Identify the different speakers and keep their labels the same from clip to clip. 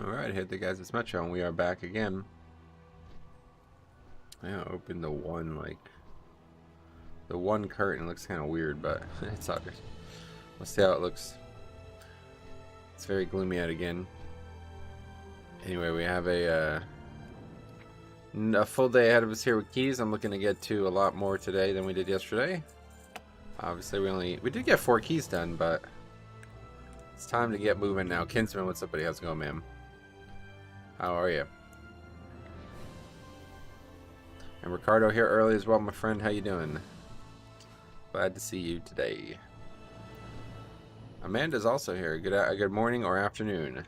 Speaker 1: Alright, hey there guys, it's Metro and we are back again. I opened the one curtain. Looks kind of weird, but it's all good. Let's see how it looks. It's very gloomy out again. Anyway, we have a full day ahead of us here with keys. I'm looking to get to a lot more today than we did yesterday. Obviously, we did get 4 keys done, but it's time to get moving now. Kinsman, what's up, buddy? How's it going, man? How are you? And Ricardo here early as well, my friend. How you doing? Glad to see you today. Amanda's also here. Good morning or afternoon.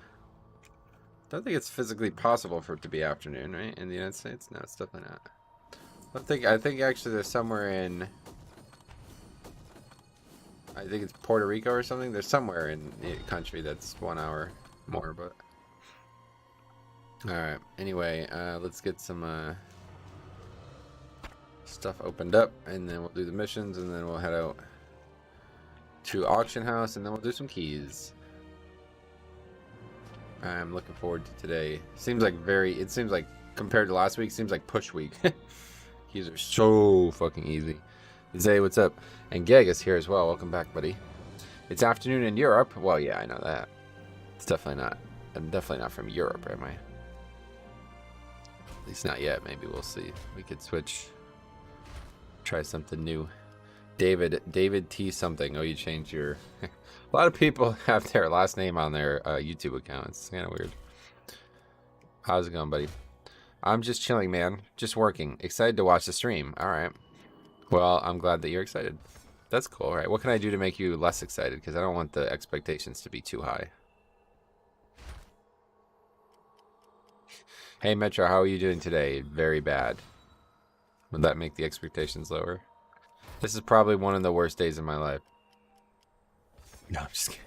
Speaker 1: Don't think it's physically possible for it to be afternoon, right? In the United States? No, it's definitely not. I think actually there's somewhere in, I think it's Puerto Rico or something. There's somewhere in the country that's 1 hour more, but alright, anyway, let's get some stuff opened up, and then we'll do the missions, and then we'll head out to auction house, and then we'll do some keys. I'm looking forward to today. It seems like compared to last week, seems like push week. Keys are so fucking easy. Zay, what's up? And Gagus here as well. Welcome back, buddy. It's afternoon in Europe. Well, yeah, I know that. It's definitely not. I'm definitely not from Europe, am I? At least not yet. Maybe we'll see. We could switch. Try something new. David T something. Oh, you changed your. A lot of people have their last name on their YouTube account. It's kind of weird. How's it going, buddy? I'm just chilling, man. Just working. Excited to watch the stream. All right. Well, I'm glad that you're excited. That's cool. All right. What can I do to make you less excited? Because I don't want the expectations to be too high. Hey, Metro, how are you doing today? Very bad. Would that make the expectations lower? This is probably one of the worst days of my life. No, I'm just kidding.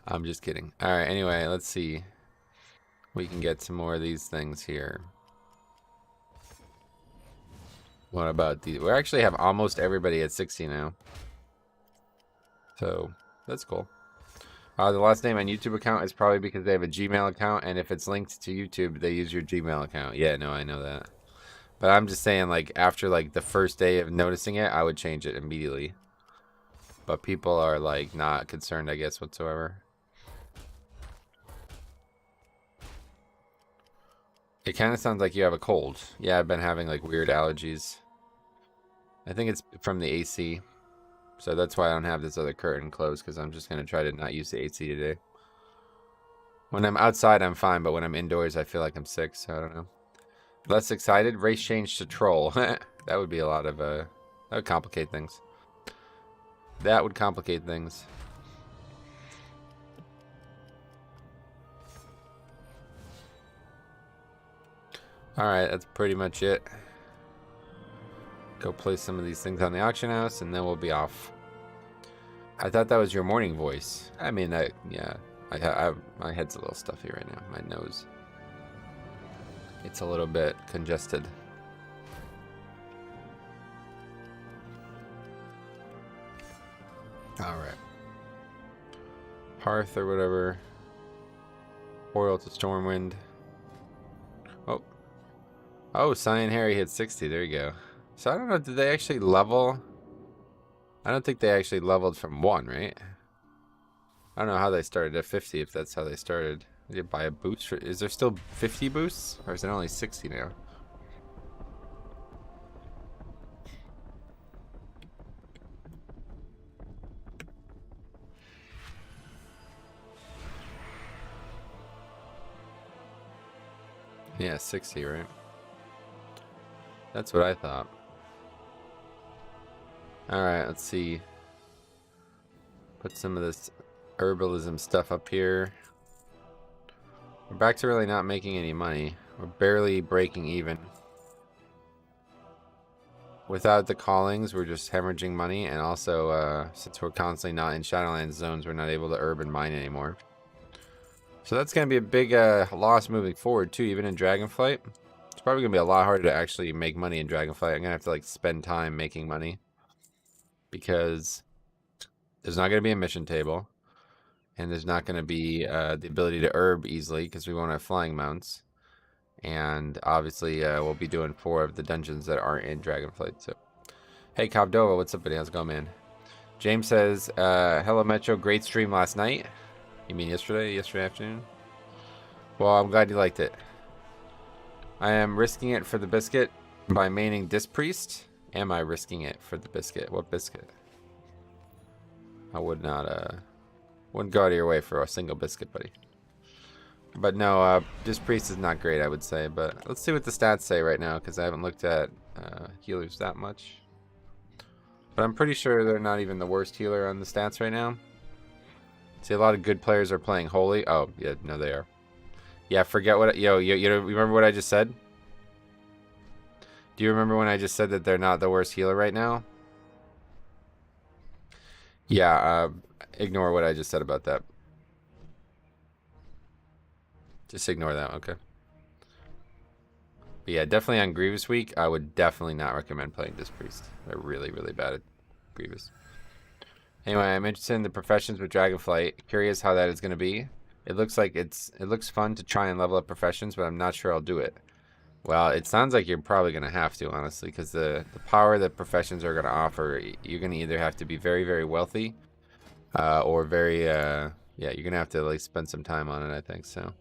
Speaker 1: I'm just kidding. All right, anyway, let's see. We can get some more of these things here. What about these? We actually have almost everybody at 60 now. So, that's cool. The last name on YouTube account is probably because they have a Gmail account, and if it's linked to YouTube, they use your Gmail account. Yeah, no, I know that. But I'm just saying, like, after, like, the first day of noticing it, I would change it immediately. But people are, like, not concerned, I guess, whatsoever. It kind of sounds like you have a cold. Yeah, I've been having, like, weird allergies. I think it's from the AC. So that's why I don't have this other curtain closed, because I'm just going to try to not use the AC today. When I'm outside, I'm fine, but when I'm indoors, I feel like I'm sick, so I don't know. Less excited? Race change to troll. That would be a lot of, that would complicate things. That would complicate things. Alright, that's pretty much it. Go place some of these things on the auction house, and then we'll be off. I thought that was your morning voice. I mean, yeah. My head's a little stuffy right now. My nose. It's a little bit congested. Alright. Hearth or whatever. Oil to Stormwind. Oh. Oh, Cyan Harry hit 60. There you go. So I don't know, did they actually level? I don't think they actually leveled from 1, right? I don't know how they started at 50, if that's how they started. Did you buy a boost? Is there still 50 boosts? Or is it only 60 now? Yeah, 60, right? That's what I thought. Alright, let's see. Put some of this herbalism stuff up here. We're back to really not making any money. We're barely breaking even. Without the callings, we're just hemorrhaging money, and also, since we're constantly not in Shadowlands zones, we're not able to herb and mine anymore. So that's going to be a big loss moving forward, too, even in Dragonflight. It's probably going to be a lot harder to actually make money in Dragonflight. I'm going to have to, like, spend time making money. Because there's not going to be a mission table. And there's not going to be the ability to herb easily because we won't have flying mounts. And obviously, we'll be doing 4 of the dungeons that aren't in Dragonflight. So, hey, Cobdova, what's up, buddy? How's it going, man? James says, hello, Metro. Great stream last night. You mean yesterday? Yesterday afternoon? Well, I'm glad you liked it. I am risking it for the biscuit by maining Dispriest. Am I risking it for the biscuit? What biscuit? I would not, wouldn't go out of your way for a single biscuit, buddy. But no, Dispriest is not great, I would say. But let's see what the stats say right now, because I haven't looked at healers that much. But I'm pretty sure they're not even the worst healer on the stats right now. See, a lot of good players are playing Holy. Oh, yeah, no, they are. Yeah, forget what... you remember what I just said? Do you remember when I just said that they're not the worst healer right now? Yeah, ignore what I just said about that. Just ignore that, okay. But yeah, definitely on Grievous Week, I would definitely not recommend playing Dispriest. They're really, really bad at Grievous. Anyway, I'm interested in the professions with Dragonflight. Curious how that is going to be. It looks like it looks fun to try and level up professions, but I'm not sure I'll do it. Well, it sounds like you're probably going to have to, honestly, because the power that professions are going to offer, you're going to either have to be very, very wealthy, or very, yeah, you're going to have to like spend some time on it, I think, so.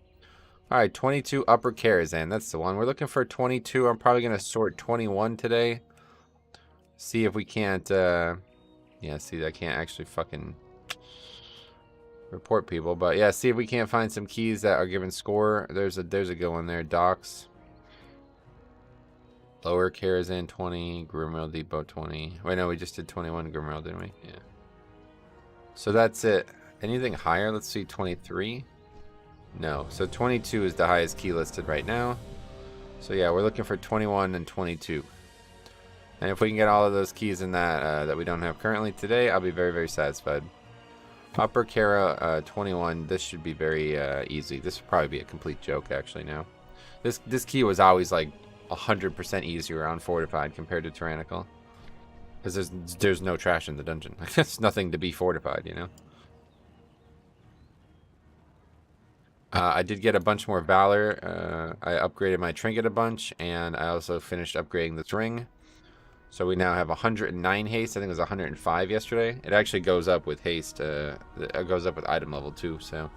Speaker 1: All right, 22 Upper Karazhan, that's the one. We're looking for 22. I'm probably going to sort 21 today. See if we can't, yeah, see, I can't actually fucking report people, but yeah, see if we can't find some keys that are given score. There's a good one there, Docks. Lower Karazhan 20, Grimrill Depot 20. Wait, no, we just did 21 Grimrill, didn't we? Yeah. So that's it. Anything higher? Let's see, 23. No, so 22 is the highest key listed right now. So yeah, we're looking for 21 and 22. And if we can get all of those keys in that that we don't have currently today, I'll be very, very satisfied. Upper Kara 21. This should be very easy. This would probably be a complete joke actually now. This key was always like 100% easier on Fortified compared to Tyrannical. Because there's no trash in the dungeon. There's nothing to be fortified, you know? I did get a bunch more Valor. I upgraded my Trinket a bunch, and I also finished upgrading this ring. So we now have 109 haste. I think it was 105 yesterday. It actually goes up with haste. It goes up with item level too. So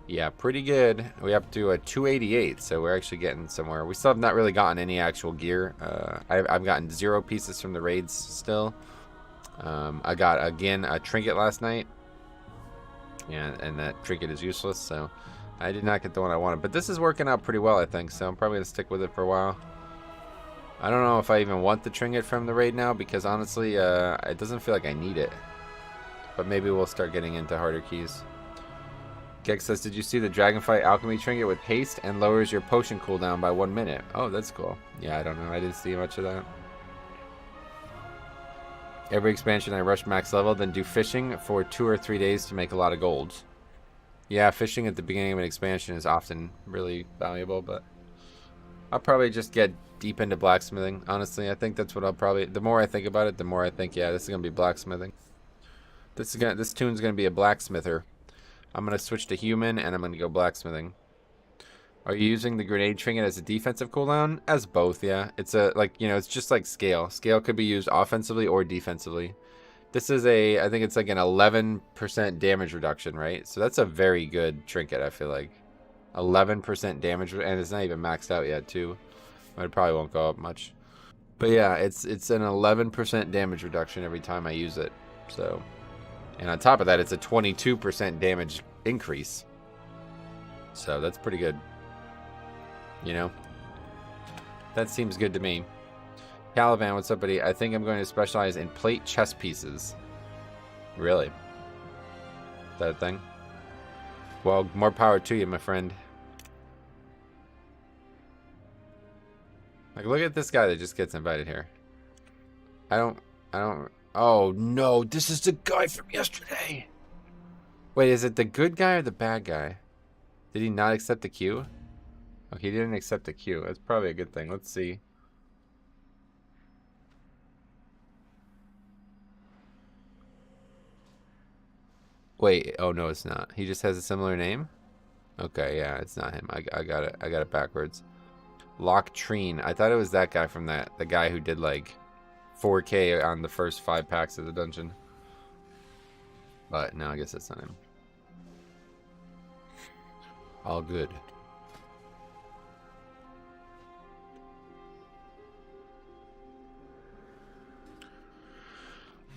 Speaker 1: yeah, pretty good. We up to a 288. So we're actually getting somewhere. We still have not really gotten any actual gear. I've gotten 0 pieces from the raids still. I got again a trinket last night, and that trinket is useless. So I did not get the one I wanted. But this is working out pretty well, I think. So I'm probably gonna stick with it for a while. I don't know if I even want the trinket from the raid now, because honestly, it doesn't feel like I need it. But maybe we'll start getting into harder keys. Gex says, did you see the Dragonflight Alchemy trinket with haste and lowers your potion cooldown by 1 minute? Oh, that's cool. Yeah, I don't know. I didn't see much of that. Every expansion I rush max level, then do fishing for 2 or 3 days to make a lot of golds. Yeah, fishing at the beginning of an expansion is often really valuable, but I'll probably just get deep into blacksmithing. Honestly, I think that's what I'll probably... The more I think about it, the more I think, yeah, this is gonna be blacksmithing. This tune's gonna be a blacksmither. I'm gonna switch to human, and I'm gonna go blacksmithing. Are you using the grenade trinket as a defensive cooldown? As both, yeah. It's a it's just like scale. Scale could be used offensively or defensively. This is I think it's like an 11% damage reduction, right? So that's a very good trinket, I feel like. 11% damage, and it's not even maxed out yet, too. It probably won't go up much. But yeah, it's an 11% damage reduction every time I use it. So, and on top of that, it's a 22% damage increase. So that's pretty good. You know? That seems good to me. Caliban, what's up, buddy? I think I'm going to specialize in plate chess pieces. Really? Is that a thing? Well, more power to you, my friend. Like, look at this guy that just gets invited here. I don't... Oh, no. This is the guy from yesterday. Wait, is it the good guy or the bad guy? Did he not accept the queue? Okay, he didn't accept the queue. That's probably a good thing. Let's see. Wait, oh no, it's not. He just has a similar name? Okay, yeah, it's not him. I got it. I got it backwards. Loctrine. I thought it was that guy from the guy who did like 4K on the first 5 packs of the dungeon. But no, I guess that's not him. All good.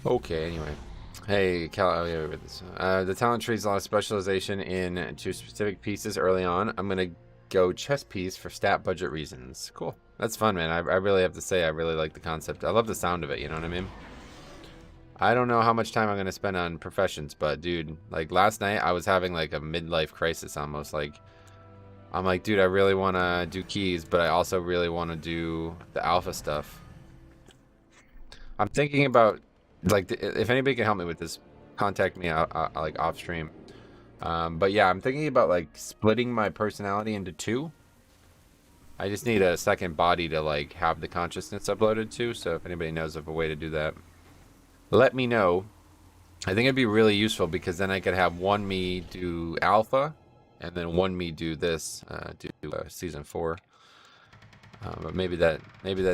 Speaker 1: Okay, anyway. Hey, Cal, oh yeah, this. The talent tree is a lot of specialization into specific pieces early on. I'm going to go chess piece for stat budget reasons. Cool. That's fun, man. I really have to say I really like the concept. I love the sound of it, you know what I mean? I don't know how much time I'm going to spend on professions, but dude, like last night I was having like a midlife crisis almost. Like, I'm like, dude, I really want to do keys, but I also really want to do the alpha stuff. I'm thinking about, like, if anybody can help me with this, contact me out, like off stream. But yeah, I'm thinking about like splitting my personality into 2. I just need a second body to like have the consciousness uploaded to. So if anybody knows of a way to do that, let me know. I think it'd be really useful because then I could have one me do alpha, and then one me do this, season 4. But maybe that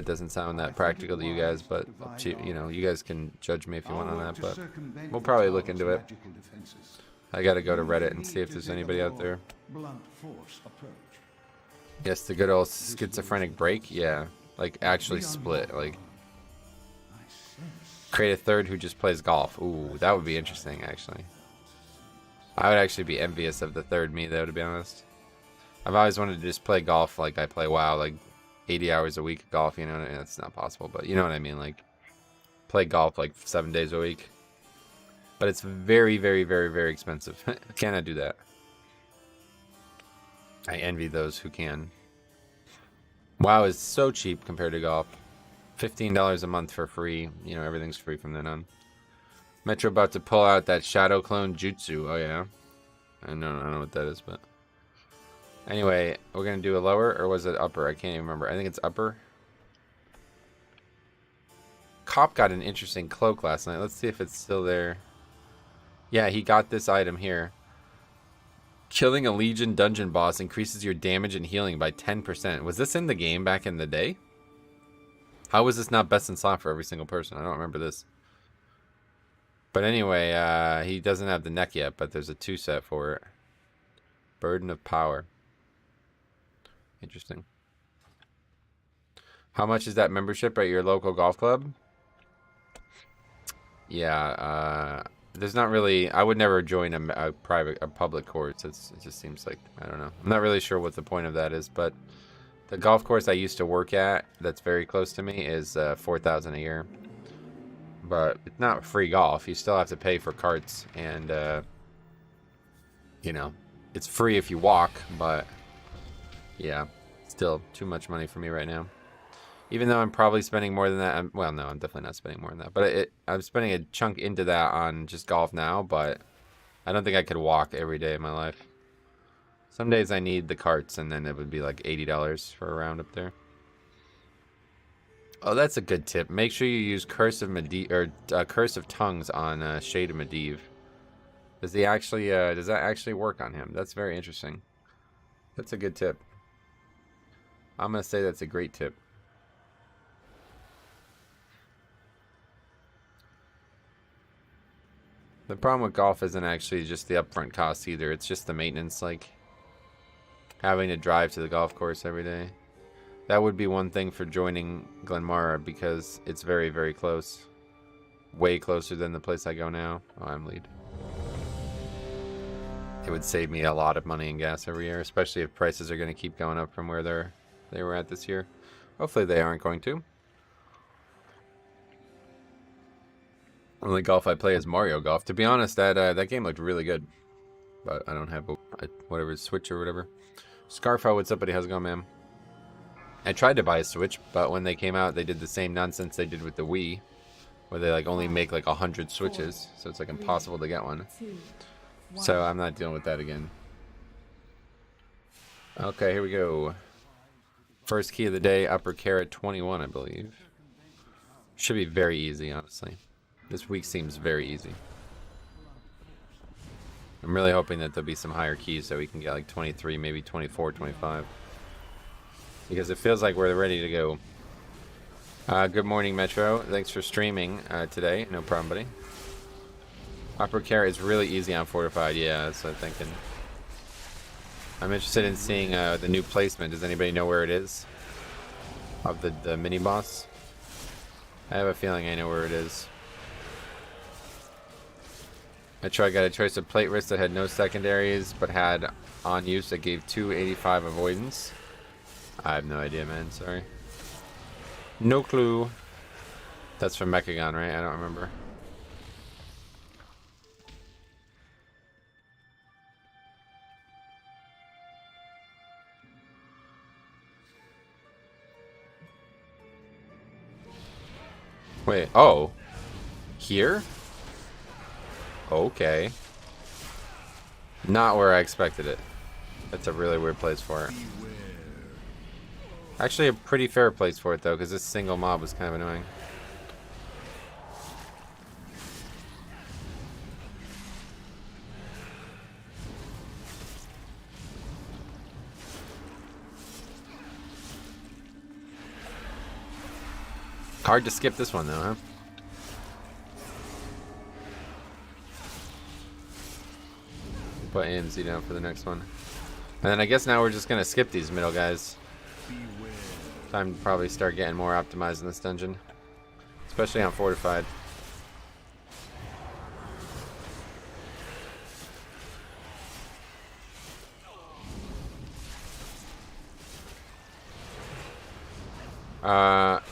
Speaker 1: doesn't sound that practical to you guys, but you know, you guys can judge me if you want on that. But we'll probably look into it. I gotta go to Reddit and see if there's anybody out there. Yes, the good old schizophrenic break. Yeah, like actually split. Like create a third who just plays golf. Ooh, that would be interesting. Actually, I would actually be envious of the third me though, to be honest. I've always wanted to just play golf like I play WoW, like 80 hours a week of golf, you know, and it's not possible, but you know what I mean, like play golf like 7 days a week. But it's very, very, very, very expensive. Cannot do that. I envy those who can. WoW is so cheap compared to golf. $15 a month for free. You know, everything's free from then on. Metro about to pull out that shadow clone jutsu. Oh yeah. I don't know what that is, but anyway, we're gonna do a lower, or was it upper? I can't even remember. I think it's upper. Cop got an interesting cloak last night. Let's see if it's still there. Yeah, he got this item here. Killing a Legion dungeon boss increases your damage and healing by 10%. Was this in the game back in the day? How was this not best in slot for every single person? I don't remember this. But anyway, he doesn't have the neck yet, but there's a 2 set for it. Burden of Power. Interesting. How much is that membership at your local golf club? Yeah, there's not really. I would never join a public course. It just seems like, I don't know. I'm not really sure what the point of that is, but the golf course I used to work at, that's very close to me, is $4,000 a year. But it's not free golf. You still have to pay for carts, and you know, it's free if you walk, but yeah, still too much money for me right now. Even though I'm probably spending more than that. Well, no, I'm definitely not spending more than that. But I'm spending a chunk into that on just golf now, but I don't think I could walk every day of my life. Some days I need the carts, and then it would be like $80 for a round up there. Oh, that's a good tip. Make sure you use Curse of Medivh, or Curse of Tongues on Shade of Medivh. Does that actually work on him? That's very interesting. That's a good tip. I'm gonna say that's a great tip. The problem with golf isn't actually just the upfront cost either. It's just the maintenance, like having to drive to the golf course every day. That would be one thing for joining Glenmara, because it's very, very close. Way closer than the place I go now. Oh, I'm lead. It would save me a lot of money in gas every year, especially if prices are going to keep going up from where they were at this year. Hopefully they aren't going to. Only golf I play is Mario Golf. To be honest, that game looked really good, but I don't have whatever Switch or whatever. Scarfo, what's up, buddy? How's it going, man? I tried to buy a Switch, but when they came out, they did the same nonsense they did with the Wii, where they like only make like 100 Switches, so it's like impossible to get one. So I'm not dealing with that again. Okay, here we go. First key of the day, upper carrot 21, I believe. Should be very easy, honestly. This week seems very easy. I'm really hoping that there'll be some higher keys so we can get like 23, maybe 24, 25. Because it feels like we're ready to go. Good morning, Metro. Thanks for streaming today. No problem, buddy. Upper Care is really easy on Fortified. Yeah, that's what I'm thinking. I'm interested in seeing the new placement. Does anybody know where it is? Of the mini boss? I have a feeling I know where it is. Metro got a choice of plate wrist that had no secondaries, but had on use that gave 285 avoidance. I have no idea, man. Sorry. No clue. That's from Mechagon, right? I don't remember. Wait, oh. Here? Okay. Not where I expected it. That's a really weird place for it. Actually, a pretty fair place for it, though, because this single mob was kind of annoying. Hard to skip this one, though, huh? Put AMZ down for the next one. And then I guess now we're just going to skip these middle guys. Time to probably start getting more optimized in this dungeon. Especially on Fortified.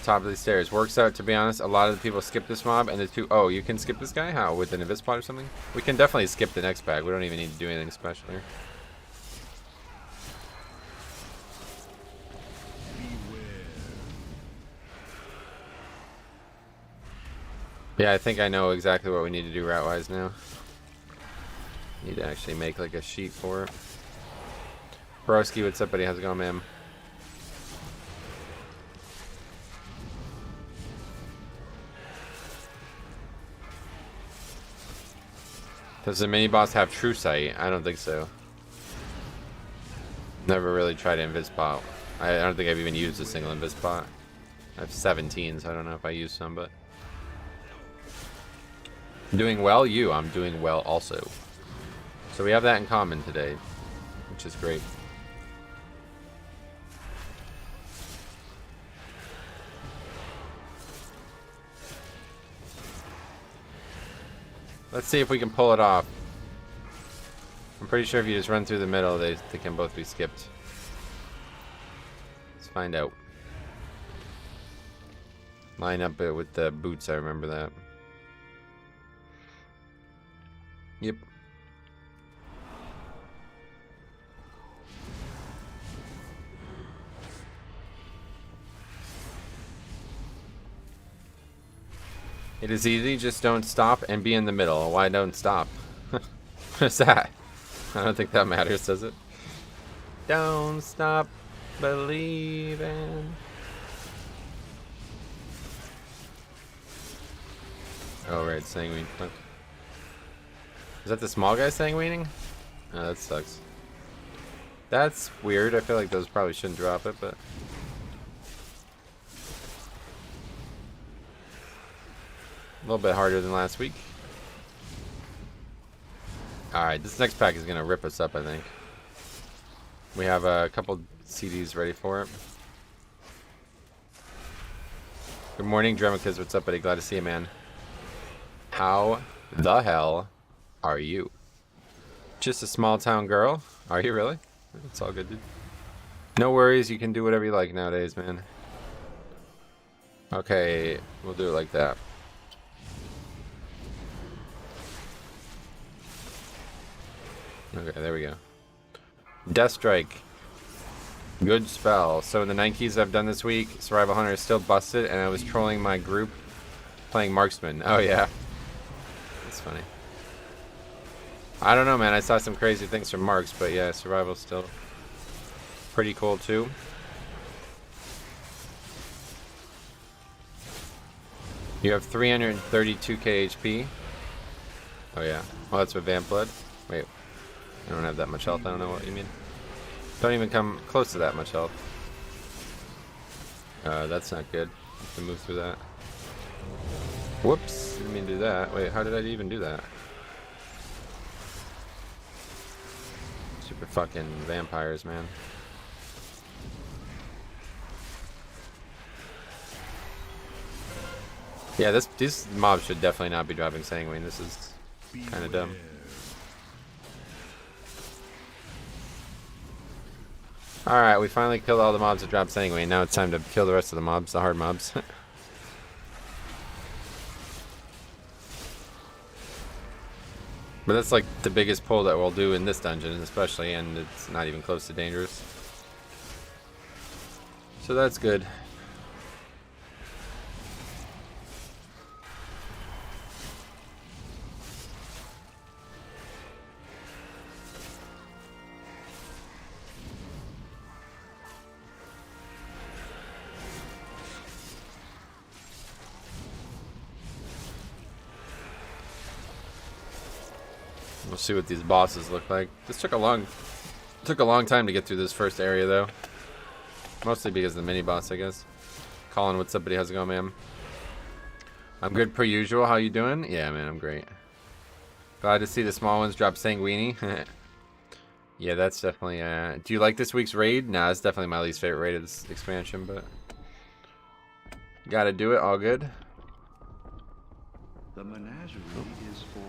Speaker 1: Top of the stairs. Works out, to be honest. A lot of the people skip this mob, and the two... Oh, you can skip this guy? How? With an Invis Pod or something? We can definitely skip the next bag. We don't even need to do anything special here. Yeah, I think I know exactly what we need to do route-wise now. Need to actually make like a sheet for it. Broski, what's up, buddy? How's it going, ma'am? Does the mini-boss have True Sight? I don't think so. Never really tried Invis-Pot. I don't think I've even used a single Invis-Pot. I have 17, so I don't know if I used some, but... Doing well? I'm doing well also. So we have that in common today, which is great. Let's see if we can pull it off. I'm pretty sure if you just run through the middle, they can both be skipped. Let's find out. Line up it with the boots, I remember that. Yep. It is easy, just don't stop and be in the middle. Why don't stop? What's that? I don't think that matters, does it? Don't stop believing. Oh, right, sanguine. Is that the small guy sanguining? Oh, that sucks. That's weird. I feel like those probably shouldn't drop it, but... A little bit harder than last week. Alright, this next pack is going to rip us up, I think. We have a couple CDs ready for it. Good morning, Dremicas. What's up, buddy? Glad to see you, man. How the hell are you? Just a small town girl? Are you really? It's all good, dude. No worries, you can do whatever you like nowadays, man. Okay, we'll do it like that. Okay, there we go. Death Strike. Good spell. So in the 9 keys I've done this week, Survival Hunter is still busted, and I was trolling my group playing Marksman. Oh yeah. That's funny. I don't know, man. I saw some crazy things from Marks, but yeah, Survival's still pretty cool too. You have 332k HP. Oh yeah. Well, that's with Vamp Blood. Wait. I don't have that much health. I don't know what you mean. Don't even come close to that much health. That's not good. I have to move through that. Whoops, didn't mean to do that. Wait, how did I even do that? Super fucking vampires, man. Yeah, these mobs should definitely not be dropping sanguine. This is kind of dumb. Alright, we finally killed all the mobs that dropped sanguine. Now it's time to kill the rest of the mobs, the hard mobs. But that's like the biggest pull that we'll do in this dungeon, especially, and it's not even close to dangerous. So that's good. We'll see what these bosses look like. This took a long time to get through this first area, though. Mostly because of the mini boss, I guess. Colin, what's up, buddy? How's it going, man? I'm good per usual. How you doing? Yeah, man, I'm great. Glad to see the small ones drop sanguini. Yeah, that's definitely. Do you like this week's raid? Nah, it's definitely my least favorite raid of this expansion, but gotta do it. All good.
Speaker 2: The menagerie is for.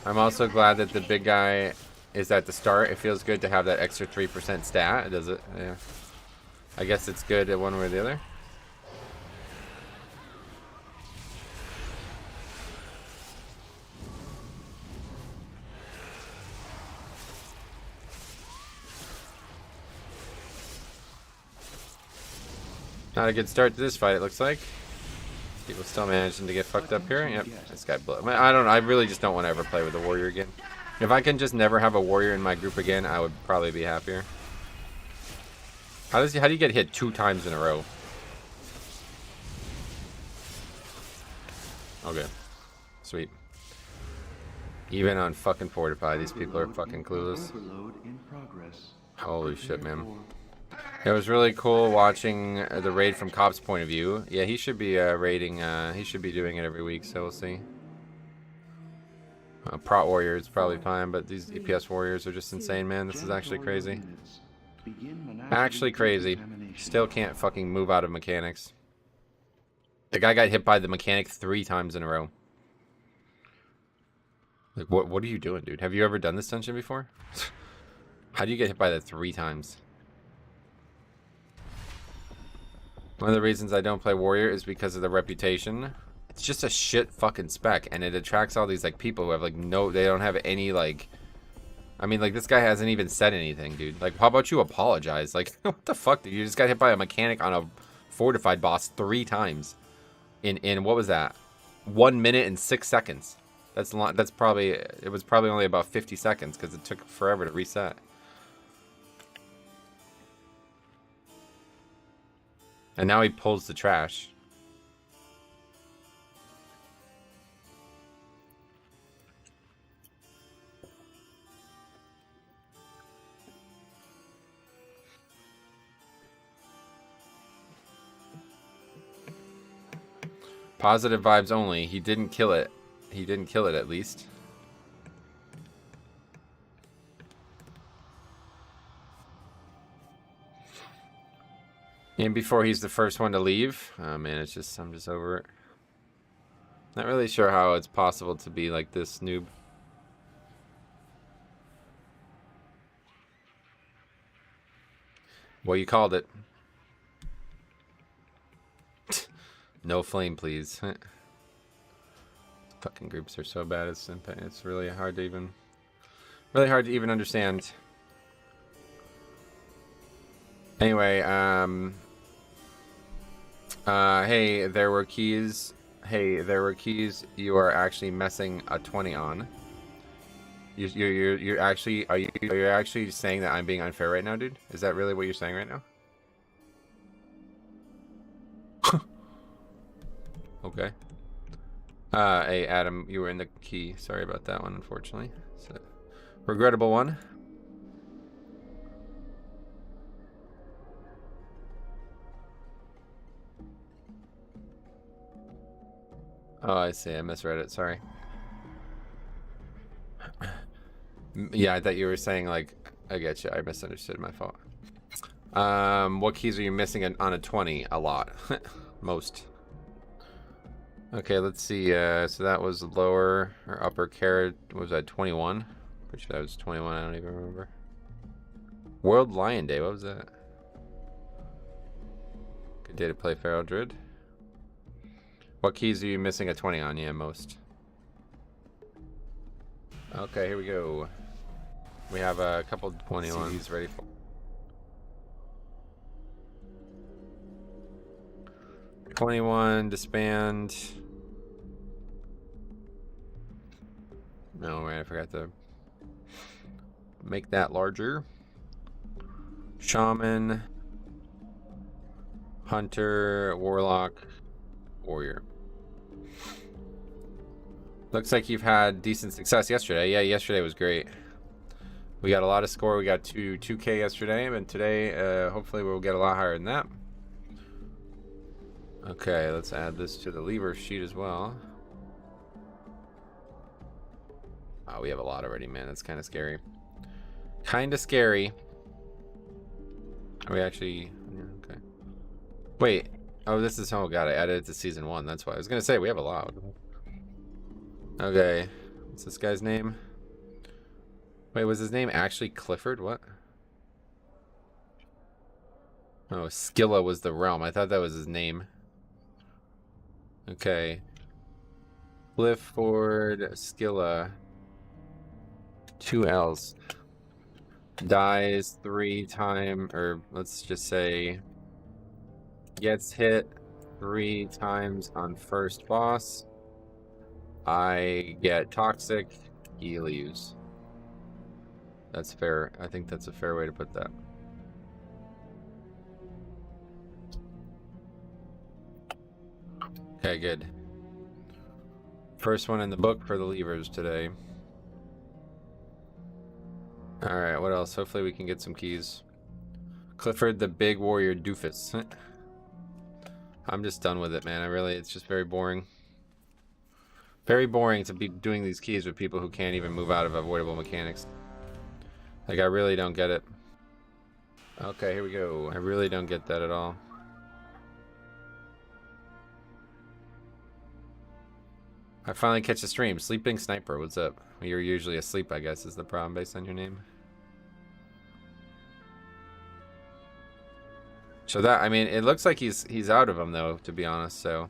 Speaker 1: I'm also glad that the big guy is at the start. It feels good to have that extra 3% stat. Does it? Yeah. I guess it's good at one way or the other. Not a good start to this fight, it looks like. People still managing to get fucked up here. Yep, this guy blew. I don't know. I really just don't want to ever play with a warrior again. If I can just never have a warrior in my group again, I would probably be happier. How do you get hit 2 times in a row? Okay, sweet. Even on fucking Fortify, these people are fucking clueless. Holy shit, man. It was really cool watching the raid from Cop's point of view. Yeah, he should be raiding. He should be doing it every week, so we'll see. Prot warrior is probably fine, but these DPS warriors are just insane, man. This is actually crazy. Actually crazy. Still can't fucking move out of mechanics. The guy got hit by the mechanic 3 times in a row. Like, what are you doing, dude? Have you ever done this dungeon before? How do you get hit by that 3 times? One of the reasons I don't play warrior is because of the reputation. It's just a shit fucking spec, and it attracts all these like people who have like they don't have any like. I mean, like, this guy hasn't even said anything, dude. Like, how about you apologize? Like, what the fuck, dude? You just got hit by a mechanic on a fortified boss 3 times in what was that? 1 minute and 6 seconds. That's long. That's probably, it was probably only about 50 seconds because it took forever to reset. And now he pulls the trash. Positive vibes only. He didn't kill it. He didn't kill it, at least. And before he's the first one to leave. Oh man, I'm just over it. Not really sure how it's possible to be like this noob. Well, you called it. No flame, please. Fucking groups are so bad. It's really hard to even understand. Anyway, hey, there were keys. Hey, there were keys. You are actually messing a 20 on. You're actually are you actually saying that I'm being unfair right now, dude? Is that really what you're saying right now? Okay. Hey, Adam, you were in the key. Sorry about that one, unfortunately. So. Regrettable one. Oh, I see. I misread it. Sorry. Yeah, I thought you were saying, like, I get you. I misunderstood. My fault. What keys are you missing on a 20? A lot. Most. Okay, let's see. So that was lower or upper carrot. Was that 21? Pretty sure that was 21. I don't even remember. World Lion Day. What was that? Good day to play Feral Druid. What keys are you missing a 20 on? Yeah, most. Okay, here we go. We have a couple 21s ready for. $21 disband. No, right, I forgot to make that larger. Shaman, Hunter, Warlock, Warrior. Looks like you've had decent success yesterday. Yeah, yesterday was great. We got a lot of score. We got 2K yesterday, and today, hopefully we'll get a lot higher than that. Okay, let's add this to the lever sheet as well. Oh, we have a lot already, man. That's kind of scary. Kind of scary. Are we actually... Okay. Wait. Oh, this is... Oh, God. I added it to season 1. That's why. I was going to say, we have a lot. Okay. What's this guy's name? Wait, was his name actually Clifford? What? Oh, Skilla was the realm. I thought that was his name. Okay. Clifford Skilla. 2 L's. Dies 3 times, or let's just say gets hit 3 times on first boss. I get toxic, he leaves. That's fair. I think that's a fair way to put that. Okay, good. First one in the book for the levers today. Alright, what else? Hopefully we can get some keys. Clifford the Big Warrior Doofus. I'm just done with it, man. It's just very boring. Very boring to be doing these keys with people who can't even move out of avoidable mechanics. Like, I really don't get it. Okay, here we go. I really don't get that at all. I finally catch a stream. Sleeping Sniper, what's up? You're usually asleep, I guess, is the problem based on your name. So that, I mean, it looks like he's out of them, though, to be honest, so...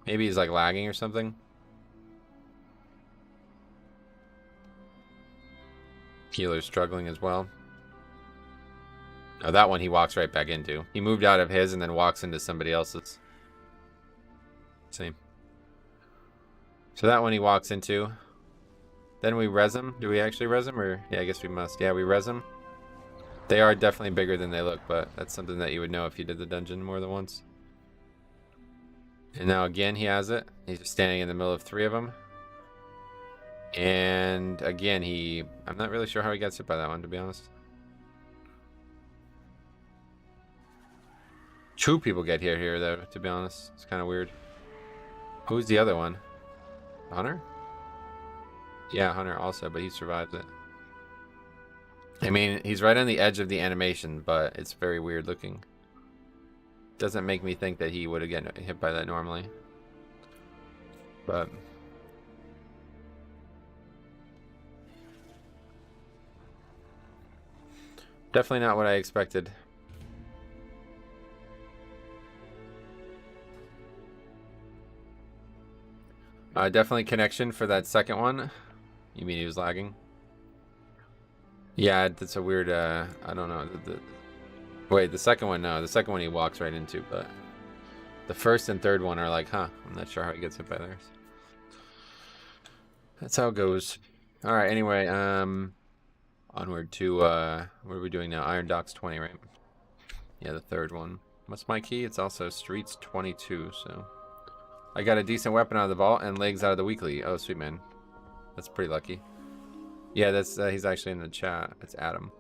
Speaker 1: Maybe he's, like, lagging or something. Healer's struggling as well. Oh, that one he walks right back into. He moved out of his and then walks into somebody else's. Same. So that one he walks into. Then we res him. Do we actually res him? Or yeah, I guess we must. Yeah, we res him. They are definitely bigger than they look, but that's something that you would know if you did the dungeon more than once. And now again he has it. He's just standing in the middle of 3 of them. And again I'm not really sure how he gets hit by that one, to be honest. 2 people get hit here though, to be honest. It's kind of weird. Who's the other one? Hunter? Yeah, Hunter also, but he survived it. I mean, he's right on the edge of the animation, but it's very weird looking. Doesn't make me think that he would have gotten hit by that normally. But... definitely not what I expected. Definitely connection for that second one. You mean he was lagging? Yeah, that's a weird, I don't know. Wait, the second one, no. The second one he walks right into, but... the first and third one are like, huh, I'm not sure how he gets hit by theirs. That's how it goes. Alright, anyway, onward to, what are we doing now? Iron Docks 20, right? Yeah, the third one. What's my key? It's also Streets 22, so... I got a decent weapon out of the vault and legs out of the weekly. Oh, sweet man. That's pretty lucky. Yeah, that's he's actually in the chat. It's Adam.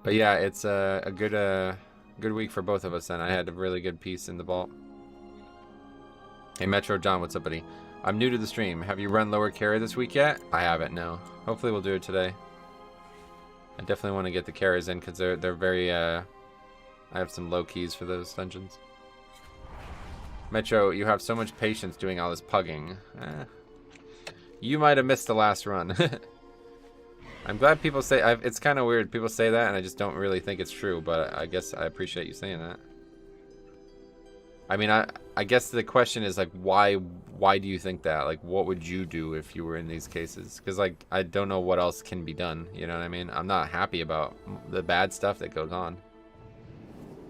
Speaker 1: But yeah, it's a good week for both of us. Then I had a really good piece in the vault. Hey Metro John, what's up, buddy? I'm new to the stream. Have you run lower carry this week yet? I haven't. No. Hopefully we'll do it today. I definitely want to get the carries in because they're very. I have some low keys for those dungeons. Metro, you have so much patience doing all this pugging. You might have missed the last run. I'm glad people say, it's kind of weird. People say that and I just don't really think it's true, but I guess I appreciate you saying that. I mean, I guess the question is like, why do you think that? Like, what would you do if you were in these cases? Because like, I don't know what else can be done. You know what I mean? I'm not happy about the bad stuff that goes on.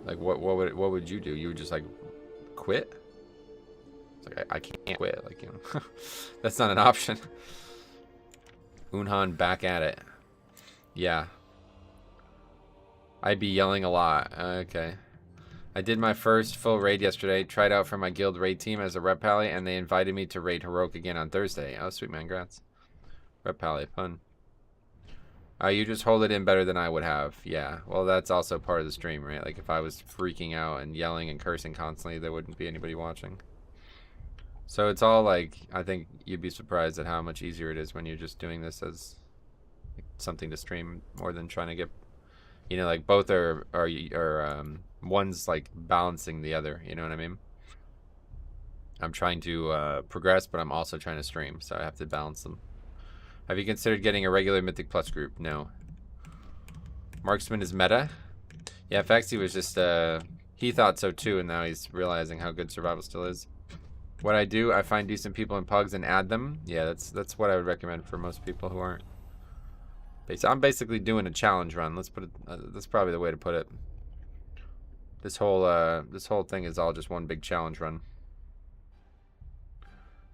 Speaker 1: Like, what would you do? You would just like quit? It's like I can't quit. Like, you know, that's not an option. Unhan back at it. Yeah. I'd be yelling a lot. Okay. I did my first full raid yesterday. Tried out for my guild raid team as a rep pally, and they invited me to raid heroic again on Thursday. Oh, sweet man, congrats. Rep pally, fun. You just hold it in better than I would have. Yeah. Well, that's also part of the stream, right? Like if I was freaking out and yelling and cursing constantly, there wouldn't be anybody watching. So it's all like, I think you'd be surprised at how much easier it is when you're just doing this as something to stream more than trying to get, you know, like both are one's like balancing the other, you know what I mean? I'm trying to progress, but I'm also trying to stream, so I have to balance them. Have you considered getting a regular Mythic Plus group? No. Marksman is meta? Yeah, Faxi was just, he thought so too, and now he's realizing how good survival still is. What I do, I find decent people in pugs and add them. Yeah, that's what I would recommend for most people who aren't. I'm basically doing a challenge run. Let's put it. That's probably the way to put it. This whole thing is all just one big challenge run.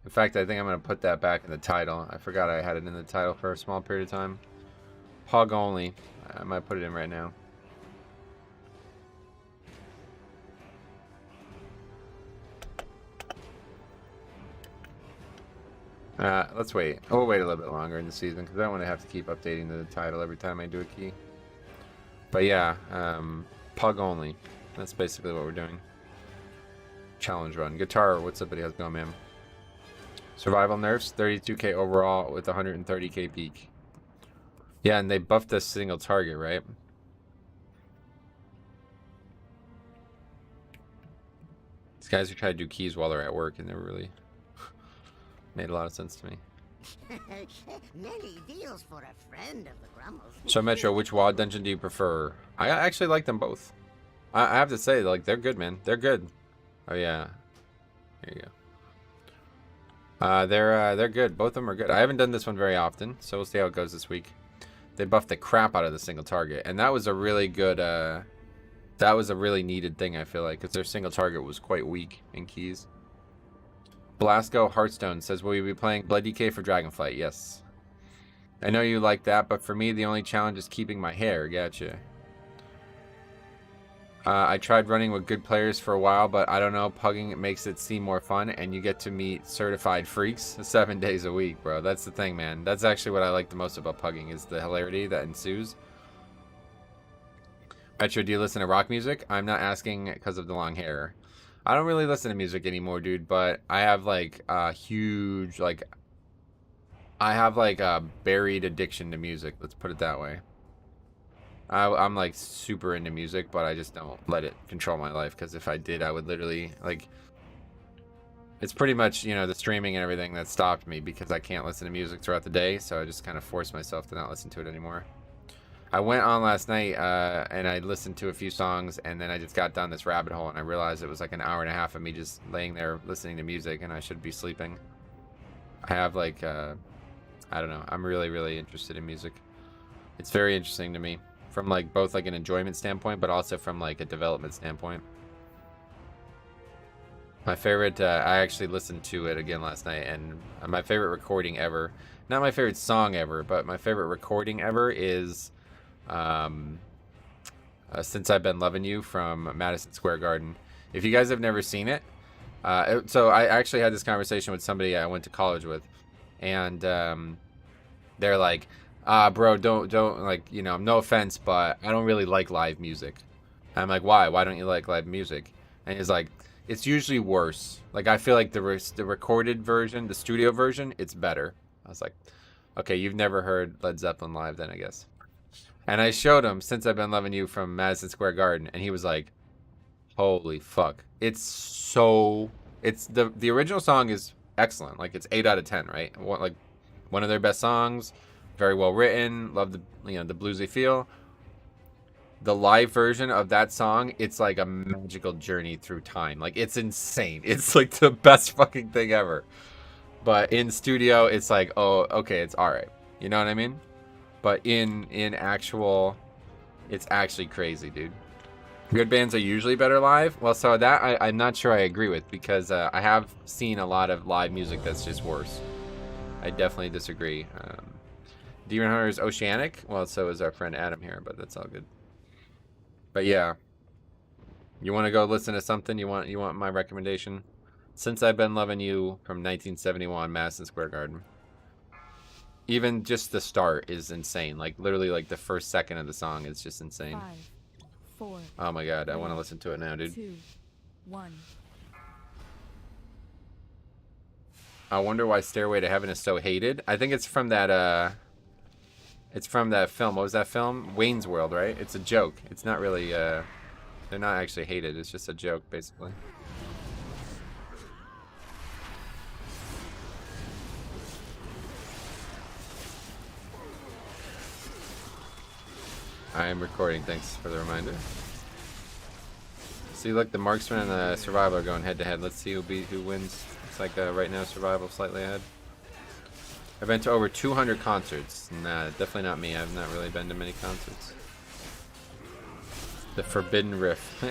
Speaker 1: In fact, I think I'm gonna put that back in the title. I forgot I had it in the title for a small period of time. Pug only. I might put it in right now. Let's wait. We'll wait a little bit longer in the season because I don't want to have to keep updating the title every time I do a key. But yeah, pug only. That's basically what we're doing. Challenge run. Guitar, what's up, buddy? How's it going, man? Survival nerfs, 32k overall with 130k peak. Yeah, and they buffed this single target, right? These guys are trying to do keys while they're at work, and they're really made a lot of sense to me.
Speaker 3: Many deals for a friend of the Grummles.
Speaker 1: So Metro, which WoD dungeon do you prefer? I actually like them both. I have to say, like, they're good, man. They're good. Oh yeah. There you go. They're good. Both of them are good. I haven't done this one very often, so we'll see how it goes this week. They buffed the crap out of the single target, and that was a really good that was a really needed thing, I feel like, because their single target was quite weak in keys. Blasco Hearthstone says, will you be playing Blood DK for Dragonflight? Yes. I know you like that, but for me, the only challenge is keeping my hair. Gotcha. I tried running with good players for a while, but I don't know. Pugging makes it seem more fun, and you get to meet certified freaks 7 days a week, bro. That's the thing, man. That's actually what I like the most about pugging, is the hilarity that ensues. Metro, do you listen to rock music? I'm not asking because of the long hair. I don't really listen to music anymore, dude, but I have like a huge, like, I have like a buried addiction to music. Let's put it that way. I'm like super into music, but I just don't let it control my life, because if I did, I would literally, like, it's pretty much, you know, the streaming and everything that stopped me, because I can't listen to music throughout the day, so I just kind of forced myself to not listen to it anymore. I went on last night and I listened to a few songs, and then I just got down this rabbit hole, and I realized it was like an hour and a half of me just laying there listening to music, and I should be sleeping. I have like, I don't know, I'm really, really interested in music. It's very interesting to me, from like both like an enjoyment standpoint, but also from like a development standpoint. My favorite, I actually listened to it again last night, and my favorite recording ever, not my favorite song ever, but my favorite recording ever is Since I've Been Loving You from Madison Square Garden. If you guys have never seen it, so I actually had this conversation with somebody I went to college with, and they're like, Bro, don't like, you know, no offense, but I don't really like live music. I'm like, why? Why don't you like live music? And he's like, it's usually worse. Like, I feel like the recorded version, the studio version, it's better. I was like, okay, you've never heard Led Zeppelin live then, I guess. And I showed him Since I've Been Loving You from Madison Square Garden, and he was like, holy fuck. It's the original song is excellent. Like, it's 8 out of 10, right? Like one of their best songs, very well written, love the, you know, the bluesy feel. The live version of that song, it's like a magical journey through time. Like, it's insane. It's like the best fucking thing ever. But in studio, it's like, oh, okay, it's all right. You know what I mean? But in actual, it's actually crazy, dude. Good bands are usually better live. Well, so that I'm not sure I agree with, because I have seen a lot of live music that's just worse. I definitely disagree. Demon Hunter is Oceanic. Well, so is our friend Adam here, but that's all good. But yeah, you want to go listen to something? You want my recommendation? Since I've Been Loving You from 1971, Madison Square Garden. Even just the start is insane. Like, literally, like the first second of the song is just insane.
Speaker 4: 5, 4.
Speaker 1: Oh my god, I want to listen to it now, dude.
Speaker 4: 2, 1.
Speaker 1: I wonder why Stairway to Heaven is so hated. I think it's from that film. What was that film? Wayne's World, right? It's a joke. It's not really they're not actually hated. It's just a joke, basically. I am recording, thanks for the reminder. See, look, the Marksman and the Survival are going head to head. Let's see who wins. It's like right now Survival slightly ahead. I've been to over 200 concerts. Nah, definitely not me. I've not really been to many concerts. The Forbidden Riff.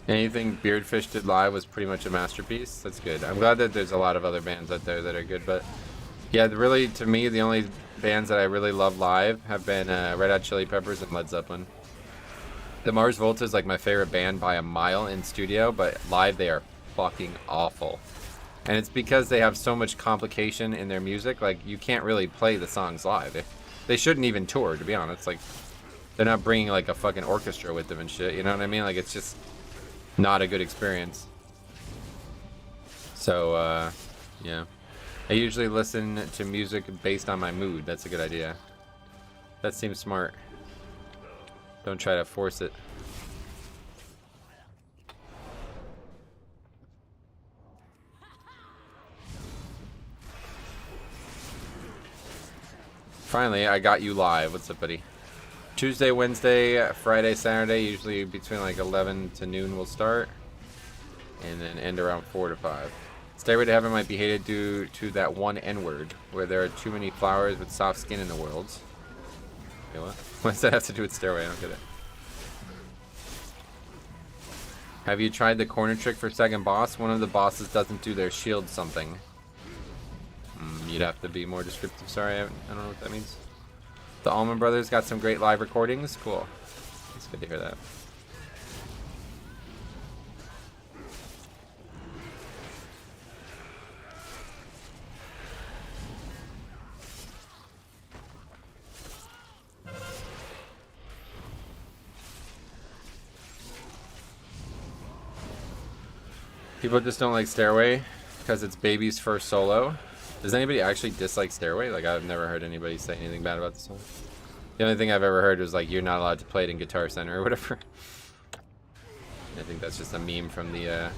Speaker 1: Anything Beardfish did live was pretty much a masterpiece. That's good. I'm glad that there's a lot of other bands out there that are good, but yeah, really, to me, the only bands that I really love live have been Red Hot Chili Peppers and Led Zeppelin. The Mars Volta is like my favorite band by a mile in studio, but live they are fucking awful. And it's because they have so much complication in their music. Like, you can't really play the songs live. They shouldn't even tour, to be honest. Like, they're not bringing like a fucking orchestra with them and shit. You know what I mean? Like, it's just not a good experience. So, yeah. I usually listen to music based on my mood. That's a good idea. That seems smart. Don't try to force it. Finally, I got you live. What's up, buddy? Tuesday, Wednesday, Friday, Saturday, usually between like 11 to noon we'll start. And then end around 4 to 5. Stairway to Heaven might be hated due to that one N-word, where there are too many flowers with soft skin in the world. Okay, what? What does that have to do with Stairway? I don't get it. Have you tried the corner trick for second boss? One of the bosses doesn't do their shield something. You'd have to be more descriptive. Sorry, I don't know what that means. The Allman Brothers got some great live recordings. Cool. It's good to hear that. People just don't like Stairway because it's Baby's first solo. Does anybody actually dislike Stairway? Like, I've never heard anybody say anything bad about the song. The only thing I've ever heard was like, you're not allowed to play it in Guitar Center or whatever. I think that's just a meme from the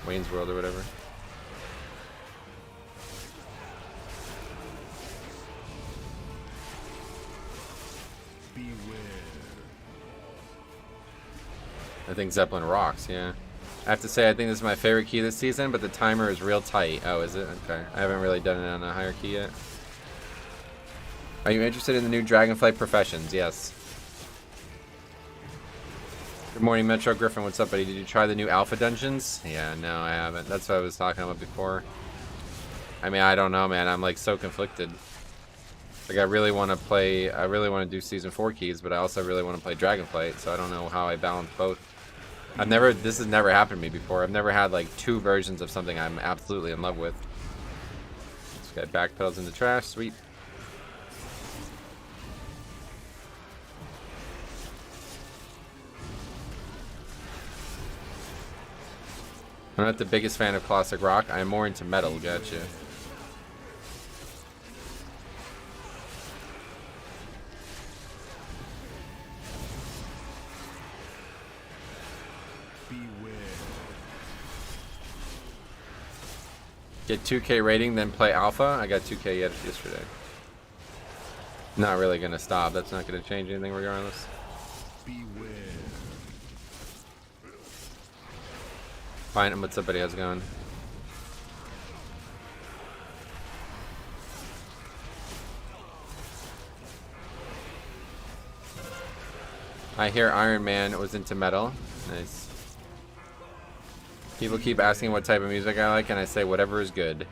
Speaker 1: Wayne's World or whatever. I think Zeppelin rocks, yeah. I have to say, I think this is my favorite key this season, but the timer is real tight. Oh, is it? Okay. I haven't really done it on a higher key yet. Are you interested in the new Dragonflight Professions? Yes. Good morning, Metro Griffin. What's up, buddy? Did you try the new Alpha Dungeons? Yeah, no, I haven't. That's what I was talking about before. I mean, I don't know, man. I'm like so conflicted. Like, I really want to do Season 4 keys, but I also really want to play Dragonflight, so I don't know how I balance both. This has never happened to me before. I've never had like two versions of something I'm absolutely in love with. This guy backpedals in the trash, sweet. I'm not the biggest fan of classic rock. I am more into metal, gotcha. Get 2K rating, then play alpha. I got 2K yesterday. Not really gonna stop. That's not gonna change anything regardless. Fine, what's up, buddy? How's it going? I hear Iron Man was into metal. Nice. People keep asking what type of music I like, and I say whatever is good.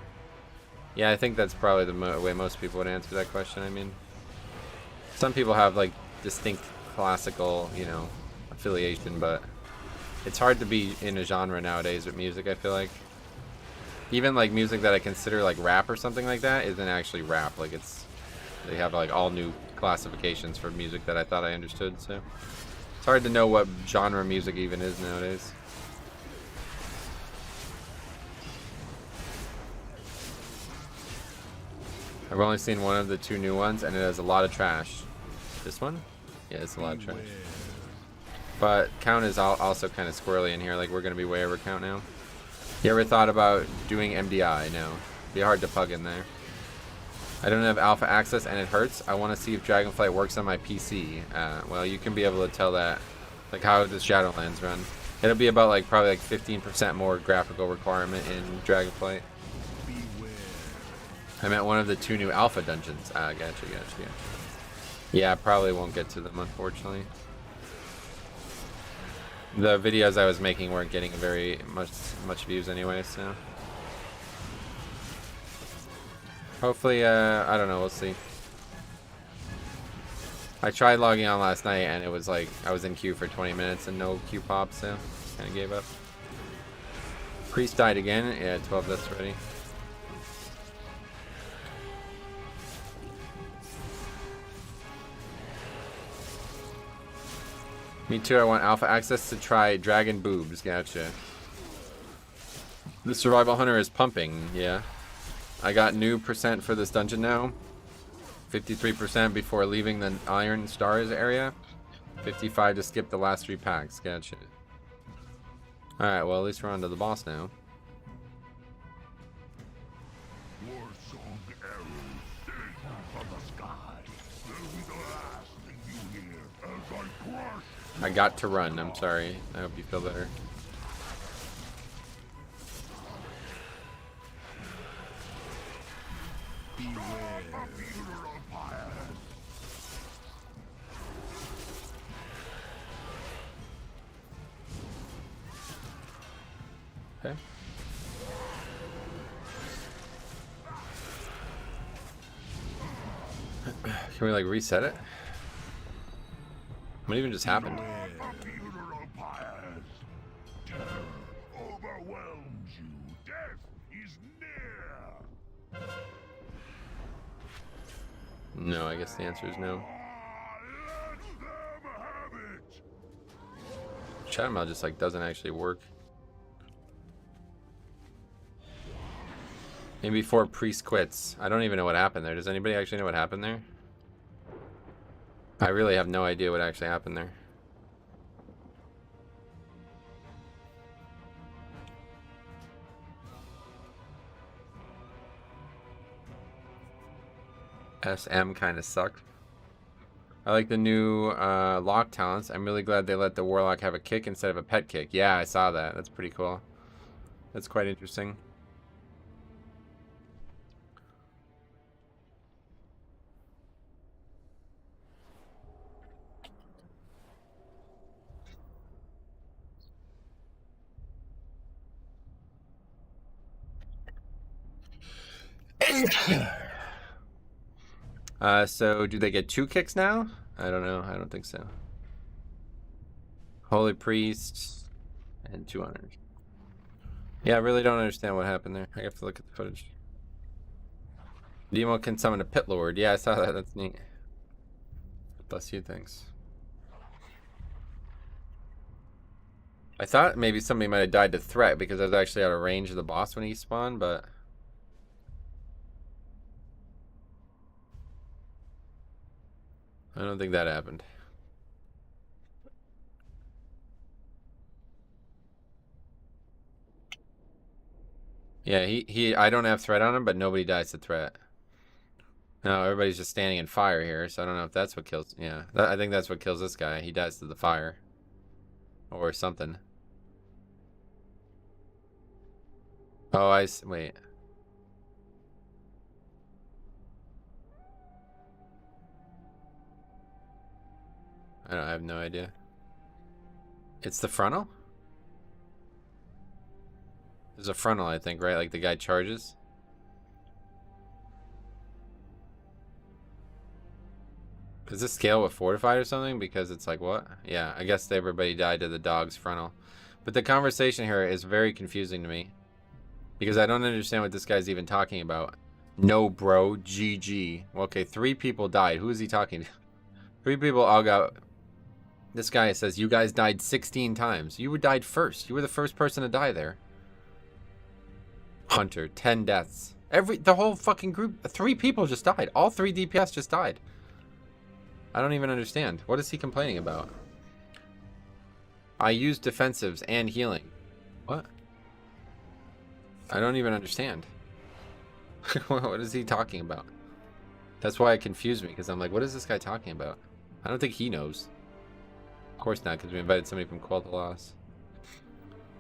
Speaker 1: Yeah, I think that's probably the way most people would answer that question. I mean, some people have like distinct classical, you know, affiliation, but it's hard to be in a genre nowadays with music, I feel like. Even like music that I consider like rap or something like that isn't actually rap. Like they have like all new classifications for music that I thought I understood, so it's hard to know what genre music even is nowadays. I've only seen one of the two new ones, and it has a lot of trash. This one? Yeah, it's a lot of trash. But count is also kind of squirrely in here. Like, we're going to be way over count now. You ever thought about doing MDI? No. Be hard to pug in there. I don't have alpha access, and it hurts. I want to see if Dragonflight works on my PC. Well, you can be able to tell that. Like, how does Shadowlands run? It'll be about, like, probably like 15% more graphical requirement in Dragonflight. I meant one of the two new alpha dungeons. Gotcha. Yeah, I probably won't get to them, unfortunately. The videos I was making weren't getting very much views anyway, so hopefully, I don't know, we'll see. I tried logging on last night, and it was like I was in queue for 20 minutes and no queue pop, so kind of gave up. Priest died again. Yeah, 12 deaths already. Me too, I want alpha access to try dragon boobs. Gotcha. The survival hunter is pumping, yeah. I got new percent for this dungeon now. 53% before leaving the Iron Stars area. 55 to skip the last 3 packs. Gotcha. Alright, well at least we're on to the boss now. I got to run, I'm sorry. I hope you feel better. Okay. Can we like reset it? What even just happened? No, I guess the answer is no. Chat mod just like doesn't actually work. Maybe before Priest quits. I don't even know what happened there. Does anybody actually know what happened there? I really have no idea what actually happened there. SM kind of sucked. I like the new lock talents. I'm really glad they let the Warlock have a kick instead of a pet kick. Yeah, I saw that. That's pretty cool. That's quite interesting. So do they get 2 kicks now? I don't know. I don't think so. Holy Priest. and 200. Yeah, I really don't understand what happened there. I have to look at the footage. Demo can summon a pit lord. Yeah, I saw that. That's neat. Bless you, thanks. I thought maybe somebody might have died to threat because I was actually out of range of the boss when he spawned, but I don't think that happened. Yeah, I don't have threat on him, but nobody dies to threat. No, everybody's just standing in fire here, so I don't know if that's what kills. Yeah, I think that's what kills this guy. He dies to the fire. Or something. Oh, wait. I have no idea. It's the frontal? There's a frontal, I think, right? Like the guy charges. Does this scale with fortified or something? Because it's like, what? Yeah, I guess everybody died to the dog's frontal. But the conversation here is very confusing to me. Because I don't understand what this guy's even talking about. No, bro. GG. Okay, 3 people died. Who is he talking to? 3 people all got... This guy says, you guys died 16 times. You died first. You were the first person to die there. Hunter, 10 deaths. The whole fucking group, 3 people just died. All 3 DPS just died. I don't even understand. What is he complaining about? I use defensives and healing. What? I don't even understand. What is he talking about? That's why it confused me, because I'm like, what is this guy talking about? I don't think he knows. Of course not, because we invited somebody from Quell to Loss.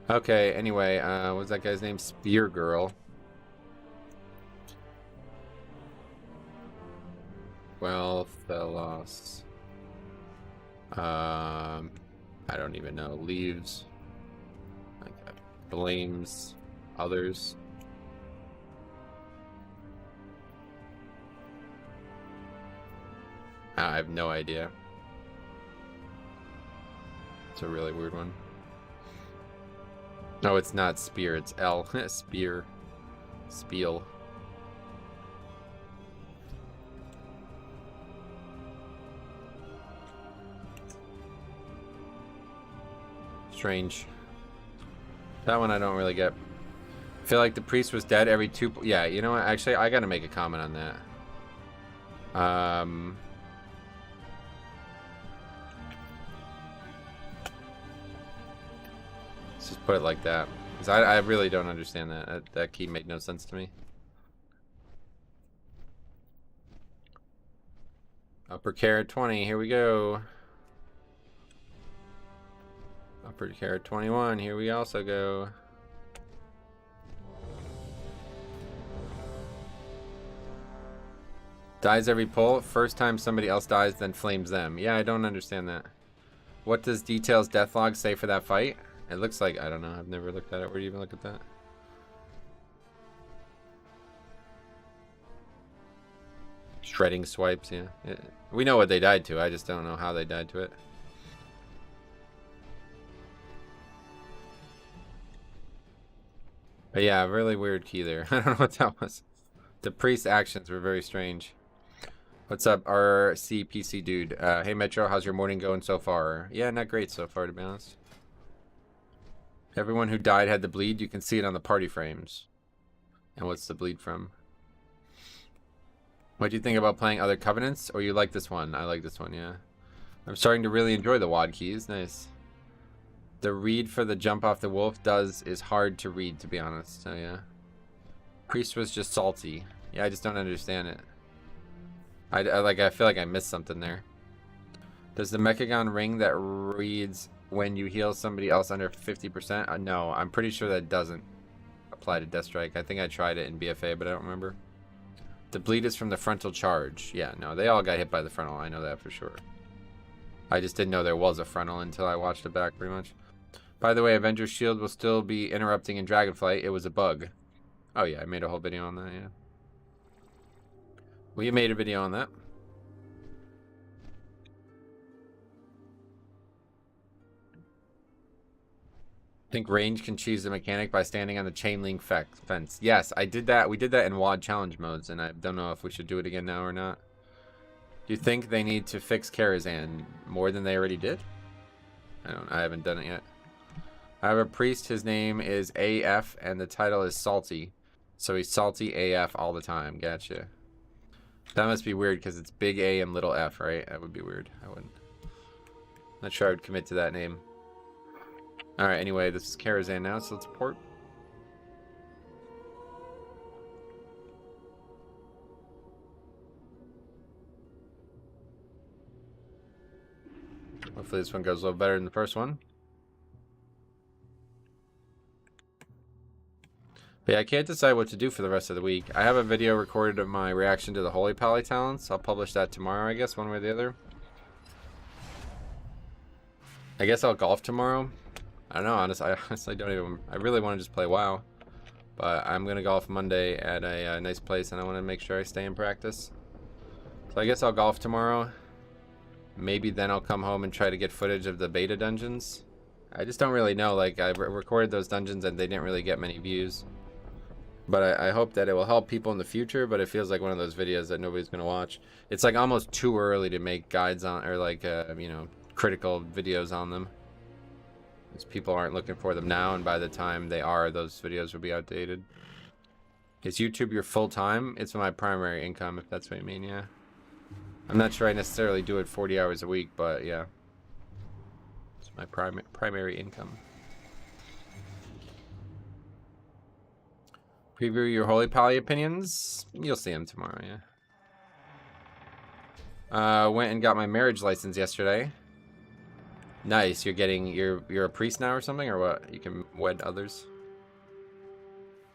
Speaker 1: Okay, anyway, what's that guy's name? Spear Girl. Well, Thelos. I don't even know. Leaves. Okay. Blames others. I have no idea. It's a really weird one. No, it's not spear, it's L. Spear. Spiel. Strange. That one I don't really get. I feel like the priest was dead every 2... Yeah, you know what? Actually, I gotta make a comment on that. Let's just put it like that. Because I really don't understand that. That key made no sense to me. Upper carrot 20, here we go. Upper carrot 21, here we also go. Dies every pull. First time somebody else dies, then flames them. Yeah, I don't understand that. What does Details Deathlog say for that fight? It looks like, I don't know, I've never looked at it. Where do you even look at that? Shredding swipes, yeah. We know what they died to, I just don't know how they died to it. But yeah, really weird key there. I don't know what that was. The priest's actions were very strange. What's up, RCPC dude? Hey Metro, how's your morning going so far? Yeah, not great so far, to be honest. Everyone who died had the bleed. You can see it on the party frames. And what's the bleed from? What do you think about playing other Covenants? Or you like this one? I like this one, yeah. I'm starting to really enjoy the WAD keys. Nice. The read for the jump off the wolf is hard to read, to be honest. So yeah. Priest was just salty. Yeah, I just don't understand it. I feel like I missed something there. Does the Mechagon ring that reads when you heal somebody else under 50%? No, I'm pretty sure that doesn't apply to Death Strike. I think I tried it in BFA, but I don't remember. The bleed is from the frontal charge. Yeah, no, they all got hit by the frontal. I know that for sure. I just didn't know there was a frontal until I watched it back, pretty much. By the way, Avengers Shield will still be interrupting in Dragonflight. It was a bug. Oh yeah, I made a whole video on that, yeah. We made a video on that. Think range can choose the mechanic by standing on the chain link fence. Yes, I did that. We did that in WOD challenge modes, and I don't know if we should do it again now or not. Do you think they need to fix Karazhan more than they already did? I haven't done it yet. I have a priest. His name is AF, and the title is Salty. So he's Salty AF all the time. Gotcha. That must be weird because it's big A and little F, right? That would be weird. I wouldn't. Not sure I would commit to that name. Alright, anyway, this is Karazhan now, so let's port. Hopefully this one goes a little better than the first one. But yeah, I can't decide what to do for the rest of the week. I have a video recorded of my reaction to the Holy Pally talents. I'll publish that tomorrow, I guess, one way or the other. I guess I'll golf tomorrow. I don't know, honestly, I honestly don't even... I really want to just play WoW. But I'm going to golf Monday at a nice place, and I want to make sure I stay in practice. So I guess I'll golf tomorrow. Maybe then I'll come home and try to get footage of the beta dungeons. I just don't really know. Like, I recorded those dungeons, and they didn't really get many views. But I hope that it will help people in the future, but it feels like one of those videos that nobody's going to watch. It's like almost too early to make guides on, or like, you know, critical videos on them. Because people aren't looking for them now, and by the time they are, those videos will be outdated. Is YouTube your full-time? It's my primary income, if that's what you mean, yeah. I'm not sure I necessarily do it 40 hours a week, but yeah. It's my primary income. Preview your Holy Pally opinions? You'll see them tomorrow, yeah. Went and got my marriage license yesterday. Nice. You're a priest now or something, or what? You can wed others.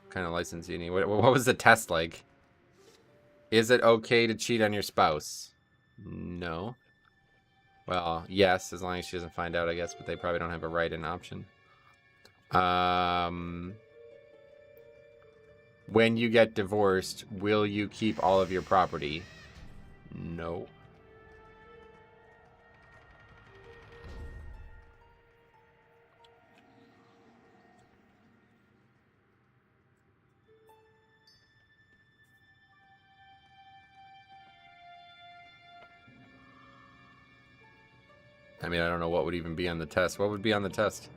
Speaker 1: What kind of license do you need? What was the test like? Is it okay to cheat on your spouse? No. Well, yes, as long as she doesn't find out, I guess, but they probably don't have a write-in option. When you get divorced, will you keep all of your property? No. I mean, I don't know what would even be on the test. What would be on the test?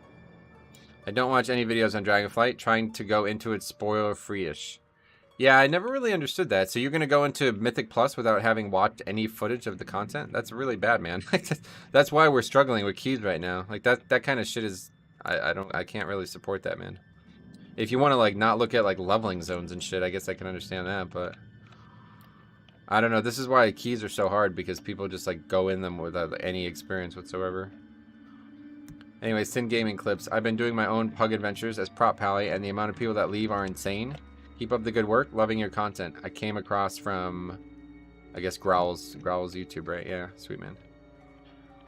Speaker 1: I don't watch any videos on Dragonflight. Trying to go into it spoiler-free-ish. Yeah, I never really understood that. So you're going to go into Mythic Plus without having watched any footage of the content? That's really bad, man. That's why we're struggling with keys right now. Like, that kind of shit is... I can't really support that, man. If you want to, like, not look at, like, leveling zones and shit, I guess I can understand that, but... I don't know. This is why keys are so hard, because people just, like, go in them without any experience whatsoever. Anyway, Sin Gaming Clips. I've been doing my own pug adventures as Prop Pally, and the amount of people that leave are insane. Keep up the good work. Loving your content. I came across from, I guess, Growl's YouTube, right? Yeah, sweet man.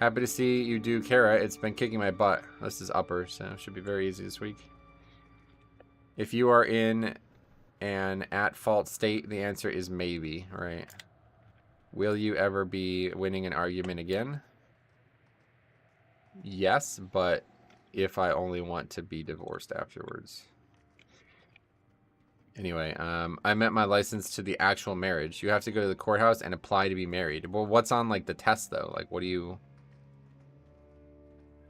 Speaker 1: Happy to see you do Kara. It's been kicking my butt. This is upper, so it should be very easy this week. If you are in an at-fault state, the answer is maybe, right? Will you ever be winning an argument again? Yes, but if I only want to be divorced afterwards. Anyway, I met my license to the actual marriage. You have to go to the courthouse and apply to be married. Well, what's on, like, the test, though? Like, what do you...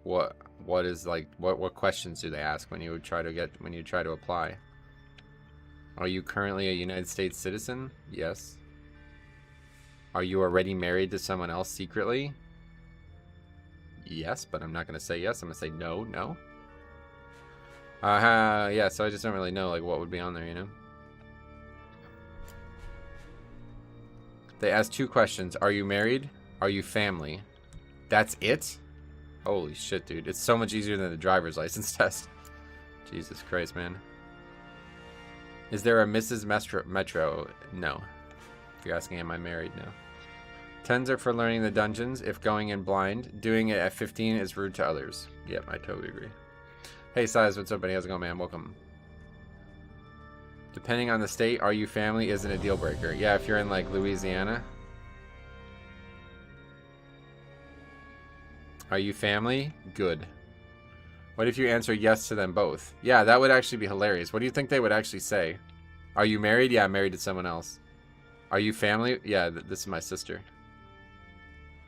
Speaker 1: What is, like, what questions do they ask when you try to apply? Are you currently a United States citizen? Yes. Are you already married to someone else secretly? Yes, but I'm not going to say yes. I'm going to say no, no. Yeah, so I just don't really know, like, what would be on there, you know? They asked 2 questions. Are you married? Are you family? That's it? Holy shit, dude. It's so much easier than the driver's license test. Jesus Christ, man. Is there a Mrs. Metro? No. If you're asking, am I married? No. 10s are for learning the dungeons. If going in blind, doing it at 15 is rude to others. Yep, I totally agree. Hey, Size, what's up, buddy? How's it going, man? Welcome. Depending on the state, are you family isn't a deal breaker. Yeah, if you're in, like, Louisiana. Are you family? Good. What if you answer yes to them both? Yeah, that would actually be hilarious. What do you think they would actually say? Are you married? Yeah, I'm married to someone else. Are you family? Yeah, this is my sister.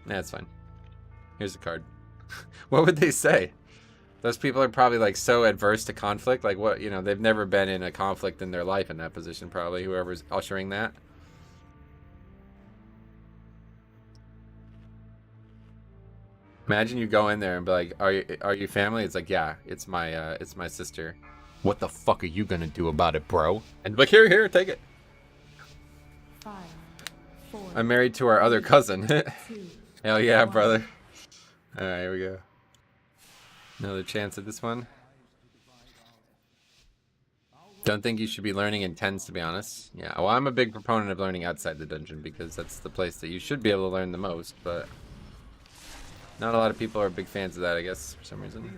Speaker 1: Nah, it's fine. Here's a card. What would they say? Those people are probably like so adverse to conflict. Like what, you know, they've never been in a conflict in their life in that position probably, whoever's ushering that. Imagine you go in there and be like, are you family? It's like, yeah, it's my sister. What the fuck are you gonna do about it, bro? And like, here, take it.
Speaker 4: 5, 4.
Speaker 1: I'm married to our other cousin.
Speaker 4: 2.
Speaker 1: Hell yeah,
Speaker 4: 1.
Speaker 1: brother. Alright, here we go. Another chance at this one. Don't think you should be learning in tens, to be honest. Yeah, well, I'm a big proponent of learning outside the dungeon because that's the place that you should be able to learn the most, but not a lot of people are big fans of that, I guess, for some reason.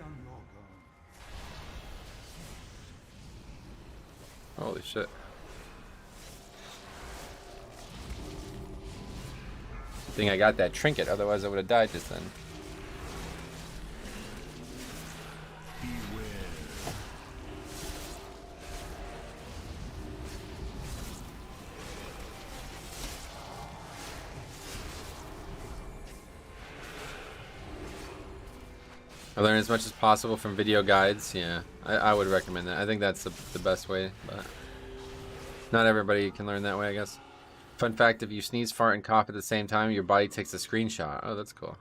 Speaker 1: Holy shit. Good thing I got that trinket, otherwise I would have died just then. I learn as much as possible from video guides. Yeah, I would recommend that. I think that's the best way, but not everybody can learn that way, I guess. Fun fact, if you sneeze, fart, and cough at the same time, your body takes a screenshot. Oh, that's cool.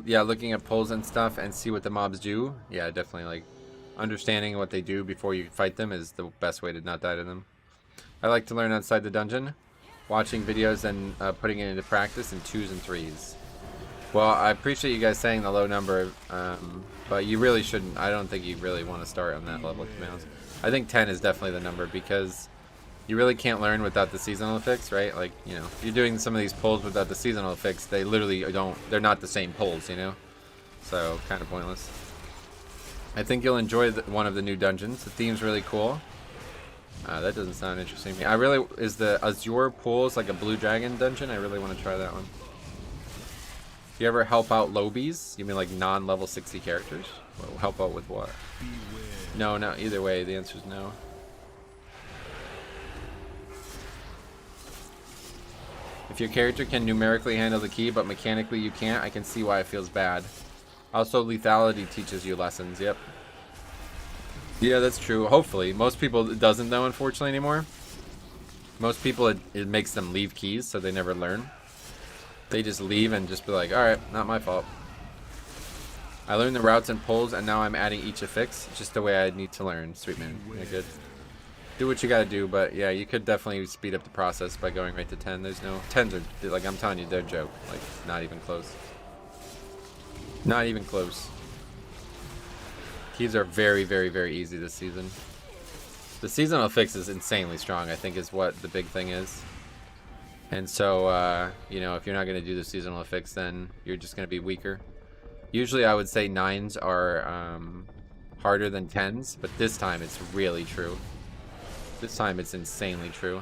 Speaker 1: Yeah, looking at polls and stuff and see what the mobs do. Yeah, definitely, like, understanding what they do before you fight them is the best way to not die to them. I like to learn outside the dungeon, watching videos and putting it into practice in 2s and 3s. Well, I appreciate you guys saying the low number, but you really shouldn't. I don't think you really want to start on that level, to be honest. I think 10 is definitely the number because you really can't learn without the seasonal effects, right? Like, you know, if you're doing some of these pulls without the seasonal effects, they literally they're not the same pulls, you know? So, kind of pointless. I think you'll enjoy one of the new dungeons. The theme's really cool. That doesn't sound interesting to me. Is the Azure Pools like a Blue Dragon dungeon? I really want to try that one. Do you ever help out lobies? You mean like non-level 60 characters? Well, help out with what? No, either way, the answer is no. If your character can numerically handle the key, but mechanically you can't, I can see why it feels bad. Also, lethality teaches you lessons, yep. Yeah, that's true, hopefully. Most people, it doesn't though, unfortunately, anymore. Most people, it makes them leave keys, so they never learn. They just leave and just be like, alright, not my fault. I learned the routes and pulls, and now I'm adding each affix. It's just the way I need to learn. Sweet man. Yeah, good. Do what you gotta do, but yeah, you could definitely speed up the process by going right to 10. There's no... 10s are, like, I'm telling you, they're a joke. Like, not even close. Not even close. Keys are very, very, very easy this season. The seasonal fix is insanely strong, I think, is what the big thing is. And so, you know, if you're not going to do the seasonal fix, then you're just going to be weaker. Usually I would say 9s are harder than 10s, but this time it's really true. This time it's insanely true.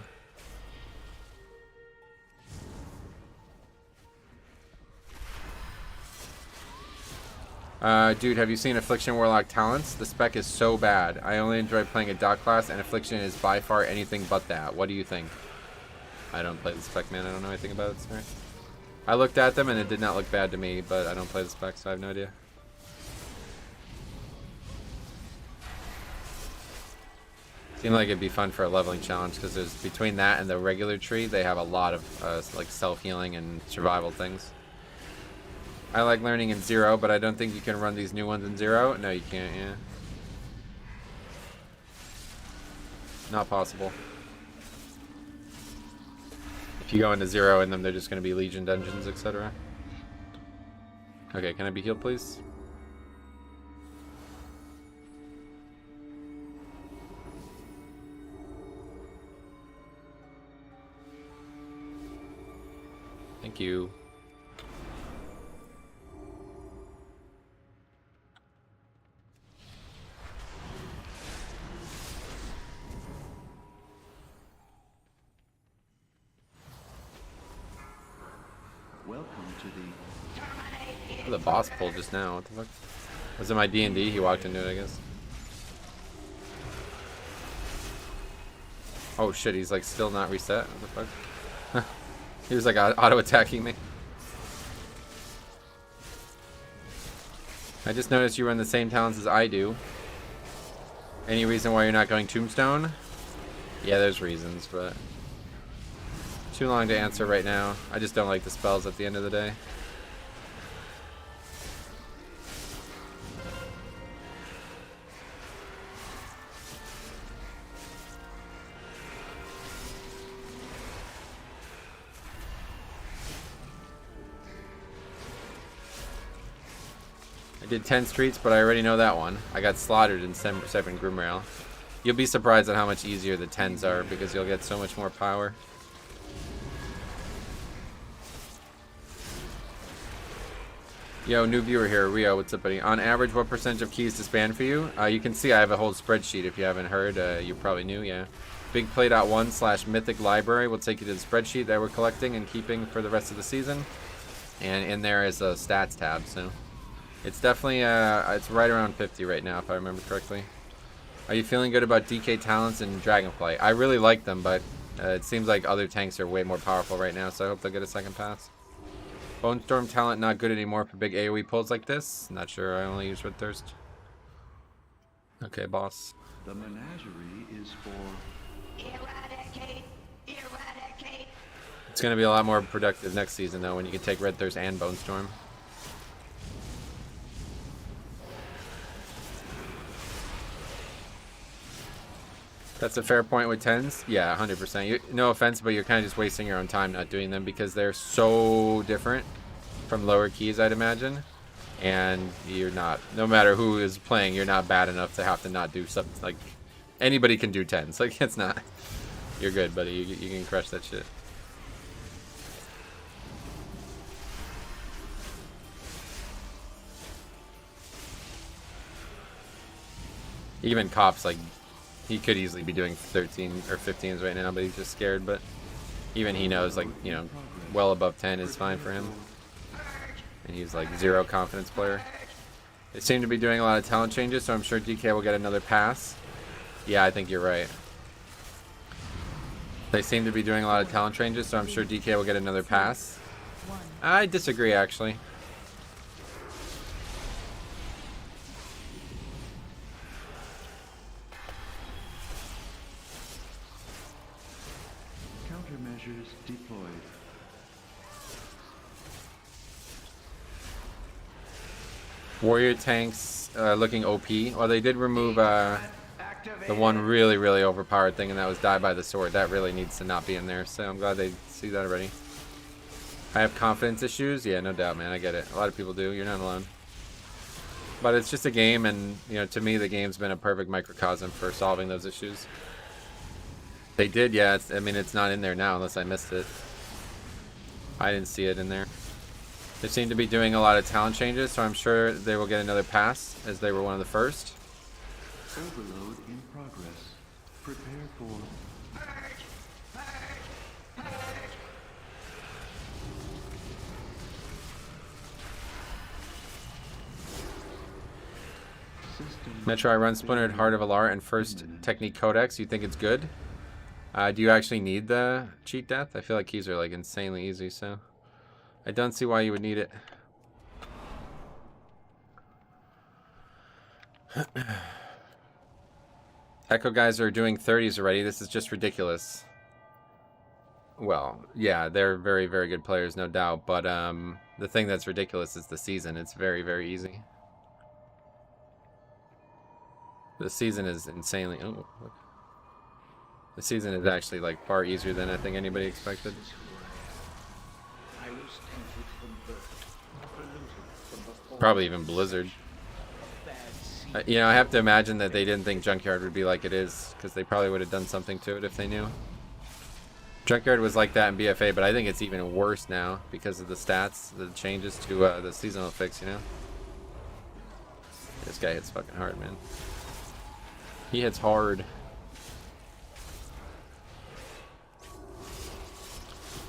Speaker 1: Dude, have you seen Affliction Warlock Talents? The spec is so bad. I only enjoy playing a dot class, and Affliction is by far anything but that. What do you think? I don't play the spec, man. I don't know anything about it, sorry. I looked at them and it did not look bad to me, but I don't play the spec, so I have no idea. Seemed like it'd be fun for a leveling challenge, because there's between that and the regular tree, they have a lot of like self-healing and survival things. I like learning in 0, but I don't think you can run these new ones in 0. No, you can't, yeah. Not possible. If you go into 0 in them, they're just going to be Legion dungeons, etc. Okay, can I be healed, please? Thank you.
Speaker 2: Welcome to the
Speaker 1: The boss pulled just now. What the fuck? Was it my D&D? He walked into it, I guess. Oh shit, he's like still not reset. What the fuck? He was like auto attacking me. I just noticed you run the same talents as I do. Any reason why you're not going Tombstone? Yeah, there's reasons, but too long to answer right now. I just don't like the spells at the end of the day. I did 10 streets, but I already know that one. I got slaughtered in 7 Grimrail. You'll be surprised at how much easier the 10s are because you'll get so much more power. Yo, new viewer here, Rio, what's up, buddy? On average, what percentage of keys to spam for you? You can see I have a whole spreadsheet if you haven't heard. You probably knew, yeah. BigPlay.1/Mythic Library will take you to the spreadsheet that we're collecting and keeping for the rest of the season. And in there is a stats tab, so it's definitely, it's right around 50 right now, if I remember correctly. Are you feeling good about DK talents and Dragonflight? I really like them, but it seems like other tanks are way more powerful right now, so I hope they'll get a second pass. Bone Storm talent not good anymore for big AoE pulls like this. Not sure, I only use Red Thirst. Okay, boss.
Speaker 2: The menagerie is for
Speaker 3: Eradicate! Eradicate!
Speaker 1: It's going to be a lot more productive next season, though, when you can take Red Thirst and Bone Storm. That's a fair point with 10s. Yeah, 100%. No offense, but you're kind of just wasting your own time not doing them because they're so different from lower keys, I'd imagine. And you're not, no matter who is playing, you're not bad enough to have to not do something. Like, anybody can do 10s. Like, it's not. You're good, buddy. You can crush that shit. Even Cops, like, he could easily be doing 13 or 15s right now, but he's just scared. But even he knows, like, you know, well above 10 is fine for him. And he's like 0 confidence player. They seem to be doing a lot of talent changes, so I'm sure DK will get another pass. Yeah, I think you're right. They seem to be doing a lot of talent changes, so I'm sure DK will get another pass. I disagree, actually.
Speaker 2: countermeasures deployed.
Speaker 1: Warrior tanks looking OP. Well, they did remove the one really, really overpowered thing, and that was Die by the Sword. That really needs to not be in there, so I'm glad they see that already. I have confidence issues. Yeah, no doubt, man. I get it. A lot of people do. You're not alone. But it's just a game, and, you know, to me, the game's been a perfect microcosm for solving those issues. They did, yeah. I mean, it's not in there now unless I missed it. I didn't see it in there. They seem to be doing a lot of talent changes, so I'm sure they will get another pass, as they were one of the first.
Speaker 2: Overload in progress. Prepare for system.
Speaker 1: Metro, I run Splintered Heart of Alar and First Technique Codex. You think it's good? Do you actually need the cheat death? I feel like keys are like insanely easy, so I don't see why you would need it. Echo guys are doing 30s already. This is just ridiculous. Well, yeah, they're very, very good players, no doubt. But the thing that's ridiculous is the season. It's very, very easy. The season is insanely... Oh, look. The season is actually like far easier than I think anybody expected. Probably even Blizzard. You know, I have to imagine that they didn't think Junkyard would be like it is, because they probably would have done something to it if they knew. Junkyard was like that in BFA, but I think it's even worse now because of the stats, the changes to the seasonal fix, you know? This guy hits fucking hard, man. He hits hard.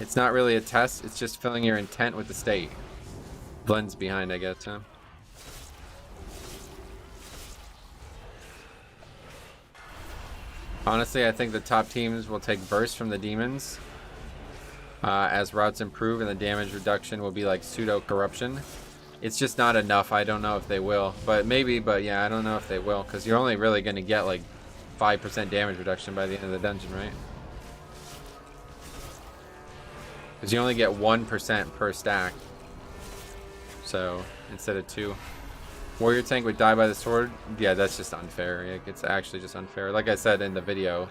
Speaker 1: It's not really a test, it's just filling your intent with the state. Blends behind, I guess, huh? Honestly, I think the top teams will take burst from the demons as routes improve, and the damage reduction will be like pseudo corruption. It's just not enough. I don't know if they will, but maybe. But yeah, I don't know if they will, because you're only really going to get like 5% damage reduction by the end of the dungeon, right? Because you only get 1% per stack. So instead of 2. Warrior tank would die by the sword. Yeah, that's just unfair. It's actually just unfair. Like I said in the video,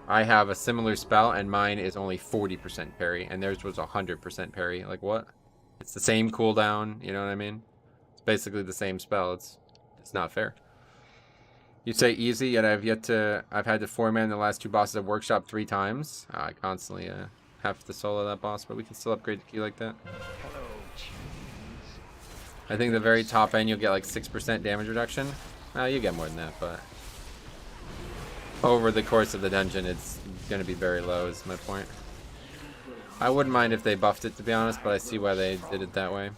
Speaker 1: I have a similar spell and mine is only 40% parry and theirs was 100% parry. Like what? It's the same cooldown, you know what I mean? It's basically the same spell. It's not fair. You say easy, yet I've had to 4-man the last 2 bosses of Workshop 3 times. I constantly have to solo that boss, but we can still upgrade the key like that. I think the very top end you'll get like 6% damage reduction. You get more than that, but over the course of the dungeon it's going to be very low is my point. I wouldn't mind if they buffed it, to be honest, but I see why they did it that way.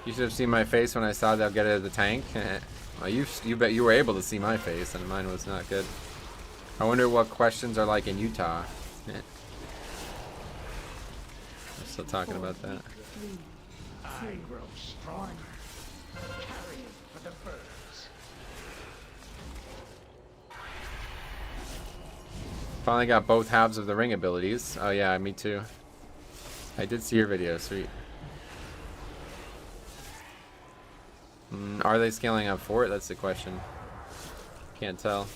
Speaker 1: You should have seen my face when I saw they'll get it at the tank. Well, you bet you were able to see my face, and mine was not good. I wonder what questions are like in Utah. I'm still talking about that.
Speaker 5: I grow stronger. Carry it for the birds.
Speaker 1: Finally got both halves of the ring abilities. Oh yeah, me too. I did see your video, sweet. Are they scaling up for it? That's the question. Can't tell.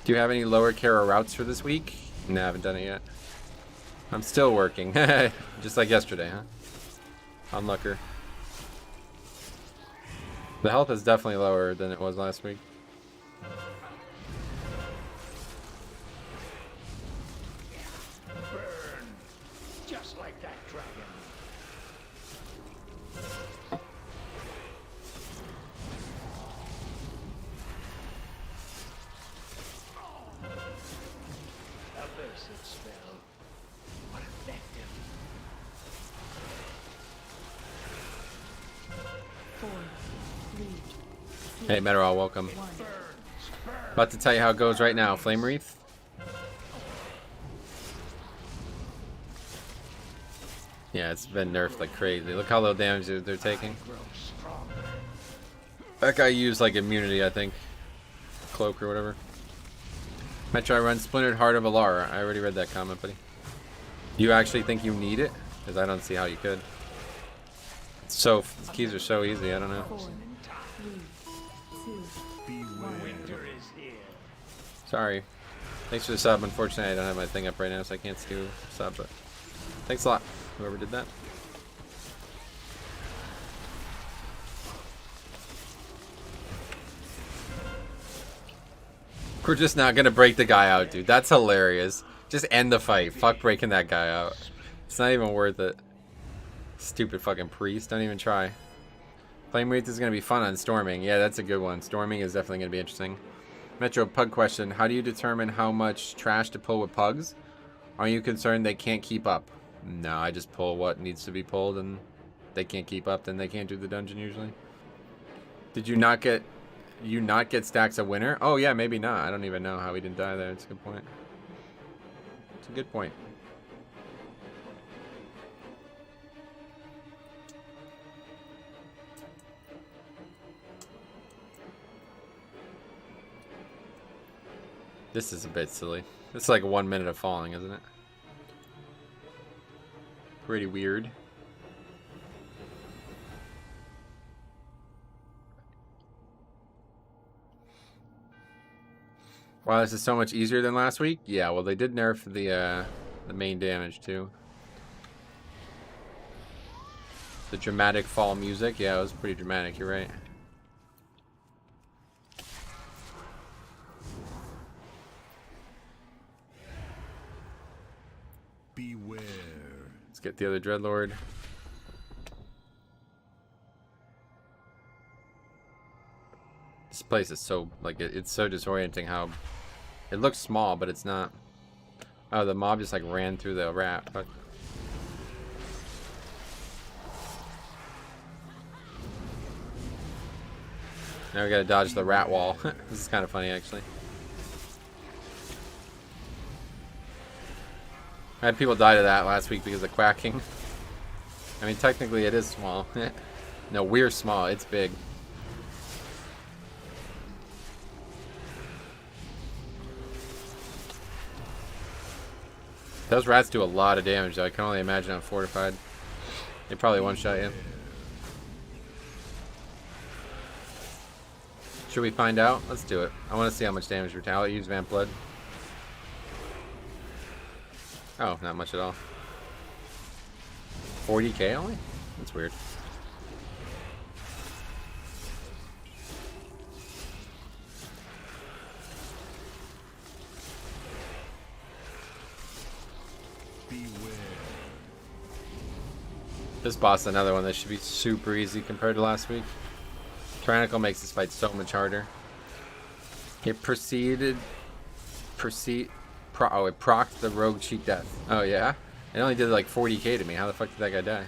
Speaker 1: Do you have any lower Kara routes for this week? No, I haven't done it yet. I'm still working. Just like yesterday, huh? Onlooker. The health is definitely lower than it was last week.
Speaker 5: Burn, just like that dragon. Aversive spell. What effective?
Speaker 4: 4, 3, 2,
Speaker 1: Hey, Meteorol, welcome.
Speaker 4: 1.
Speaker 1: About to tell you how it goes right now. Flame Wreath. Yeah, it's been nerfed like crazy. Look how little damage they're taking.
Speaker 5: Grow stronger.
Speaker 1: That guy used like immunity, I think. Cloak or whatever. Metro Run Splintered Heart of Alara. I already read that comment, buddy. You actually think you need it? Because I don't see how you could. So, these keys are so easy, I don't know.
Speaker 4: 4, 3, 2, 1.
Speaker 5: Winter is here.
Speaker 1: Sorry. Thanks for the sub. Unfortunately, I don't have my thing up right now, so I can't do sub, but thanks a lot, whoever did that. We're just not gonna break the guy out, dude. That's hilarious. Just end the fight. Fuck breaking that guy out. It's not even worth it. Stupid fucking priest. Don't even try. Flame Wreath is gonna be fun on storming. Yeah, that's a good one. Storming is definitely gonna be interesting. Metro Pug question. How do you determine how much trash to pull with pugs? Are you concerned they can't keep up? No, I just pull what needs to be pulled, and they can't keep up, then they can't do the dungeon usually. Did you not get stacks of winter? Oh yeah, maybe not. I don't even know how he didn't die there. It's a good point. It's a good point. This is a bit silly. It's like 1 minute of falling, isn't it? Pretty weird. Wow, this is so much easier than last week? Yeah, well, they did nerf the main damage, too. The dramatic fall music. Yeah, it was pretty dramatic, you're right.
Speaker 6: Beware.
Speaker 1: Let's get the other Dreadlord. This place is so, like, it's so disorienting how it looks small, but it's not. Oh, the mob just like ran through the rat. But Now we gotta dodge the rat wall. This is kind of funny, actually. I had people die to that last week because of quacking. I mean, technically it is small. No, we're small. It's big. Those rats do a lot of damage, though. I can only imagine on fortified. They probably one-shot you. Should we find out? Let's do it. I want to see how much damage Retaliate. Use Vamp Blood. Oh, not much at all. 40k only? That's weird. This boss is another one that should be super easy compared to last week. Tyrannical makes this fight so much harder. It it procced the rogue cheat death. Oh yeah? It only did like 40k to me. How the fuck did that guy die?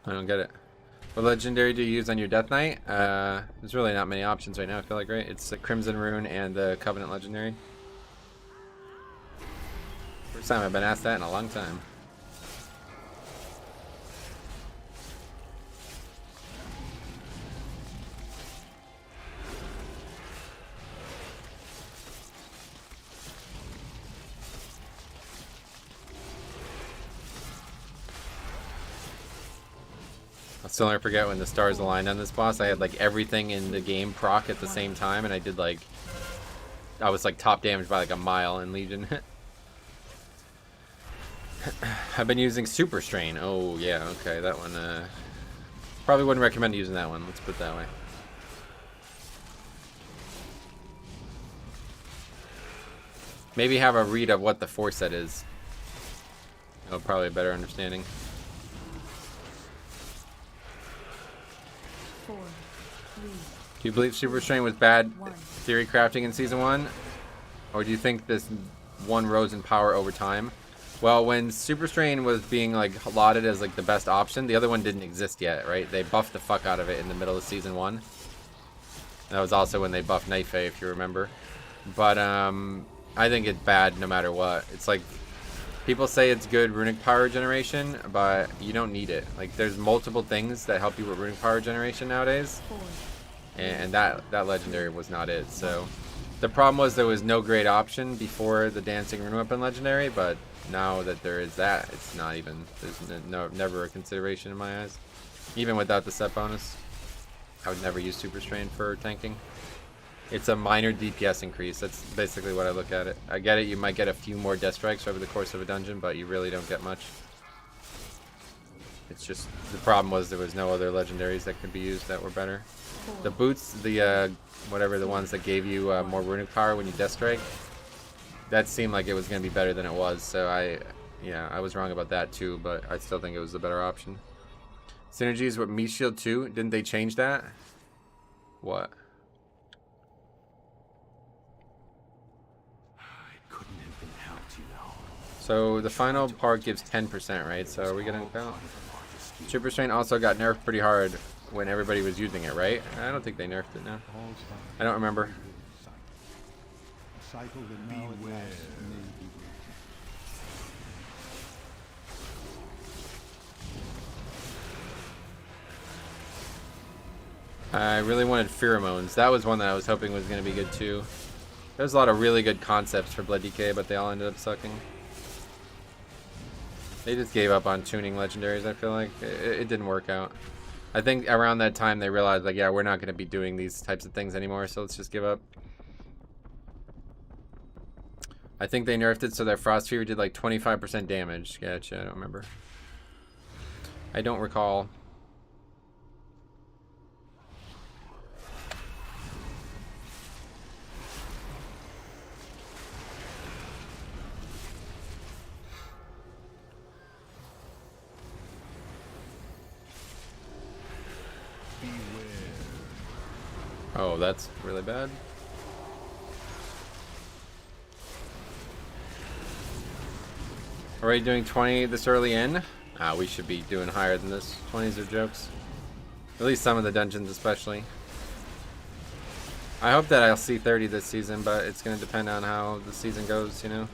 Speaker 1: I don't get it. What legendary do you use on your Death Knight? There's really not many options right now, I feel like, right? It's the Crimson Rune and the Covenant legendary. First time I've been asked that in a long time. I'll still never forget when the stars aligned on this boss. I had like everything in the game proc at the same time, and I did like, I was like top damage by like a mile in Legion. I've been using Super Strain. Oh yeah, okay, that one. Probably wouldn't recommend using that one. Let's put it that way. Maybe have a read of what the force set is. Oh, probably a better understanding.
Speaker 4: 4, 3,
Speaker 1: Do you believe Super Strain was bad theory crafting in Season 1? Or do you think this one rose in power over time? Well, when Super Strain was being like lauded as like the best option, the other one didn't exist yet, right? They buffed the fuck out of it in the middle of Season 1. That was also when they buffed Knife, if you remember. But I think it's bad no matter what. It's like, people say it's good runic power generation, but you don't need it. Like, there's multiple things that help you with runic power generation nowadays, and that legendary was not it. So the problem was there was no great option before the dancing rune weapon legendary, but now that there is that, it's not even, there's never a consideration in my eyes. Even without the set bonus, I would never use Super Strain for tanking. It's a minor DPS increase. That's basically what I look at it. I get it, you might get a few more death strikes over the course of a dungeon, but you really don't get much. It's just, the problem was there was no other legendaries that could be used that were better. The boots, the whatever, the ones that gave you more runic power when you death strike, that seemed like it was going to be better than it was, so I was wrong about that too, but I still think it was the better option. Synergies with Meat Shield 2, didn't they change that? What? So the final part gives 10%, right? So are we gonna count? Super Strain also got nerfed pretty hard when everybody was using it, right? I don't think they nerfed it now. I don't remember. I really wanted pheromones. That was one that I was hoping was gonna be good too. There's a lot of really good concepts for Blood DK, but they all ended up sucking. They just gave up on tuning legendaries, I feel like. It didn't work out. I think around that time they realized, like, yeah, we're not going to be doing these types of things anymore, so let's just give up. I think they nerfed it so their Frost Fever did like 25% damage. Gotcha, I don't remember. I don't recall. Oh, that's really bad. Already doing 20 this early in? We should be doing higher than this. 20s are jokes. At least some of the dungeons especially. I hope that I'll see 30 this season, but it's gonna depend on how the season goes, you know.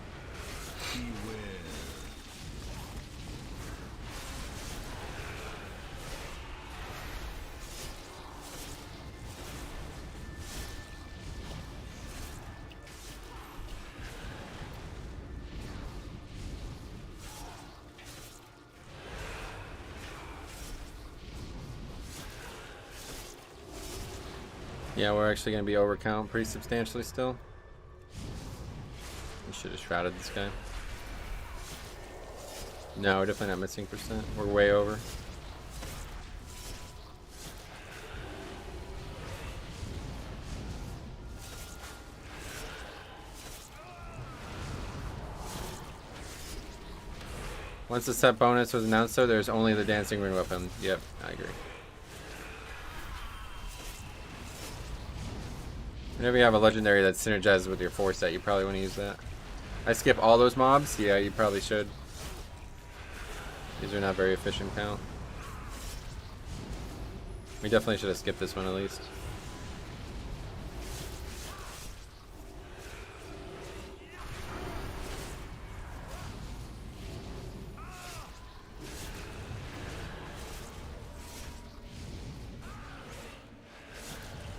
Speaker 1: Yeah, we're actually going to be overcount pretty substantially still. We should have shrouded this guy. No, we're definitely not missing percent. We're way over. Once the set bonus was announced, though, there's only the dancing rune weapon. Yep, I agree. Whenever you have a legendary that synergizes with your 4 set, you probably want to use that. I skip all those mobs? Yeah, you probably should. These are not very efficient count. We definitely should have skipped this one at least.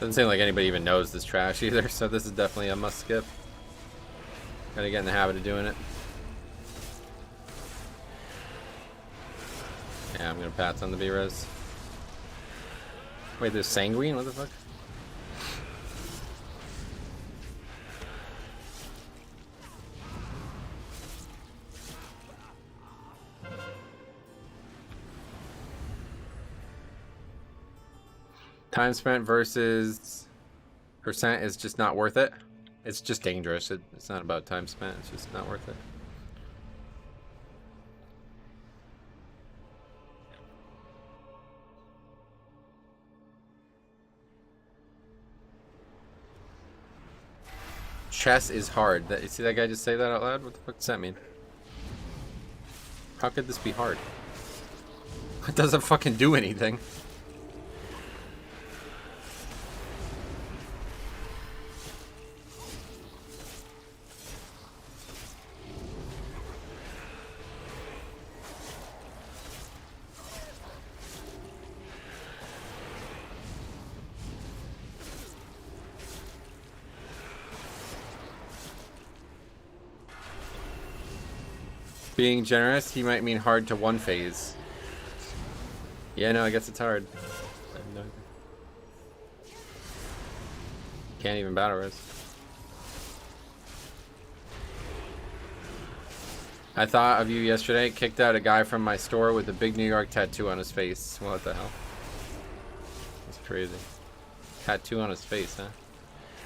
Speaker 1: Doesn't seem like anybody even knows this trash either, so this is definitely a must skip. Gotta get in the habit of doing it. Yeah, I'm gonna pass on the V-Res. Wait, there's Sanguine? What the fuck? Time spent versus percent is just not worth it. It's just dangerous. It's not about time spent. It's just not worth it. Chess is hard. You see that guy just say that out loud? What the fuck does that mean? How could this be hard? It doesn't fucking do anything. Being generous, he might mean hard to one phase. Yeah, no, I guess it's hard. Can't even battle res. I thought of you yesterday. Kicked out a guy from my store with a big New York tattoo on his face. What the hell? That's crazy. Tattoo on his face, huh?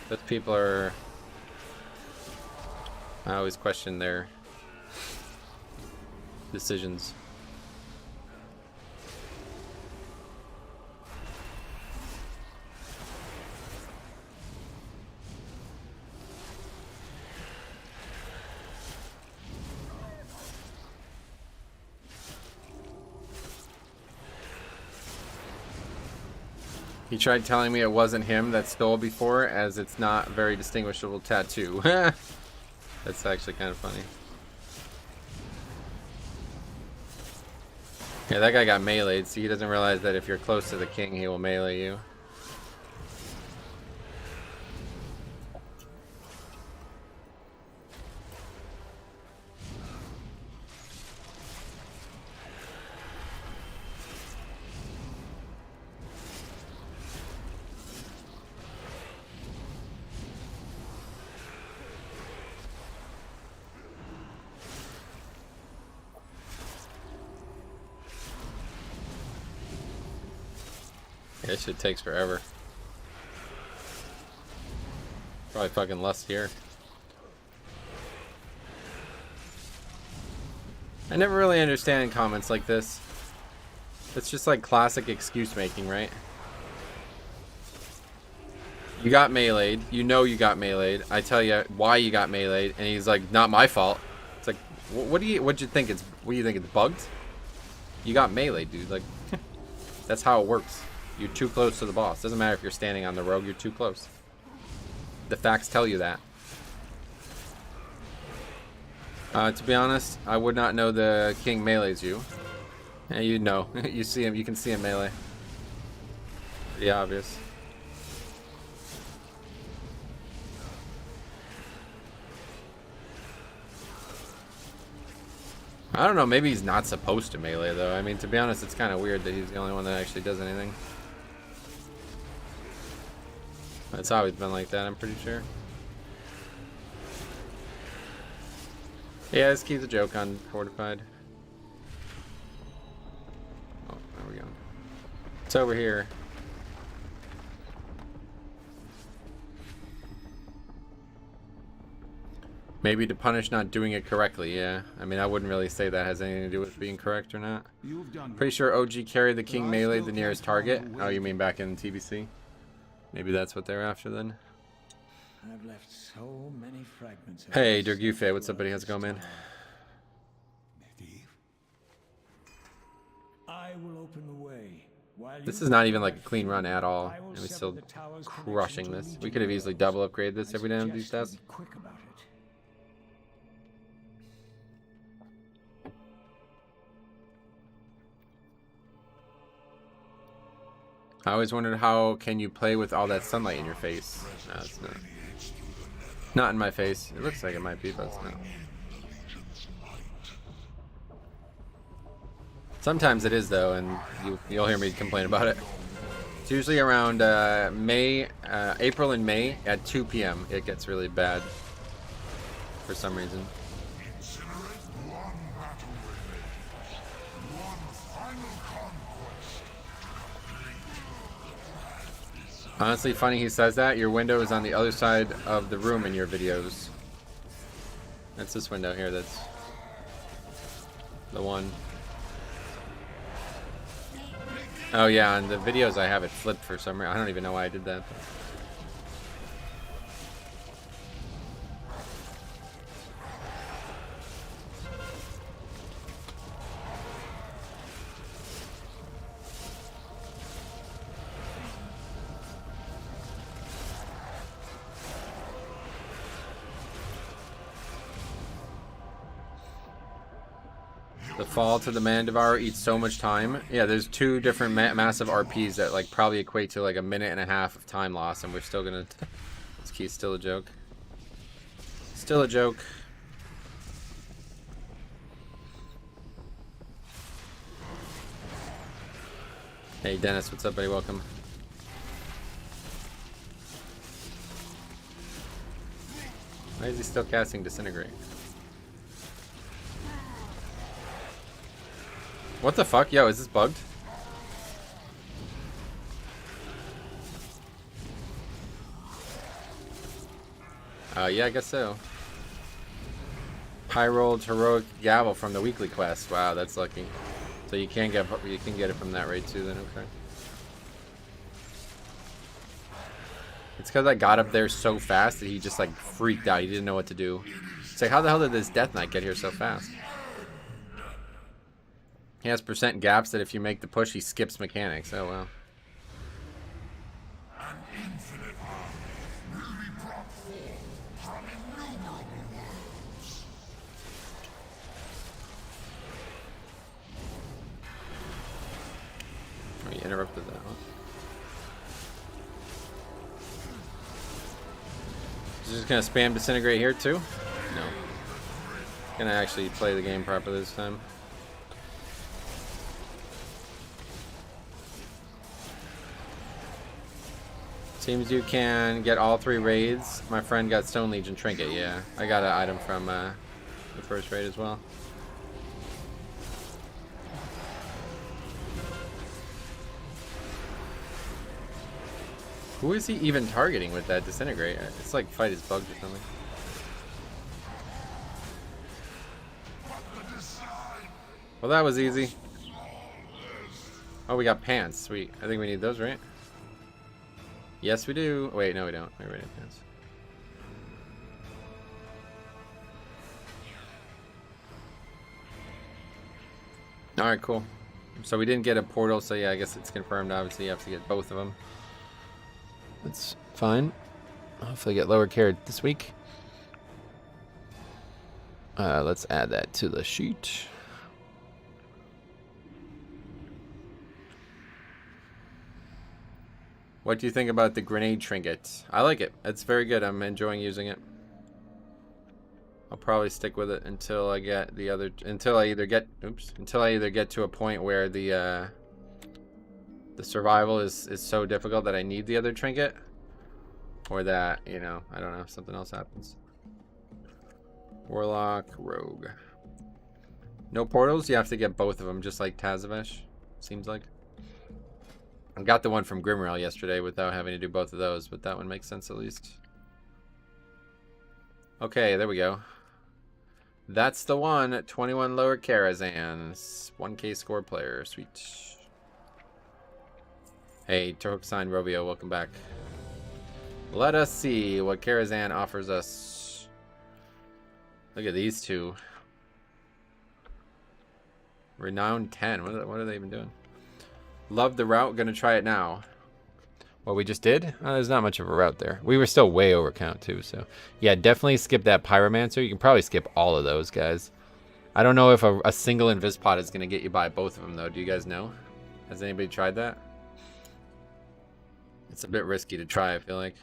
Speaker 1: Those people are... I always question their decisions. He tried telling me it wasn't him that stole before, as it's not a very distinguishable tattoo. That's actually kind of funny. Yeah, that guy got meleeed, so he doesn't realize that if you're close to the king, he will melee you. This shit takes forever. Probably fucking lust here. I never really understand comments like this. It's just like classic excuse making, right? You got meleeed. You know you got meleeed. I tell you why you got meleeed, and he's like, "Not my fault." It's like, what do you think it's? What do you think it's bugged? You got meleeed, dude. Like, that's how it works. You're too close to the boss. Doesn't matter if you're standing on the rogue. You're too close. The facts tell you that. To be honest, I would not know the king melees you. Yeah, you know. You see him. You can see him melee. Pretty obvious. I don't know. Maybe he's not supposed to melee though. I mean, to be honest, it's kind of weird that he's the only one that actually does anything. It's always been like that, I'm pretty sure. Yeah, this key's a joke on Fortified. Oh, there we go. It's over here. Maybe to punish not doing it correctly, yeah. I mean, I wouldn't really say that has anything to do with being correct or not. Pretty sure OG carried the king melee the nearest target. Oh, you mean back in TBC? Maybe that's what they're after then.
Speaker 5: I've left so many fragments.
Speaker 1: Hey, Dirk Yufe, what's up, buddy? How's it going, man?
Speaker 5: I will open the way.
Speaker 1: This is not even like a clean run at all, and we're still crushing this. We could have easily double upgraded this if we didn't have these stats.
Speaker 5: Quick about it.
Speaker 1: I always wondered how can you play with all that sunlight in your face. No, it's not. Not in my face. It looks like it might be, but it's not. Sometimes it is though, and you'll hear me complain about it. It's usually around April and May at 2 p.m. It gets really bad for some reason. Honestly, funny he says that. Your window is on the other side of the room in your videos. That's this window here. That's the one. Oh yeah, on the videos I have it flipped for some reason. I don't even know why I did that. The fall to the Mandivar eats so much time. Yeah, there's two different massive RPs that like probably equate to like a minute and a half of time loss, and we're still gonna. This key's still a joke. Still a joke. Hey Dennis, what's up, buddy? Welcome. Why is he still casting Disintegrate? What the fuck? Yo, is this bugged? Yeah, I guess so. High rolled heroic gavel from the weekly quest. Wow, that's lucky. So you can get it from that rate too then, okay. It's because I got up there so fast that he just like freaked out. He didn't know what to do. It's like, how the hell did this Death Knight get here so fast? He has percent gaps that if you make the push, he skips mechanics. Oh, wow. Oh, you interrupted that one. Just gonna spam Disintegrate here, too? No. Gonna actually play the game properly this time. Seems you can get all 3 raids. My friend got Stone Legion Trinket, yeah. I got an item from the first raid as well. Who is he even targeting with that Disintegrate? It's like fight is bugged or something. Well, that was easy. Oh, we got pants. Sweet. I think we need those, right? Yes, we do. Wait, no, we don't. We already have pants. Alright, cool. So we didn't get a portal, so yeah, I guess it's confirmed. Obviously, you have to get both of them. That's fine. Hopefully get lower care this week. Let's add that to the sheet. What do you think about the grenade trinket? I like it. It's very good. I'm enjoying using it. I'll probably stick with it until I get the other, until I either get to a point where the survival is so difficult that I need the other trinket, or that, you know, I don't know, something else happens. Warlock, rogue. No portals. You have to get both of them, just like Tazavesh, seems like. I got the one from Grimrail yesterday without having to do both of those, but that one makes sense at least. Okay, there we go. That's the one. 21 lower Karazhan's. 1k score player. Sweet. Hey, Turksign Rovio, welcome back. Let us see what Karazhan offers us. Look at these two. Renowned 10. What are they even doing? Love the route. Gonna try it now. What we just did? There's not much of a route there. We were still way over count too, so yeah, definitely skip that Pyromancer. You can probably skip all of those guys. I don't know if a single Invispot is gonna get you by both of them though. Do you guys know? Has anybody tried that? It's a bit risky to try, I feel like.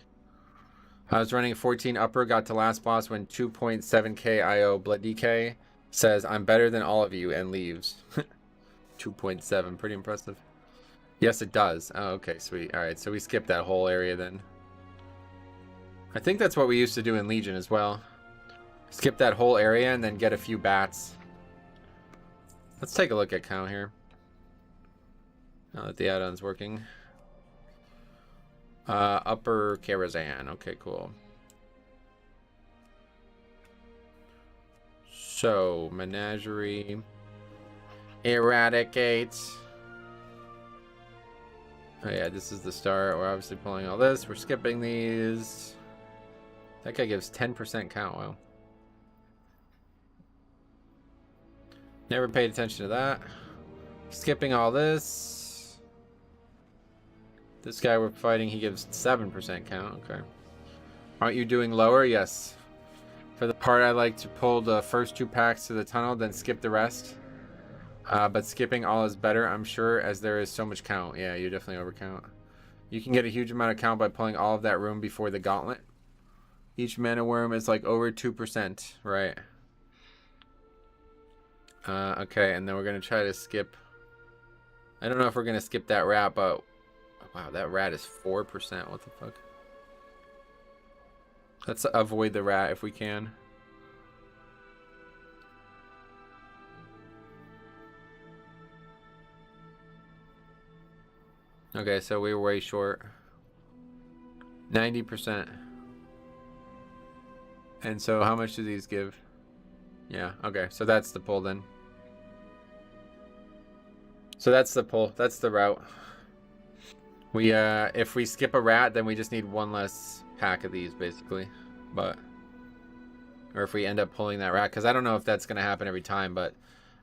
Speaker 1: I was running 14 upper, got to last boss when 2.7k IO Blood DK says I'm better than all of you and leaves. 2.7, pretty impressive. Yes, it does. Oh, okay, sweet. All right, so we skipped that whole area then. I think that's what we used to do in Legion as well. Skip that whole area and then get a few bats. Let's take a look at count here. Now that the add-on's working. Upper Karazhan. Okay, cool. So, Menagerie. Eradicate. Oh yeah, this is the start. We're obviously pulling all this. We're skipping these. That guy gives 10% count. Wow. Never paid attention to that. Skipping all this. This guy we're fighting, he gives 7% count. Okay. Aren't you doing lower? Yes. For the part I like to pull the first 2 packs to the tunnel, then skip the rest. But skipping all is better, I'm sure, as there is so much count. Yeah, you definitely overcount. You can get a huge amount of count by pulling all of that room before the gauntlet. Each mana worm is like over 2%, right? Okay, and then we're going to try to skip. I don't know if we're going to skip that rat, but wow, that rat is 4%. What the fuck? Let's avoid the rat if we can. Okay, so we were way short. 90%. And so how much do these give? Yeah, okay, so that's the pull then. So that's the pull. That's the route. We if we skip a rat, then we just need one less pack of these basically. But or if we end up pulling that rat, because I don't know if that's gonna happen every time, but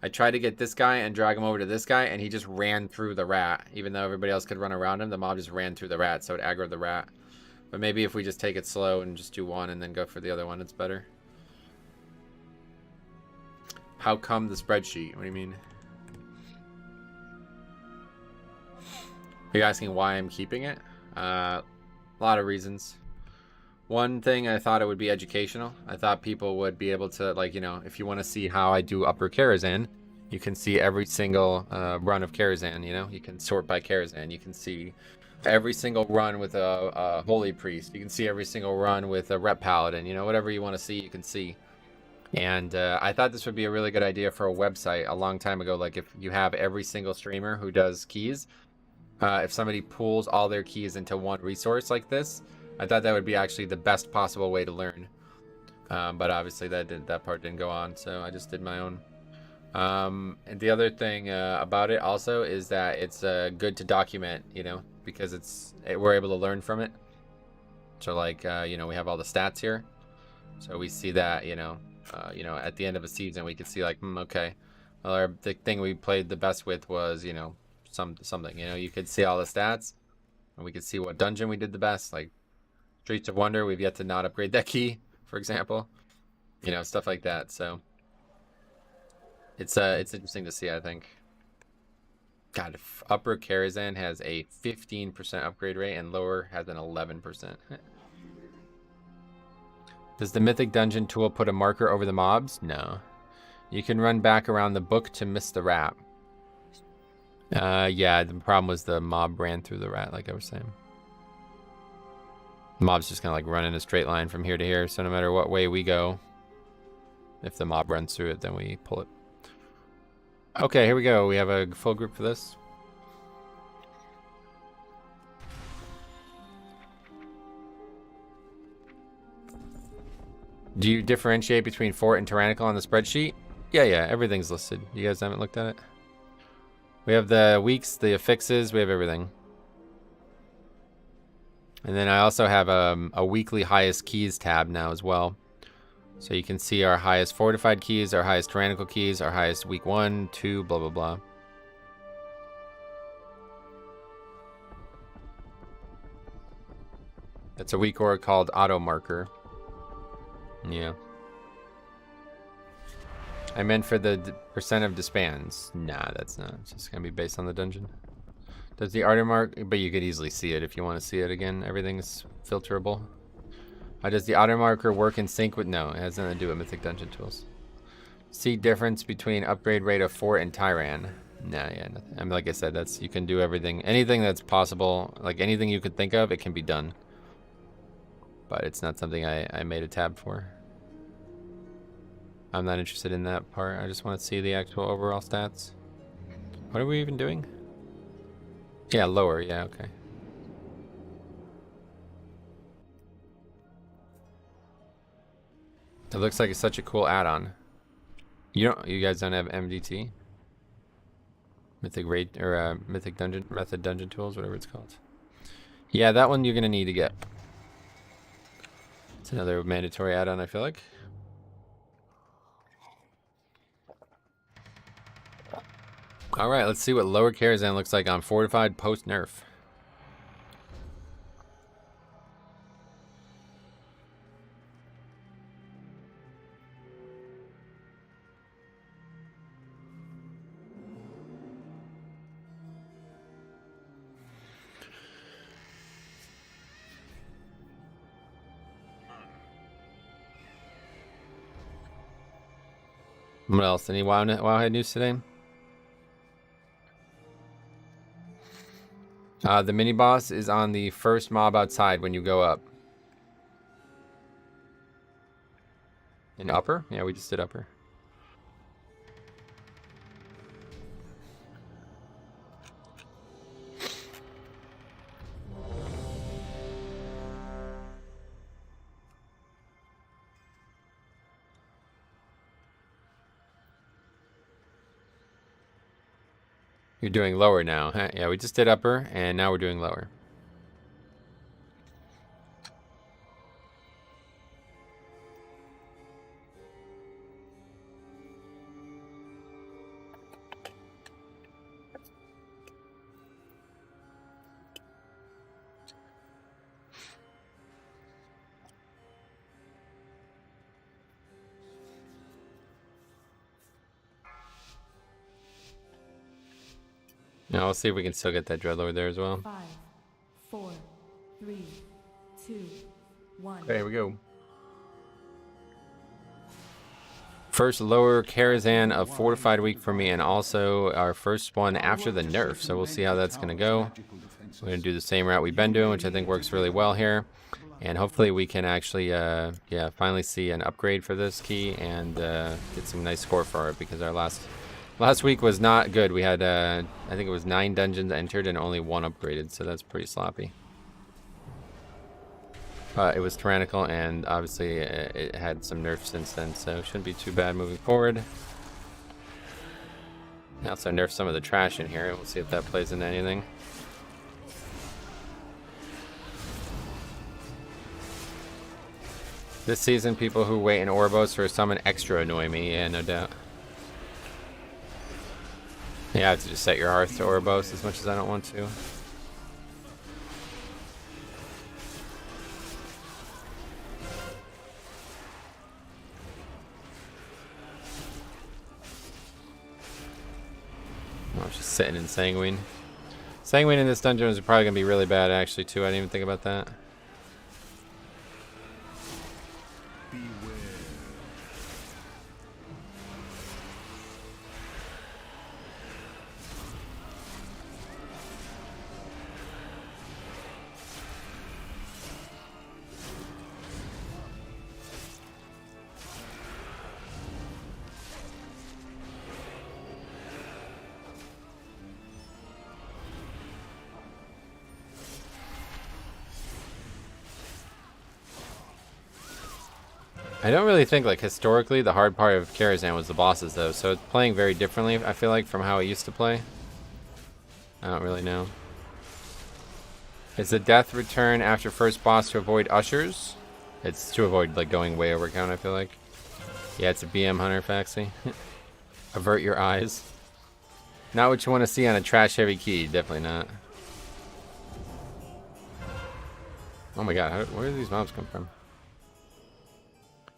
Speaker 1: I tried to get this guy and drag him over to this guy, and he just ran through the rat. Even though everybody else could run around him, the mob just ran through the rat, so it aggroed the rat. But maybe if we just take it slow and just do one and then go for the other one, it's better. How come the spreadsheet? What do you mean? Are you asking why I'm keeping it? A lot of reasons. One thing, I thought it would be educational. I thought people would be able to, like, you know, if you want to see how I do Upper Karazhan, you can see every single run of Karazhan, you know? You can sort by Karazhan. You can see every single run with a Holy Priest. You can see every single run with a Rep Paladin. You know, whatever you want to see, you can see. And I thought this would be a really good idea for a website a long time ago. Like, if you have every single streamer who does keys, if somebody pulls all their keys into one resource like this, I thought that would be actually the best possible way to learn. But obviously that part didn't go on, so I just did my own. And the other thing about it also is that it's good to document, you know, because we're able to learn from it. So like, you know, we have all the stats here, so we see that, you know, at the end of a season we could see like, okay, well, the thing we played the best with was, you know, something, you know, you could see all the stats, and we could see what dungeon we did the best, like. Streets of Wonder, we've yet to not upgrade that key, for example. You know, stuff like that. So it's interesting to see, I think. God, upper Karazhan has a 15% upgrade rate and lower has an 11%. Does the Mythic Dungeon tool put a marker over the mobs? No. You can run back around the book to miss the rat. Yeah, the problem was the mob ran through the rat, like I was saying. The mob's just kind of like running a straight line from here to here, so no matter what way we go, if the mob runs through it, then we pull it. Okay, here we go. We have a full group for this. Do you differentiate between fort and tyrannical on the spreadsheet? Yeah, everything's listed. You guys haven't looked at it? We have the weeks, the affixes, we have everything. And then I also have a weekly highest keys tab now as well. So you can see our highest fortified keys, our highest tyrannical keys, our highest week 1, 2, blah, blah, blah. That's a weak org called auto marker. Yeah. I meant for the percent of disbands. Nah, that's not. It's just going to be based on the dungeon. Does the auto mark... But you could easily see it if you want to see it again. Everything's filterable. Does the auto marker work in sync with... No, it has nothing to do with Mythic Dungeon tools. See difference between upgrade rate of fort and Tyran. Nah, yeah, nothing. I mean, like I said, that's... You can do everything. Anything that's possible, like anything you could think of, it can be done. But it's not something I made a tab for. I'm not interested in that part. I just want to see the actual overall stats. What are we even doing? Yeah, lower. Yeah, okay. It looks like it's such a cool add-on. You guys don't have MDT? Mythic Raid or Mythic Dungeon Method Dungeon Tools, whatever it's called. Yeah, that one you're gonna need to get. It's another mandatory add-on, I feel like. All right, let's see what Lower Karazhan looks like on fortified post nerf. What else? Any Wowhead news today? The mini boss is on the first mob outside when you go up. In upper? Yeah, we just did upper. You're doing lower now, huh? Yeah, we just did upper, and now we're doing lower. Now we'll see if we can still get that Dreadlord there as well.
Speaker 4: 5, 4, 3, 2, 1.
Speaker 1: Okay, here we go. First Lower Karazhan of Fortified Week for me, and also our first one after the nerf. So we'll see how that's going to go. We're going to do the same route we've been doing, which I think works really well here. And hopefully we can actually, yeah, finally see an upgrade for this key and get some nice score for it, because our last week was not good. We had, I think it was 9 dungeons entered and only 1 upgraded, so that's pretty sloppy. It was tyrannical, and obviously it had some nerfs since then, so it shouldn't be too bad moving forward. I also nerfed some of the trash in here. We'll see if that plays into anything. This season, people who wait in Orbos for a summon extra annoy me, yeah, no doubt. Yeah, I have to just set your hearth to Orbos as much as I don't want to. I was just sitting in Sanguine. Sanguine in this dungeon is probably going to be really bad, actually, too. I didn't even think about that. I don't really think, like, historically, the hard part of Karazhan was the bosses, though. So it's playing very differently, I feel like, from how it used to play. I don't really know. Is the death return after first boss to avoid ushers? It's to avoid, like, going way over count, I feel like. Yeah, it's a BM Hunter, Faxi. Avert your eyes. Not what you want to see on a trash-heavy key. Definitely not. Oh my god, where do these mobs come from?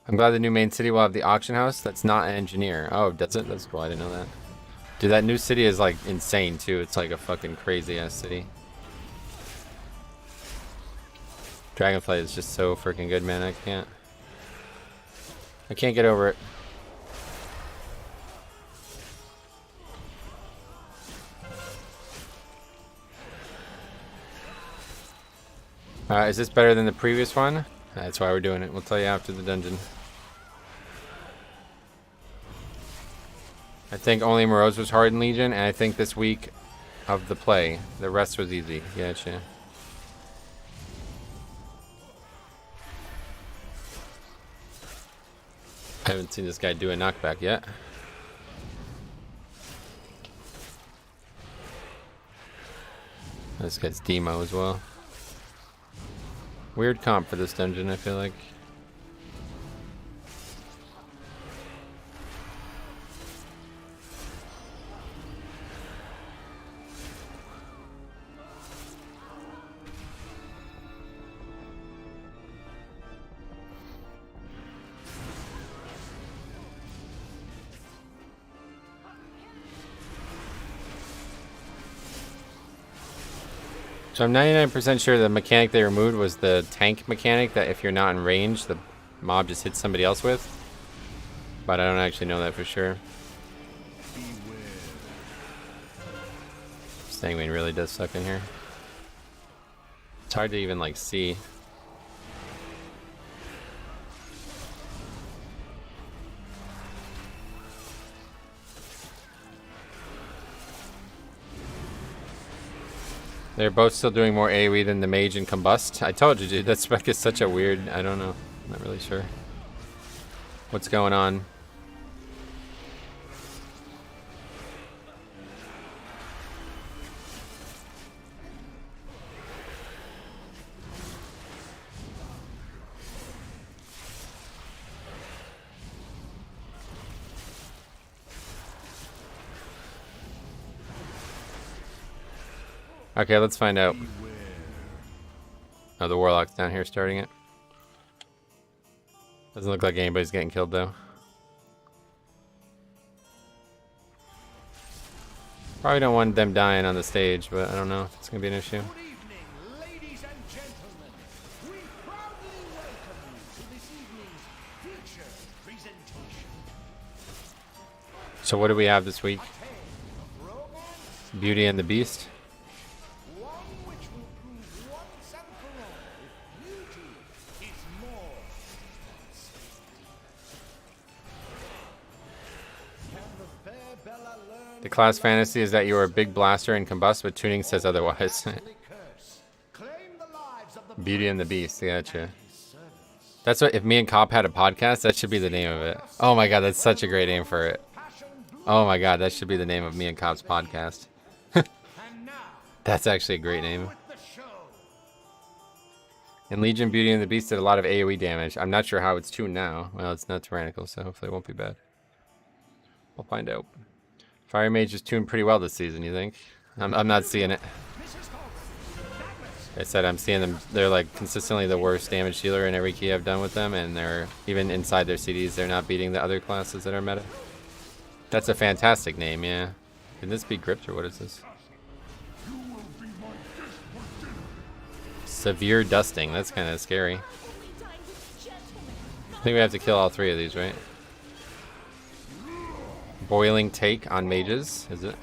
Speaker 1: I'm glad the new main city will have the auction house. That's not an engineer. Oh, does it? That's cool. I didn't know that. Dude, that new city is like insane too. It's like a fucking crazy ass city. Dragonflight is just so freaking good, man. I can't get over it. Is this better than the previous one? That's why we're doing it. We'll tell you after the dungeon. I think only Morose was hard in Legion, and I think this week of the play, the rest was easy. Gotcha. I haven't seen this guy do a knockback yet. This guy's Demo as well. Weird comp for this dungeon, I feel like. So I'm 99% sure the mechanic they removed was the tank mechanic that if you're not in range, the mob just hits somebody else with. But I don't actually know that for sure. Sanguine really does suck in here. It's hard to even like see. They're both still doing more AoE than the mage and combust. I told you, dude, that spec is such a weird... I don't know. I'm not really sure what's going on. Okay, let's find out. Oh, the Warlock's down here starting it. Doesn't look like anybody's getting killed, though. Probably don't want them dying on the stage, but I don't know if it's going to be an issue.
Speaker 5: Good evening, ladies and gentlemen. We proudly welcome you to this evening's featured presentation.
Speaker 1: So what do we have this week?
Speaker 5: A tale of romance,
Speaker 1: Beauty and the Beast.
Speaker 5: one which will prove once and for all if beauty is more than sweet. Can the fair Bella learn
Speaker 1: The class fantasy is that you are a big blaster and combust, but tuning says otherwise.
Speaker 5: ghastly curse? Claim the lives of the
Speaker 1: Beauty and the Beast, gotcha. That's what, if me and Cop had a podcast, that should be the name of it. Oh my god, that's such a great name for it. Oh my god, that should be the name of me and Cop's podcast.
Speaker 5: And now,
Speaker 1: That's actually a great name.
Speaker 5: with the show.
Speaker 1: In Legion, Beauty and the Beast did a lot of AoE damage. I'm not sure how it's tuned now. Well, it's not tyrannical, so hopefully it won't be bad. We'll find out. Fire Mage is tuned pretty well this season, you think? I'm not seeing it. I said I'm seeing them. They're like consistently the worst damage dealer in every key I've done with them, and they're even inside their CDs, they're not beating the other classes that are meta. That's a fantastic name, yeah. Can this be gripped or what is this? Severe dusting. That's kind of scary. I think we have to kill all 3 of these, right? Boiling take on mages, is it?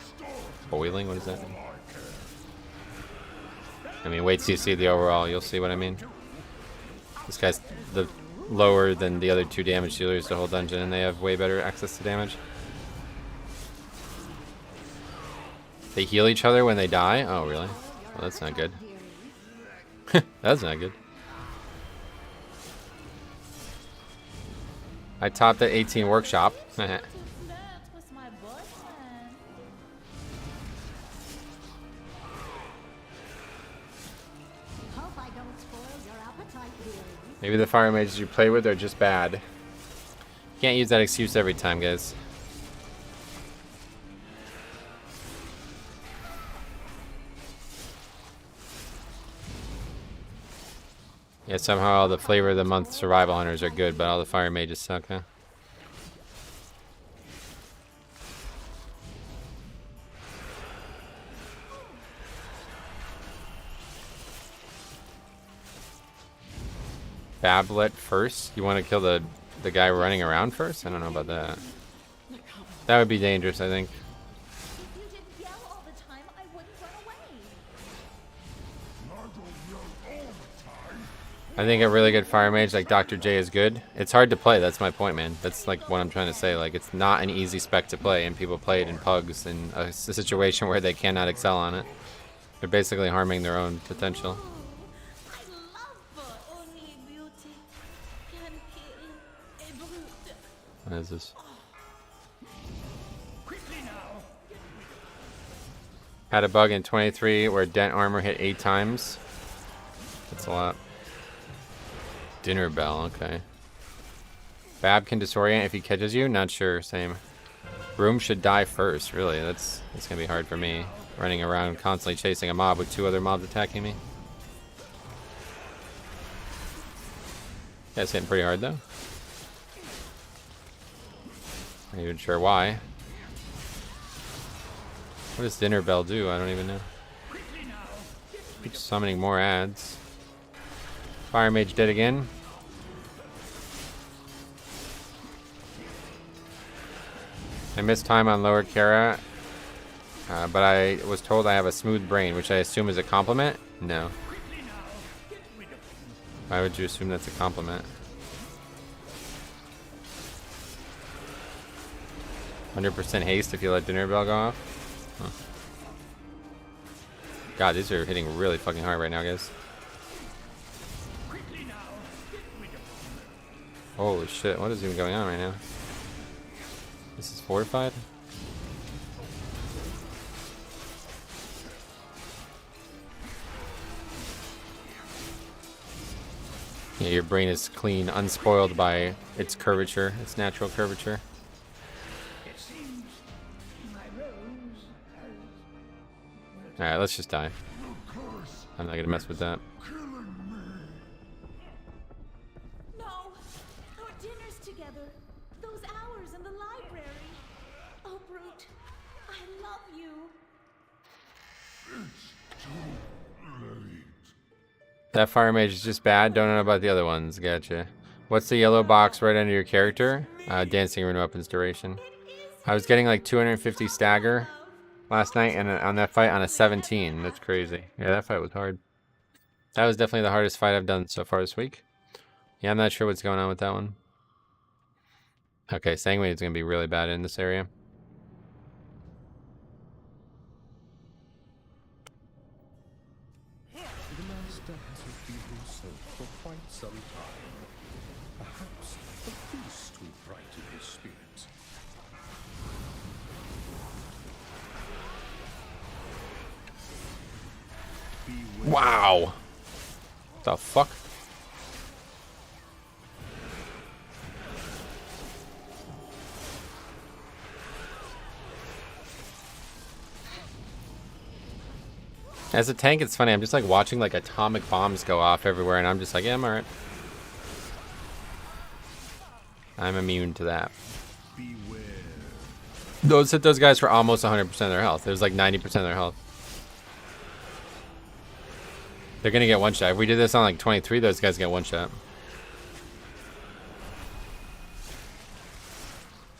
Speaker 1: Boiling? What does that mean? I mean, wait till you see the overall. You'll see what I mean. This guy's the lower than the other 2 damage dealers the whole dungeon, and they have way better access to damage. They heal each other when they die? Oh, really? Well, that's not good. That's not good. I topped at 18 workshop. Maybe the fire mages you play with are just bad. Can't use that excuse every time, guys. Yeah, somehow all the flavor of the month survival hunters are good, but all the fire mages suck, huh? Bablet first? You want to kill the guy running around first? I don't know about that. That would be dangerous, I think. I think a really good fire mage like Dr. J is good. It's hard to play, that's my point, man. That's like what I'm trying to say. Like, it's not an easy spec to play, and people play it in pugs in a situation where they cannot excel on it. They're basically harming their own potential. What is this? Had a bug in 23 where dent armor hit 8 times. That's a lot. Dinner bell, okay. Bab can disorient if he catches you? Not sure, same. Broom should die first, really. That's gonna be hard for me. Running around constantly chasing a mob with 2 other mobs attacking me. Yeah, it's hitting pretty hard though. Not even sure why. What does Dinner Bell do? I don't even know. Keep summoning more ads. Fire Mage dead again. I missed time on Lower Kara, but I was told I have a smooth brain, which I assume is a compliment? No. Why would you assume that's a compliment? 100% haste if you let Dinner Bell go off? Huh. God, these are hitting really fucking hard right now, guys. Holy shit, what is even going on right now? This is fortified? Yeah, your brain is clean, unspoiled by its curvature, its natural curvature. Alright, let's just die. I'm not gonna mess with that.
Speaker 4: No! Our dinners together. Those hours in the library. Oh, Brute. I love you.
Speaker 1: That fire mage is just bad. Don't know about the other ones. Gotcha. What's the yellow box right under your character? Dancing rune weapons duration. I was getting like 250 stagger last night, and on that fight on a 17. That's crazy. Yeah, that fight was hard. That was definitely the hardest fight I've done so far this week. Yeah, I'm not sure what's going on with that one. Okay, Sanguine is going to be really bad in this area.
Speaker 6: The master has revealed himself for quite some time. Perhaps a feast will brighten his spirit.
Speaker 1: Wow. What the fuck? As a tank, it's funny. I'm just like watching like atomic bombs go off everywhere, and I'm just like, yeah, I'm alright. I'm immune to that.
Speaker 2: Beware.
Speaker 1: Those hit those guys for almost 100% of their health. It was like 90% of their health. They're gonna get one shot. If we did this on like 23, those guys get one shot.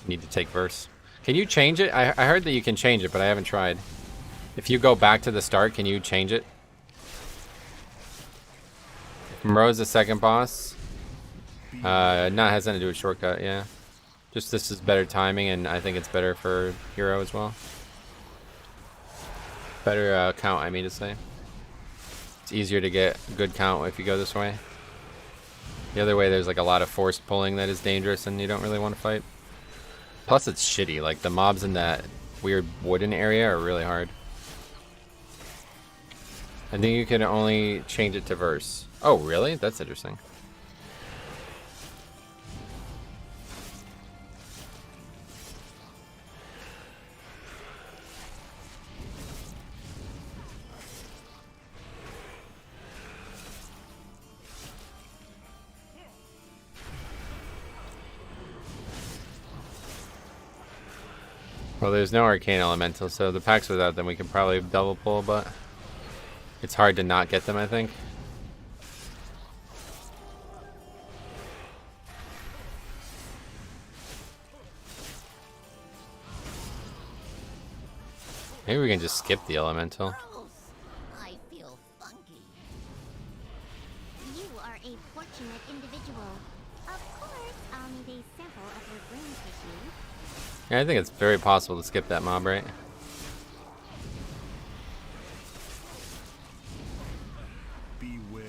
Speaker 1: Need to take verse. Can you change it? I heard that you can change it, but I haven't tried. If you go back to the start, can you change it? Moreau's the second boss. Not has nothing to do with shortcut, yeah. Just this is better timing, and I think it's better for hero as well. Better count, I mean to say. It's easier to get a good count if you go this way. The other way, there's like a lot of forced pulling that is dangerous, and you don't really want to fight. Plus, it's shitty. Like, the mobs in that weird wooden area are really hard. I think you can only change it to verse. Oh, really? That's interesting. Well, there's no arcane elemental, so the packs without them we can probably double pull, but it's hard to not get them, I think. Maybe we can just skip the elemental.
Speaker 3: Gross. I feel funky. You are a fortunate individual. Of course, I'll need a sample of your brain tissue.
Speaker 1: Yeah, I think it's very possible to skip that mob, right?
Speaker 5: Beware.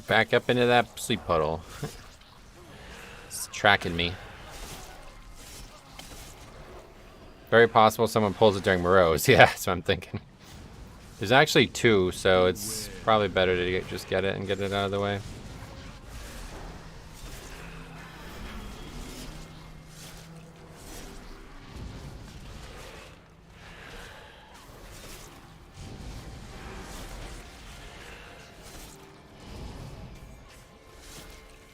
Speaker 1: Back up into that sleep puddle. It's tracking me. Very possible someone pulls it during Moreau's. Yeah, that's what I'm thinking. There's actually two, so it's probably better to just get it and get it out of the way.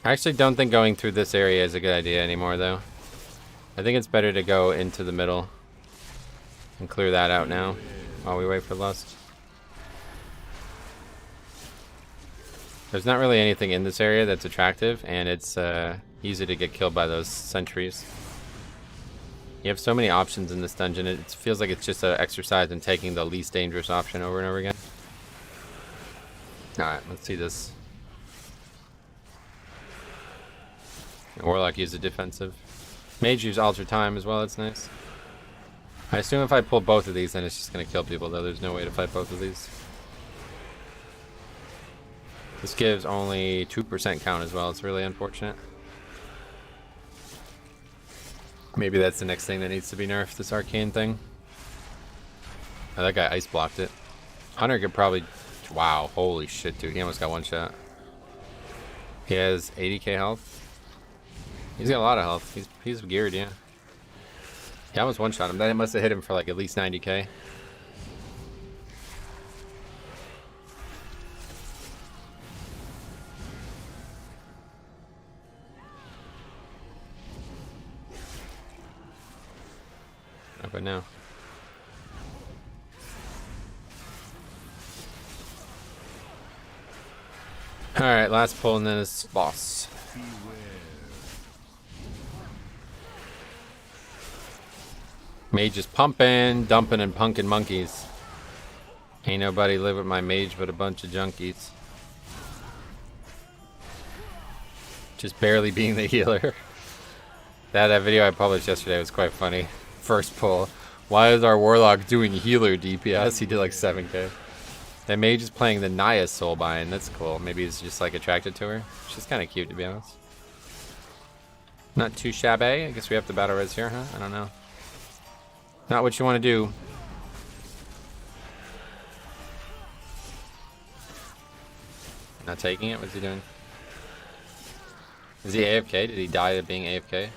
Speaker 1: I actually don't think going through this area is a good idea anymore, though. I think it's better to go into the middle and clear that out now while we wait for Lust. There's not really anything in this area that's attractive, and it's easy to get killed by those sentries. You have so many options in this dungeon, it feels like it's just an exercise in taking the least dangerous option over and over again. Alright, let's see this. Warlock used a defensive. Mage used Alter Time as well, that's nice. I assume if I pull both of these, then it's just going to kill people, though. There's no way to fight both of these. This gives only 2% count as well. It's really unfortunate. Maybe that's the next thing that needs to be nerfed, this arcane thing. Oh, that guy ice blocked it. Hunter could probably... Wow, holy shit, dude. He almost got one shot. He has 80k health. He's got a lot of health. He's geared, yeah. He almost one-shot him. That must have hit him for like at least 90k. Okay, now. Alright, last pull and then it's boss. Mage is pumping, dumping, and punking monkeys. Ain't nobody live with my mage but a bunch of junkies. Just barely being the healer. That video I published yesterday was quite funny. First pull. Why is our warlock doing healer DPS? He did like 7k. That mage is playing the Naya Soulbind. That's cool. Maybe he's just like attracted to her. She's kind of cute, to be honest. Not too shabby. I guess we have to battle res here, huh? I don't know. Not what you want to do. Not taking it? What's he doing? Is he AFK? Did he die of being AFK?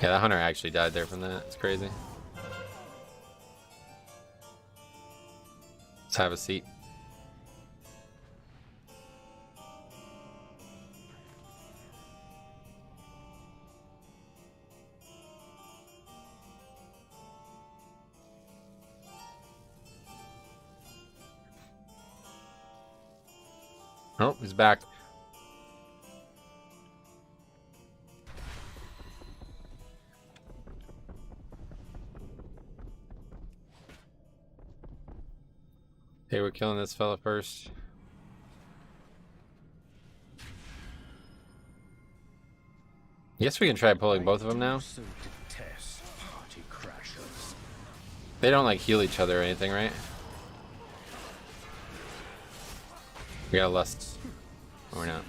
Speaker 1: Yeah, the hunter actually died there from that. It's crazy. Let's have a seat. Oh, he's back. Okay, we're killing this fella first. Guess we can try pulling both of them now.
Speaker 6: So detest party crashers.
Speaker 1: They don't like heal each other or anything, right? We got lust. Or not.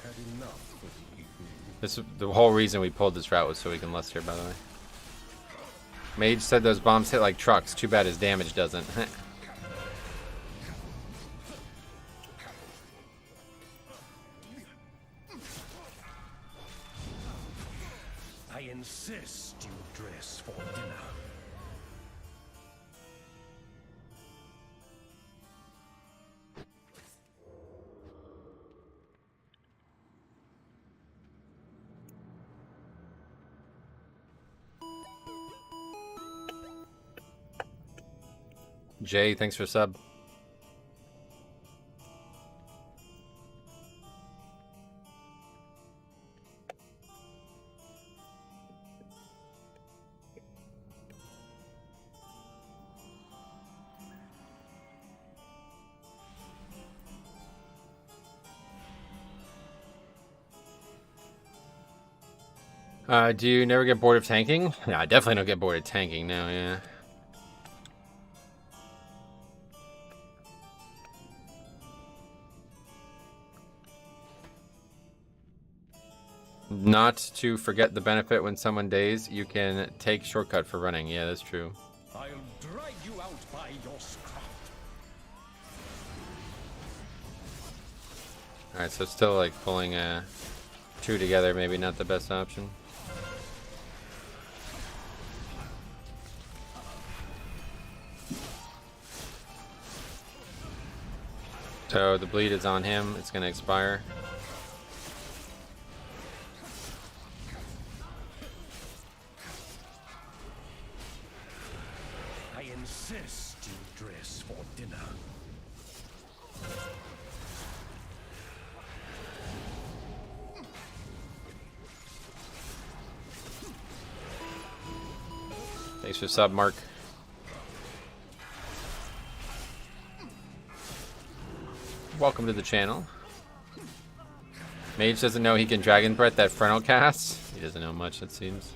Speaker 6: Had enough for the evening.
Speaker 1: This the whole reason we pulled this route was so we can lust here, by the way. Mage said those bombs hit like trucks. Too bad his damage doesn't.
Speaker 6: I insist you dress for dinner.
Speaker 1: Jay, thanks for sub. Do you never get bored of tanking? Yeah, I definitely don't get bored of tanking now, yeah. Not to forget the benefit when someone days, you can take shortcut for running. Yeah, that's true.
Speaker 6: I'll drag you out by your scruff.
Speaker 1: Alright, so still like pulling two together, maybe not the best option. So the bleed is on him, it's gonna expire.
Speaker 6: I insist you dress for dinner.
Speaker 1: Thanks for sub, Mark. Welcome to the channel. Mage doesn't know he can Dragon Breath that frontal cast. He doesn't know much, it seems.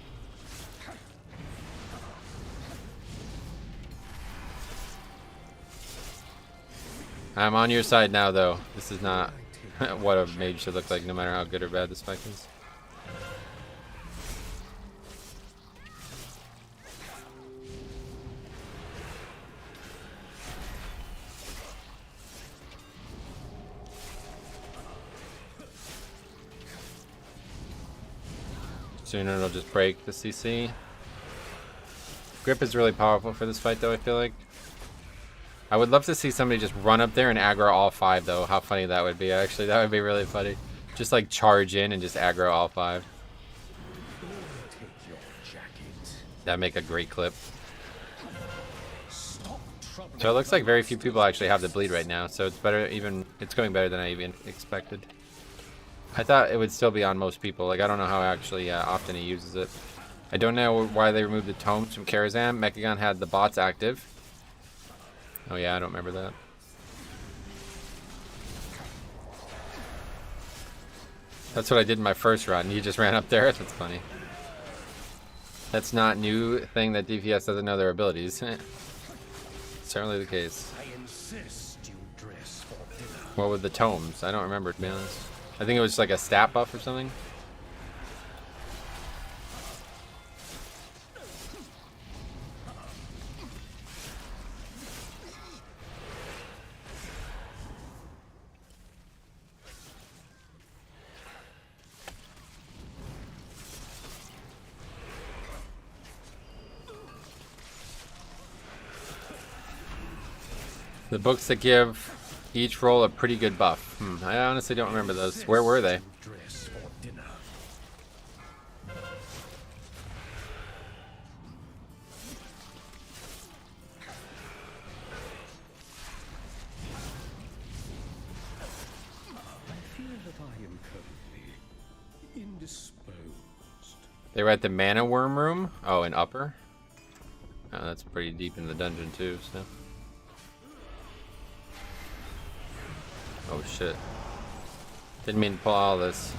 Speaker 1: I'm on your side now, though. This is not what a mage should look like, no matter how good or bad the spec is. Soon it'll just break the CC. Grip is really powerful for this fight, though, I feel like. I would love to see somebody just run up there and aggro all five, though. How funny that would be, actually. That would be really funny. Just, like, charge in and just aggro all five.
Speaker 6: Take your jacket.
Speaker 1: That'd make a great clip.
Speaker 6: Stop troubling.
Speaker 1: So it looks like very few people actually have the bleed right now, so it's better, it's going better than I even expected. I thought it would still be on most people. Like, I don't know how actually often he uses it. I don't know why they removed the tomes from Karazhan. Mechagon had the bots active. Oh yeah, I don't remember that. That's what I did in my first run. You just ran up there. That's funny. That's not new thing that DPS doesn't know their abilities. Certainly the case.
Speaker 6: I insist you dress for dinner.
Speaker 1: What with the tomes? I don't remember, to be honest. I think it was like a stat buff or something. The books that give each roll a pretty good buff. I honestly don't remember those. Where were they?
Speaker 6: Dress for dinner. that I am currently indisposed.
Speaker 1: They were at the mana worm room. Oh, in upper. Oh, that's pretty deep in the dungeon too. So. Oh shit. Didn't mean to pull all this.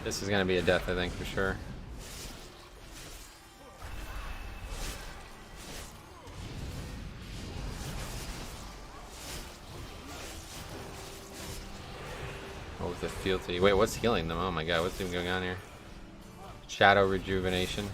Speaker 1: This is gonna be a death, I think, for sure. Oh, with the fealty. Wait, what's healing them? Oh my god, what's even going on here? Shadow rejuvenation.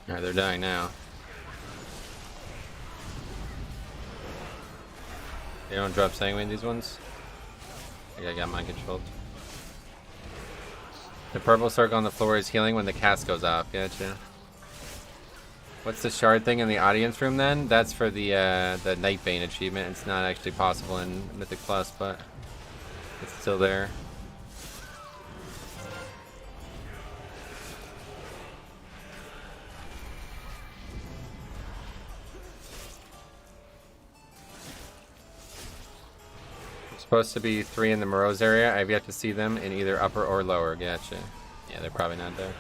Speaker 1: Alright, they're dying now. They don't drop sanguine, these ones? I think I got mine controlled. The purple circle on the floor is healing when the cast goes off. Gotcha. What's the shard thing in the audience room then? That's for the Nightbane achievement. It's not actually possible in Mythic Plus, but it's still there. Supposed to be 3 in the Morose area. I've yet to see them in either upper or lower. Gotcha. Yeah, they're probably not there.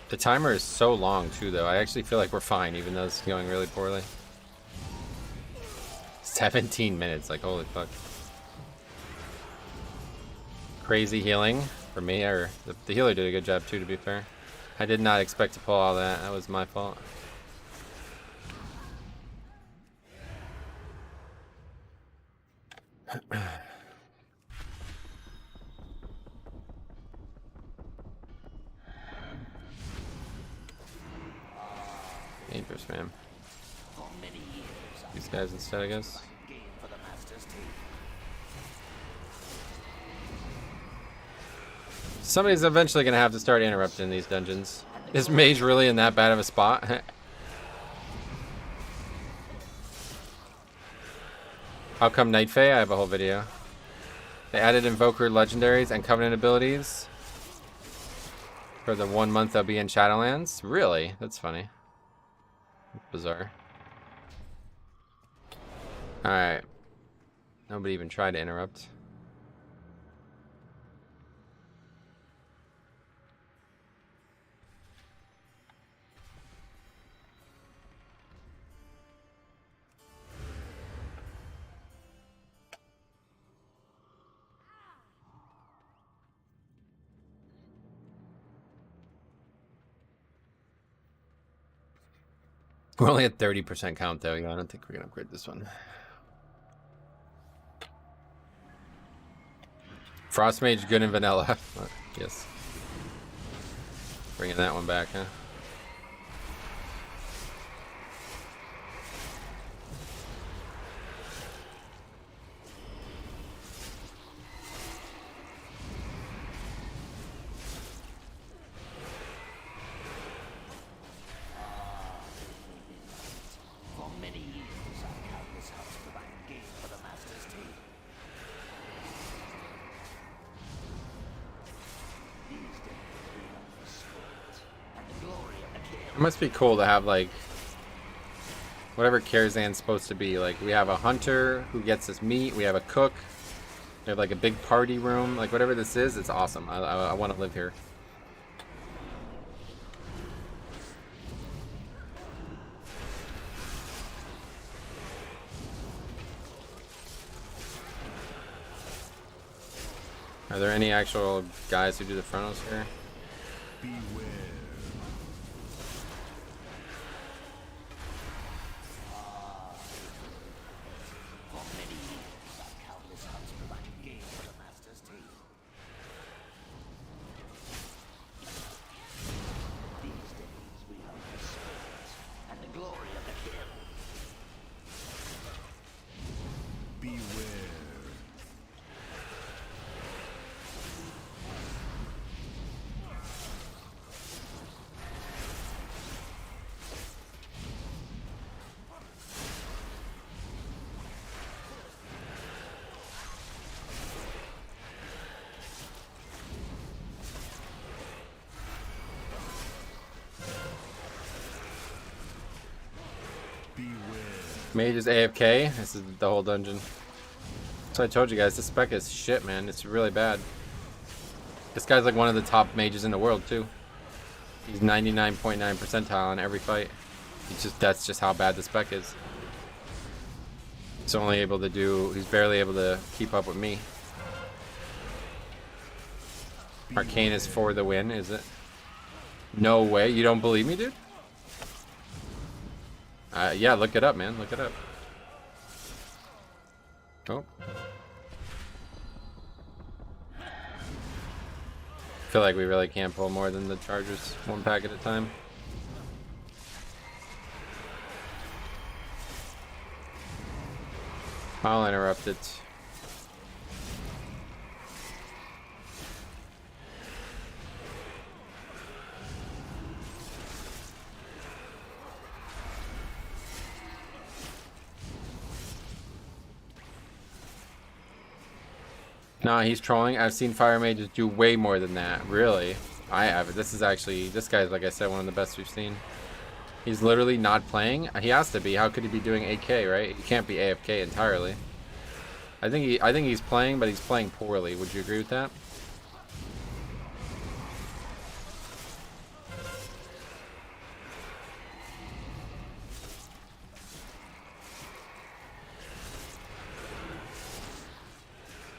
Speaker 1: The timer is so long too, though. I actually feel like we're fine, even though it's going really poorly. 17 minutes, like holy fuck. Crazy healing for me, or the healer did a good job too, to be fair. I did not expect to pull all that. That was my fault. Dangerous, man. These guys instead, I guess. Somebody's eventually gonna have to start interrupting these dungeons. Is mage really in that bad of a spot? How come Night Fae? I have a whole video. They added Invoker legendaries and Covenant abilities for the 1 month they'll be in Shadowlands. Really? That's funny. Bizarre. Alright. Nobody even tried to interrupt. We're only at 30% count though. Yeah, I don't think we're gonna upgrade this one. Frost Mage good in vanilla. Yes. Bringing that one back, huh? It must be cool to have, like, whatever Karazhan's supposed to be. Like, we have a hunter who gets us meat. We have a cook. We have, like, a big party room. Like, whatever this is, it's awesome. I want to live here. Are there any actual guys who do the frontals here?
Speaker 2: Beware.
Speaker 1: Mage is AFK. This is the whole dungeon. So I told you guys, this spec is shit, man. It's really bad. This guy's like one of the top mages in the world too. He's 99.9 percentile in every fight. That's just how bad the spec is. He's only able to do. He's barely able to keep up with me. Arcane is for the win, is it? No way. You don't believe me, dude? Yeah, look it up, man. Look it up. Oh. Feel like we really can't pull more than the Chargers one pack at a time. I'll interrupt it. Nah, he's trolling. I've seen fire mages do way more than that. Really? I have. This guy's, like I said, one of the best we've seen. He's literally not playing. He has to be. How could he be doing AK, right? He can't be AFK entirely. I think he's playing, but he's playing poorly. Would you agree with that?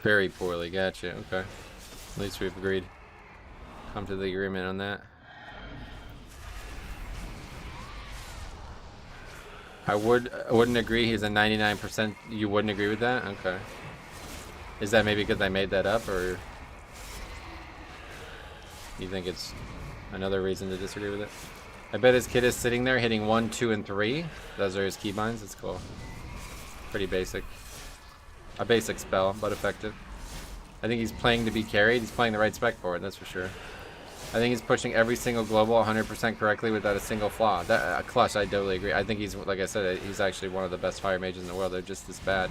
Speaker 1: Very poorly, gotcha, okay. At least we've agreed. Come to the agreement on that. I wouldn't agree he's a 99%. You wouldn't agree with that? Okay. Is that maybe because I made that up, or you think it's another reason to disagree with it? I bet his kid is sitting there hitting 1, 2, and 3. Those are his keybinds. It's cool. Pretty basic. A basic spell, but effective. I think he's playing to be carried. He's playing the right spec for it, that's for sure. I think he's pushing every single global 100% correctly without a single flaw. That Clutch, I totally agree. I think he's, like I said, he's actually one of the best fire mages in the world. They're just this bad.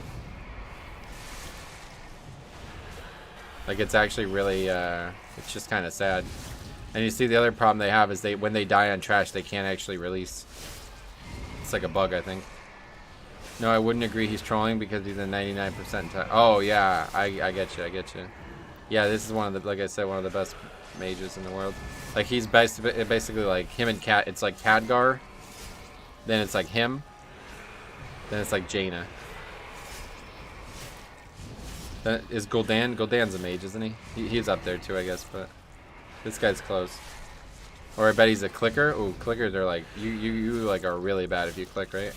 Speaker 1: Like, it's actually really, it's just kind of sad. And you see the other problem they have is when they die on trash, they can't actually release. It's like a bug, I think. No, I wouldn't agree he's trolling because he's a 99%. Oh, yeah, I get you, I get you. Yeah, this is one of the, like I said, one of the best mages in the world. Like, he's basically like him and Cat. It's like Khadgar, then it's like him, then it's like Jaina. That is Gul'dan. Gul'dan's a mage, isn't he? He's up there too, I guess, but this guy's close. Or I bet he's a clicker. Ooh, clickers are like, you like are really bad if you click, right?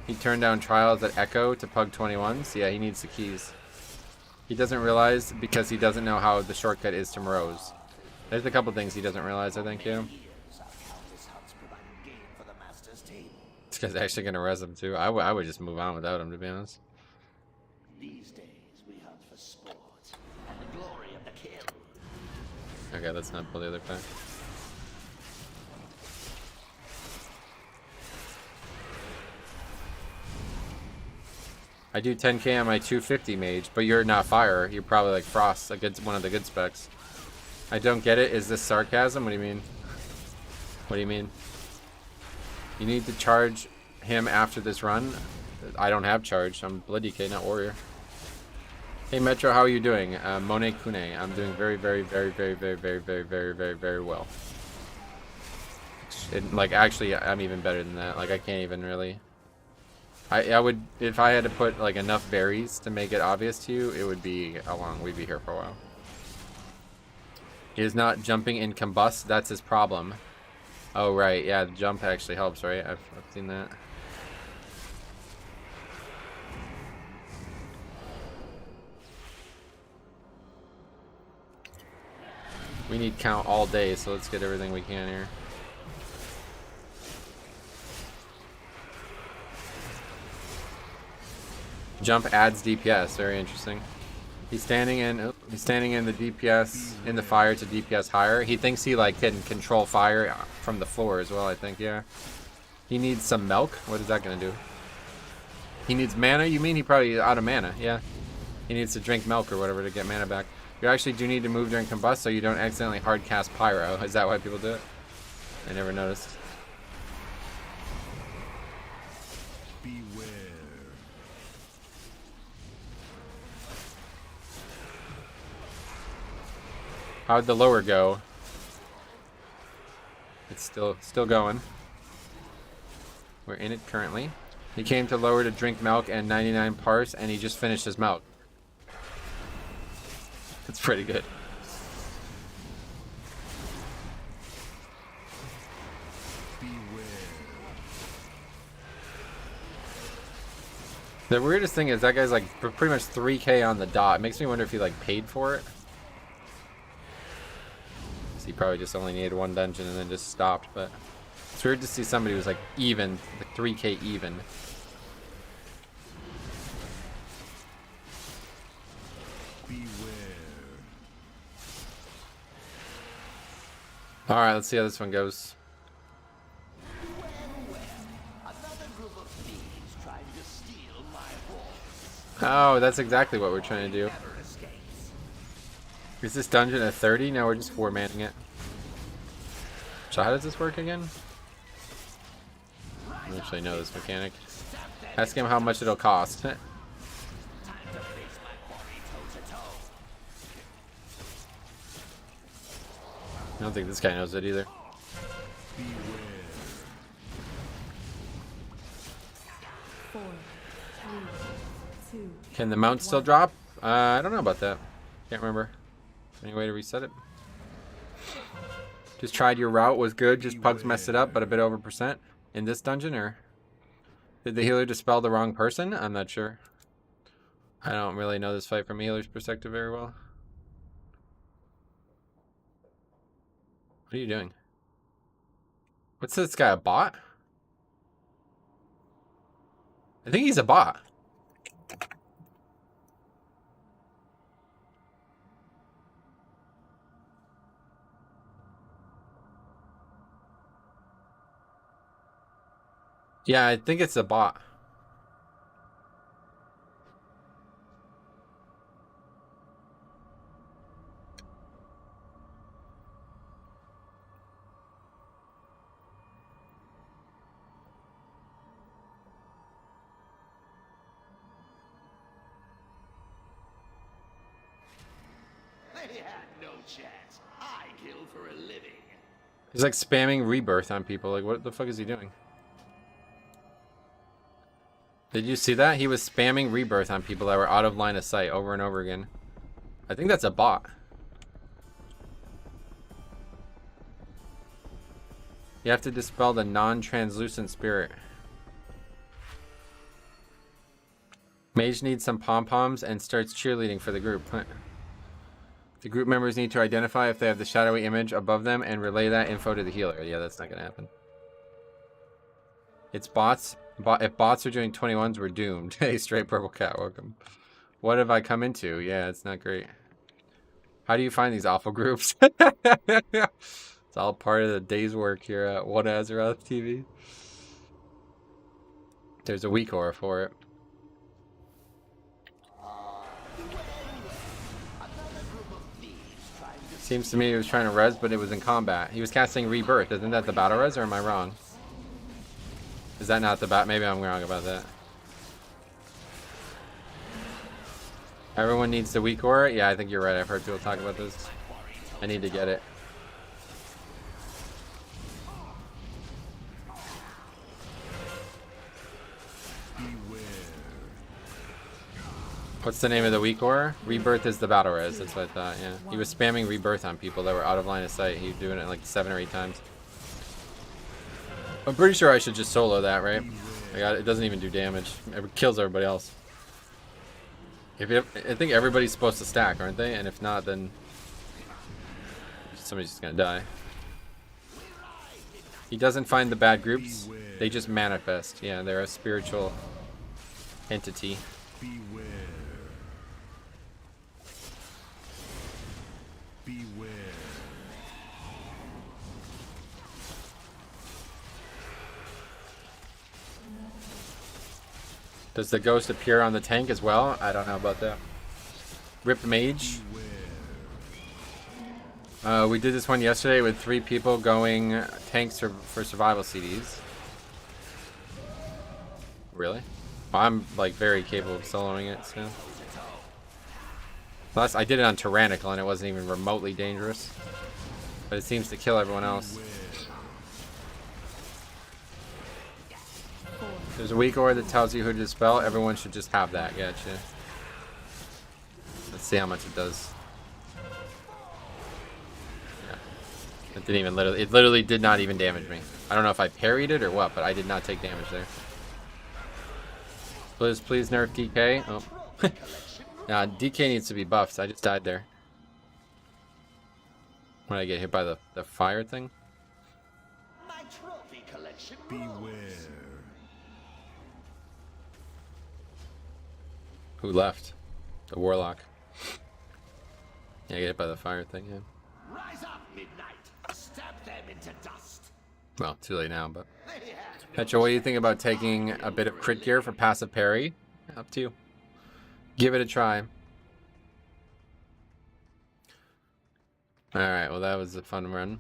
Speaker 1: He turned down trials at Echo to pug 21s. Yeah, he needs the keys. He doesn't realize because he doesn't know how the shortcut is to Morose. There's a couple things he doesn't realize, I think, yeah. This guy's actually going to res him, too. I would just move on without him, to be honest.
Speaker 5: These days we hunt for sport and the glory of the kill.
Speaker 1: Okay, let's not pull the other pack. I do 10k on my 250 mage, but you're not fire. You're probably like Frost, one of the good specs. I don't get it. Is this sarcasm? What do you mean? What do you mean? You need to charge him after this run? I don't have charge. I'm Bloody K, not Warrior. Hey Metro, how are you doing? Monet Kune. I'm doing very, very, very, very, very, very, very, very, very, very well. Like, actually, I'm even better than that. Like, I can't even really... I would, if I had to put like enough berries to make it obvious to you, it would be we'd be here for a while. He is not jumping in combust, that's his problem. Oh right, yeah, the jump actually helps, right? I've seen that. We need count all day, so let's get everything we can here. Jump adds DPS. Very interesting. He's standing in the DPS in the fire to DPS higher. He thinks he like can control fire from the floor as well. I think, yeah. He needs some milk. What is that gonna do? He needs mana. You mean he probably is out of mana? Yeah. He needs to drink milk or whatever to get mana back. You actually do need to move during combust so you don't accidentally hard cast pyro. Is that why people do it? I never noticed. How'd the lower go? It's still going. We're in it currently. He came to lower to drink milk and 99 parse, and he just finished his milk. It's pretty good. The weirdest thing is that guy's like pretty much 3K on the dot. It makes me wonder if he like paid for it. So he probably just only needed one dungeon and then just stopped, but it's weird to see somebody who's like even, like 3K even. Alright, let's see how this one goes. Oh, that's exactly what we're trying to do. Is this dungeon a 30? No, we're just 4-manning it. So how does this work again? I don't actually know this mechanic. Ask him how much it'll cost. I don't think this guy knows it either. Can the mount still drop? I don't know about that. Can't remember. Any way to reset it? Just tried your route, was good. Just pugs messed it up, but a bit over percent in this dungeon, or did the healer dispel the wrong person? I'm not sure. I don't really know this fight from a healer's perspective very well. What are you doing? What's this guy, a bot? I think he's a bot. Yeah, I think it's a bot.
Speaker 5: They had no chance. I kill for a living.
Speaker 1: He's like spamming rebirth on people. Like, what the fuck is he doing? Did you see that? He was spamming rebirth on people that were out of line of sight over and over again. I think that's a bot. You have to dispel the non-translucent spirit. Mage needs some pom-poms and starts cheerleading for the group. The group members need to identify if they have the shadowy image above them and relay that info to the healer. Yeah, that's not gonna happen. It's bots. If bots are doing 21s, we're doomed. Hey, straight purple cat, welcome. What have I come into? Yeah, it's not great. How do you find these awful groups? It's all part of the day's work here at One Azeroth TV. There's a weak aura for it. Seems to me he was trying to res, but it was in combat. He was casting Rebirth. Isn't that the battle res, or am I wrong? Is that not the bat? Maybe I'm wrong about that. Everyone needs the weak aura? Yeah, I think you're right. I've heard people talk about this. I need to get it. What's the name of the weak aura? Rebirth is the battle res. That's what I thought, yeah. He was spamming Rebirth on people that were out of line of sight. He was doing it like 7 or 8 times. I'm pretty sure I should just solo that, right? It doesn't even do damage. It kills everybody else. I think everybody's supposed to stack, aren't they? And if not, then somebody's just gonna die. He doesn't find the bad groups. They just manifest. Yeah, they're a spiritual entity.
Speaker 6: Beware. Beware.
Speaker 1: Does the ghost appear on the tank as well? I don't know about that. Rip Mage. We did this one yesterday with 3 people going tanks for survival CDs. Really? Well, I'm like very capable of soloing it, so. Plus, I did it on Tyrannical and it wasn't even remotely dangerous. But it seems to kill everyone else. There's a weak aura that tells you who to dispel. Everyone should just have that. Gotcha. Let's see how much it does. Yeah. It didn't even literally. It literally did not even damage me. I don't know if I parried it or what, but I did not take damage there. Please nerf DK. Oh. Nah, DK needs to be buffed. I just died there. When I get hit by the fire thing.
Speaker 5: My trophy collection.
Speaker 6: Beware.
Speaker 1: Who left? The warlock. Yeah, get hit by the fire thing, yeah.
Speaker 5: Rise up, midnight. Stab them into dust.
Speaker 1: Well, too late now, but.
Speaker 5: They have no
Speaker 1: Petra, what do you think about taking a bit of crit gear for passive parry? Up to you. Give it a try. Alright, well that was a fun run.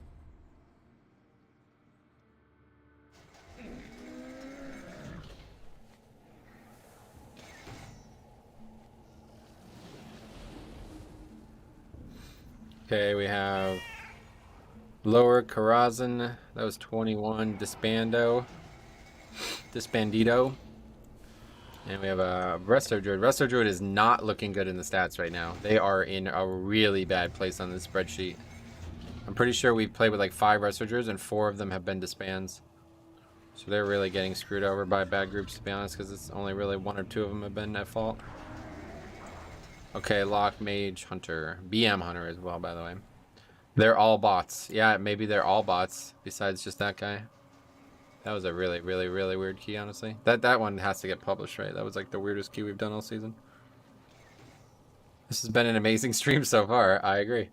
Speaker 1: Okay, we have Lower Karazhan. That was 21. Disbandido. And we have a Resto Druid. Resto Druid is not looking good in the stats right now. They are in a really bad place on this spreadsheet. I'm pretty sure we've played with like 5 Resto Druids and 4 of them have been disbands. So they're really getting screwed over by bad groups, to be honest, because it's only really 1 or 2 of them have been at fault. Okay, Lock, Mage, Hunter. BM Hunter as well, by the way. They're all bots. Yeah, maybe they're all bots, besides just that guy. That was a really weird key, honestly. That one has to get published, right? That was like the weirdest key we've done all season. This has been an amazing stream so far. I agree.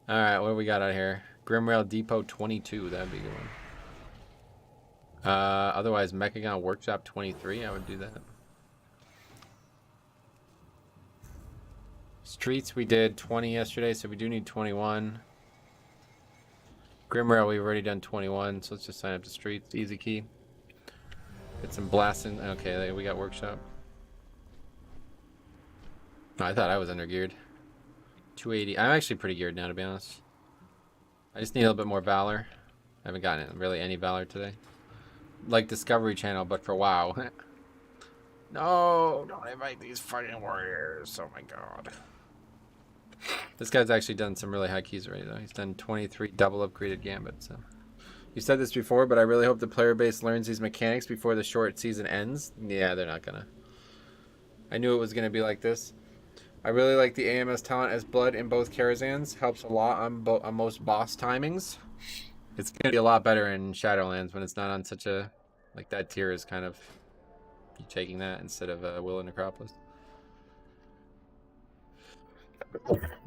Speaker 1: Alright, what do we got out here? Grimrail Depot 22. That'd be a good one. Otherwise, Mechagon Workshop 23. I would do that. Streets, we did 20 yesterday, so we do need 21. Grimrail, we've already done 21, so let's just sign up to Streets. Easy key. Get some blasting. Okay, we got Workshop. Oh, I thought I was under geared. 280. I'm actually pretty geared now, to be honest. I just need a little bit more Valor. I haven't gotten really any Valor today. Like Discovery Channel, but for WoW. No, don't invite these fighting warriors. Oh my god. This guy's actually done some really high keys already, though. He's done 23 double upgraded Gambit, so. You said this before, but I really hope the player base learns these mechanics before the short season ends. Yeah, they're not gonna. I knew it was gonna be like this. I really like the AMS talent as Blood in both Karazhans. Helps a lot on most boss timings. It's gonna be a lot better in Shadowlands when it's not on such a... Like, that tier is kind of... You taking that instead of Will and Necropolis.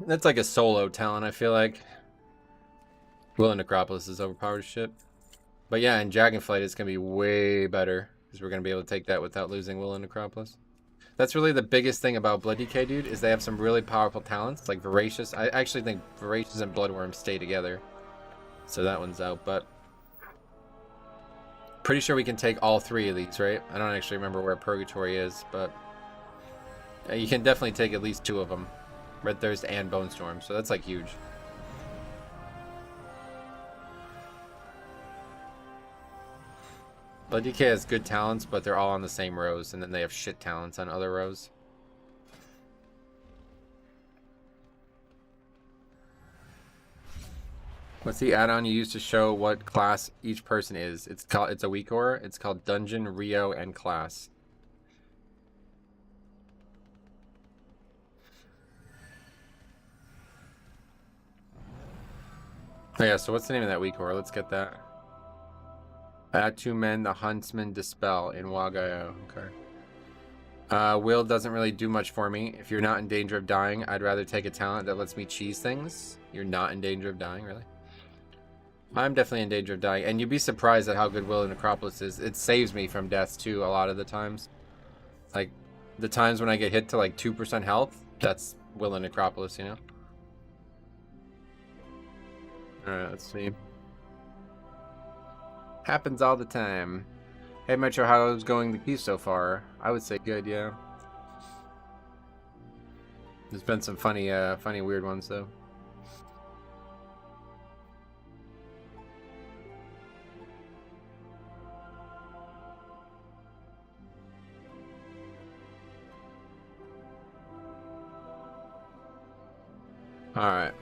Speaker 1: That's like a solo talent, I feel like. Will and Necropolis is overpowered as shit. But yeah, in Dragonflight it's going to be way better. Because we're going to be able to take that without losing Will and Necropolis. That's really the biggest thing about Blood DK, dude, is they have some really powerful talents. Like Voracious. I actually think Voracious and Bloodworm stay together. So that one's out, but... Pretty sure we can take all 3 of these, right? I don't actually remember where Purgatory is, but... you can definitely take at least 2 of them. Red Thirst and Bone Storm, so that's like huge. Blood DK has good talents, but they're all on the same rows, and then they have shit talents on other rows. What's the add-on you use to show what class each person is? It's a weak aura. It's called Dungeon, Rio, and Class. Oh yeah, so what's the name of that weak aura? Let's get that. Add 2 men, the Huntsman, Dispel in Wagayo. Okay. Will doesn't really do much for me. If you're not in danger of dying, I'd rather take a talent that lets me cheese things. You're not in danger of dying, really? I'm definitely in danger of dying. And you'd be surprised at how good Will and Necropolis is. It saves me from death, too, a lot of the times. Like, the times when I get hit to, like, 2% health, that's Will and Necropolis, you know? Alright, let's see. Happens all the time. Hey Metro, how's going the key so far? I would say good, yeah. There's been some funny, funny weird ones though. All right.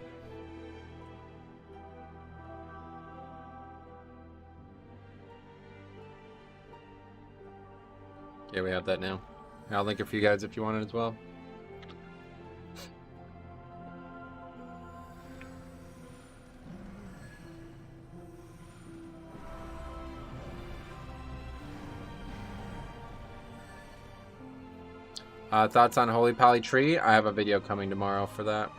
Speaker 1: Yeah, we have that now. I'll link it for you guys if you want it as well. Thoughts on Holy Poly Tree? I have a video coming tomorrow for that.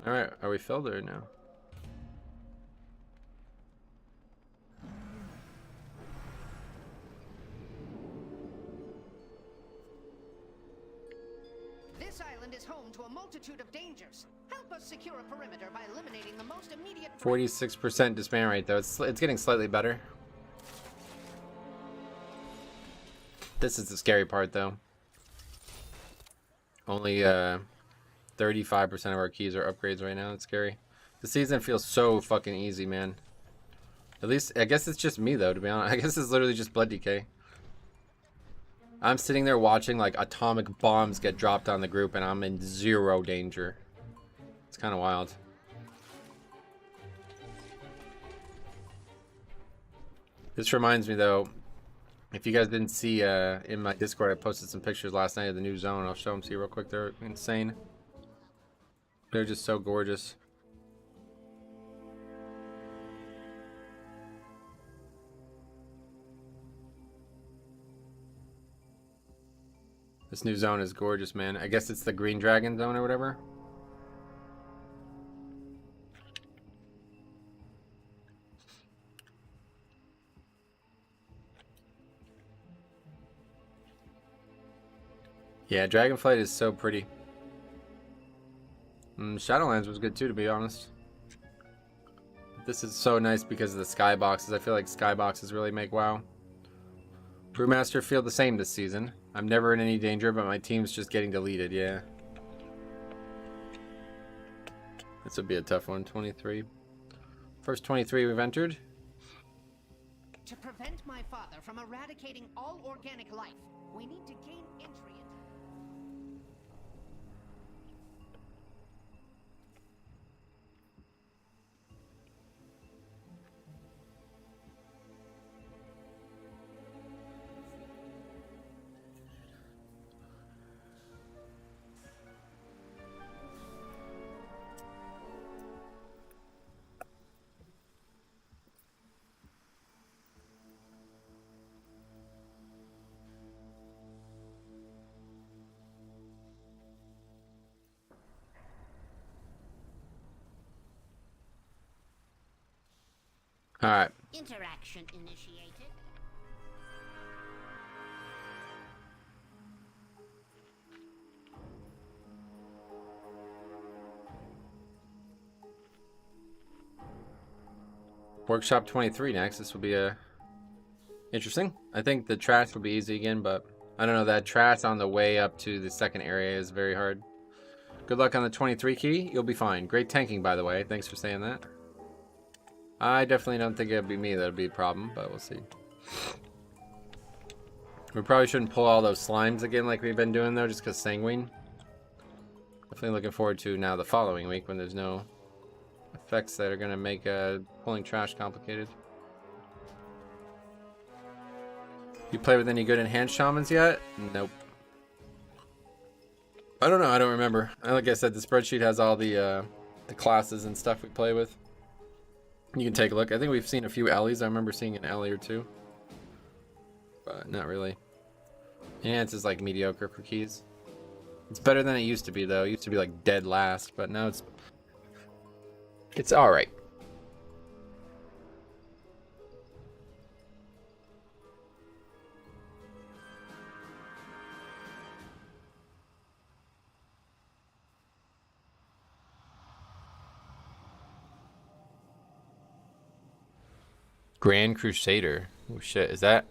Speaker 1: Alright, are we filled or no?
Speaker 7: This island is home to a multitude of dangers. Help us secure a perimeter by eliminating the most immediate
Speaker 1: 46% disband rate though. It's getting slightly better. This is the scary part though. Only 35% of our keys are upgrades right now. It's scary. The season feels so fucking easy, man. At least, I guess it's just me though, to be honest. I guess it's literally just blood decay. I'm sitting there watching like atomic bombs get dropped on the group and I'm in zero danger. It's kind of wild. This reminds me though, if you guys didn't see in my Discord, I posted some pictures last night of the new zone. I'll show them to you real quick. They're insane. They're just so gorgeous. This new zone is gorgeous, man. I guess it's the Green Dragon zone or whatever. Yeah, Dragonflight is so pretty. Shadowlands was good too, to be honest. This is so nice because of the skyboxes. I feel like skyboxes really make WoW. Brewmaster feel the same this season. I'm never in any danger, but my team's just getting deleted, yeah. This would be a tough one, 23. First 23 we've entered.
Speaker 7: To prevent my father from eradicating all organic life, we need to gain entry into...
Speaker 1: All right.
Speaker 3: Interaction initiated.
Speaker 1: Workshop 23 next. This will be interesting. I think the trash will be easy again, but I don't know. That trash on the way up to the second area is very hard. Good luck on the 23 key. You'll be fine. Great tanking, by the way. Thanks for saying that. I definitely don't think it'll be me that'll be a problem, but we'll see. We probably shouldn't pull all those slimes again like we've been doing, though, just because Sanguine. Definitely looking forward to now the following week when there's no effects that are going to make pulling trash complicated. You play with any good enhanced shamans yet? Nope. I don't know. I don't remember. Like I said, the spreadsheet has all the classes and stuff we play with. You can take a look. I think we've seen a few Ellies. I remember seeing an Ellie or two. But not really. Enhance is like mediocre for keys. It's better than it used to be though. It used to be like dead last, but now it's alright. Grand Crusader. Oh shit, is that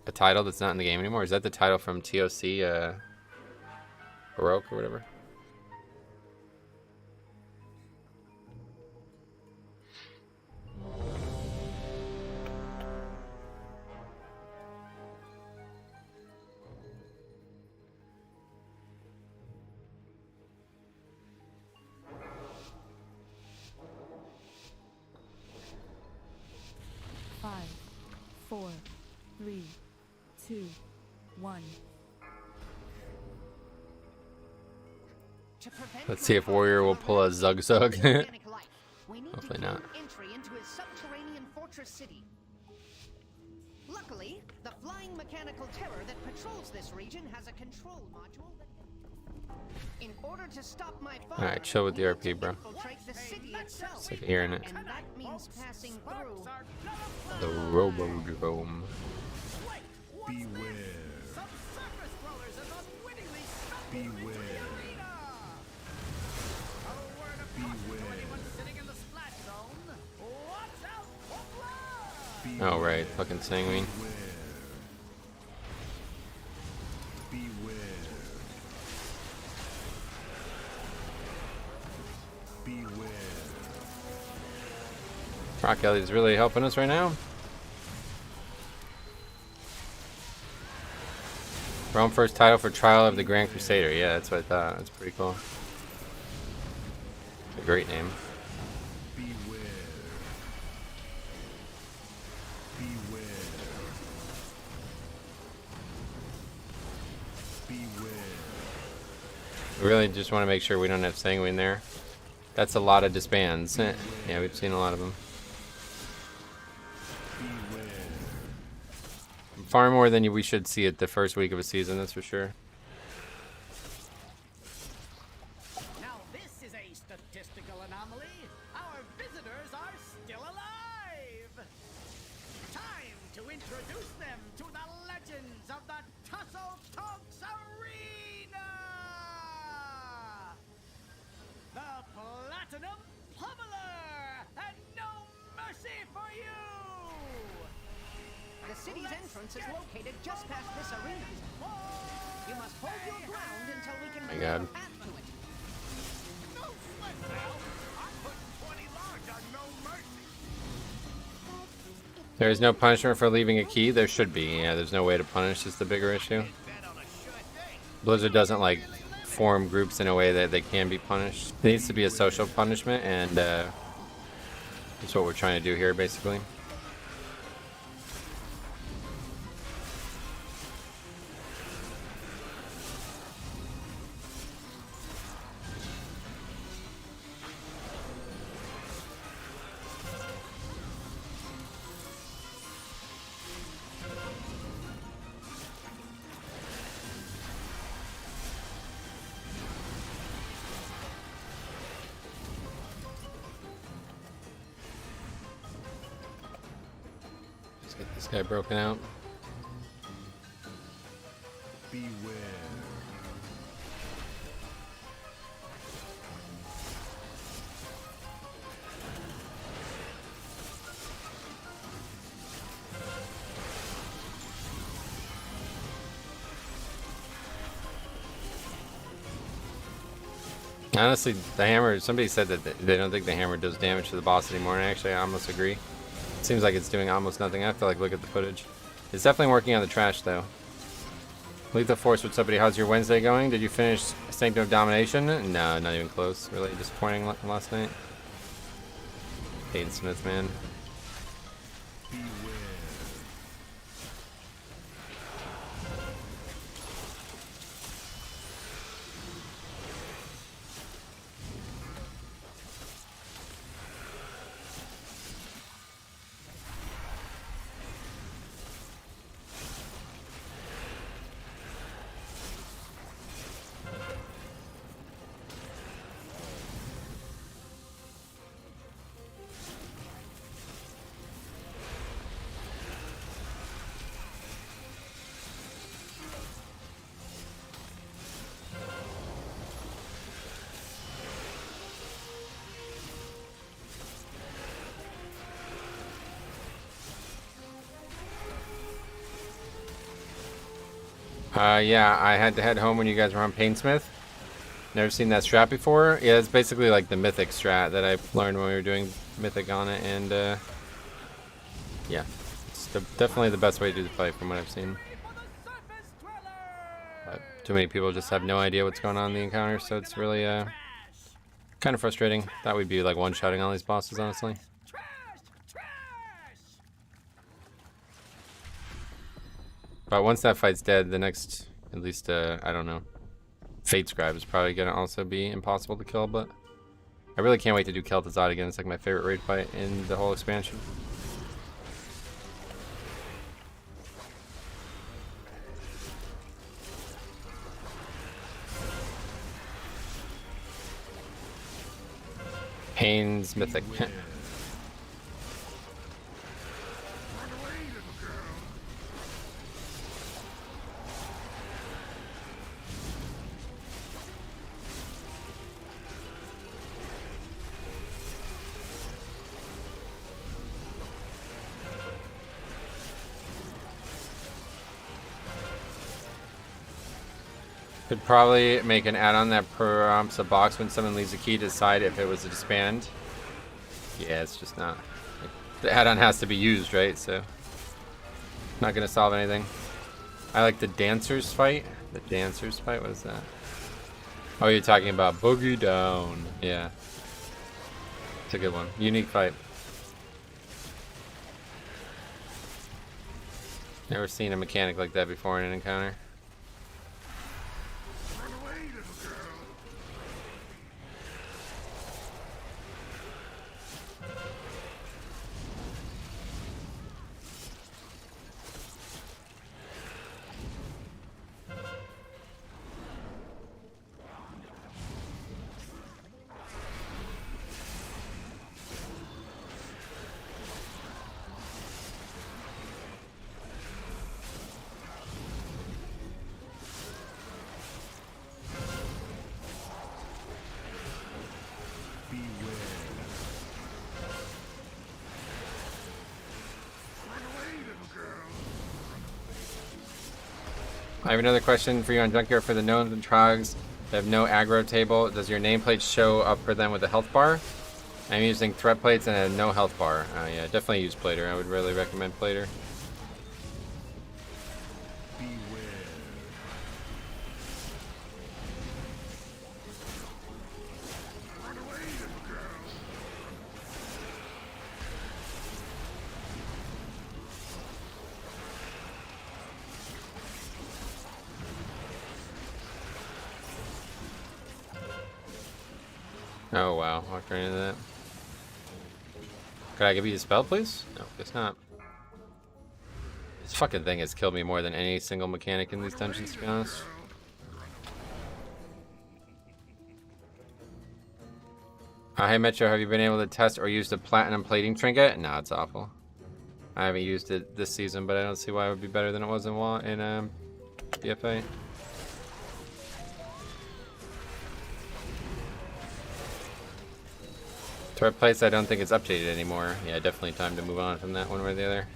Speaker 1: a title that's not in the game anymore? Is that the title from TOC, Heroic or whatever?
Speaker 8: Five, 4, 3, 2, 1.
Speaker 7: To prevent
Speaker 1: Let's
Speaker 7: my
Speaker 1: see if
Speaker 7: father
Speaker 1: Warrior
Speaker 7: from
Speaker 1: will pull a
Speaker 7: eradicating
Speaker 1: Zug
Speaker 7: all
Speaker 1: Zug.
Speaker 7: organic life, we need
Speaker 1: Hopefully
Speaker 7: to
Speaker 1: not.
Speaker 7: gain entry into his subterranean fortress city. Luckily, the flying mechanical terror that patrols this region has a control module that... In order to stop my father,
Speaker 1: Alright, chill with the
Speaker 7: we need
Speaker 1: RP,
Speaker 7: to
Speaker 1: bro.
Speaker 7: infiltrate the city itself.
Speaker 1: Sick of hearing it.
Speaker 7: And that means passing through.
Speaker 1: The Robodrome.
Speaker 5: Beware. Some surface dwellers have unwittingly stumbled into the arena. A word of caution to anyone sitting in the splash zone. Watch out for blood.
Speaker 1: Oh right, fucking Sanguine.
Speaker 2: Beware. Beware.
Speaker 1: Rock Ellie's really helping us right now. Rome first title for Trial of the Grand Crusader. Yeah, that's what I thought. That's pretty cool. It's a great name.
Speaker 2: Beware. Beware. Beware.
Speaker 1: We really just want to make sure we don't have Sanguine there. That's a lot of disbands. Yeah, we've seen a lot of them. Far more than we should see it the first week of a season, that's for sure.
Speaker 5: Now this is a statistical anomaly. Our visitors are still alive. Time to introduce them to the legends of the Tussle Talks Arena. The Platinum Pummeler, and no mercy for you.
Speaker 7: The city's entrance is located just past this arena. You must hold your ground until we can
Speaker 1: My
Speaker 7: make
Speaker 1: God.
Speaker 7: a path to it.
Speaker 5: No sweat, pal. I'm putting 20 large on no mercy.
Speaker 1: There is no punishment for leaving a key. There should be. Yeah, there's no way to punish is the bigger issue.
Speaker 5: Bet on a sure thing.
Speaker 1: Blizzard doesn't like form groups in a way that they can be punished. It needs to be a social punishment, and that's what we're trying to do here, basically. Let's get this guy broken out.
Speaker 2: Beware.
Speaker 1: Honestly, the hammer, somebody said that they don't think the hammer does damage to the boss anymore, and actually I almost agree. It seems like it's doing almost nothing. I feel like look at the footage. It's definitely working on the trash though. Lethal Force with somebody, how's your Wednesday going? Did you finish Sanctum of Domination? No, not even close. Really disappointing last night. Hayden Smith, man. Yeah, I had to head home when you guys were on Painsmith. Never seen that strat before. Yeah, it's basically like the Mythic strat that I learned when we were doing Mythic on it, and yeah, it's definitely the best way to do the fight from what I've seen. But too many people just have no idea what's going on in the encounter, so it's really kind of frustrating. Thought we'd be like one-shotting all these bosses, honestly. But once that fight's dead, the next, at least, I don't know, Fate Scribe is probably going to also be impossible to kill, but I really can't wait to do Kel'Thuzad again. It's like my favorite raid fight in the whole expansion. Haynes Mythic. Could probably make an add-on that prompts a box when someone leaves a key to decide if it was a disband. Yeah, it's just not. Like, the add-on has to be used, right? So, not gonna solve anything. I like the dancers fight. The dancers fight. What is that? Oh, you're talking about Boogie Down. Yeah, it's a good one. Unique fight. Never seen a mechanic like that before in an encounter. I have another question for you on Junkyard for the gnomes and trogs that have no aggro table. Does your nameplate show up for them with a health bar? I'm using threat plates and a no health bar. Yeah, definitely use Plater. I would really recommend Plater. Oh wow, walked right into that. Could I give you a spell, please? No, guess not. This fucking thing has killed me more than any single mechanic in these dungeons, to be honest. Hey Metro, have you been able to test or use the platinum plating trinket? No, it's awful. I haven't used it this season, but I don't see why it would be better than it was in BFA. Threat plates, I don't think it's updated anymore. Yeah, definitely time to move on from that one way or the other.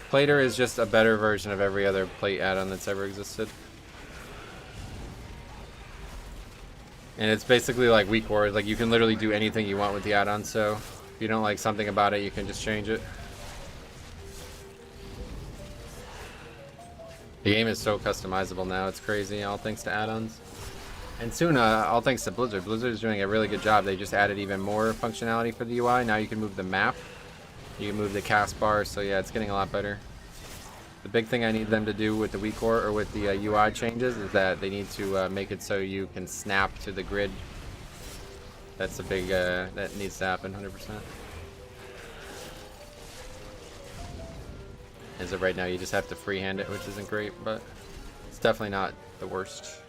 Speaker 1: Plater is just a better version of every other plate add-on that's ever existed. And it's basically like weak ward. Like you can literally do anything you want with the add-on, so if you don't like something about it, you can just change it. The game is so customizable now, it's crazy, all thanks to add-ons. And soon, all thanks to Blizzard. Blizzard is doing a really good job. They just added even more functionality for the UI. Now you can move the map. You can move the cast bar. So yeah, it's getting a lot better. The big thing I need them to do with the weak core or with the UI changes is that they need to make it so you can snap to the grid. That's a big, that needs to happen 100%. As of right now, you just have to freehand it, which isn't great, but it's definitely not the worst.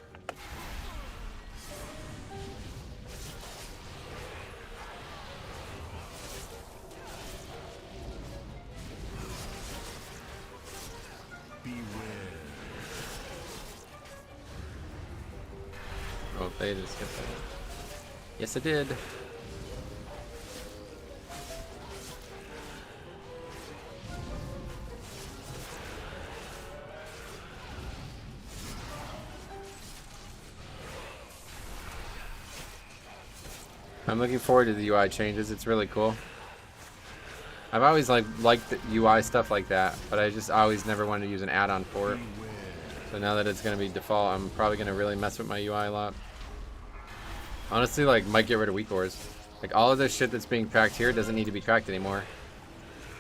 Speaker 1: Oh, they just get that. Yes, I did. I'm looking forward to the UI changes. It's really cool. I've always liked the UI stuff like that, but I just always never wanted to use an add-on for it. So now that it's going to be default, I'm probably going to really mess with my UI a lot. Honestly, like, might get rid of weak ores. Like, all of this shit that's being tracked here doesn't need to be tracked anymore.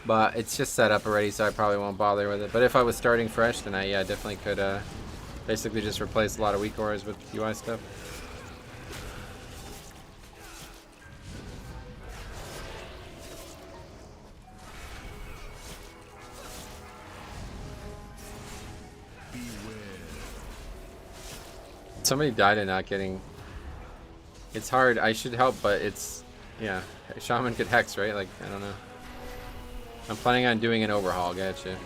Speaker 1: But it's just set up already, so I probably won't bother with it. But if I was starting fresh, then I definitely could basically just replace a lot of weak ores with UI stuff. Somebody died in not getting... It's hard. I should help, but it's... Yeah. Shaman could hex, right? Like, I don't know. I'm planning on doing an overhaul. Gotcha.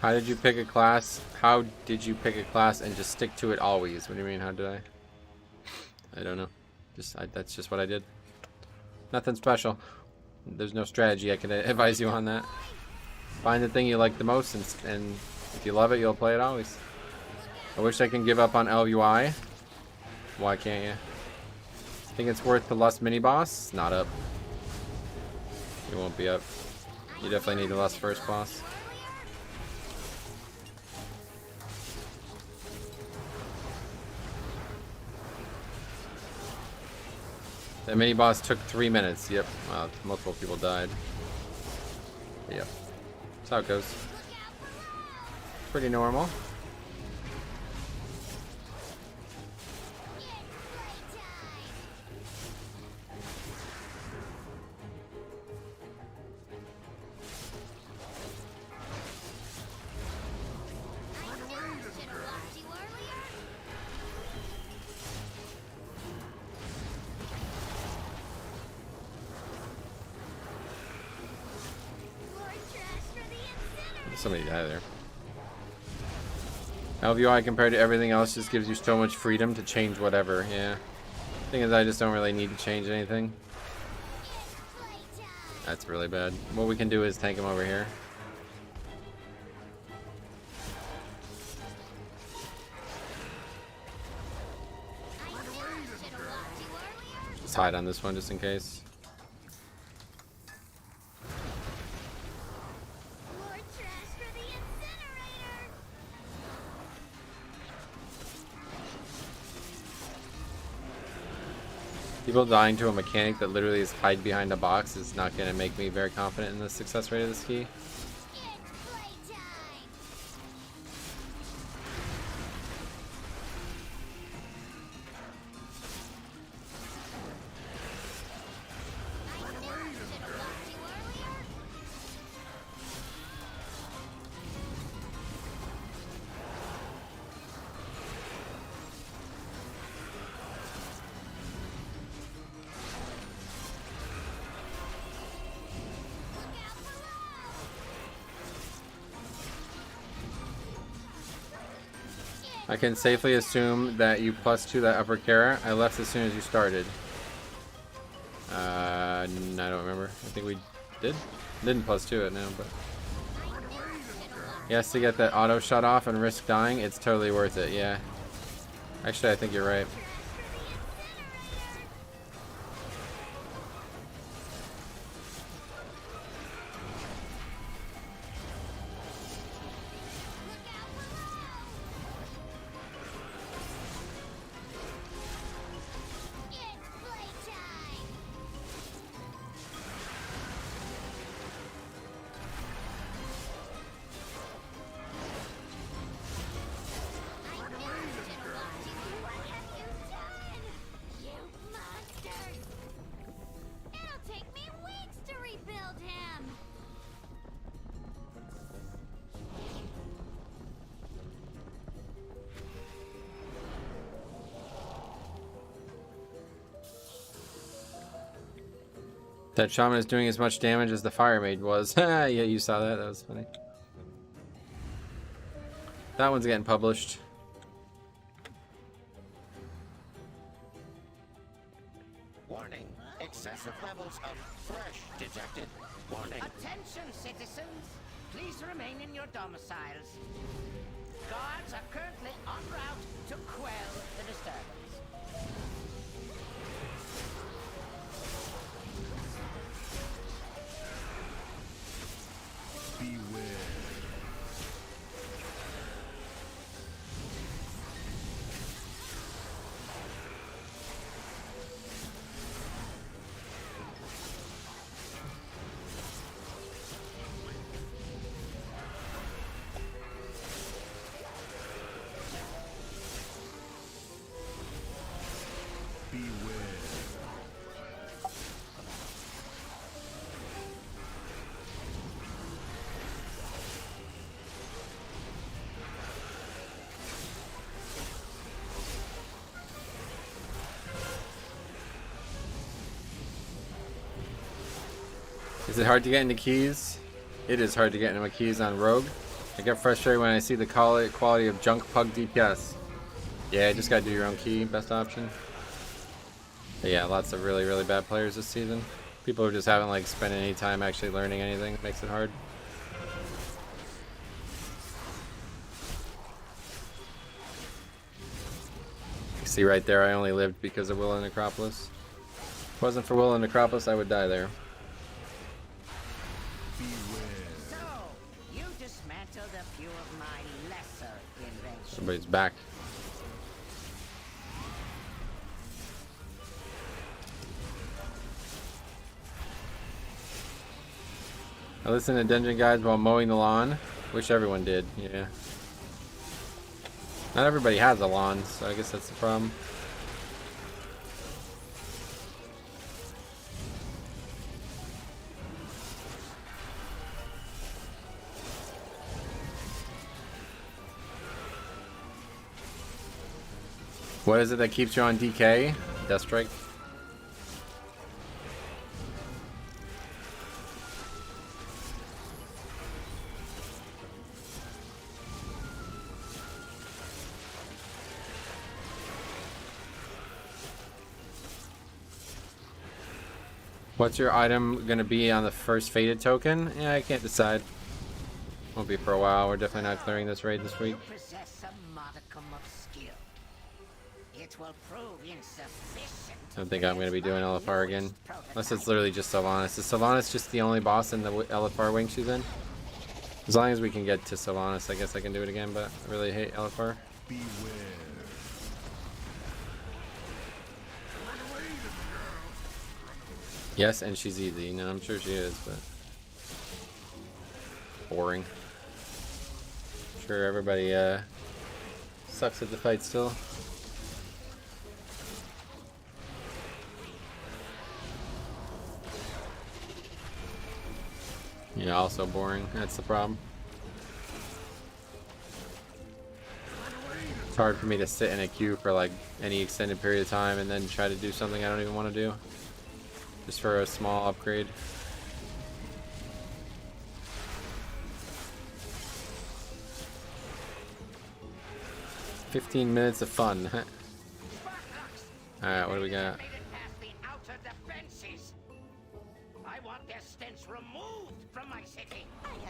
Speaker 1: How did you pick a class? How did you pick a class and just stick to it always? What do you mean, how did I? I don't know. That's just what I did. Nothing special. There's no strategy I can advise you on that. Find the thing you like the most, and if you love it, you'll play it always. I wish I can give up on LUI. Why can't you? Think it's worth the Lust mini boss? Not up. You won't be up. You definitely need the Lust first boss. That mini boss took 3 minutes. Yep. Wow, multiple people died. Yep. That's how it goes. Pretty normal. Somebody died there. LVI compared to everything else just gives you so much freedom to change whatever. Yeah. Thing is, I just don't really need to change anything. That's really bad. What we can do is tank him over here. Just hide on this one just in case. People dying to a mechanic that literally is hide behind a box is not going to make me very confident in the success rate of this key. I can safely assume that you +2 that upper Kara. I left as soon as you started. I don't remember. I think we didn't +2 it now, but yes, to get that auto shut off and risk dying, it's totally worth it. Yeah. Actually, I think you're right. That shaman is doing as much damage as the fire maid was. Yeah, you saw that. That was funny. That one's getting published.
Speaker 9: Warning. Excessive levels of fresh detected. Warning.
Speaker 7: Attention, citizens. Please remain in your domiciles. Guards are currently en route to quell the disturbance.
Speaker 2: Beware. Beware.
Speaker 1: Is it hard to get into keys? It is hard to get into my keys on Rogue. I get frustrated when I see the quality of junk pug DPS. Yeah, you just gotta do your own key, best option. But yeah, lots of really, really bad players this season. People who just haven't like spent any time actually learning anything. It makes it hard. You see right there, I only lived because of Will and Necropolis. If it wasn't for Will and Necropolis, I would die there.
Speaker 7: So, you dismantled a few of my lesser inventions.
Speaker 1: Somebody's back. I listen to dungeon guides while mowing the lawn. Wish everyone did, yeah. Not everybody has a lawn, so I guess that's the problem. What is it that keeps you on DK? Death Strike? What's your item gonna be on the first Fated token? Yeah, I can't decide. Won't be for a while. We're definitely not clearing this raid this week.
Speaker 7: You possess a modicum of skill. It will prove insufficient.
Speaker 1: I don't think I'm gonna be doing LFR again. Unless it's literally just Sylvanas. Is Sylvanas just the only boss in the LFR wing she's in? As long as we can get to Sylvanas, I guess I can do it again, but I really hate LFR.
Speaker 2: Beware.
Speaker 1: Yes, and she's easy. No, I'm sure she is, but boring. Sure, everybody sucks at the fight still. Yeah, also boring. That's the problem. It's hard for me to sit in a queue for like any extended period of time and then try to do something I don't even want to do. Just for a small upgrade. "15 minutes of fun." Alright, what do we got?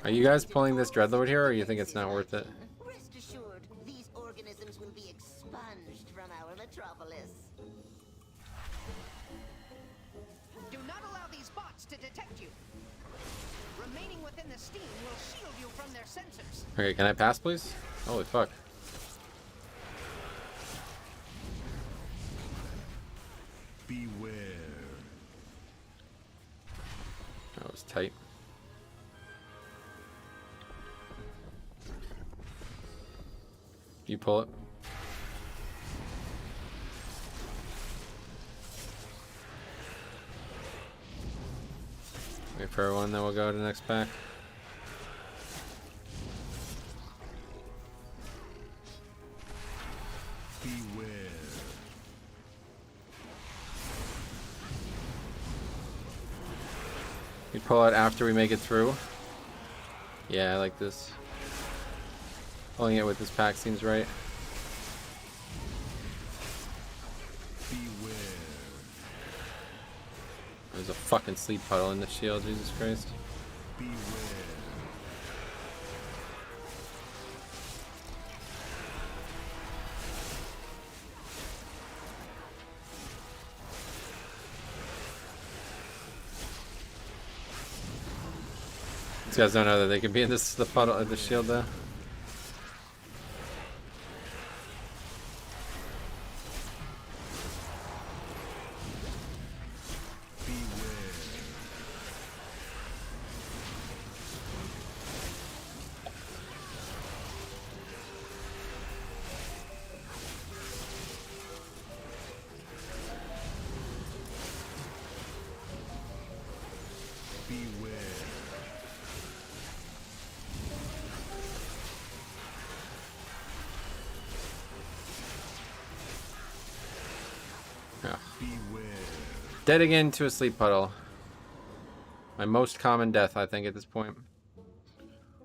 Speaker 1: Are you guys pulling this Dreadlord here, or you think it's not worth it?
Speaker 3: Rest assured, these organisms will be expunged from our metropolis.
Speaker 7: Do not allow these bots to detect you. Remaining within the steam will shield you from their sensors.
Speaker 1: Okay, can I pass, please? Holy fuck.
Speaker 2: Beware.
Speaker 1: That was tight. You pull it. Wait for everyone, then we'll go to the next pack.
Speaker 2: Beware.
Speaker 1: pull it after we make it through. Yeah, I like this. Pulling it with this pack seems right.
Speaker 2: Beware.
Speaker 1: There's a fucking sleep puddle in the shield, Jesus Christ.
Speaker 2: Beware.
Speaker 1: These guys don't know that they can be in this the puddle of the shield though. Dead again to a sleep puddle. My most common death, I think, at this point.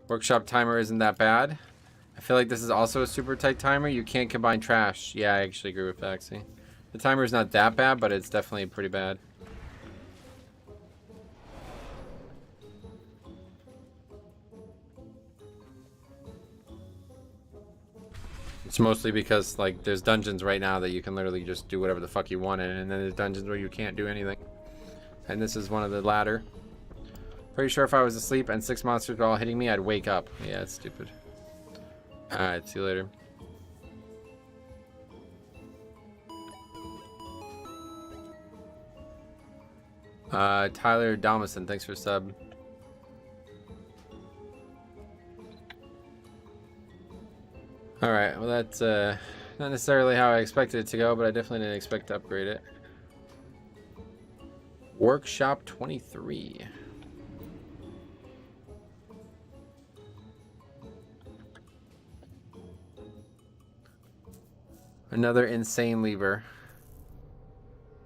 Speaker 1: Workshop timer isn't that bad. I feel like this is also a super tight timer. You can't combine trash. Yeah, I actually agree with Baxi. The timer is not that bad, but it's definitely pretty bad. It's mostly because, like, there's dungeons right now that you can literally just do whatever the fuck you want in, and then there's dungeons where you can't do anything. And this is one of the latter. Pretty sure if I was asleep and 6 monsters were all hitting me, I'd wake up. Yeah, it's stupid. Alright, see you later. Tyler Domison, thanks for sub. Alright, well that's not necessarily how I expected it to go, but I definitely didn't expect to upgrade it. Workshop 23. Another insane lever.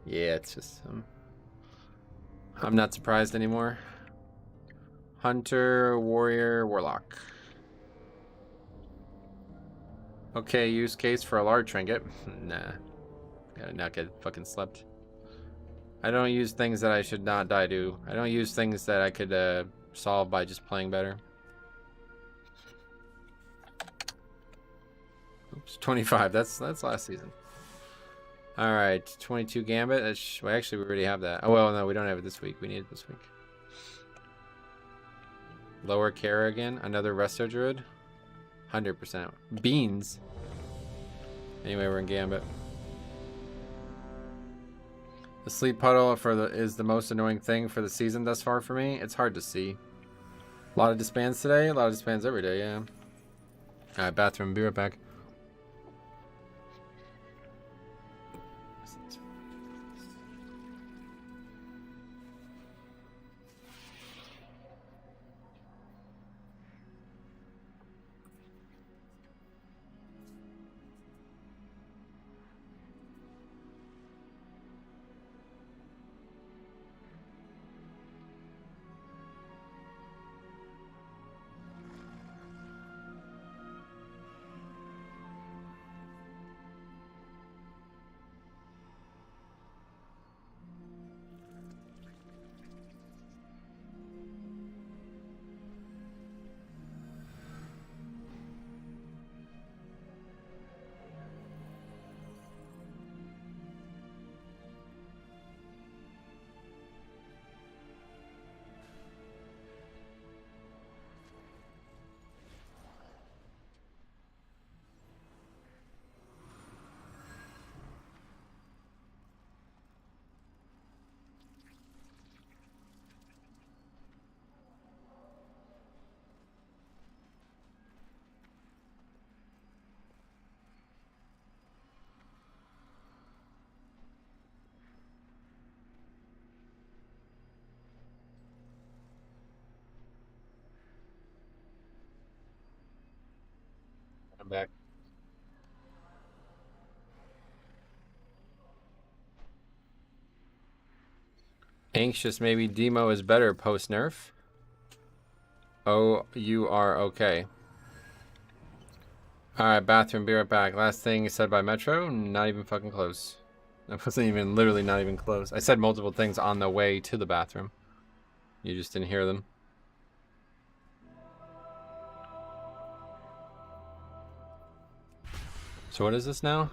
Speaker 1: Yeah, it's just I'm not surprised anymore. Hunter, warrior, warlock. Okay, use case for a large trinket. Nah. Gotta not get fucking slept. I don't use things that I should not die to. I don't use things that I could solve by just playing better. Oops, 25. That's last season. All right, 22 Gambit. Well, actually, we already have that. Oh well, no, we don't have it this week. We need it this week. Lower Kara again. Another Resto Druid. 100%. Beans. Anyway, we're in Gambit. The sleep puddle is the most annoying thing for the season thus far for me. It's hard to see. A lot of disbands today. A lot of disbands every day. Yeah. All right, bathroom. Be right back. I'm back. Anxious, maybe Demo is better post nerf. Oh, you are okay. Alright, bathroom, be right back. Last thing said by Metro, not even fucking close. That wasn't even, literally not even close. I said multiple things on the way to the bathroom. You just didn't hear them. So what is this now?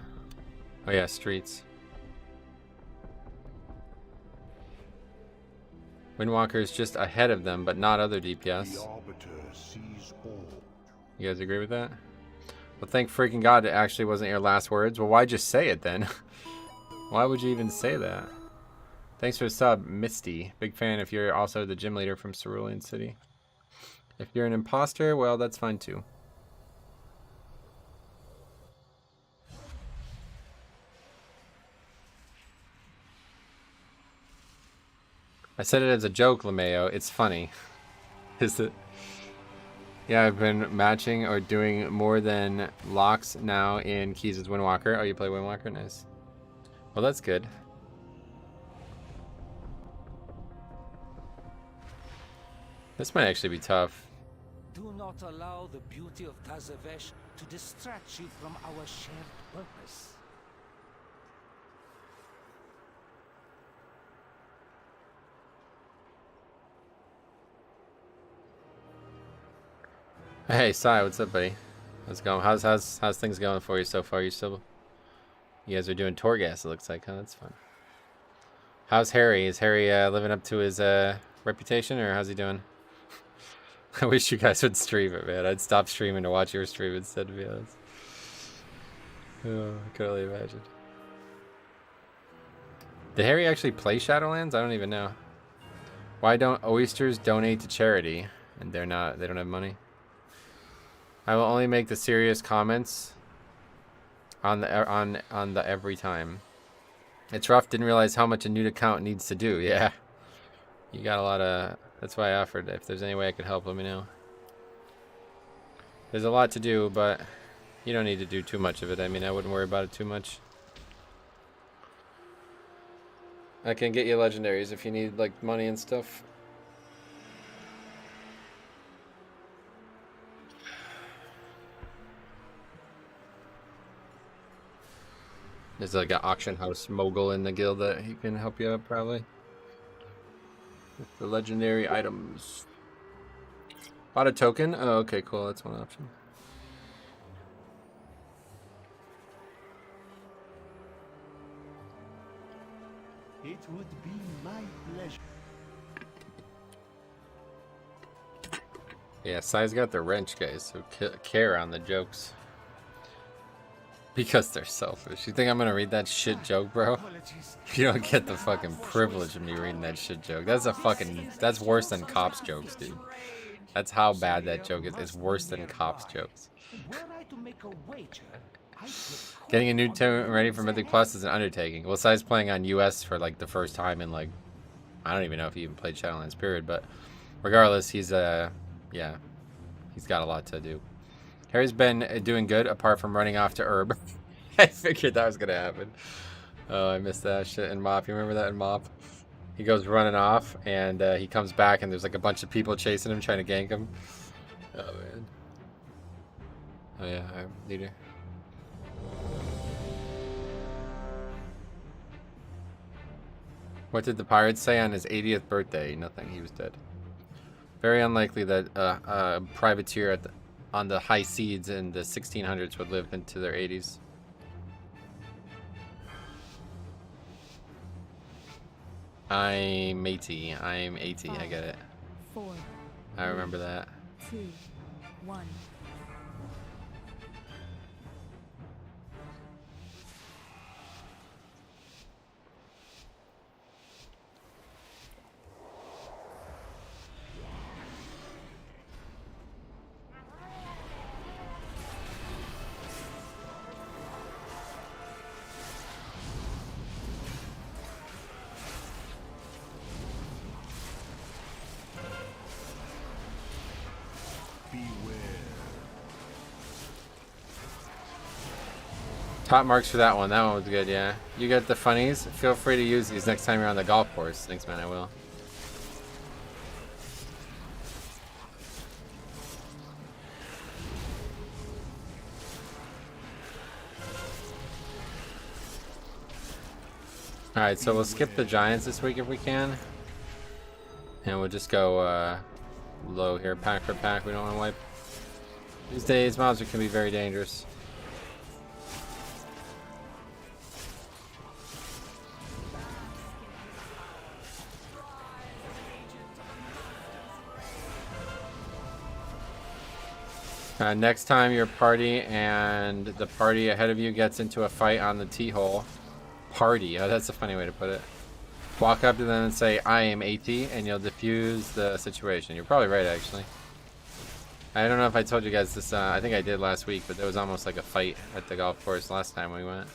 Speaker 1: Oh yeah, streets. Windwalker is just ahead of them, but not other DPS.
Speaker 2: The Arbiter sees all.
Speaker 1: You guys agree with that? Well, thank freaking God it actually wasn't your last words. Well, why just say it then? Why would you even say that? Thanks for the sub, Misty. Big fan if you're also the gym leader from Cerulean City. If you're an imposter, well, that's fine too. I said it as a joke, LeMayo. It's funny. Is it? Yeah, I've been matching or doing more than locks now in Keys' Windwalker. Oh, you play Windwalker? Nice. Well, that's good. This might actually be tough.
Speaker 10: Do not allow the beauty of Tazavesh to distract you from our shared purpose.
Speaker 1: Hey, Sai, what's up, buddy? How's it going? How's things going for you so far? You guys are doing Torghast, it looks like, huh? That's fun. How's Harry? Is Harry living up to his reputation, or how's he doing? I wish you guys would stream it, man. I'd stop streaming to watch your stream instead, to be honest. Oh, I can only imagine. Did Harry actually play Shadowlands? I don't even know. Why don't oysters donate to charity? And they don't have money. I will only make the serious comments on the every time. It's rough. Didn't realize how much a new account needs to do. Yeah, you got a lot of. That's why I offered. If there's any way I could help, let me know. There's a lot to do, but you don't need to do too much of it. I mean, I wouldn't worry about it too much. I can get you legendaries if you need like money and stuff. There's like an auction house mogul in the guild that he can help you out probably. With the legendary items. Bought a token? Oh, okay, cool. That's one option.
Speaker 2: It would be my pleasure.
Speaker 1: Yeah, Sai's got the wrench, guys, so care on the jokes. Because they're selfish. You think I'm gonna read that shit joke, bro? You don't get the fucking privilege of me reading that shit joke. That's worse than cops jokes, dude. That's how bad that joke is. It's worse than cops jokes. Getting a new tone ready for Mythic Plus is an undertaking. Well, Sai's playing on US for like the first time in like, I don't even know if he even played Shadowlands, period. But regardless, he's yeah, he's got a lot to do. Harry's been doing good apart from running off to Herb. I figured that was gonna happen. Oh, I missed that shit in Mop. You remember that in Mop? He goes running off and he comes back and there's like a bunch of people chasing him, trying to gank him. Oh man. Oh yeah, I'm leader. What did the pirates say on his 80th birthday? Nothing. He was dead. Very unlikely that a privateer on the high seas in the 1600s would live into their 80s. I'm 80. I'm 80. I get it.
Speaker 8: 4.
Speaker 1: I remember that.
Speaker 8: 2, 1.
Speaker 1: Top marks for that one. That one was good, yeah. You get the funnies. Feel free to use these next time you're on the golf course. Thanks, man. I will. Alright, so we'll skip the Giants this week if we can. And we'll just go low here, pack for pack. We don't want to wipe. These days, mobs can be very dangerous. Next time your party and the party ahead of you gets into a fight on the T-hole. Party, oh, that's a funny way to put it. Walk up to them and say, I am AT, and you'll diffuse the situation. You're probably right, actually. I don't know if I told you guys this, I think I did last week, but there was almost like a fight at the golf course last time we went.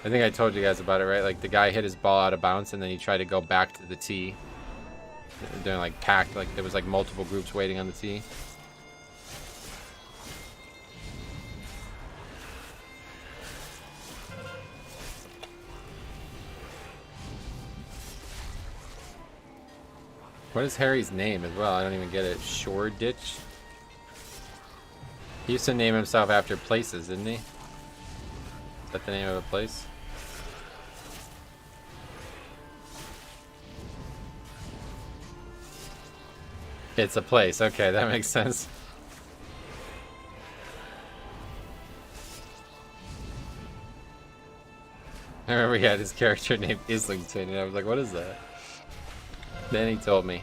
Speaker 1: I think I told you guys about it, right? Like, the guy hit his ball out of bounds, and then he tried to go back to the tee. They're like packed, like there was like multiple groups waiting on the tee. What is Harry's name as well? I don't even get it. Shoreditch? He used to name himself after places, didn't he? Is that the name of a place? It's a place. Okay, that makes sense. I remember he had his character named Islington, and I was like, what is that? Then he told me.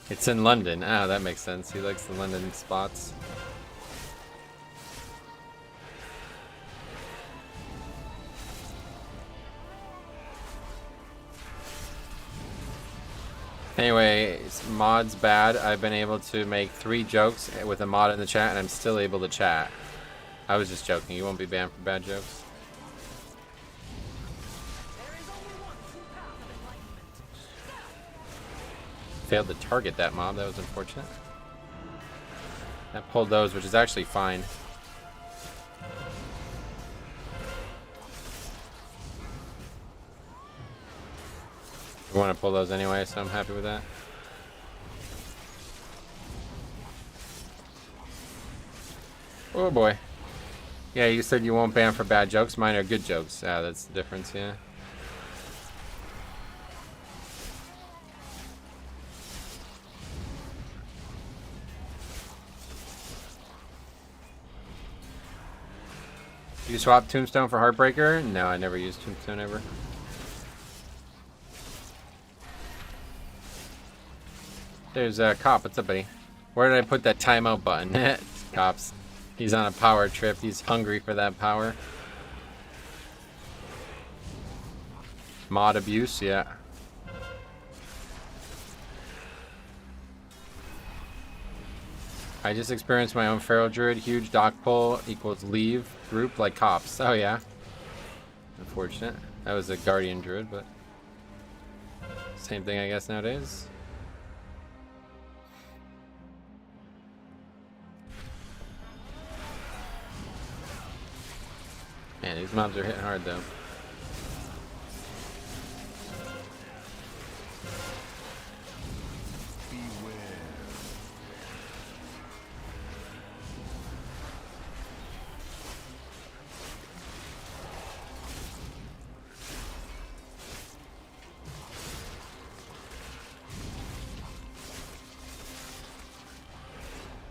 Speaker 1: It's in London. Ah, that makes sense. He likes the London spots. Anyway, mod's bad. I've been able to make 3 jokes with a mod in the chat, and I'm still able to chat. I was just joking. You won't be banned for bad jokes. Failed to target that mob. That was unfortunate. I pulled those, which is actually fine. I want to pull those anyway, so I'm happy with that. Oh boy. Yeah, you said you won't ban for bad jokes. Mine are good jokes. Yeah, that's the difference, yeah. You swap Tombstone for Heartbreaker? No, I never used Tombstone ever. There's a cop. What's up, buddy? Where did I put that timeout button? Cops. He's on a power trip. He's hungry for that power. Mod abuse, yeah. I just experienced my own feral druid. Huge dock pull equals leave group like cops. Oh yeah. Unfortunate. That was a guardian druid, but same thing I guess nowadays. Man, these mobs are hitting hard though.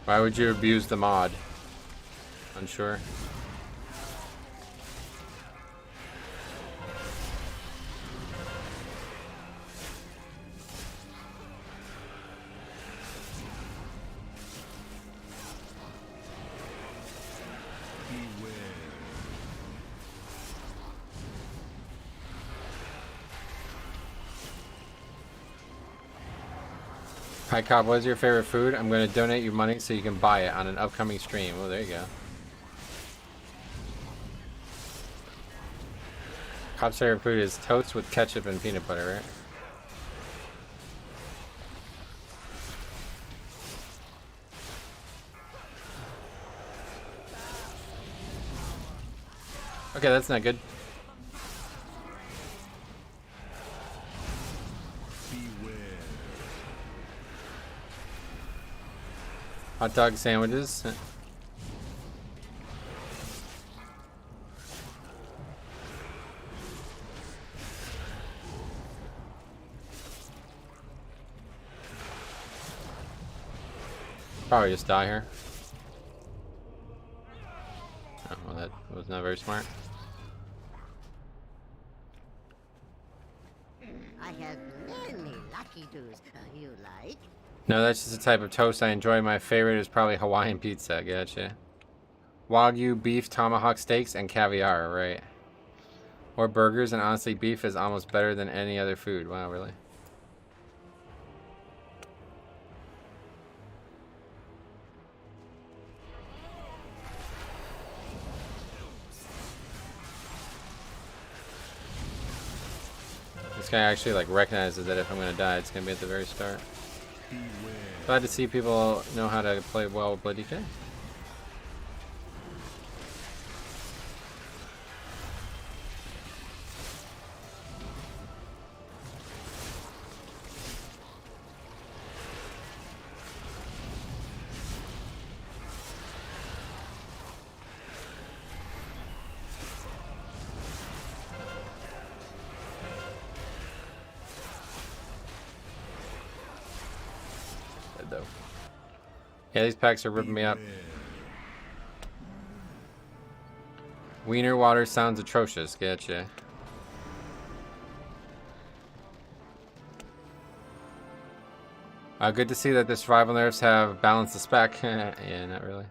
Speaker 1: Why would you abuse the mod? Unsure. Hi Cobb, what is your favorite food? I'm going to donate you money so you can buy it on an upcoming stream. Oh, there you go. Cobb's favorite food is toast with ketchup and peanut butter, right? Okay, that's not good. Hot dog sandwiches. Probably just die here. Oh, well, that was not very smart.
Speaker 7: I have many lucky doos. You like?
Speaker 1: No, that's just a type of toast I enjoy. My favorite is probably Hawaiian pizza. Gotcha. Wagyu beef tomahawk steaks and caviar, right? Or burgers, and honestly, beef is almost better than any other food. Wow, really? This guy actually like recognizes that if I'm gonna die, it's gonna be at the very start. Glad to see people know how to play well with Bloody K. Though. Yeah, these packs are ripping me up. Wiener water sounds atrocious. Gotcha. Good to see that the survival nerfs have balanced the spec. Yeah, not really.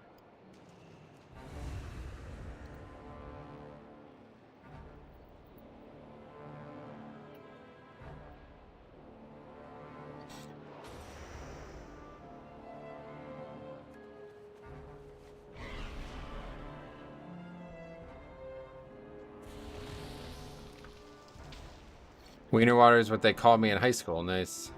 Speaker 1: Wiener water is what they called me in high school. Nice.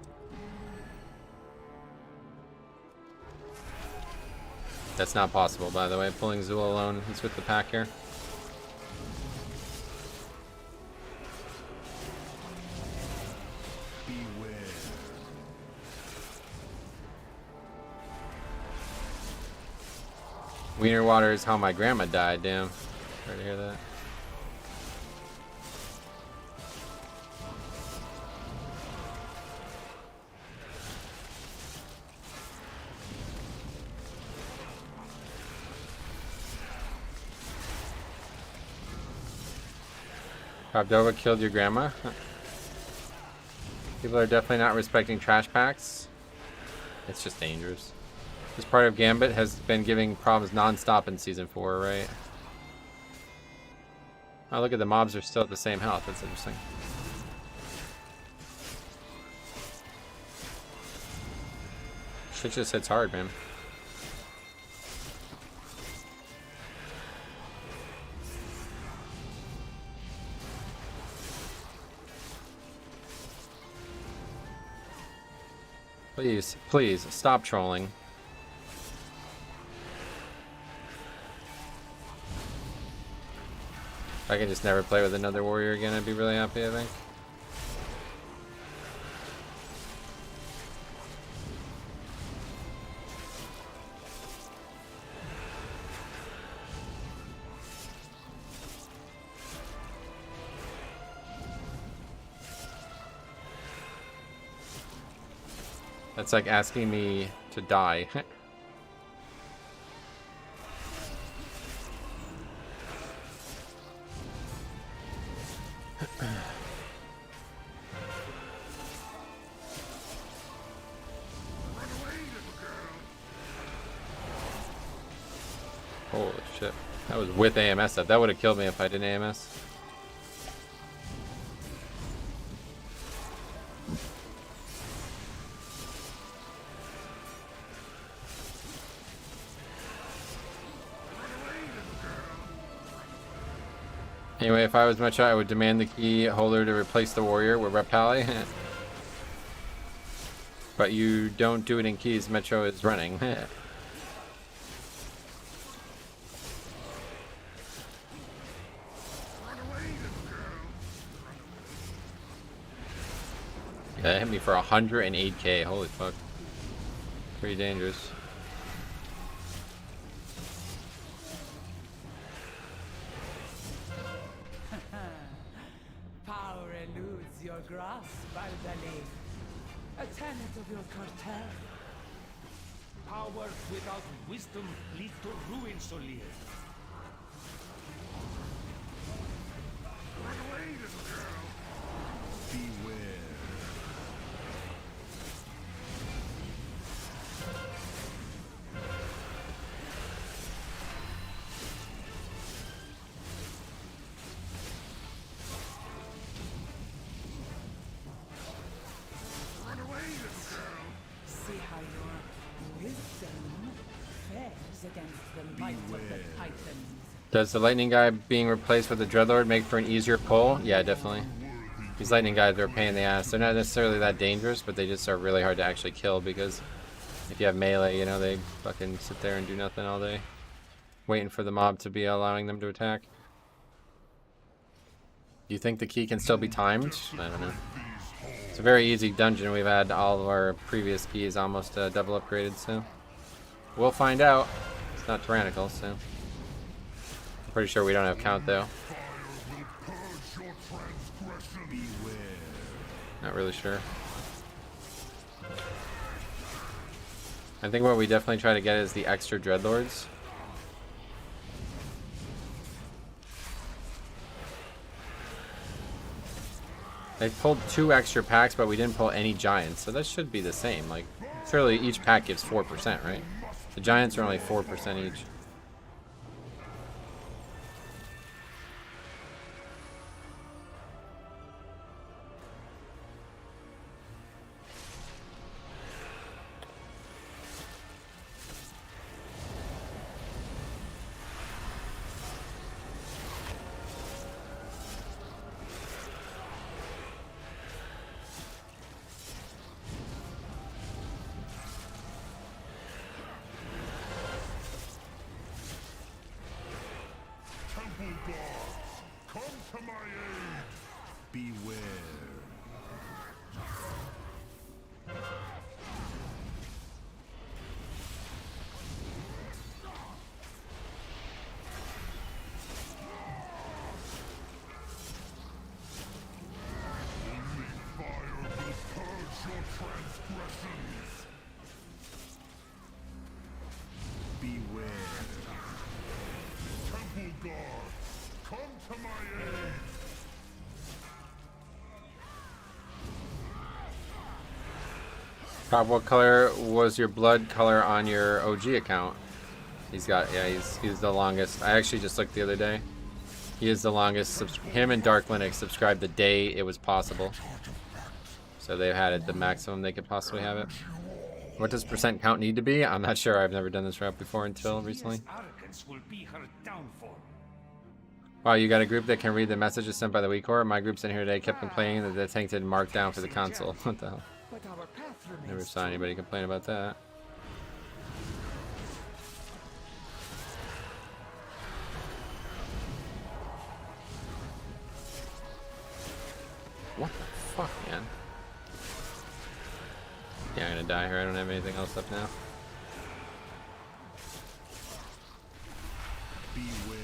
Speaker 1: That's not possible, by the way. Pulling Zul alone. He's with the pack here. Wiener water is how my grandma died. Damn. Sorry to hear that. Cordova killed your grandma? People are definitely not respecting trash packs. It's just dangerous. This part of Gambit has been giving problems non-stop in Season 4, right? Oh, look at the mobs are still at the same health. That's interesting. Shit just hits hard, man. Please, please, stop trolling. If I could just never play with another warrior again, I'd be really happy, I think. That's like asking me to die. Holy shit. That was with AMS up. That would have killed me if I didn't AMS. Anyway, if I was Metro, I would demand the key holder to replace the warrior with Reptile. But you don't do it in keys, Metro is running. Yeah, that hit me for 108k. Holy fuck. Pretty dangerous.
Speaker 10: Power eludes your grasp, Baldali. A tenet of your cartel. Power without wisdom leads to ruin, Solir.
Speaker 4: See how your wisdom fares against the might of the Titans.
Speaker 1: Does the lightning guy being replaced with the Dreadlord make for an easier pull? Yeah, definitely. These lightning guys are a pain in the ass. They're not necessarily that dangerous, but they just are really hard to actually kill because if you have melee, you know, they fucking sit there and do nothing all day. Waiting for the mob to be allowing them to attack. Do you think the key can still be timed? I don't know. It's a very easy dungeon. We've had all of our previous keys almost double upgraded, so we'll find out. It's not tyrannical, so I'm pretty sure we don't have count though. Not really sure. I think what we definitely try to get is the extra Dreadlords. They pulled 2 extra packs, but we didn't pull any giants, so that should be the same. Like, surely each pack gives 4%, right? The giants are only 4% each.
Speaker 2: Come to my aid! Beware. Only fire will purge your transgressions. Beware. Temple guards, come to my aid!
Speaker 1: Rob, what color was your blood color on your OG account? He's got, yeah, he's the longest. I actually just looked the other day. He is the longest. Him and Dark Linux subscribed the day it was possible. So they've had it the maximum they could possibly have it. What does percent count need to be? I'm not sure. I've never done this route before until recently.
Speaker 10: Arrogance will be her downfall.
Speaker 1: Wow, you got a group that can read the messages sent by the weak core? My group's in here today kept complaining that the tank didn't mark down for the console. What the hell?
Speaker 10: But our path remains.
Speaker 1: Never saw anybody complain about that. What the fuck, man? Yeah, I'm gonna die here. I don't have anything else up now.
Speaker 2: Beware.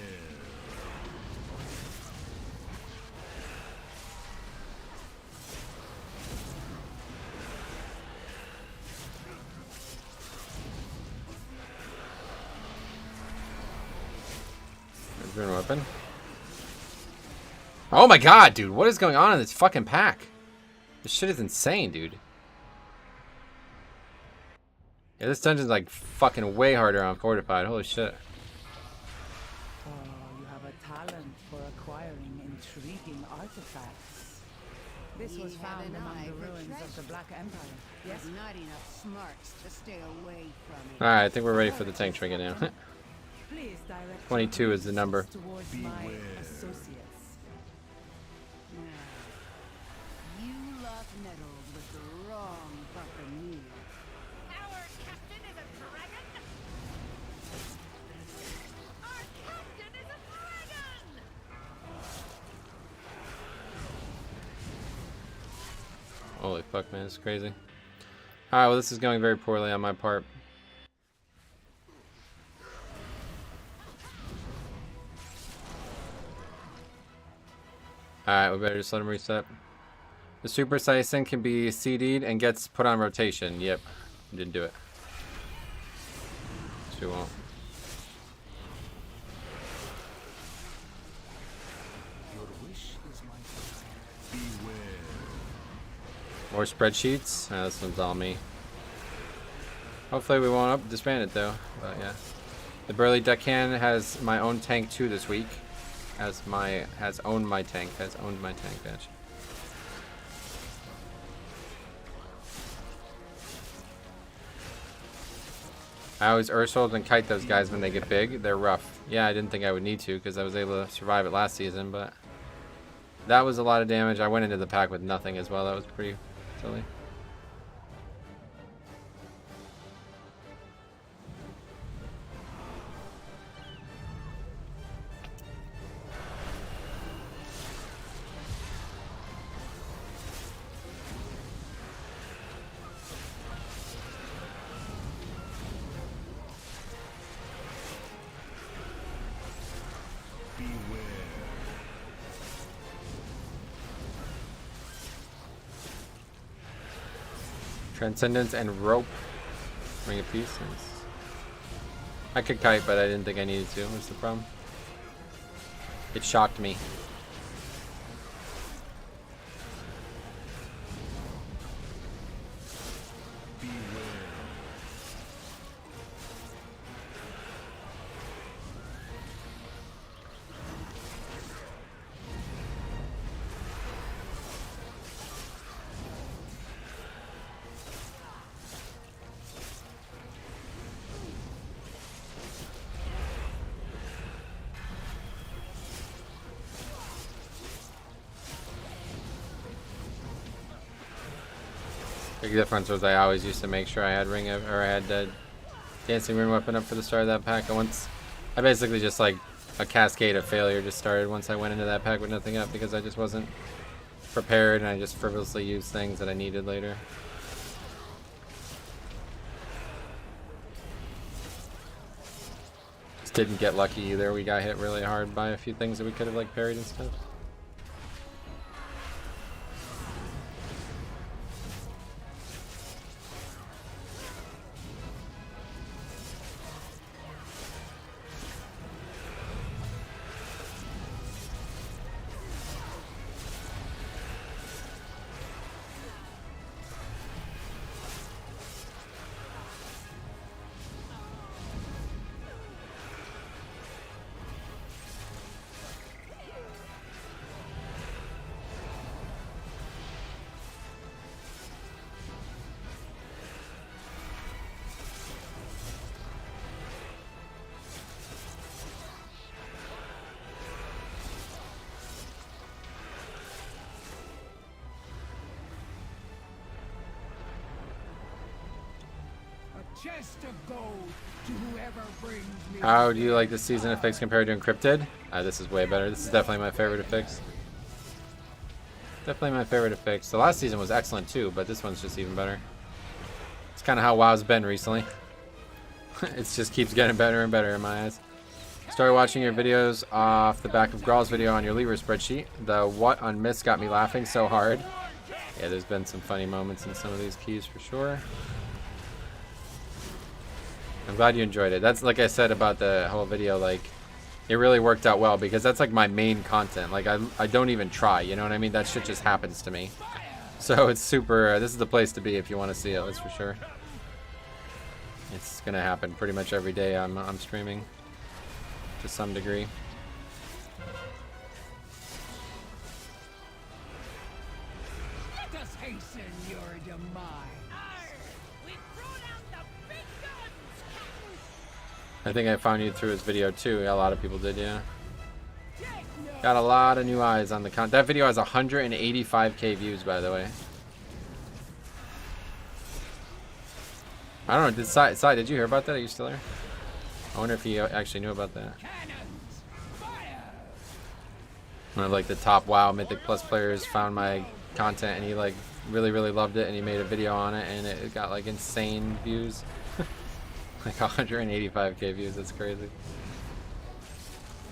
Speaker 1: Rune weapon. Oh my god, dude. What is going on in this fucking pack? This shit is insane, dude. Yeah, this dungeon's like fucking way harder on Fortified. Holy shit.
Speaker 4: Oh, you have a talent for acquiring intriguing artifacts. This was found among the ruins of the Black Empire. Yes,
Speaker 11: Not enough smarts to stay away from it.
Speaker 1: Alright, I think we're ready for the tank trinket now.
Speaker 4: please direct
Speaker 1: 22 is the number.
Speaker 4: towards my associates.
Speaker 11: You lot meddled with the wrong buccaneer.
Speaker 7: Our captain is a dragon? Our captain is a dragon!
Speaker 1: Holy fuck, man, it's crazy. Alright, well, this is going very poorly on my part. Alright, we better just let him reset. The Super Saiyan can be CD'd and gets put on rotation. Yep, didn't do it. She won't. More spreadsheets? This one's all me. Hopefully we won't disband it though. But yeah. The Burly Deckhand has my own tank too this week. Has owned my tank. Bitch. I always Ursold and kite those guys when they get big. They're rough. Yeah, I didn't think I would need to because I was able to survive it last season, but that was a lot of damage. I went into the pack with nothing as well. That was pretty silly. Transcendence and rope. Ring of Peace. Nice. I could kite, but I didn't think I needed to. What's the problem? It shocked me. Big difference was I always used to make sure I had Dancing Rune weapon up for the start of that pack. And once I basically just like a cascade of failure just started once I went into that pack with nothing up because I just wasn't prepared and I just frivolously used things that I needed later. Just didn't get lucky either. We got hit really hard by a few things that we could have like parried and stuff.
Speaker 10: Chest of gold to whoever brings me.
Speaker 1: How do you like this season of Fix compared to Encrypted? This is way better. This is definitely my favorite of Fix. Definitely my favorite of Fix. The last season was excellent too, but this one's just even better. It's kind of how WoW's been recently. It just keeps getting better and better in my eyes. Started watching your videos off the back of Grawl's video on your lever spreadsheet. The what on Myths got me laughing so hard. Yeah, there's been some funny moments in some of these keys for sure. I'm glad you enjoyed it. That's like I said about the whole video, like it really worked out well because that's like my main content. Like I don't even try, you know what I mean? That shit just happens to me. So it's super, this is the place to be if you want to see it, that's for sure. It's gonna happen pretty much every day I'm streaming to some degree.
Speaker 10: Let us hasten your demise.
Speaker 1: I think I found you through his video too. Yeah, a lot of people did, yeah. Got a lot of new eyes on the content. That video has 185k views, by the way. I don't know, did you hear about that? Are you still there? I wonder if he actually knew about that. One of like the top WoW Mythic Plus players found my content and he like really loved it and he made a video on it and it got like insane views. Like 185k views. That's crazy.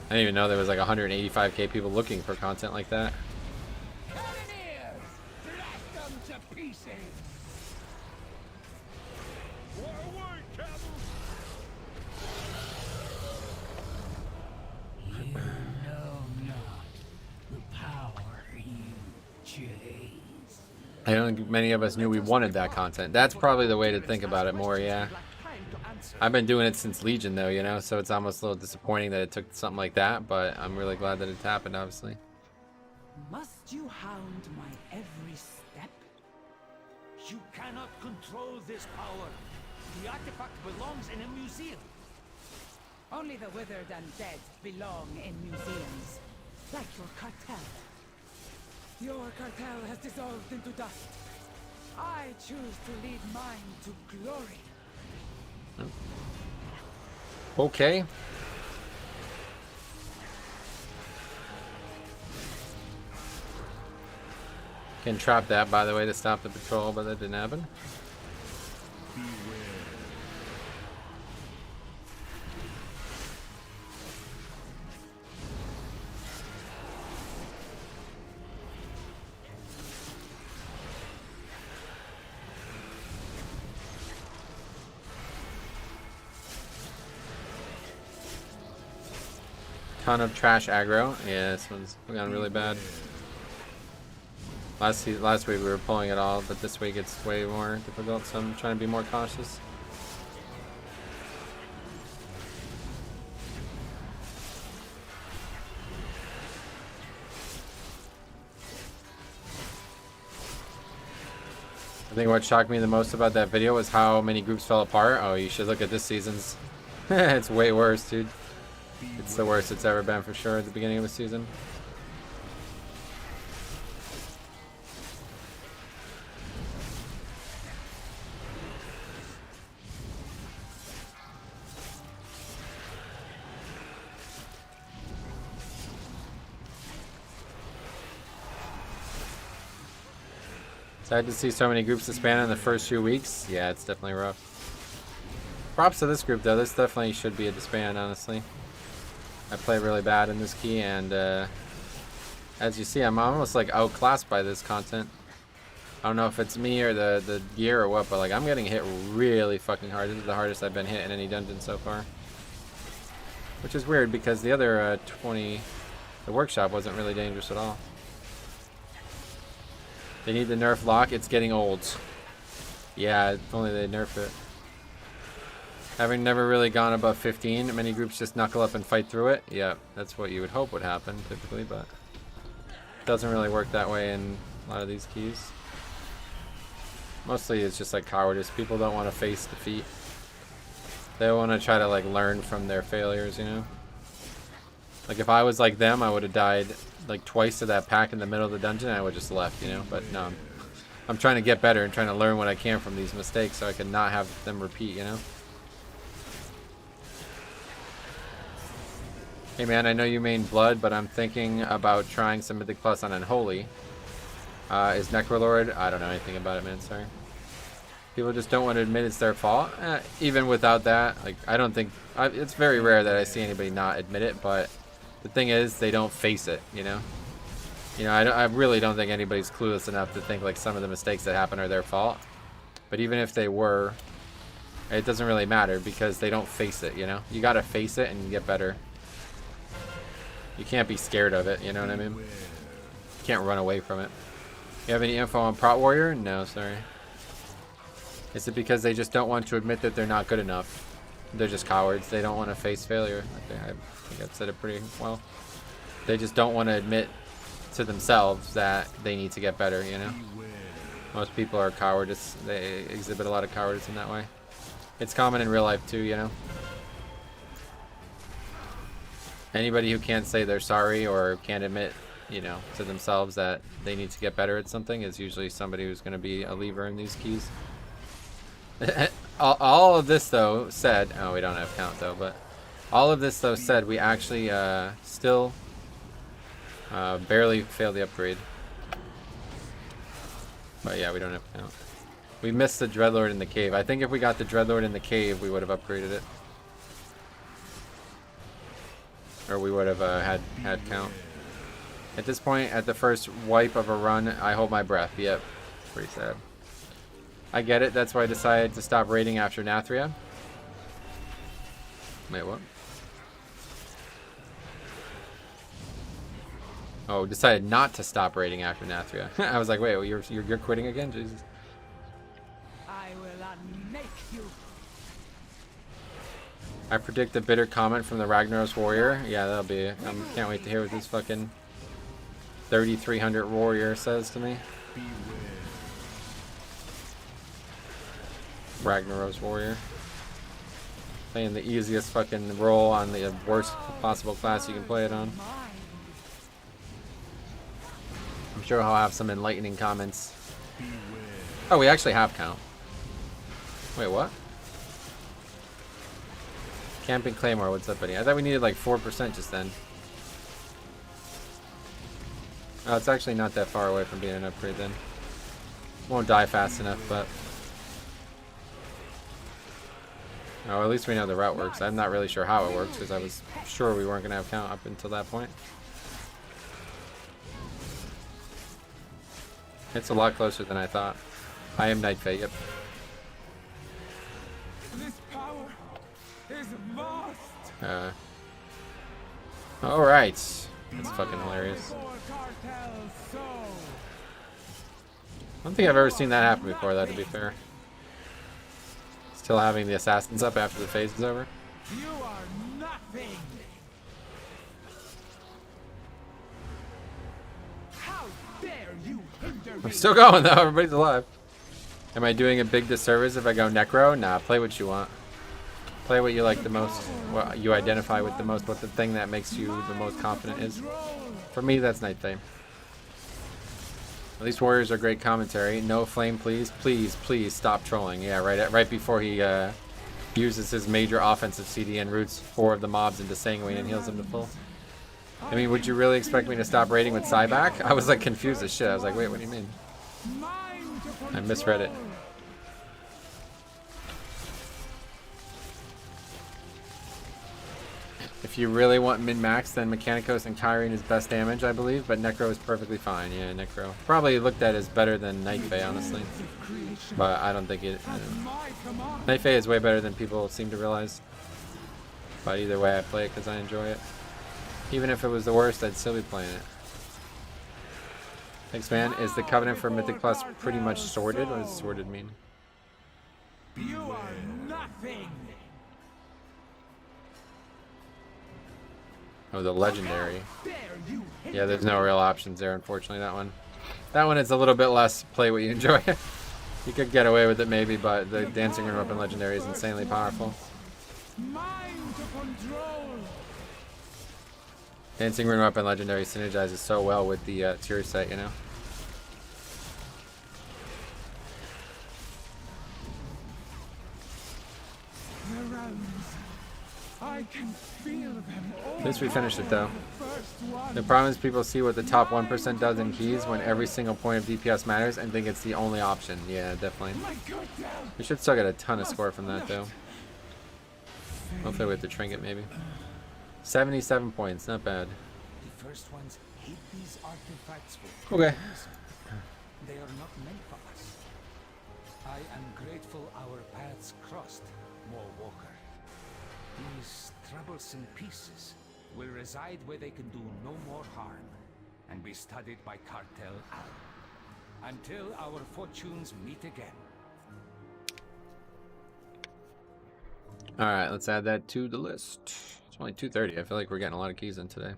Speaker 1: I didn't even know there was like 185k people looking for content like that.
Speaker 10: Cannoneers! Blast them to pieces! Forward, Captain! You know not the power you chase.
Speaker 1: I don't think many of us knew we wanted that content. That's probably the way to think about it more, yeah. I've been doing it since Legion though, you know, so it's almost a little disappointing that it took something like that, but I'm really glad that it's happened, obviously.
Speaker 4: Must you hound my every step?
Speaker 10: You cannot control this power. The artifact belongs in a museum.
Speaker 4: Only the withered and dead belong in museums, like your cartel. Your cartel has dissolved into dust. I choose to lead mine to glory.
Speaker 1: Okay. Can trap that, by the way, to stop the patrol, but that didn't happen. Ton of trash aggro. Yeah, this one's gone really bad. Last week we were pulling it all, but this week it's way more difficult, so I'm trying to be more cautious. I think what shocked me the most about that video was how many groups fell apart. Oh, you should look at this season's. It's way worse, dude. It's the worst it's ever been for sure at the beginning of the season. Sad to see so many groups disband in the first few weeks. Yeah, it's definitely rough. Props to this group though. This definitely should be a disband, honestly. I play really bad in this key, and as you see, I'm almost like outclassed by this content. I don't know if it's me or the gear or what, but like I'm getting hit really fucking hard. This is the hardest I've been hit in any dungeon so far. Which is weird because the other the workshop wasn't really dangerous at all. They need the nerf lock. It's getting old. Yeah, if only they nerf it. Having never really gone above 15, many groups just knuckle up and fight through it. Yeah, that's what you would hope would happen typically, but it doesn't really work that way in a lot of these keys. Mostly it's just like cowardice. People don't want to face defeat. They want to try to like learn from their failures, you know? Like if I was like them, I would have died like twice to that pack in the middle of the dungeon and I would have just left, you know? But no, I'm trying to get better and trying to learn what I can from these mistakes so I can not have them repeat, you know? Hey man, I know you main Blood, but I'm thinking about trying some Mythic Plus on Unholy. Is Necrolord? I don't know anything about it, man, sorry. People just don't want to admit it's their fault. Even without that, like, I don't think... it's very rare that I see anybody not admit it, but the thing is, they don't face it, you know? You know, I really don't think anybody's clueless enough to think, like, some of the mistakes that happen are their fault. But even if they were, it doesn't really matter because they don't face it, you know? You gotta face it and get better. You can't be scared of it, you know what I mean? You can't run away from it. You have any info on Prot Warrior? No, sorry. Is it because they just don't want to admit that they're not good enough? They're just cowards. They don't want to face failure. I think I've said it pretty well. They just don't want to admit to themselves that they need to get better, you know? Most people are cowardice. They exhibit a lot of cowardice in that way. It's common in real life too, you know? Anybody who can't say they're sorry or can't admit, you know, to themselves that they need to get better at something is usually somebody who's going to be a lever in these keys. All of this, though, said... Oh, we don't have count, though, but... All of this, though, said we actually still barely failed the upgrade. But yeah, we don't have count. We missed the Dreadlord in the cave. I think if we got the Dreadlord in the cave, we would have upgraded it. Or we would have had count. At this point, at the first wipe of a run, I hold my breath. Yep. Pretty sad. I get it. That's why I decided to stop raiding after Nathria. Wait, what? Oh, decided not to stop raiding after Nathria. I was like, wait, well, you're quitting again? Jesus.
Speaker 4: I will unmake you.
Speaker 1: I predict a bitter comment from the Ragnaros warrior. Yeah, that'll be it. Can't wait to hear what this fucking 3,300 warrior says to me. Ragnaros warrior. Playing the easiest fucking role on the worst possible class you can play it on. I'm sure I'll have some enlightening comments. Oh, we actually have count. Wait, what? Camping Claymore, what's up, buddy? I thought we needed like 4% just then. Oh, it's actually not that far away from being an upgrade then. Won't die fast enough, but... Oh, at least we know the route works. I'm not really sure how it works, because I was sure we weren't going to have count up until that point. It's a lot closer than I thought. I am Night Fae, yep.
Speaker 4: This power is vast.
Speaker 1: Alright. That's fucking hilarious. I don't think I've ever seen that happen before, though, to be fair. Still having the assassins up after the phase is over.
Speaker 4: You are nothing. How dare you hinder me?
Speaker 1: I'm still going, though. Everybody's alive. Am I doing a big disservice if I go Necro? Nah, play what you want. Play what you like the most. What you identify with the most. What the thing that makes you the most confident is. For me, that's Night Fae. At least warriors are great commentary. No flame, please. Please, please stop trolling. Yeah, right before he uses his major offensive CD and roots 4 of the mobs into Sanguine and heals them to full. I mean, would you really expect me to stop raiding with Cyback? I was like confused as shit. I was like, wait, what do you mean? I misread it. If you really want min-max, then Mechanicos and Kyrene is best damage, I believe, but Necro is perfectly fine. Yeah, Necro. Probably looked at as better than Night Fae, honestly. But I don't think it... Night Fae is way better than people seem to realize. But either way, I play it because I enjoy it. Even if it was the worst, I'd still be playing it. Thanks, man. Is the Covenant for Mythic Plus pretty much sorted? What does sorted mean?
Speaker 4: You are nothing.
Speaker 1: Oh, the legendary. Yeah, there's no real options there, unfortunately, that one. That one is a little bit less play what you enjoy. You could get away with it maybe, but the Dancing Room Weapon legendary is insanely powerful. Dancing Rune Weapon legendary synergizes so well with the tier set, you know?
Speaker 4: I can feel them all.
Speaker 1: At least we finished it though. The problem is people see what the top 1% does in keys when every single point of DPS matters and think it's the only option. Yeah, definitely. We should still get a ton of score from that though. Hopefully with the trinket maybe. 77 points, not bad.
Speaker 10: The first ones hate these artifacts for
Speaker 1: Okay.
Speaker 10: They are not meant for us. I am grateful our paths crossed, War Walker. These troublesome pieces will reside where they can do no more harm and be studied by Cartel Al until our fortunes meet again.
Speaker 1: Alright, let's add that to the list. It's only 2:30. I feel like we're getting a lot of keys in today.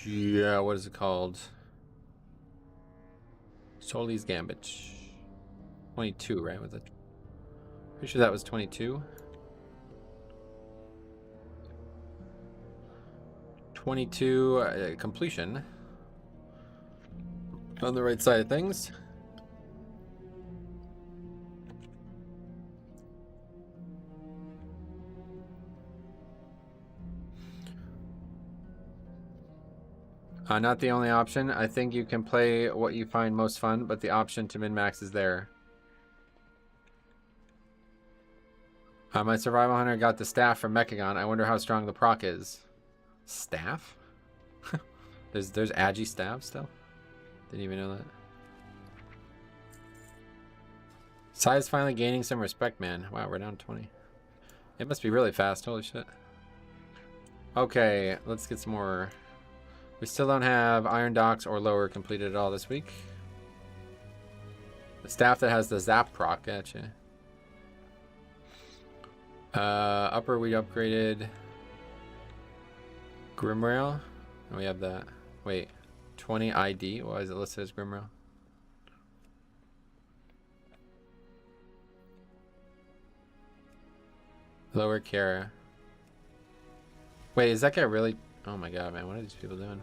Speaker 1: Yeah, what is it called? Soli's Gambit. 22, right? Was it? Pretty sure that was 22. 22 completion. On the right side of things. Not the only option. I think you can play what you find most fun, but the option to min-max is there. My survival hunter got the staff from Mechagon. I wonder how strong the proc is. Staff? there's agi staff still? Didn't even know that. Sai's finally gaining some respect, man. Wow, we're down 20. It must be really fast. Holy shit. Okay, let's get some more. We still don't have Iron Docks or lower completed at all this week. The staff that has the zap proc, gotcha. Upper we upgraded Grimrail. And we have that. Wait, 20 ID. Why is it listed as Grimrail? Lower Kara. Wait, is that guy really? Oh my god, man. What are these people doing?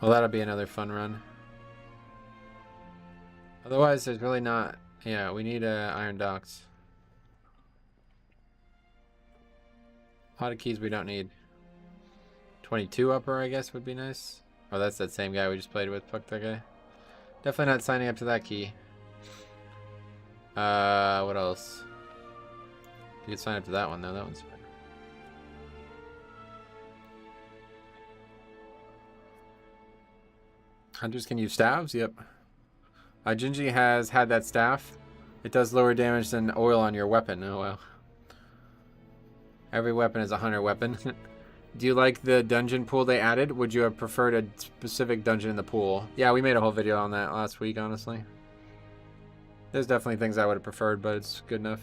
Speaker 1: Well, that'll be another fun run. Otherwise, there's really not... Yeah, we need Iron Docks. A lot of keys we don't need. 22 upper, I guess, would be nice. Oh, that's that same guy we just played with. Fuck that guy. Definitely not signing up to that key. What else? You could sign up to that one, though. That one's fine. Hunters can use staves? Yep. Jinji has had that staff. It does lower damage than oil on your weapon. Oh, wow. Every weapon is a hunter weapon. Do you like the dungeon pool they added? Would you have preferred a specific dungeon in the pool? Yeah, we made a whole video on that last week, honestly. There's definitely things I would have preferred, but it's good enough.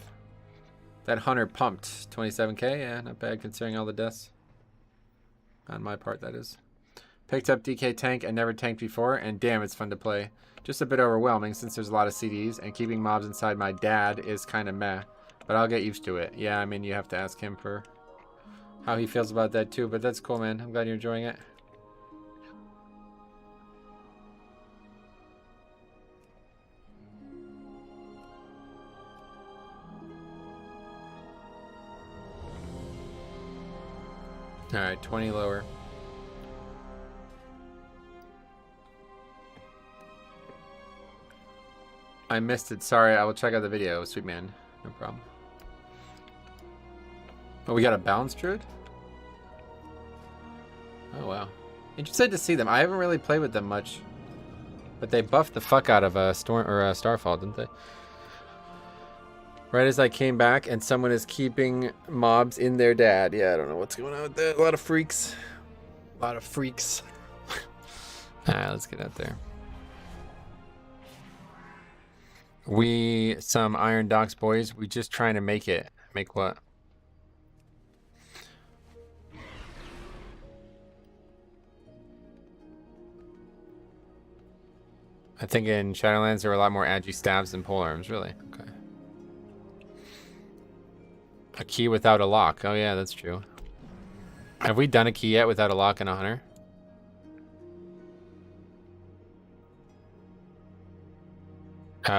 Speaker 1: That hunter pumped 27k. Yeah, not bad considering all the deaths. On my part, that is. Picked up DK tank and never tanked before, and damn, it's fun to play. Just a bit overwhelming since there's a lot of CDs, and keeping mobs inside my dad is kind of meh. But I'll get used to it. Yeah, I mean, you have to ask him for how he feels about that too, but that's cool, man. I'm glad you're enjoying it. Alright, 20 lower. I missed it. Sorry, I will check out the video. Sweet man. No problem. Oh, we got a balanced druid? Oh, wow. Interested to see them. I haven't really played with them much. But they buffed the fuck out of Storm or Starfall, didn't they? Right as I came back and someone is keeping mobs in their dad. Yeah, I don't know what's going on with that. A lot of freaks. A lot of freaks. Alright, let's get out there. We, some Iron Docks boys, we just trying to make it. Make what? I think in Shadowlands there were a lot more agi stabs than polearms, really. Okay. A key without a lock. Oh yeah, that's true. Have we done a key yet without a lock and a hunter?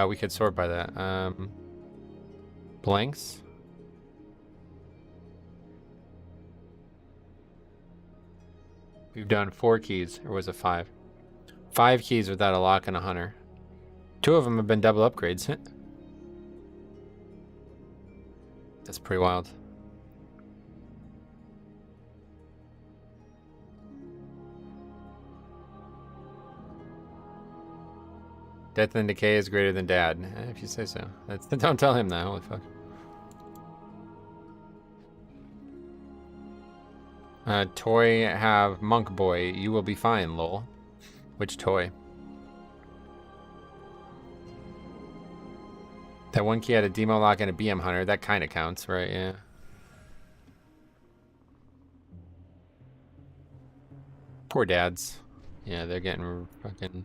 Speaker 1: We could sort by that. Blanks. We've done 4 keys, or was it 5? 5 keys without a lock and a hunter. 2 of them have been double upgrades. That's pretty wild. Death and decay is greater than dad. If you say so. Don't tell him that. Holy fuck. Toy have monk boy. You will be fine, lol. Which toy? That one key had a demo lock and a BM hunter. That kind of counts, right? Yeah. Poor dads. Yeah, they're getting fucking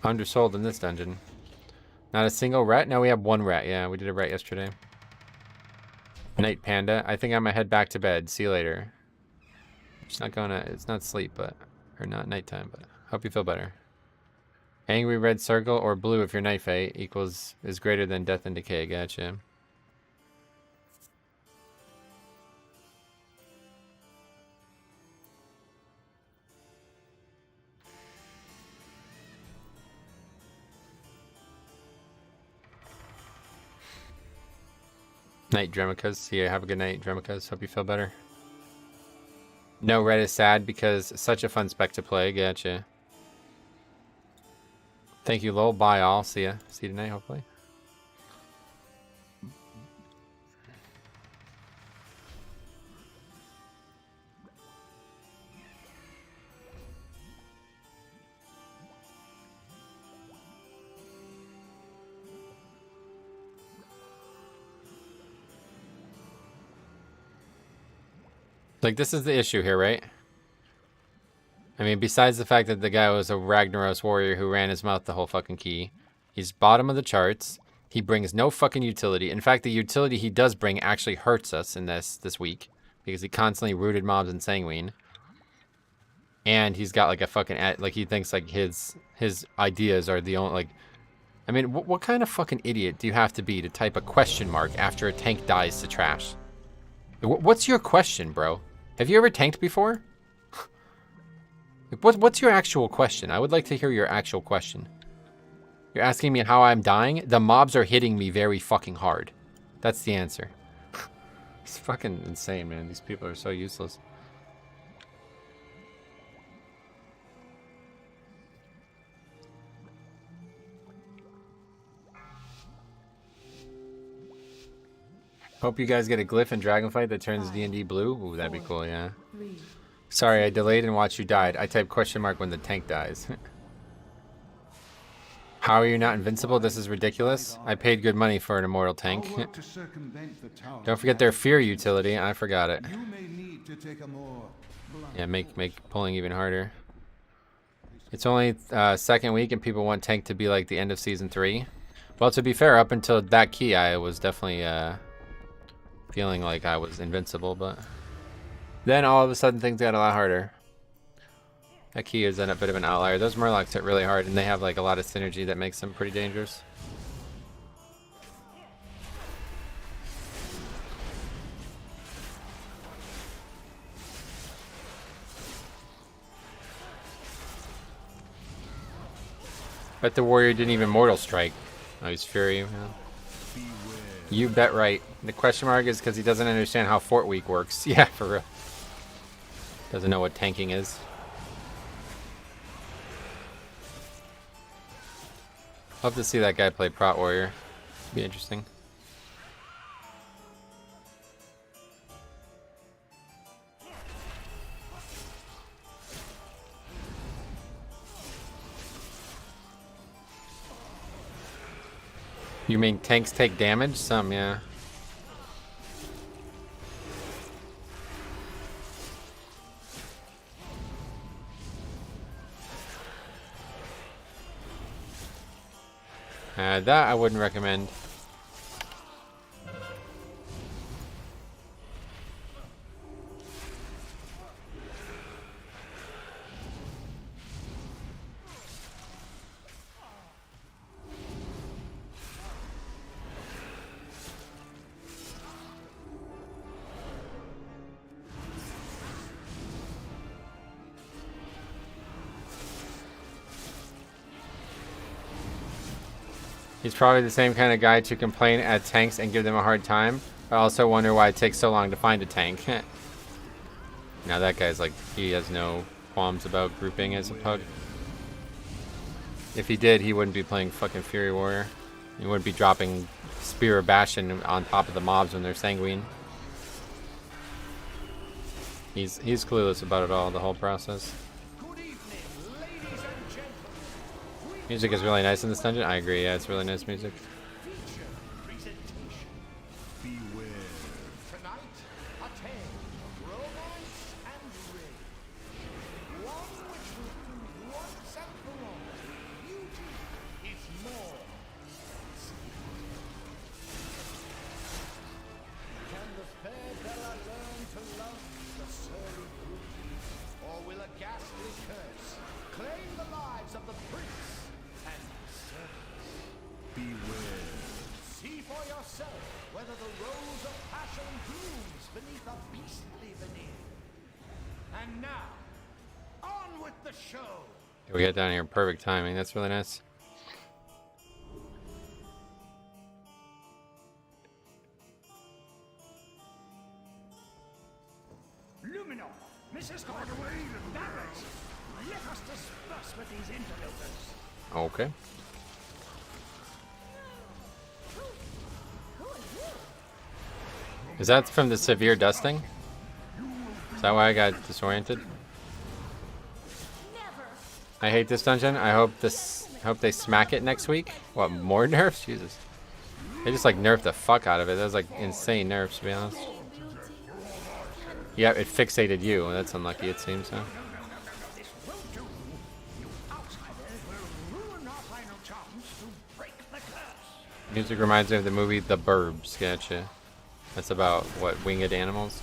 Speaker 1: undersold in this dungeon. Not a single rat? No, we have 1 rat. Yeah, we did a rat yesterday. Night panda. I think I'm gonna head back to bed. See you later. It's not sleep, but, or not nighttime, but hope you feel better. Angry red circle or blue if your night fate is greater than death and decay. Gotcha. Night, Dremicas. Yeah, have a good night, Dremicas. Hope you feel better. No, red is sad because it's such a fun spec to play. Gotcha. Thank you, Lowell. Bye, all. See ya. See you tonight, hopefully. Like, this is the issue here, right? I mean, besides the fact that the guy was a Ragnaros warrior who ran his mouth the whole fucking key, he's bottom of the charts. He brings no fucking utility. In fact, the utility he does bring actually hurts us in this week because he constantly rooted mobs and sanguine. And he's got like a fucking like he thinks like his ideas are the only like. I mean, what kind of fucking idiot do you have to be to type a question mark after a tank dies to trash? What's your question, bro? Have you ever tanked before? What's your actual question? I would like to hear your actual question. You're asking me how I'm dying? The mobs are hitting me very fucking hard. That's the answer. It's fucking insane, man. These people are so useless. Hope you guys get a glyph in Dragonflight that turns D&D blue. Ooh, that'd be cool, yeah. Sorry, I delayed and watched you died. I typed question mark when the tank dies. How are you not invincible? This is ridiculous. I paid good money for an immortal tank. Don't forget their fear utility. I forgot it. Yeah, make pulling even harder. It's only second week and people want tank to be like the end of season 3. Well, to be fair, up until that key, I was definitely feeling like I was invincible, but then all of a sudden things got a lot harder. That key is then a bit of an outlier. Those Murlocs hit really hard and they have like a lot of synergy that makes them pretty dangerous. Bet the warrior didn't even mortal strike. Oh, he's Fury. Yeah. You bet right. The question mark is because he doesn't understand how Fort Week works. Yeah, for real. Doesn't know what tanking is. Love to see that guy play Prot Warrior. Be interesting. You mean tanks take damage? Some, yeah. That I wouldn't recommend. He's probably the same kind of guy to complain at tanks and give them a hard time. I also wonder why it takes so long to find a tank. Now that guy's like, he has no qualms about grouping as a pug. If he did, he wouldn't be playing fucking Fury Warrior. He wouldn't be dropping Spear or Bastion on top of the mobs when they're sanguine. He's clueless about it all, the whole process. Music is really nice in this dungeon. I agree, yeah, it's really nice music. We get down here, perfect timing. That's really nice.
Speaker 10: Luminor, Mrs. Hardaway, Barrett. Let us disperse with these interlopers.
Speaker 1: Okay. Is that from the severe dusting? Is that why I got disoriented? I hate this dungeon. I hope they smack it next week. What, more nerfs? Jesus. They just like nerfed the fuck out of it. That was like insane nerfs, to be honest. Yeah, it fixated you. That's unlucky, it seems, huh? Music reminds me of the movie The Burbs. Gotcha. That's about, what, winged animals?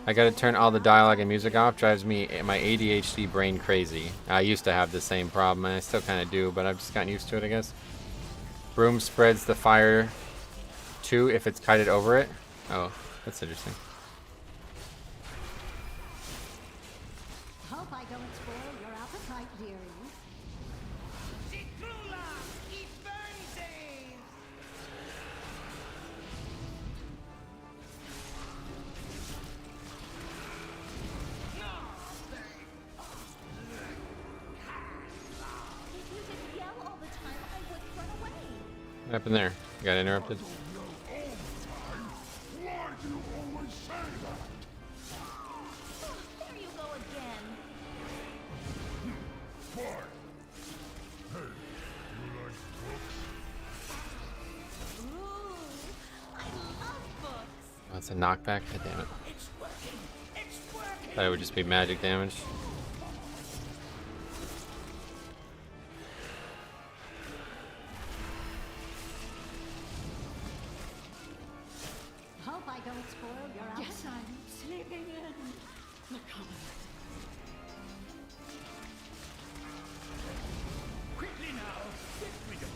Speaker 1: I gotta turn all the dialogue and music off. Drives me, my ADHD brain crazy. I used to have the same problem, and I still kind of do, but I've just gotten used to it, I guess. Broom spreads the fire too if it's kited over it. Oh, that's interesting.
Speaker 11: Hope I don't spoil your appetite, dearie.
Speaker 1: What happened there? You got interrupted? Oh, it's a knockback? God damn it. Thought it would just be magic damage.
Speaker 11: Hope I don't spoil your appetite. Yes, I'm sleeping in. Look on.
Speaker 10: Quickly now, get rid of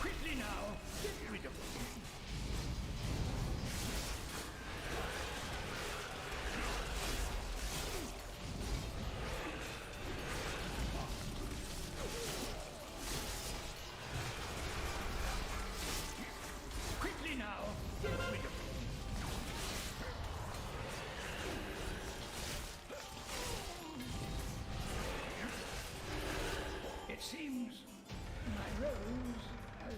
Speaker 10: quickly now, get rid of quickly now, get rid of it seems my rose has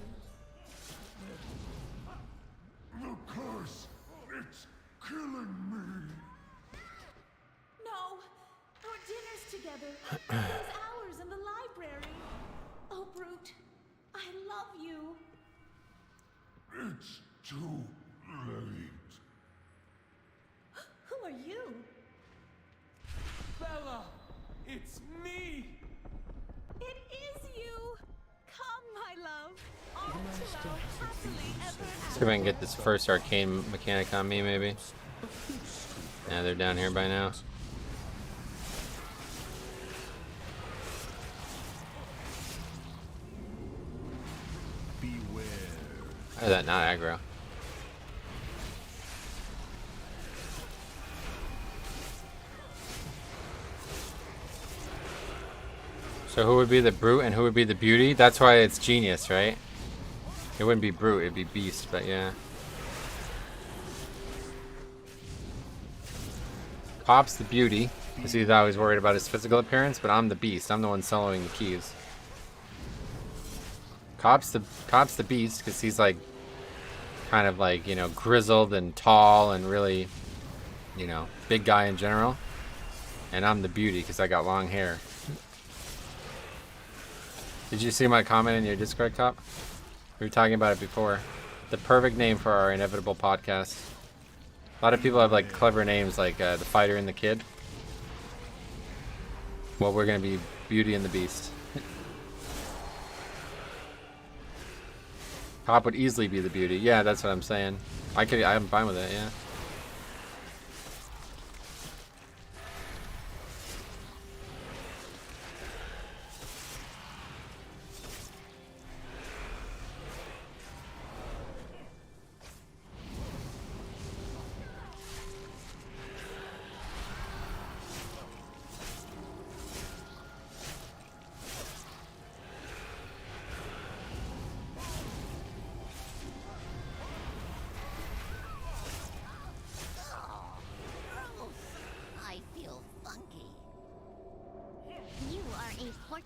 Speaker 2: The curse! It's killing me!
Speaker 8: No! Our dinner's together. Those hours in the library. Oh, Brute. I love you.
Speaker 2: It's too late.
Speaker 8: Who are you?
Speaker 10: Bella, it's me.
Speaker 8: It is you. Come, my love. All to love happily ever
Speaker 1: See if I can get this first arcane mechanic on me, maybe. Yeah, they're down here by now. How is that not aggro? So who would be the brute and who would be the beauty? That's why it's genius, right? It wouldn't be brute, it'd be beast, but yeah. Pop's the beauty, because he's always worried about his physical appearance, but I'm the beast. I'm the one soloing the keys. Cop's the beast, because he's like, kind of like, you know, grizzled and tall and really, you know, big guy in general. And I'm the beauty, because I got long hair. Did you see my comment in your Discord, Cop? We were talking about it before. The perfect name for our inevitable podcast. A lot of people have like clever names like the Fighter and the Kid. Well, we're gonna be Beauty and the Beast. Cop would easily be the Beauty. Yeah, that's what I'm saying. I'm fine with it, yeah.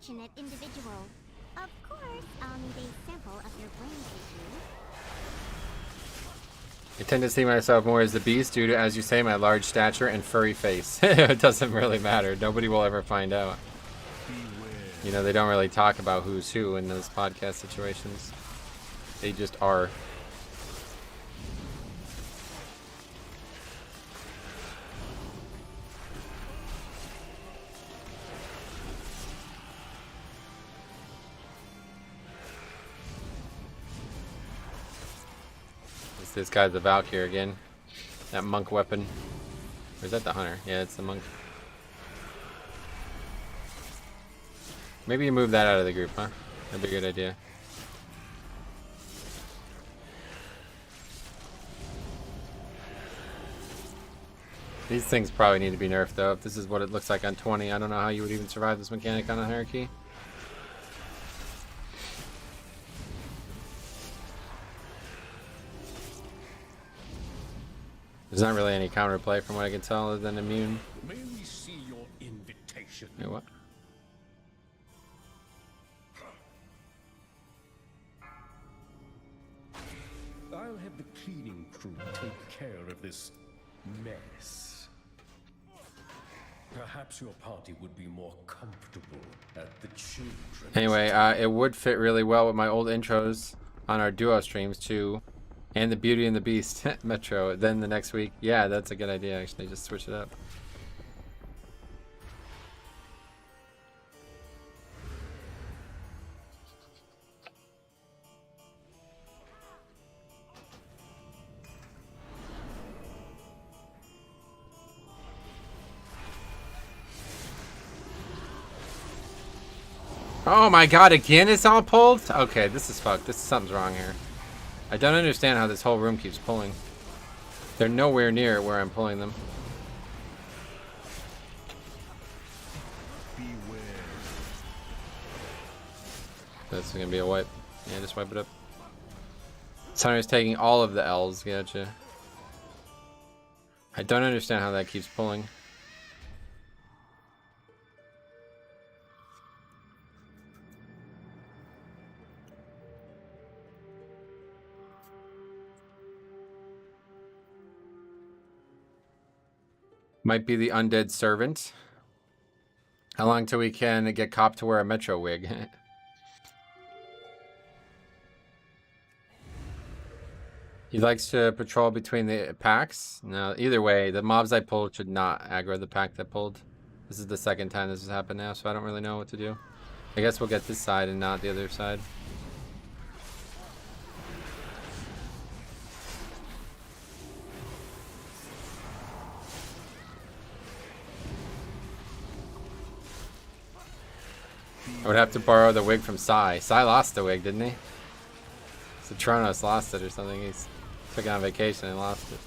Speaker 3: fortunate individual. Of course, I'll need a sample of your brain tissue.
Speaker 1: I tend to see myself more as the beast due to, as you say, my large stature and furry face. It doesn't really matter. Nobody will ever find out. You know, they don't really talk about who's who in those podcast situations. They just are. This guy's the Valkyrie again. That monk weapon. Or is that the hunter? Yeah, it's the monk. Maybe you move that out of the group, huh? That'd be a good idea. These things probably need to be nerfed though. If this is what it looks like on 20, I don't know how you would even survive this mechanic on a hierarchy. There's not really any counterplay from what I can tell other than immune.
Speaker 6: May we see your invitation?
Speaker 1: Wait, what?
Speaker 6: I'll have the cleaning crew take care of this mess. Perhaps your party would be more comfortable at the children.
Speaker 1: Anyway, it would fit really well with my old intros on our duo streams too. And the Beauty and the Beast Metro. Then the next week. Yeah, that's a good idea actually. Just switch it up. Oh my god, again it's all pulled? Okay, this is fucked. Something's wrong here. I don't understand how this whole room keeps pulling. They're nowhere near where I'm pulling them.
Speaker 2: Beware.
Speaker 1: That's gonna be a wipe. Yeah, just wipe it up. Sunner's taking all of the L's, gotcha. I don't understand how that keeps pulling. Might be the undead servant. How long till we can get Cop to wear a Metro wig? He likes to patrol between the packs. No, either way, the mobs I pulled should not aggro the pack that pulled. This is the second time this has happened now, so I don't really know what to do. I guess we'll get this side and not the other side. I would have to borrow the wig from Sai. Sai lost the wig, didn't he? So Tronos lost it or something. He took it on vacation and lost it.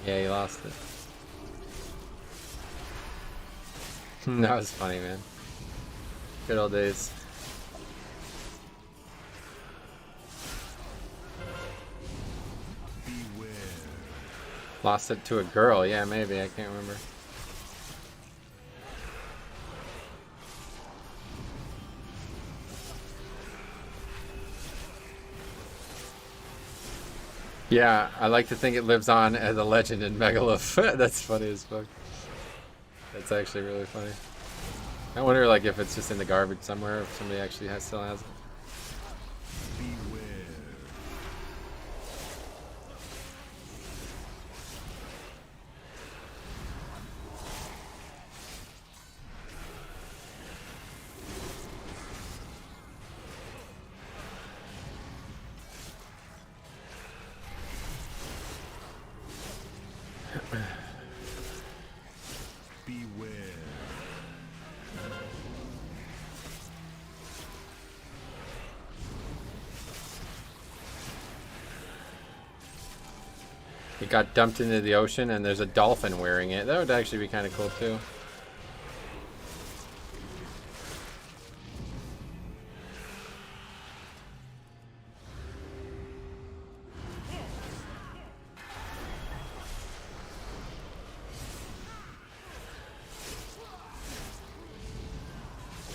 Speaker 1: Yeah, he lost it. That was funny, man. Good old days.
Speaker 2: Beware.
Speaker 1: Lost it to a girl. Yeah, maybe. I can't remember. Yeah, I like to think it lives on as a legend in Megalith. That's funny as fuck. That's actually really funny. I wonder, like, if it's just in the garbage somewhere, if somebody actually still has it.
Speaker 2: Beware. Beware.
Speaker 1: It got dumped into the ocean and there's a dolphin wearing it. That would actually be kind of cool too.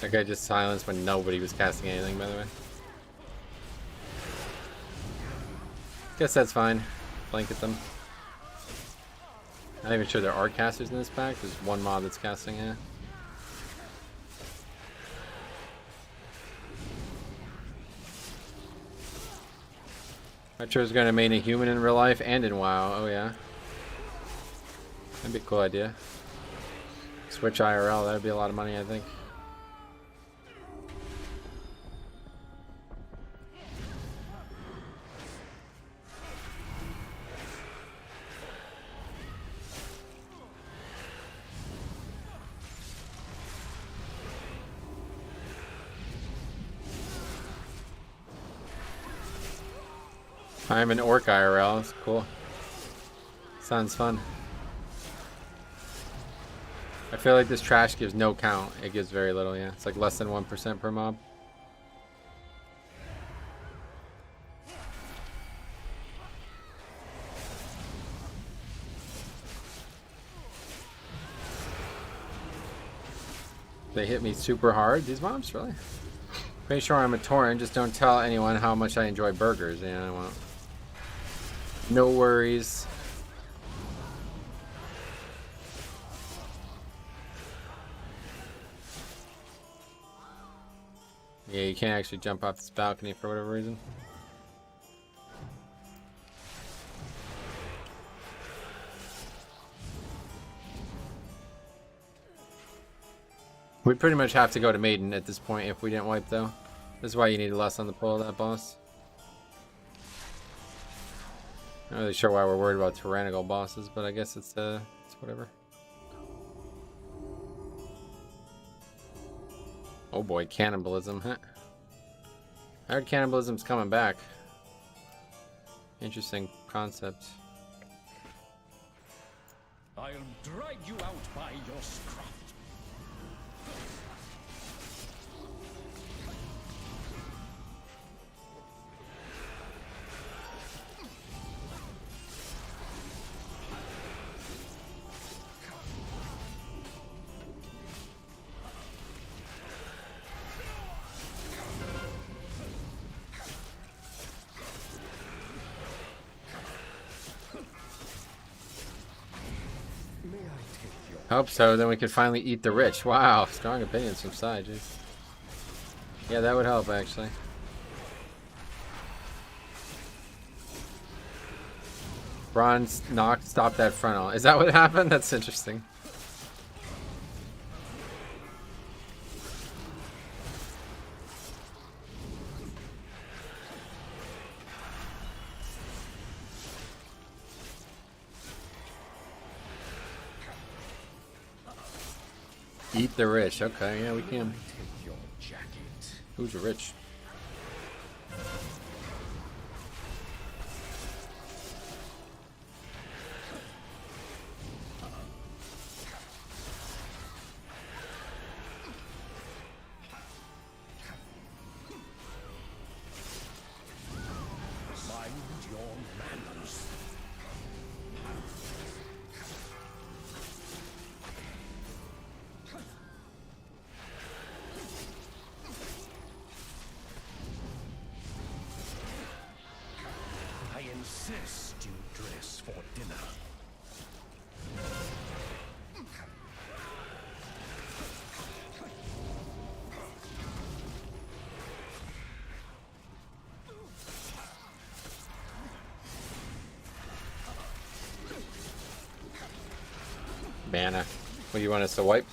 Speaker 1: That guy just silenced when nobody was casting anything, by the way. Guess that's fine. Blanket them. Not even sure there are casters in this pack. There's one mob that's casting it. Metro's gonna main a human in real life and in WoW. Oh yeah. That'd be a cool idea. Switch IRL, that'd be a lot of money, I think. I'm an orc IRL. It's cool. Sounds fun. I feel like this trash gives no count. It gives very little, yeah. It's like less than 1% per mob. They hit me super hard, these mobs, really? Pretty sure I'm a Tauren, just don't tell anyone how much I enjoy burgers. Yeah, I won't. No worries. Yeah, you can't actually jump off this balcony for whatever reason. We pretty much have to go to Maiden at this point if we didn't wipe, though. This is why you need less on the pull of that boss. Not really sure why we're worried about tyrannical bosses, but I guess it's whatever. Oh boy, cannibalism, huh? I heard cannibalism's coming back. Interesting concept.
Speaker 6: I'll drag you out by your scruff.
Speaker 1: Hope so, then we can finally eat the rich. Wow, strong opinions from Sai, jeez. Yeah, that would help, actually. Bronze knocked, stop that frontal. Is that what happened? That's interesting. Eat the rich. Okay, yeah, we can. Who's rich?
Speaker 6: Insist you dress for dinner.
Speaker 1: Mana. What do you want us to wipe?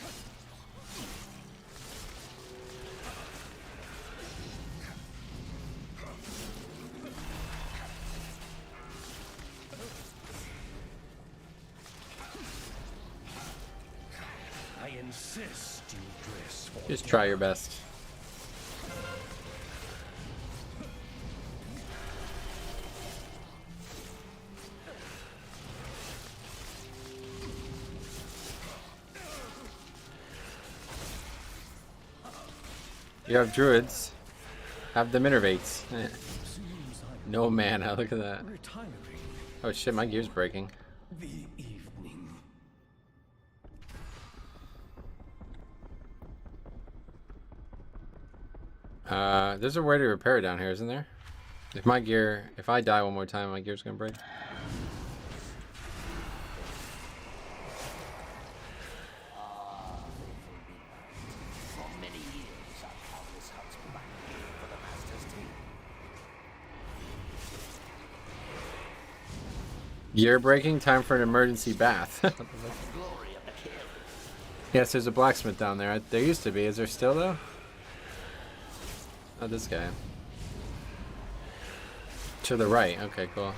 Speaker 1: Just try your best. You have druids. Have them innervates. No mana, look at that. Oh shit, my gear's breaking.
Speaker 6: The evening.
Speaker 1: There's a way to repair down here, isn't there? If I die one more time, my gear's gonna break.
Speaker 9: For many years, our countless huts blanketed for the master's team.
Speaker 1: Gear breaking, time for an emergency bath.
Speaker 9: Glory of the kill.
Speaker 1: Yes, there's a blacksmith down there. There used to be. Is there still though? Oh, this guy. To the right. Okay, cool.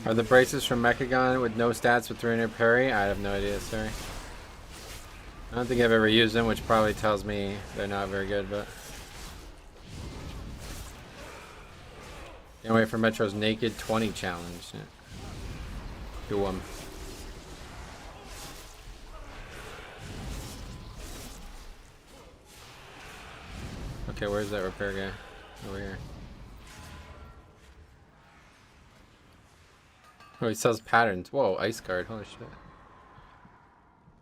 Speaker 1: Are the braces from Mechagon with no stats with 300 parry? I have no idea, sorry. I don't think I've ever used them, which probably tells me they're not very good, but... Can't wait for Metro's Naked 20 challenge. Yeah. Do one. Okay, where's that repair guy? Over here. Oh, he sells patterns. Whoa, ice guard. Holy shit.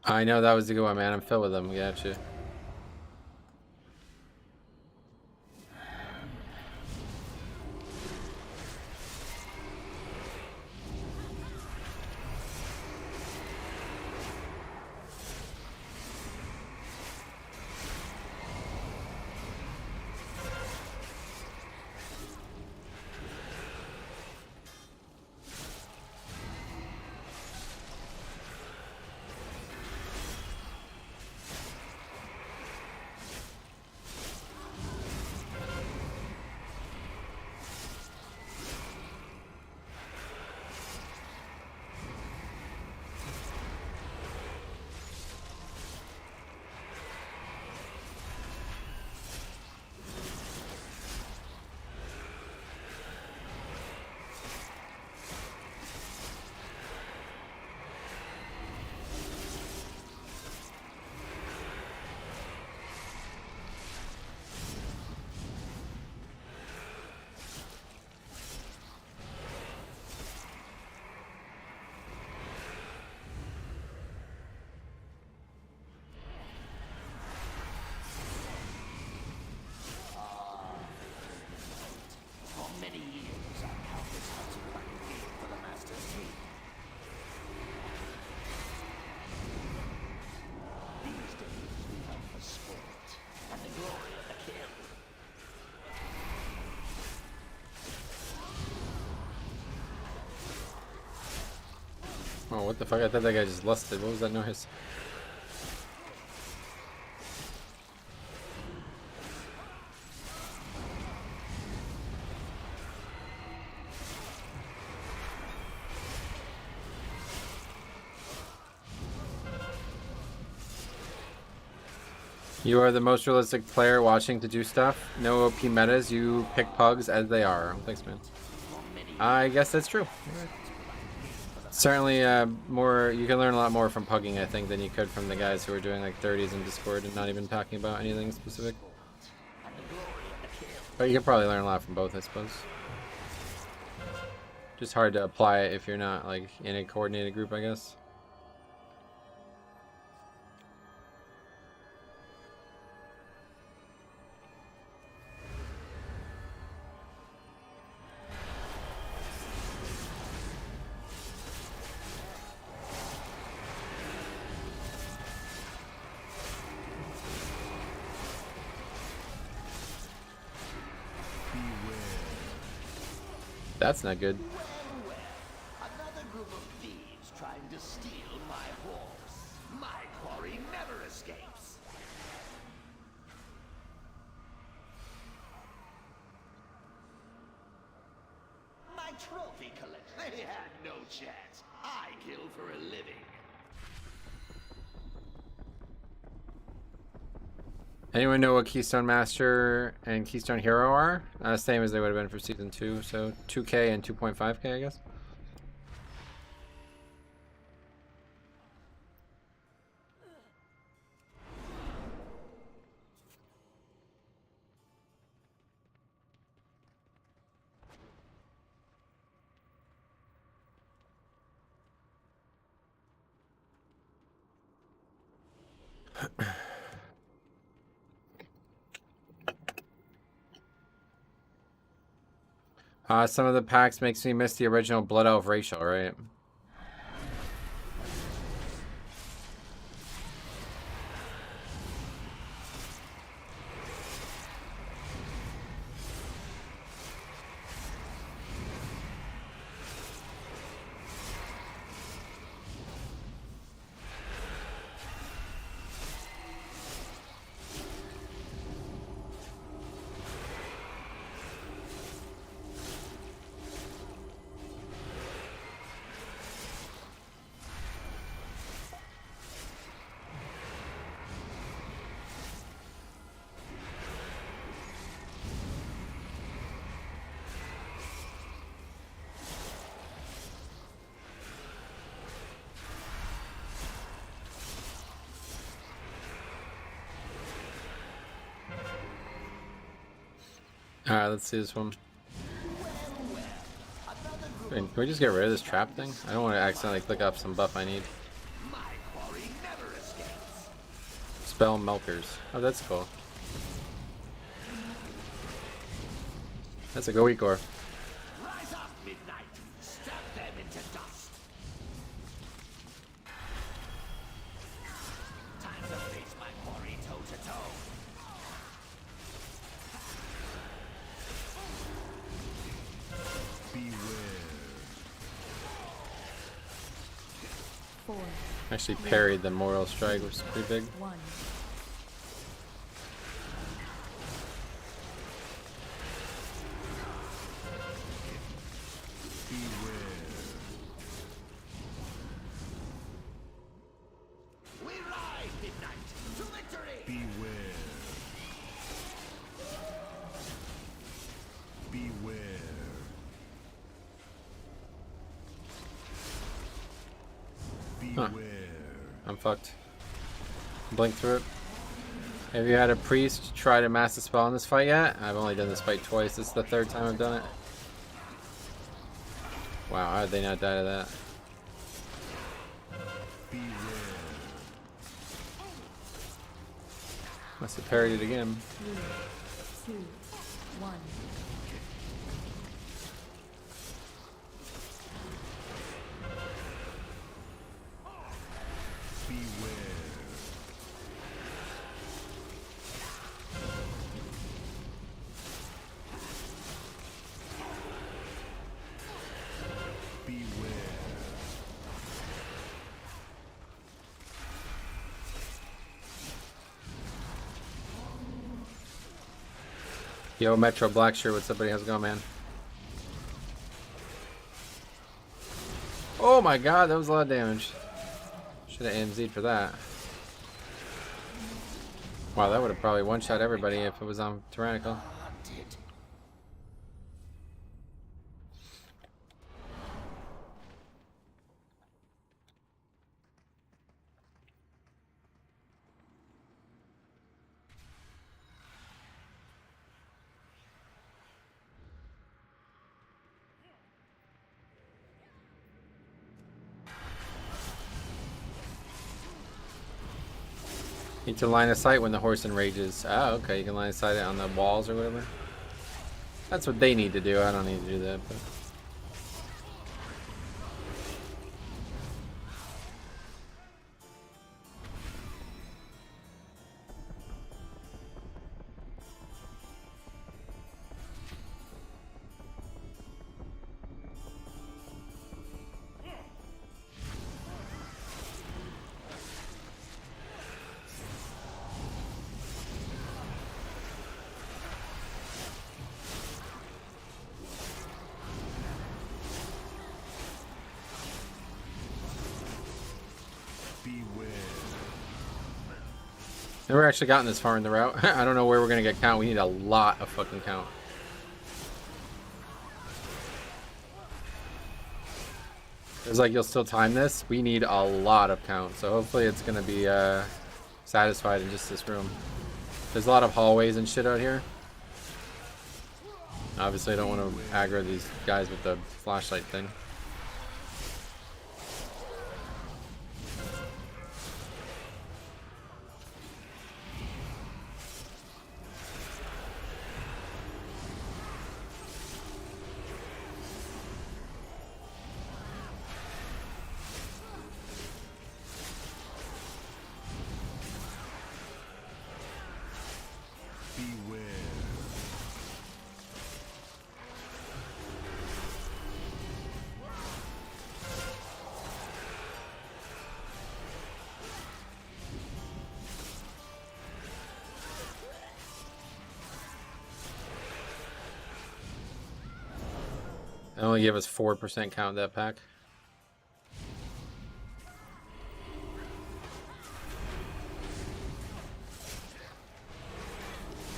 Speaker 1: I know that was the good one, man. I'm filled with them. Gotcha.
Speaker 9: For many years, our countless huts blanketed for the master's team. These days, we hunt for sport and the glory of the kill.
Speaker 1: Oh, what the fuck? I thought that guy just lusted. What was that noise? You are the most realistic player watching to do stuff. No OP metas, you pick pugs as they are. Thanks, man. I guess that's true. Certainly, more you can learn a lot more from pugging, I think, than you could from the guys who are doing like 30s in Discord and not even talking about anything specific. But you can probably learn a lot from both, I suppose. Just hard to apply it if you're not like in a coordinated group, I guess. That's not good.
Speaker 9: Another group of thieves trying to steal my horse. My quarry never escapes. trophy collector. They had no chance. I kill for a living.
Speaker 1: Anyone know what Keystone Master and Keystone Hero are? Same as they would have been for Season 2, so 2K and 2.5K, I guess. Some of the packs makes me miss the original Blood Elf racial, right? Alright, let's see this one. Can we just get rid of this trap thing? I don't want to accidentally click up some buff I need. Spell Milkers. Oh, that's cool. That's a go Igor.
Speaker 9: Rise up, Midnight. Stab them into dust. Time to face my quarry toe to toe.
Speaker 1: Actually parried the Moral Strike, which is pretty big.
Speaker 9: We ride, Midnight, to victory! Beware.
Speaker 1: Huh. I'm fucked. Blink through it. Have you had a priest try to master spell in this fight yet? I've only done this fight twice. This is the third time I've done it. Wow, how did they not die to that? Must have parried it again.
Speaker 8: 3, 2, 1.
Speaker 1: Yo, Metro Blackshirt, what's up, buddy? How's it going, man? Oh my god, that was a lot of damage. Should have AMZ'd for that. Wow, that would have probably one-shot everybody if it was on Tyrannical. Need to line of sight when the horse enrages. Oh, okay, you can line of sight it on the walls or whatever. That's what they need to do. I don't need to do that. But... Never actually gotten this far in the route. I don't know where we're gonna get count. We need a lot of fucking count. It's like you'll still time this. We need a lot of count, so hopefully it's gonna be satisfied in just this room. There's a lot of hallways and shit out here. Obviously, I don't want to aggro these guys with the flashlight thing. They only give us 4% count that pack.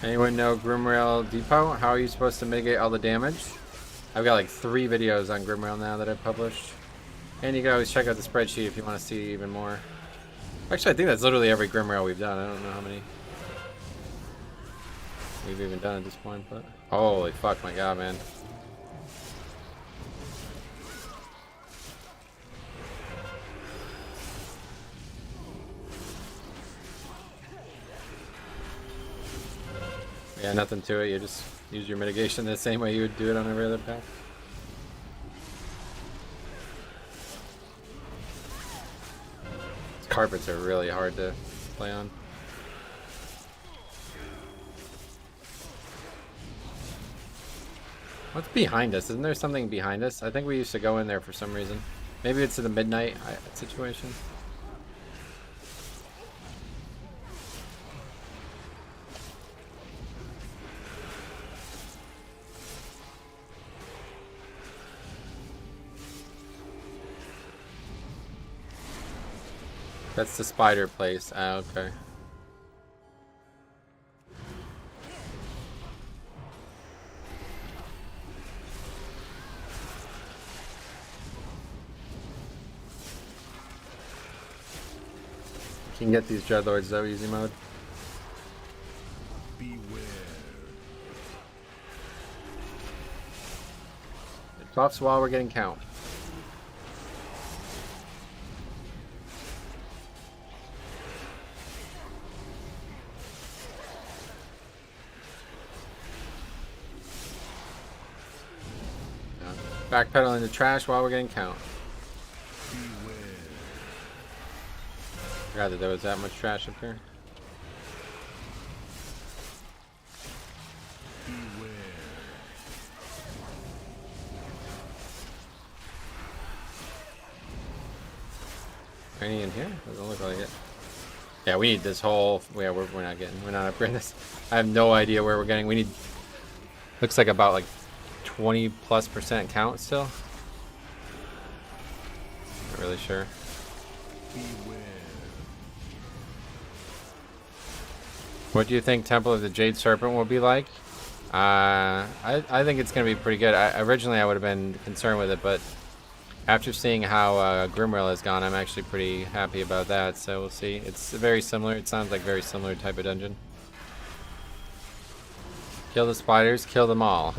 Speaker 1: Anyone know Grimrail Depot? How are you supposed to mitigate all the damage? I've got like 3 videos on Grimrail now that I've published. And you can always check out the spreadsheet if you want to see even more. Actually, I think that's literally every Grimrail we've done. I don't know how many we've even done at this point, but... Holy fuck, my god, man. Yeah, nothing to it. You just use your mitigation the same way you would do it on every other pack. These carpets are really hard to play on. What's behind us? Isn't there something behind us? I think we used to go in there for some reason. Maybe it's in the midnight situation. That's the spider place. Ah, okay. You can get these dreadlords though, easy mode.
Speaker 6: Beware.
Speaker 1: It buffs while we're getting count. Backpedaling the trash while we're getting count. Forgot that there was that much trash up here. Any in here? Doesn't look like it. Yeah, we need this whole. Yeah, we're not upgrading this. I have no idea where we're getting. We need. Looks like about like 20+% count still. Not really sure. What do you think Temple of the Jade Serpent will be like? I think it's gonna be pretty good. Originally I would have been concerned with it, but after seeing how Grimrail has gone, I'm actually pretty happy about that. So we'll see. It's very similar. It sounds like very similar type of dungeon. Kill the spiders, kill them all.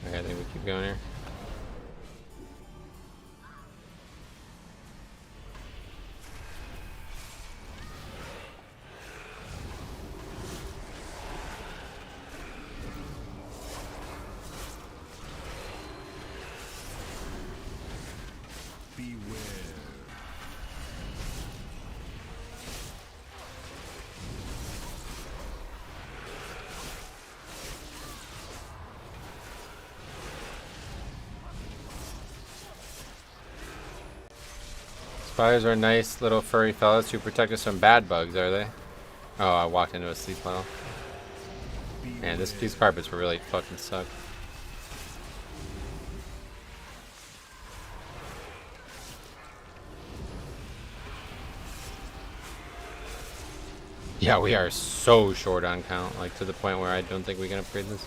Speaker 1: Okay, I think we keep going here. Spiders are nice little furry fellas who protect us from bad bugs, are they? Oh, I walked into a sleep pile. Man, these carpets really fucking suck. Yeah, we are so short on count, like to the point where I don't think we can upgrade this.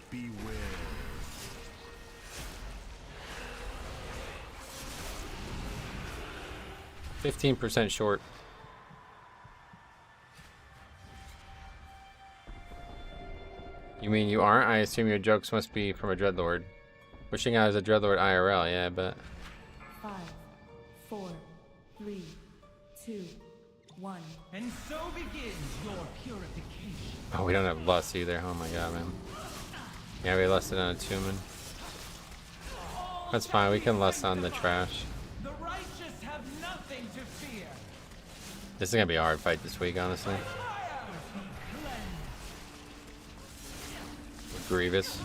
Speaker 2: Beware.
Speaker 1: 15% short. You mean you aren't? I assume your jokes must be from a Dreadlord. Wishing I was a Dreadlord IRL, yeah, I bet.
Speaker 8: 5, 4, 3, 2, 1.
Speaker 5: And so begins your purification.
Speaker 1: Oh, we don't have Lust either. Oh my god, man. Yeah, we lusted on a Tumen. That's fine, we can lust on the trash.
Speaker 5: The righteous have nothing to fear.
Speaker 1: This is gonna be a hard fight this week, honestly. Grievous.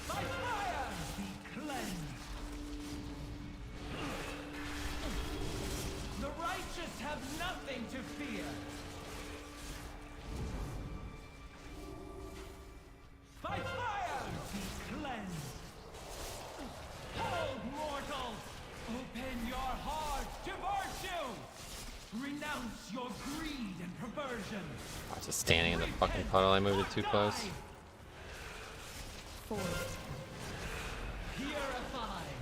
Speaker 5: By fire be cleansed. The righteous have nothing to fear. By fire be cleansed. Hold, mortals! Open your heart to virtue! Renounce your greed and perversion!
Speaker 1: I was just standing in the fucking puddle. I moved it too close.
Speaker 8: 4.
Speaker 5: Purified!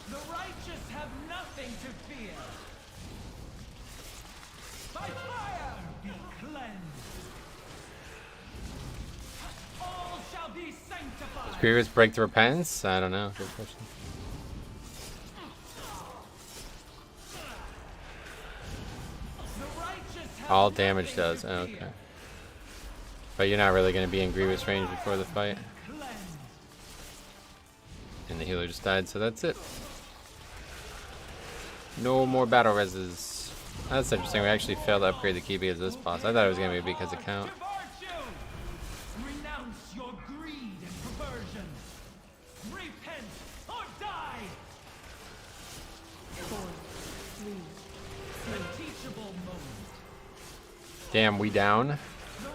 Speaker 5: The righteous have nothing to fear! By fire be cleansed! All shall be sanctified!
Speaker 1: Does Grievous break the repentance? I don't know. Good question. All damage does. Oh, okay. But you're not really going to be in Grievous range before the fight. And the healer just died, so that's it. No more battle reses. That's interesting. We actually failed to upgrade the key because of this boss. I thought it was going to be because of count.
Speaker 5: Renounce your greed and perversion. Repent or die.
Speaker 8: 4, 3,
Speaker 5: A teachable moment.
Speaker 1: Damn, we down?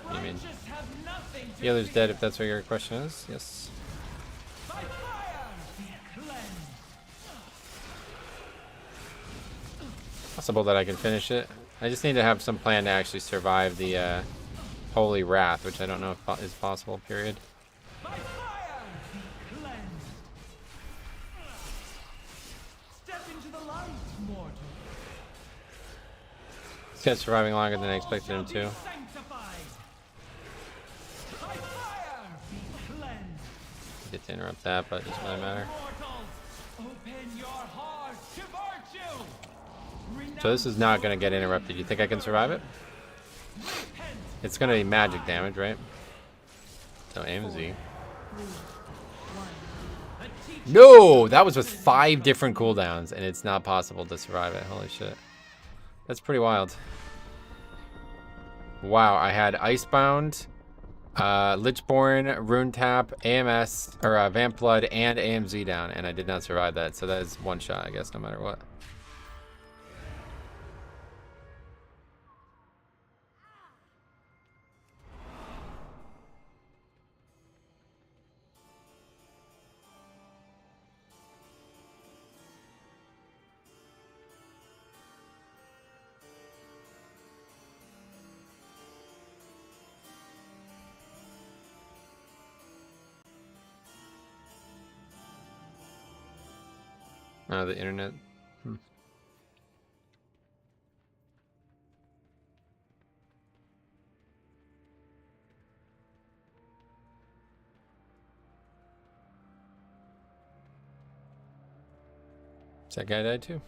Speaker 5: The
Speaker 1: You mean
Speaker 5: righteous have nothing to
Speaker 1: healer's
Speaker 5: fear.
Speaker 1: dead if that's what your question is? Yes.
Speaker 5: By fire be cleansed.
Speaker 1: Possible that I can finish it. I just need to have some plan to actually survive the Holy Wrath, which I don't know if is possible, period.
Speaker 5: By fire be cleansed. Step into the light, mortal.
Speaker 1: This guy's surviving longer than I expected him to.
Speaker 5: Sanctified. By fire be cleansed.
Speaker 1: Get to interrupt that, but it doesn't really matter.
Speaker 5: Mortals, open your heart to virtue.
Speaker 1: So this is not going to get interrupted. You think I can survive it? It's going to be magic damage, right? So aim Z. No! That was with 5 different cooldowns, and it's not possible to survive it. Holy shit. That's pretty wild. Wow, I had Icebound, Lichborn, Rune Tap, AMS, or Vamp Blood, and AMZ down, and I did not survive that. So that is one shot, I guess, no matter what. Oh, the internet. That guy died too.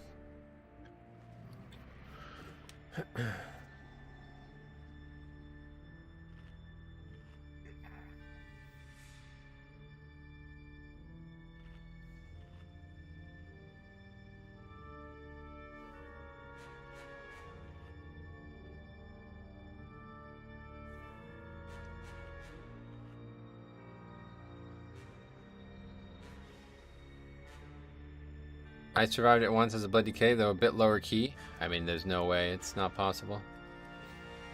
Speaker 1: I survived it once as a Blood Decay, though a bit lower key. I mean, there's no way. It's not possible.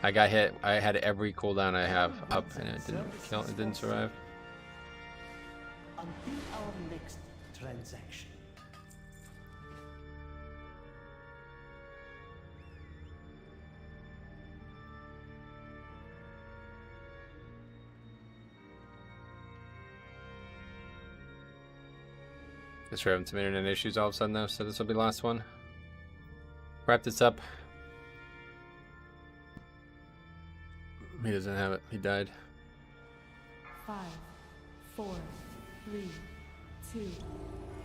Speaker 1: I got hit. I had every cooldown I have up, and it didn't kill. It didn't survive.
Speaker 2: Until our next transaction.
Speaker 1: Guess we're having some internet issues all of a sudden though, so this will be the last one. Wrap this up. He doesn't have it. He died.
Speaker 8: 5, 4, 3, 2,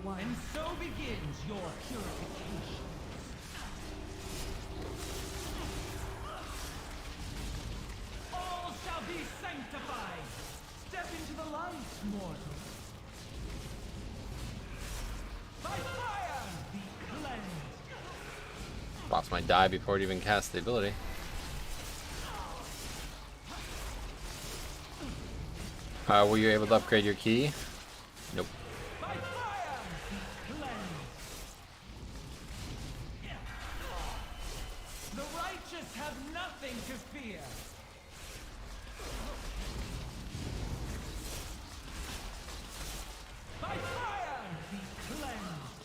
Speaker 8: 1.
Speaker 10: And so begins your purification. All shall be sanctified. Step into the light, mortal. By fire, be cleansed.
Speaker 1: Boss might die before it even casts the ability. Were you able to upgrade your key? Nope.
Speaker 10: By fire, be cleansed. The righteous have nothing to fear. By fire, be cleansed.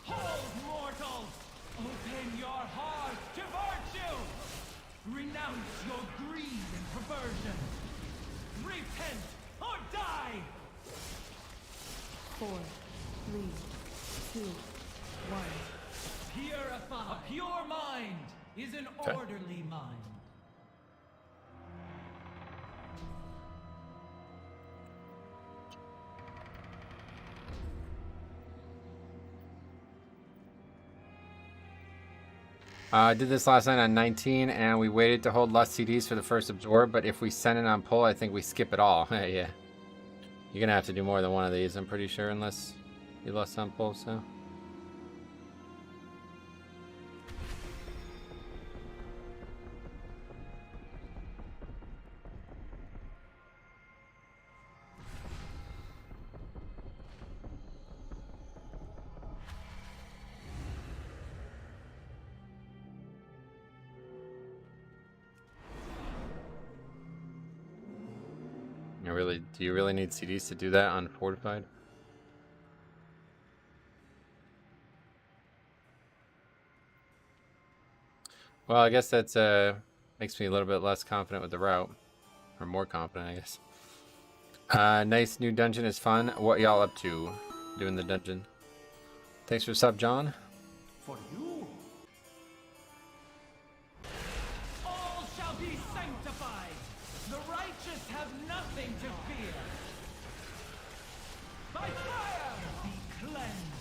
Speaker 10: Hold, mortals! Open your heart to virtue! Renounce your greed and perversion! Repent or die!
Speaker 8: 4, 3, 2, 1.
Speaker 10: Purify! A pure mind is an
Speaker 1: Okay.
Speaker 10: orderly mind.
Speaker 1: I did this last night on 19, and we waited to hold less CDs for the first absorb, but if we send it on pull, I think we skip it all. Yeah. You're gonna have to do more than one of these, I'm pretty sure, unless you lost on pull, so. Do you really need CDs to do that on Fortified? Well, I guess that's makes me a little bit less confident with the route. Or more confident, I guess. Nice new dungeon is fun. What y'all up to doing the dungeon? Thanks for sub, John.
Speaker 2: For you.
Speaker 10: All shall be sanctified. The righteous have nothing to fear. By fire, be cleansed.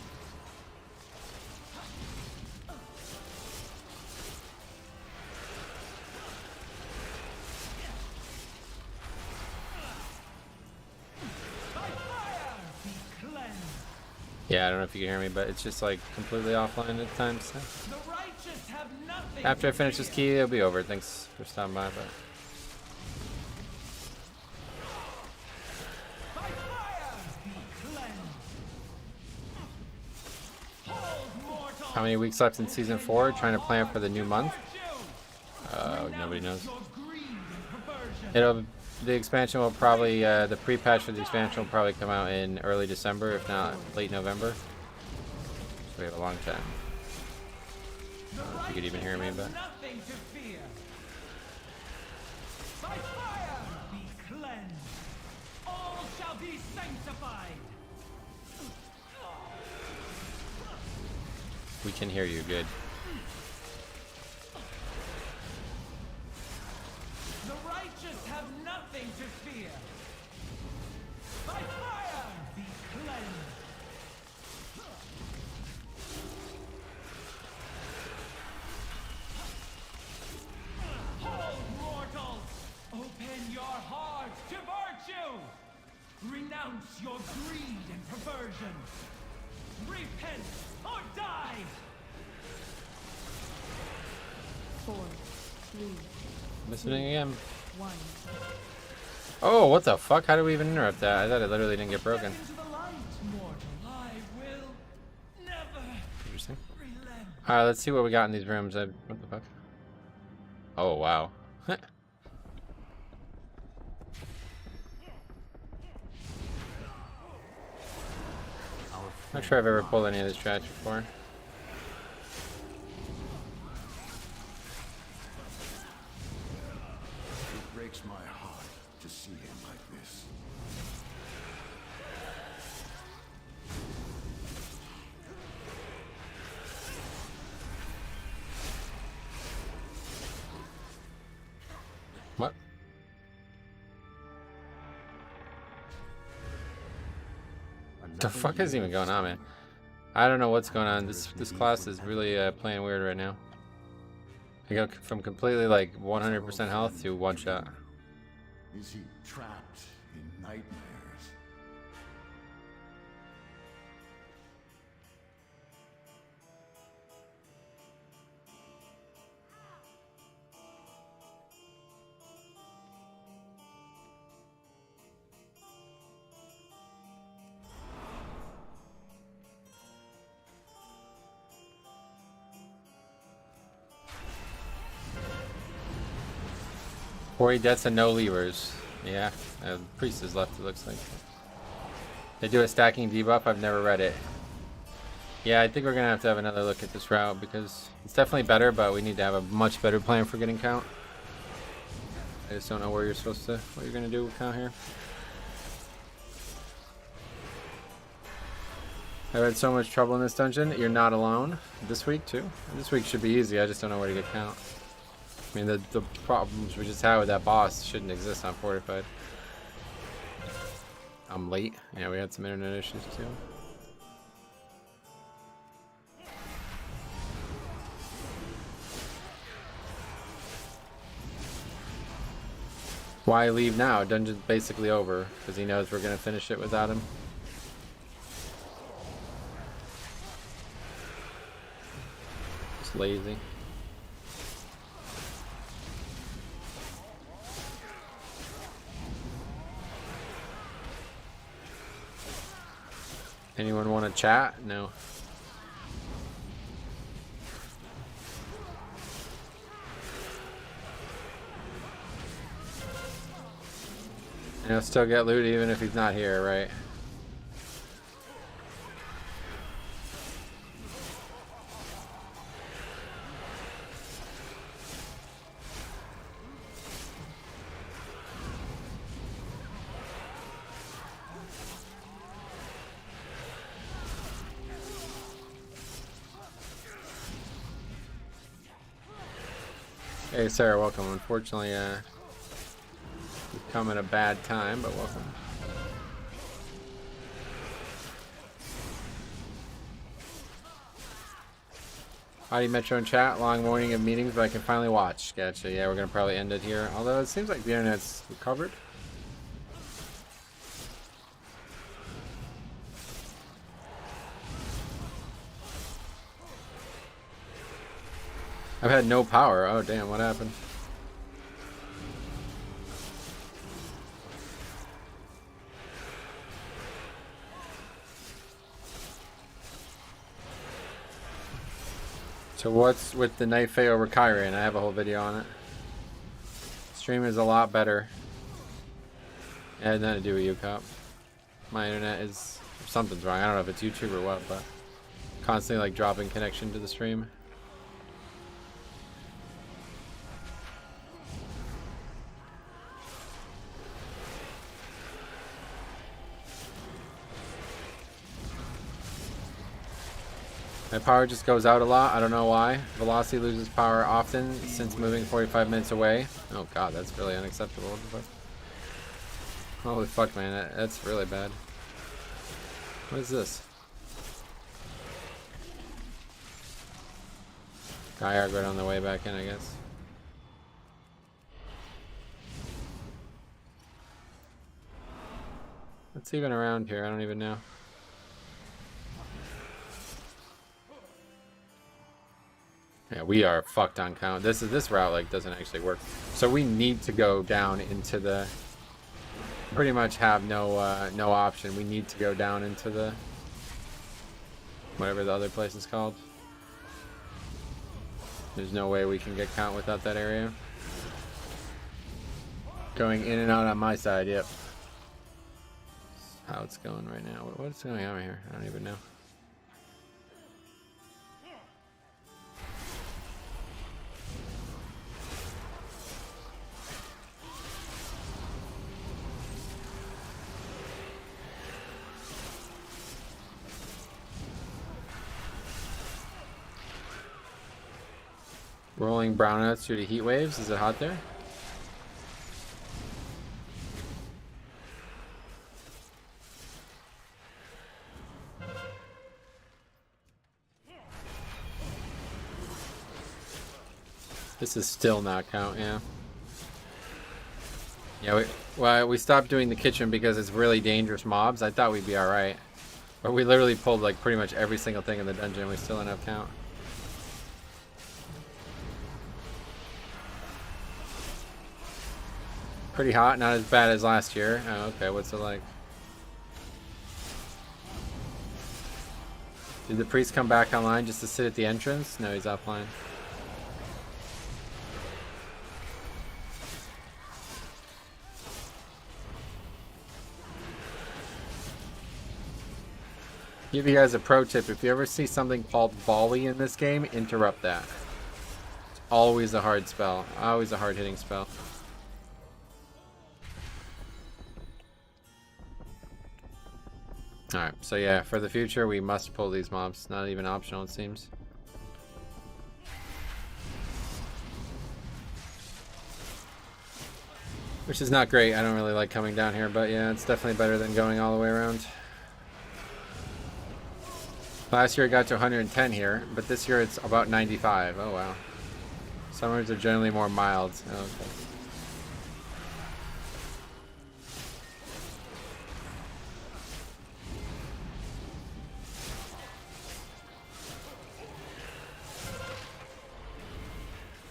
Speaker 10: By fire, be cleansed.
Speaker 1: Yeah, I don't know if you can hear me, but it's just like completely offline at times. So.
Speaker 10: The righteous have nothing.
Speaker 1: After I finish this key, it'll be over. Thanks for stopping by. But
Speaker 10: By fire, be cleansed. Hold, mortal.
Speaker 1: how many weeks left in season 4? Trying to plan for the new month. Nobody knows.
Speaker 10: Your greed and perversion.
Speaker 1: The expansion will probably the pre-patch for the expansion will probably come out in early December, if not late November. So we have a long time. I don't know if you could even hear me, but
Speaker 10: Nothing to fear. By fire, be cleansed. All shall be sanctified.
Speaker 1: we can hear you good.
Speaker 10: The righteous have nothing to fear. By fire, be cleansed. Hold, mortals! Open your hearts to virtue! Renounce your greed and perversion! Repent or die!
Speaker 8: 4, 3,
Speaker 1: Listening again.
Speaker 8: 1.
Speaker 1: Oh, what the fuck? How do we even interrupt that? I thought it literally didn't get broken.
Speaker 10: Into the light, mortal. I will never
Speaker 1: Interesting.
Speaker 10: relent.
Speaker 1: Alright, let's see what we got in these rooms. What the fuck? Oh, wow. Not sure I've ever pulled any of this trash before.
Speaker 2: It breaks my heart to see him like this.
Speaker 1: What? The fuck is even going on, man? I don't know what's going on. This class is really playing weird right now. I go from completely like 100% health to one shot.
Speaker 2: Is he trapped in nightmares?
Speaker 1: Corey deaths and no levers. Yeah, priest is left, it looks like. They do a stacking debuff. I've never read it. Yeah, I think we're gonna have to have another look at this route because it's definitely better, but we need to have a much better plan for getting count. I just don't know where you're supposed to, what you're gonna do with count here. I've had so much trouble in this dungeon. You're not alone. This week too. This week should be easy. I just don't know where to get count. I mean, the problems we just had with that boss shouldn't exist on Fortified. I'm late. Yeah, we had some internet issues too. Why leave now? Dungeon's basically over because he knows we're gonna finish it without him. Just lazy. Anyone want to chat? No. And he'll still get loot even if he's not here, right? Hey Sarah, welcome. Unfortunately, you've come at a bad time, but welcome. Heidi Metro in chat, long morning of meetings, but I can finally watch. Gotcha. Yeah, we're gonna probably end it here. Although it seems like the internet's recovered. I've had no power. Oh damn, what happened? So what's with the Night Fae over Kyrian? I have a whole video on it. Stream is a lot better. It had nothing to do with UCOP. My internet is... something's wrong. I don't know if it's YouTube or what, but... constantly like dropping connection to the stream. My power just goes out a lot. I don't know why. Velocity loses power often since moving 45 minutes away. Oh god, that's really unacceptable. Holy fuck, man. That's really bad. What is this? Gyarg right on the way back in, I guess. What's even around here? I don't even know. Yeah, we are fucked on count. This route like doesn't actually work. So we need to go down into the. Pretty much have no option. We need to go down into the. Whatever the other place is called. There's no way we can get count without that area. Going in and out on my side, yep. How it's going right now. What's going on here? I don't even know. Rolling brownouts through the heat waves. Is it hot there? This is still not count, yeah. Yeah, we stopped doing the kitchen because it's really dangerous mobs. I thought we'd be alright. But we literally pulled like pretty much every single thing in the dungeon and we still didn't have count. Pretty hot, not as bad as last year. Oh, okay, what's it like? Did the priest come back online just to sit at the entrance? No, he's offline. Give you guys a pro tip. If you ever see something called volley in this game, interrupt that. It's always a hard spell. Always a hard hitting spell. Alright, so yeah, for the future we must pull these mobs. Not even optional, it seems. Which is not great. I don't really like coming down here, but yeah, it's definitely better than going all the way around. Last year it got to 110 here, but this year it's about 95. Oh wow. Summers are generally more mild. Oh, okay.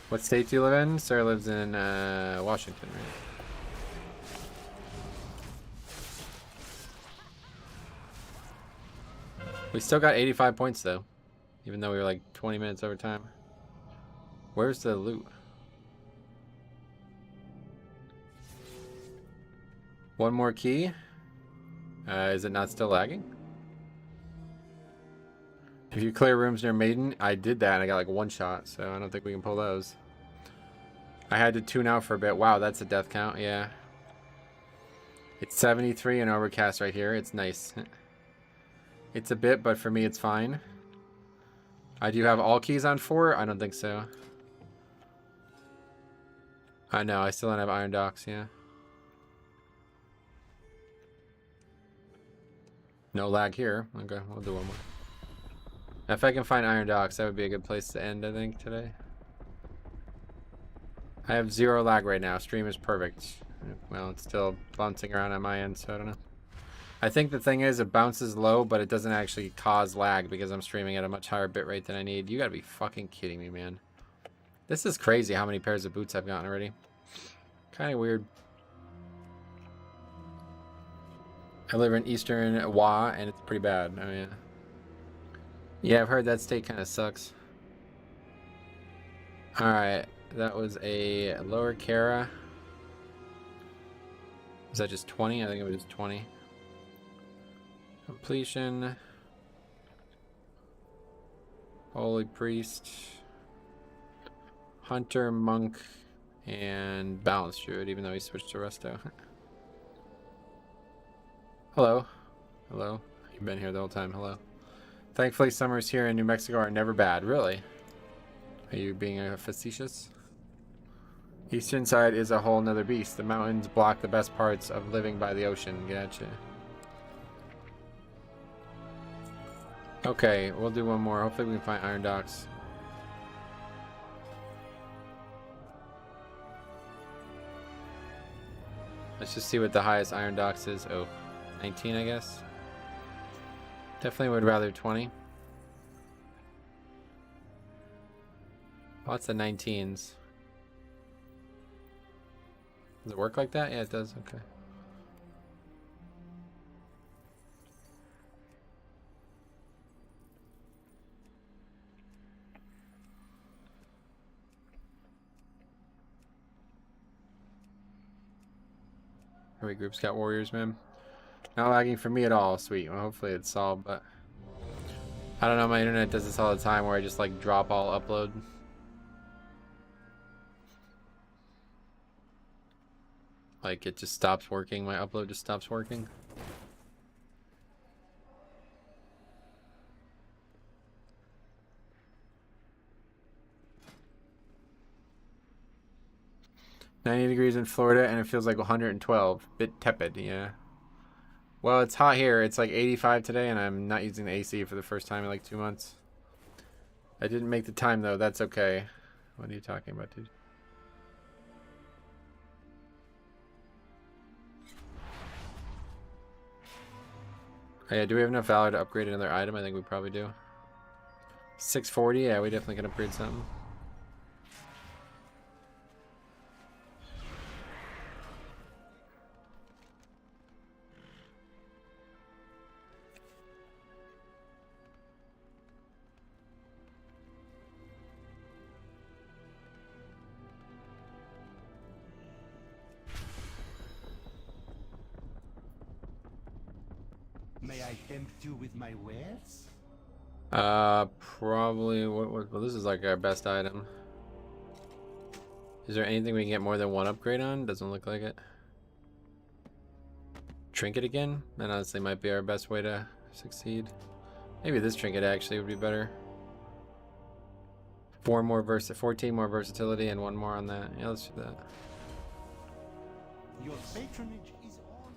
Speaker 1: What state do you live in? Sarah lives in Washington, right? We still got 85 points though, even though we were like 20 minutes over time. Where's the loot? One more key. Is it not still lagging? If you clear rooms near Maiden, I did that and I got like one shot, so I don't think we can pull those. I had to tune out for a bit. Wow, that's a death count, yeah. It's 73 and overcast right here. It's nice. It's a bit, but for me it's fine. I do have all keys on 4? I don't think so. I know, I still don't have iron docks, yeah. No lag here. Okay, we'll do one more. If I can find iron docks, that would be a good place to end, I think, today. I have 0 lag right now. Stream is perfect. Well, it's still bouncing around on my end, so I don't know. I think the thing is, it bounces low, but it doesn't actually cause lag because I'm streaming at a much higher bitrate than I need. You gotta be fucking kidding me, man. This is crazy how many pairs of boots I've gotten already. Kind of weird. I live in Eastern Wa, and it's pretty bad. Oh, yeah. Yeah, I've heard that state kind of sucks. Alright, that was a lower Kara. Is that just 20? I think it was just 20. Completion. Holy Priest. Hunter, Monk, and Balance Druid, even though he switched to Resto. Hello. Hello. You've been here the whole time. Hello. Thankfully, summers here in New Mexico are never bad. Really? Are you being facetious? Eastern side is a whole nother beast. The mountains block the best parts of living by the ocean. Gotcha. Okay, we'll do one more. Hopefully we can find iron docks. Let's just see what the highest iron docks is. Oh, 19, I guess. Definitely would rather 20. Lots of 19s. Does it work like that? Yeah, it does. Okay. Every group's got warriors, man. Not lagging for me at all. Sweet. Well, hopefully it's solved, but I don't know. My internet does this all the time where I just like drop all upload. Like it just stops working. My upload just stops working. $90 in Florida and it feels like 112. Bit tepid, yeah. Well, it's hot here. It's like 85 today and I'm not using the AC for the first time in like 2 months. I didn't make the time though. That's okay. What are you talking about, dude? Oh, yeah, do we have enough valor to upgrade another item? I think we probably do. 640? Yeah, we definitely can upgrade something.
Speaker 2: May I tempt you with my wares?
Speaker 1: Probably. Well, this is like our best item. Is there anything we can get more than one upgrade on? Doesn't look like it. Trinket again? That honestly might be our best way to succeed. Maybe this trinket actually would be better. 14 more versatility and 1 more on that. Yeah, let's do that.
Speaker 2: Your patronage is always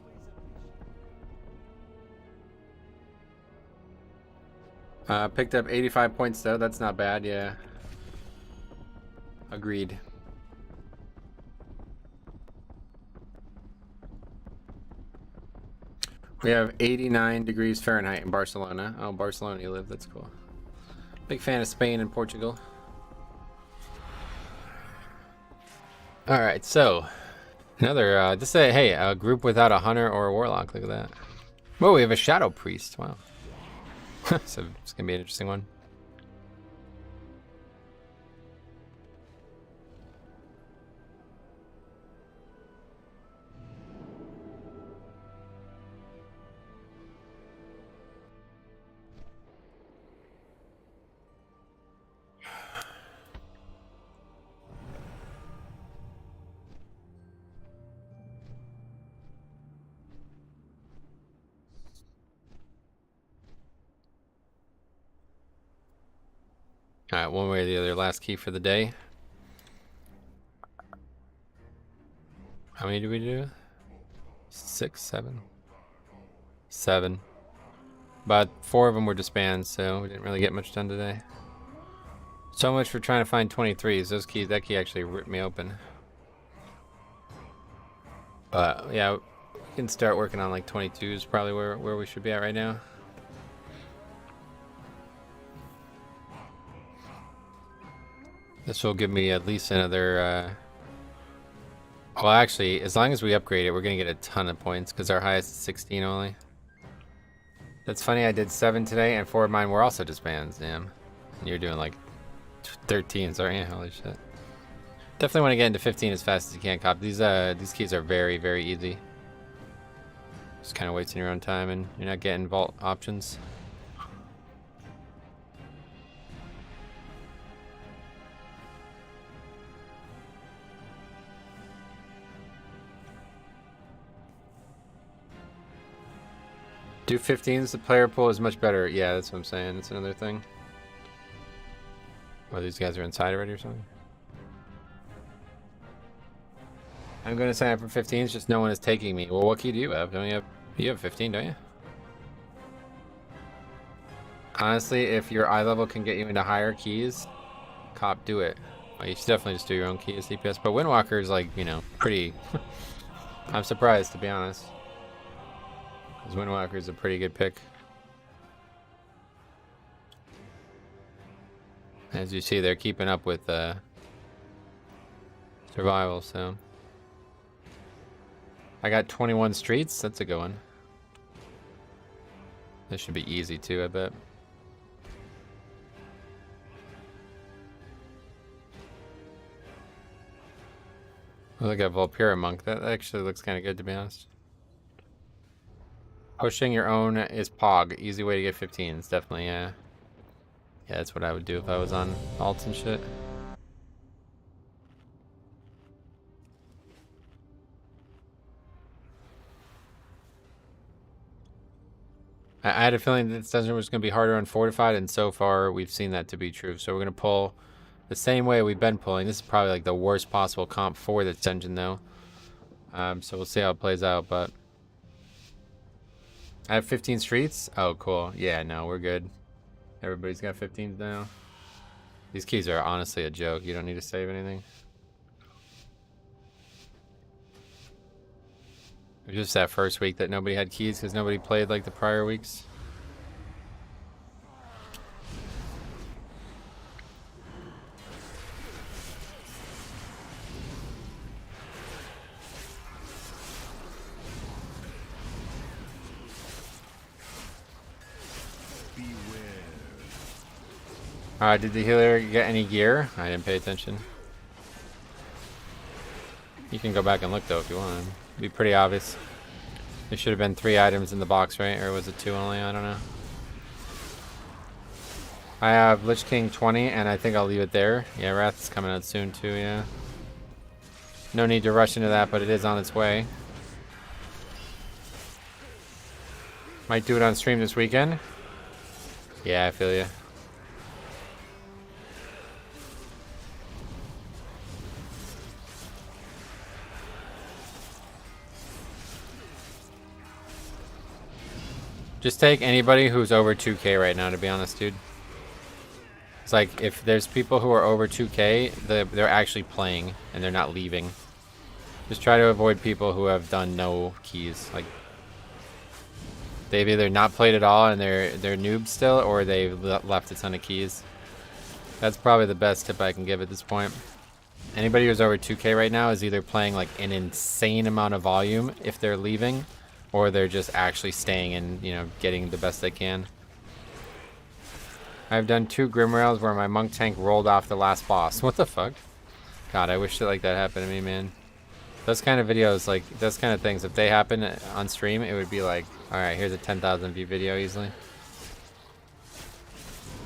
Speaker 2: appreciated.
Speaker 1: Picked up 85 points though. That's not bad, yeah. Agreed. We have 89 degrees Fahrenheit in Barcelona. Oh, Barcelona you live. That's cool. Big fan of Spain and Portugal. All right, so another just say hey, a group without a hunter or a warlock. Look at that. Whoa, we have a shadow priest. Wow. So it's gonna be an interesting one. All right, one way or the other. Last key for the day. How many do we do? 6, 7. 7. But 4 of them were disbands, so we didn't really get much done today. So much for trying to find 23s. Those keys, that key actually ripped me open. But yeah, we can start working on like 22s, probably where we should be at right now. This will give me at least another, well actually, as long as we upgrade it, we're gonna get a ton of points, because our highest is 16 only. That's funny, I did 7 today, and 4 of mine were also disbands, damn. And you're doing like 13s, aren't you? Holy shit. Definitely want to get into 15 as fast as you can, Cop. These keys are very, very easy. Just kind of wasting your own time, and you're not getting vault options. Do 15s, the player pool is much better. Yeah, that's what I'm saying. That's another thing. Oh, these guys are inside already or something? I'm going to sign up for 15s, just no one is taking me. Well, what key do you have? You have 15, don't you? Honestly, if your eye level can get you into higher keys, Cop, do it. Well, you should definitely just do your own key as CPS. But Windwalker is like, you know, pretty... I'm surprised, to be honest. Because Windwalker is a pretty good pick. As you see, they're keeping up with survival, so... I got 21 streets. That's a good one. This should be easy too, I bet. Look at Volpira Monk. That actually looks kind of good, to be honest. Pushing your own is Pog. Easy way to get 15s, definitely, yeah. Yeah, that's what I would do if I was on alts and shit. I had a feeling that this dungeon was going to be harder on Fortified, and so far we've seen that to be true. So we're going to pull the same way we've been pulling. This is probably like the worst possible comp for this dungeon, though. So we'll see how it plays out, but... I have 15 streets? Oh, cool. Yeah, no, we're good. Everybody's got 15s now. These keys are honestly a joke. You don't need to save anything. It was just that first week that nobody had keys because nobody played like the prior weeks. Did the healer get any gear? I didn't pay attention. You can go back and look though if you want. It'd be pretty obvious. There should have been 3 items in the box, right? Or was it 2 only? I don't know. I have Lich King 20 and I think I'll leave it there. Yeah, Wrath is coming out soon too, yeah. No need to rush into that, but it is on its way. Might do it on stream this weekend. Yeah, I feel you. Just take anybody who's over 2k right now, to be honest, dude. It's like, if there's people who are over 2k, they're actually playing, and they're not leaving. Just try to avoid people who have done no keys. Like, they've either not played at all and they're noobs still, or they've left a ton of keys. That's probably the best tip I can give at this point. Anybody who's over 2k right now is either playing like an insane amount of volume if they're leaving, or they're just actually staying and, you know, getting the best they can. I've done 2 Grim Rails where my monk tank rolled off the last boss. What the fuck? God, I wish shit like that happened to me, man. Those kind of videos, like, those kind of things, if they happen on stream, it would be like, alright, here's a 10,000 view video easily.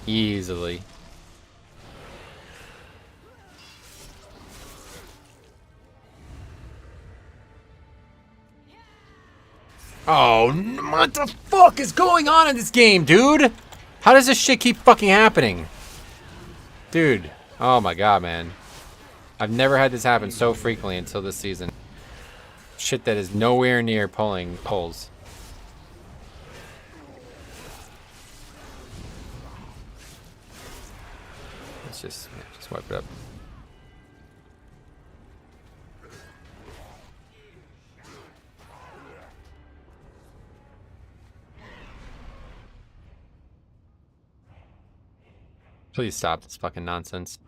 Speaker 1: Easily. Oh, what the fuck is going on in this game, dude? How does this shit keep fucking happening? Dude, oh my god, man. I've never had this happen so frequently until this season. Shit that is nowhere near pulls. Let's just wipe it up. Please stop this fucking nonsense.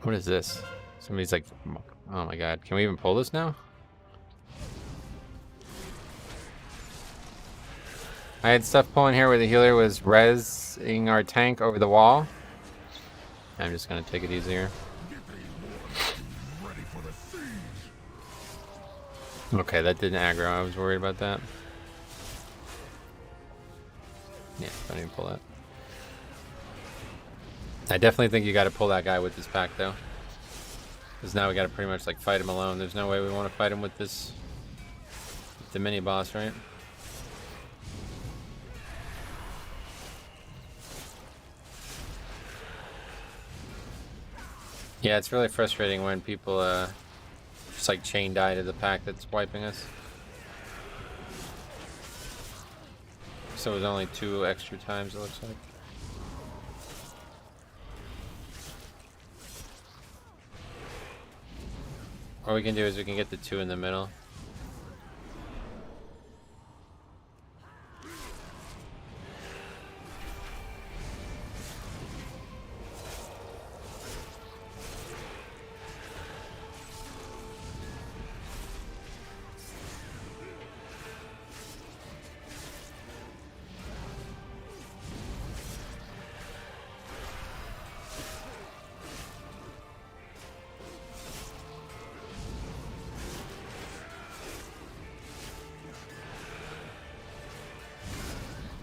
Speaker 1: What is this? Somebody's like, oh my god, can we even pull this now? I had stuff pulling here where the healer was rezzing our tank over the wall. I'm just gonna take it easier. Okay, that didn't aggro. I was worried about that. Yeah, don't even pull that. I definitely think you gotta pull that guy with this pack though. Because now we gotta pretty much like fight him alone. There's no way we want to fight him with this, the mini boss, right? Yeah, it's really frustrating when people just like chain die to the pack that's wiping us. So it was only 2 extra times, it looks like. What we can do is we can get the 2 in the middle.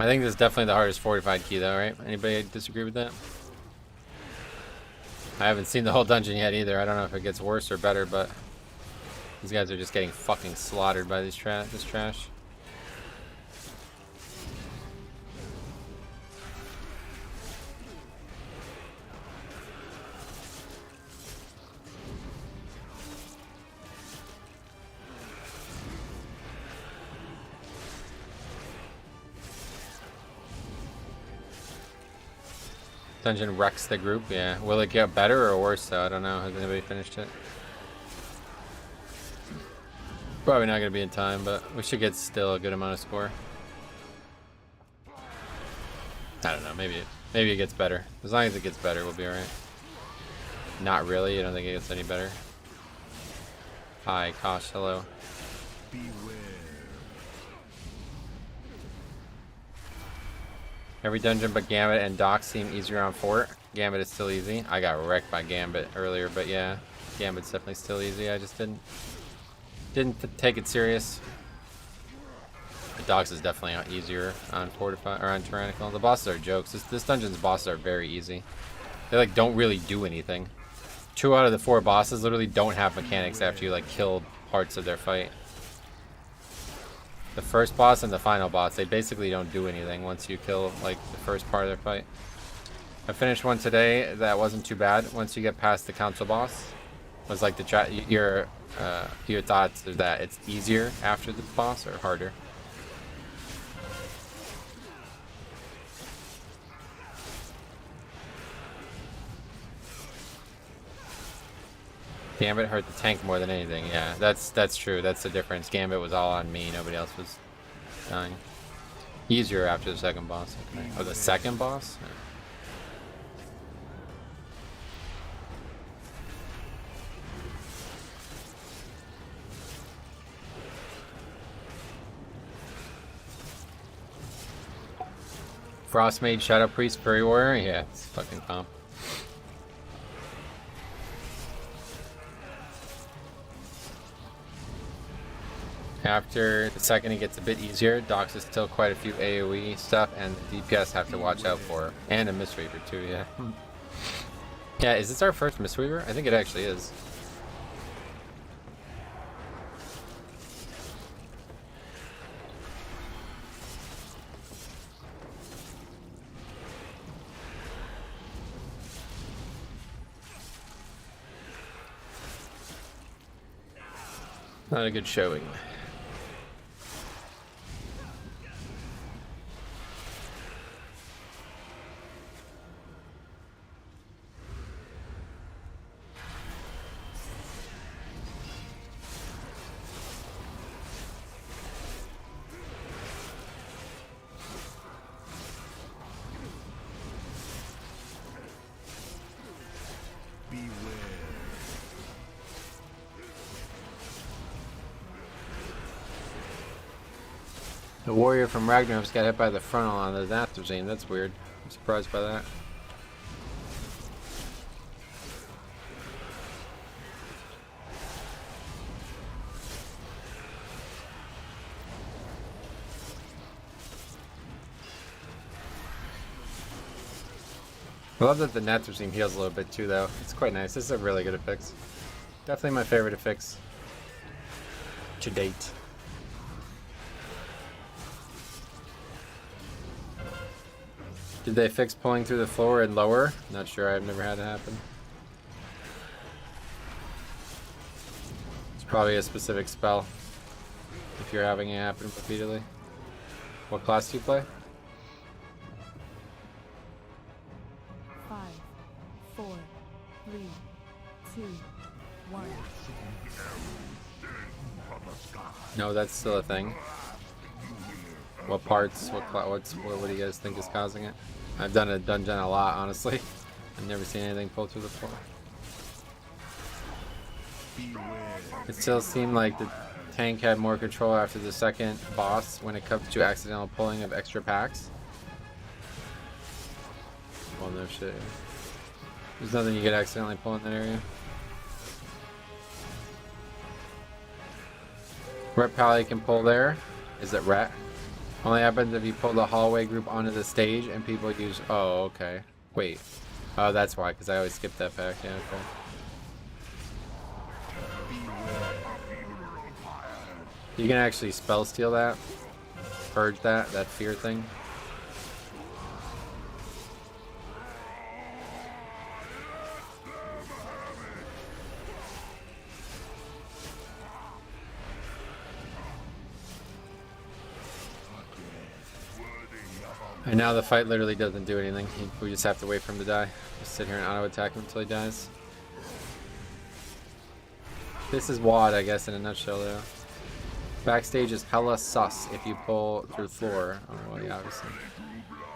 Speaker 1: I think this is definitely the hardest fortified key though, right? Anybody disagree with that? I haven't seen the whole dungeon yet either. I don't know if it gets worse or better, but these guys are just getting fucking slaughtered by this trash. Dungeon wrecks the group, yeah. Will it get better or worse though? I don't know. Has anybody finished it? Probably not gonna be in time, but we should get still a good amount of score. I don't know, maybe it gets better. As long as it gets better, we'll be alright. Not really, I don't think it gets any better. Hi, Kosh, hello. Every dungeon but Gambit and Doc seem easier on Fort. Gambit is still easy. I got wrecked by Gambit earlier, but yeah, Gambit's definitely still easy. I just didn't take it serious. The Docs is definitely easier on Fortify or on Tyrannical. The bosses are jokes. This dungeon's bosses are very easy. They like don't really do anything. 2 out of the 4 bosses literally don't have mechanics after you like kill parts of their fight. The first boss and the final boss, they basically don't do anything once you kill like the first part of their fight. I finished one today that wasn't too bad. Once you get past the council boss, was like your thoughts is that it's easier after the boss or harder? Gambit hurt the tank more than anything. Yeah, that's true. That's the difference. Gambit was all on me. Nobody else was dying. Easier after the second boss. Okay. Oh, the second boss? Yeah. Frostmage, Shadow Priest, Furry Warrior? Yeah, it's fucking comp. After the second, it gets a bit easier. Docs is still quite a few AoE stuff, and the DPS have to watch out for. And a Mistweaver too, yeah. Yeah, is this our first Mistweaver? I think it actually is. Not a good showing. The warrior from Ragnarok's got hit by the frontal on the Natharzine. That's weird. I'm surprised by that. I love that the Natharzine heals a little bit too, though. It's quite nice. This is a really good affix. Definitely my favorite affix to date. Did they fix pulling through the floor and lower? Not sure. I've never had it happen. It's probably a specific spell if you're having it happen repeatedly. What class do you play?
Speaker 8: 5, 4, 3, 2, 1.
Speaker 1: No, that's still a thing. What parts? What do you guys think is causing it? I've done a dungeon a lot, honestly. I've never seen anything pull through the floor. It still seemed like the tank had more control after the second boss when it comes to accidental pulling of extra packs. Well, no shit. There's nothing you could accidentally pull in that area. Ret Pally can pull there. Is it Ret? Only happens if you pull the hallway group onto the stage and people use... Oh, okay. Wait. Oh, that's why, because I always skip that pack. Yeah, okay. You can actually spell steal that. Purge that fear thing. And now the fight literally doesn't do anything. We just have to wait for him to die. Just sit here and auto attack him until he dies. This is WAD, I guess, in a nutshell, though. Backstage is hella sus if you pull through floor. Oh, well, yeah, obviously.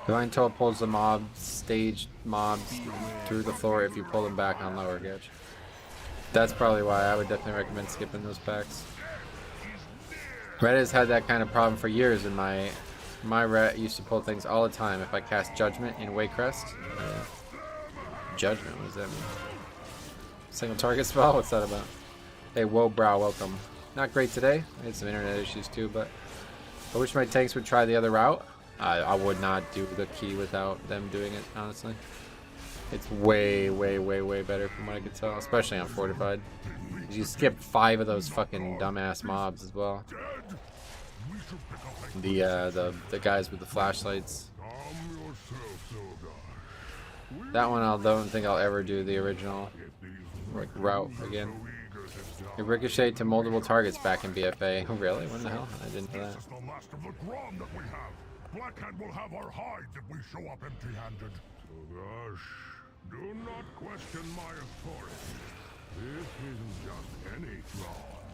Speaker 1: Divine Toll pulls the stage mobs through the floor if you pull them back on lower gauge. That's probably why I would definitely recommend skipping those packs. Red has had that kind of problem for years in my ret used to pull things all the time if I cast Judgment in Waycrest. Judgment, what does that mean? Single target spell? What's that about? Hey, whoa, brow, welcome. Not great today. I had some internet issues too, but I wish my tanks would try the other route. I would not do the key without them doing it, honestly. It's way, way, way, way better from what I could tell, especially on Fortified. You skip 5 of those fucking dumbass mobs as well. The guys with the flashlights. That one I don't think I'll ever do the original route again. It ricocheted to multiple targets back in BFA. Oh really? When the hell? I didn't know that.
Speaker 12: Blackhand will have our hide if we show up empty-handed. So gosh, do not question my authority. This isn't just any throne.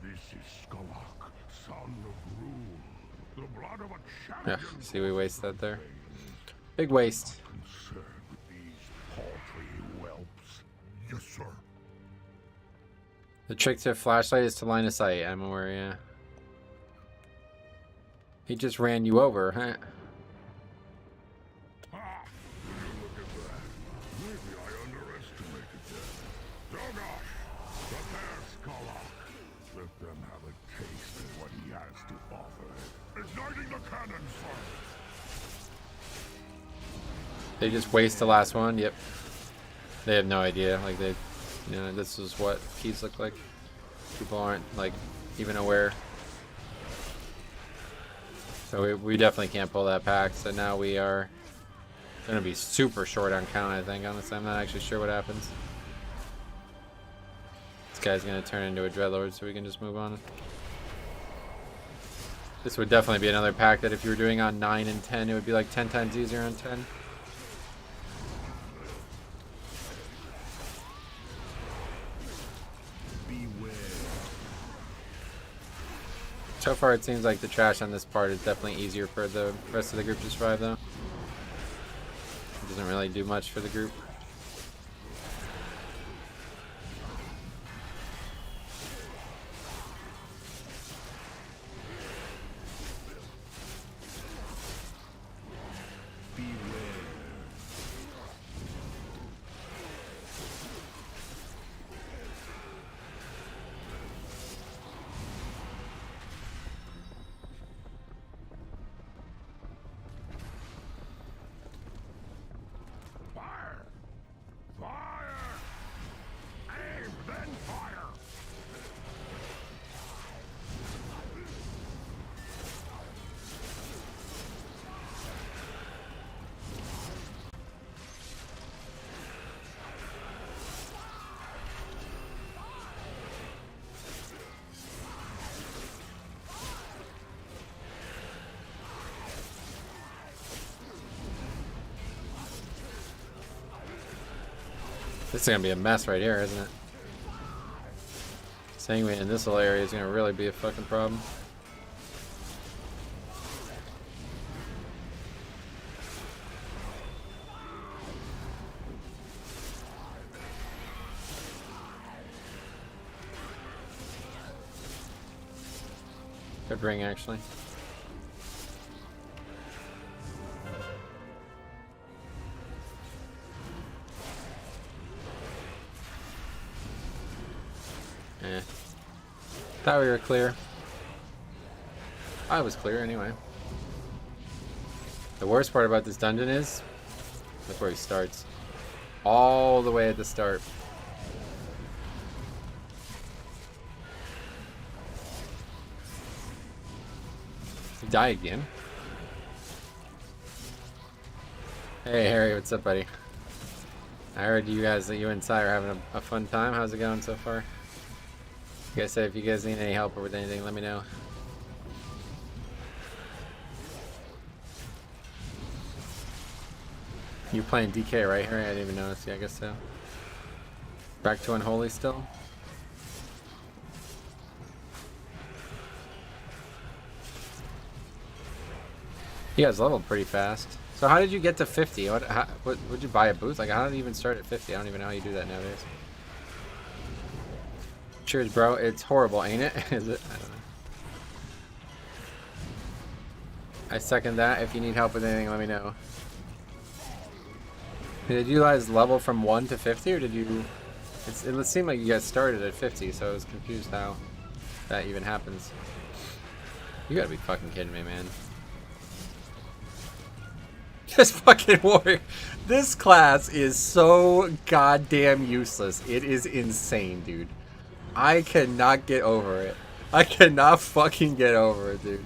Speaker 12: This is Skulak, son of Rune. The blood of a champion.
Speaker 1: Yeah, see we waste that there. Big waste.
Speaker 12: Concerned with these paltry whelps. Yes, sir.
Speaker 1: The trick to a flashlight is to line of sight, I'm aware, yeah. He just ran you over, huh?
Speaker 12: Ah, look at that. Maybe I underestimated them. Dogosh, prepare Skulak. Let them have a taste of what he has to offer. Igniting the cannons first.
Speaker 1: They just waste the last one, yep. They have no idea, like they, you know, this is what keys look like. People aren't, like, even aware. So we definitely can't pull that pack, so now we are going to be super short on count, I think. Honestly, I'm not actually sure what happens. This guy's going to turn into a Dreadlord, so we can just move on. This would definitely be another pack that if you were doing on 9 and 10, it would be like 10 times easier on 10. So far, it seems like the trash on this part is definitely easier for the rest of the group to survive, though. It doesn't really do much for the group. This is gonna be a mess right here, isn't it? Sanguine in this little area is gonna really be a fucking problem. Good ring, actually. Thought we were clear. I was clear anyway. The worst part about this dungeon is, look where he starts. All the way at the start. Did he die again? Hey Harry, what's up, buddy? I heard you guys that you and Ty are having a fun time. How's it going so far? Like I said, if you guys need any help or with anything, let me know. You playing DK, right, Harry? I didn't even notice. Yeah, I guess so. Back to Unholy still? You guys leveled pretty fast. So how did you get to 50? What would you buy a boost? Like, how did you even start at 50? I don't even know how you do that nowadays. Cheers, bro. It's horrible, ain't it? Is it? I don't know. I second that. If you need help with anything, let me know. Did you guys level from 1 to 50, or did you... It seemed like you guys started at 50, so I was confused how that even happens. You gotta be fucking kidding me, man. This fucking warrior. This class is so goddamn useless. It is insane, dude. I cannot get over it. I cannot fucking get over it, dude.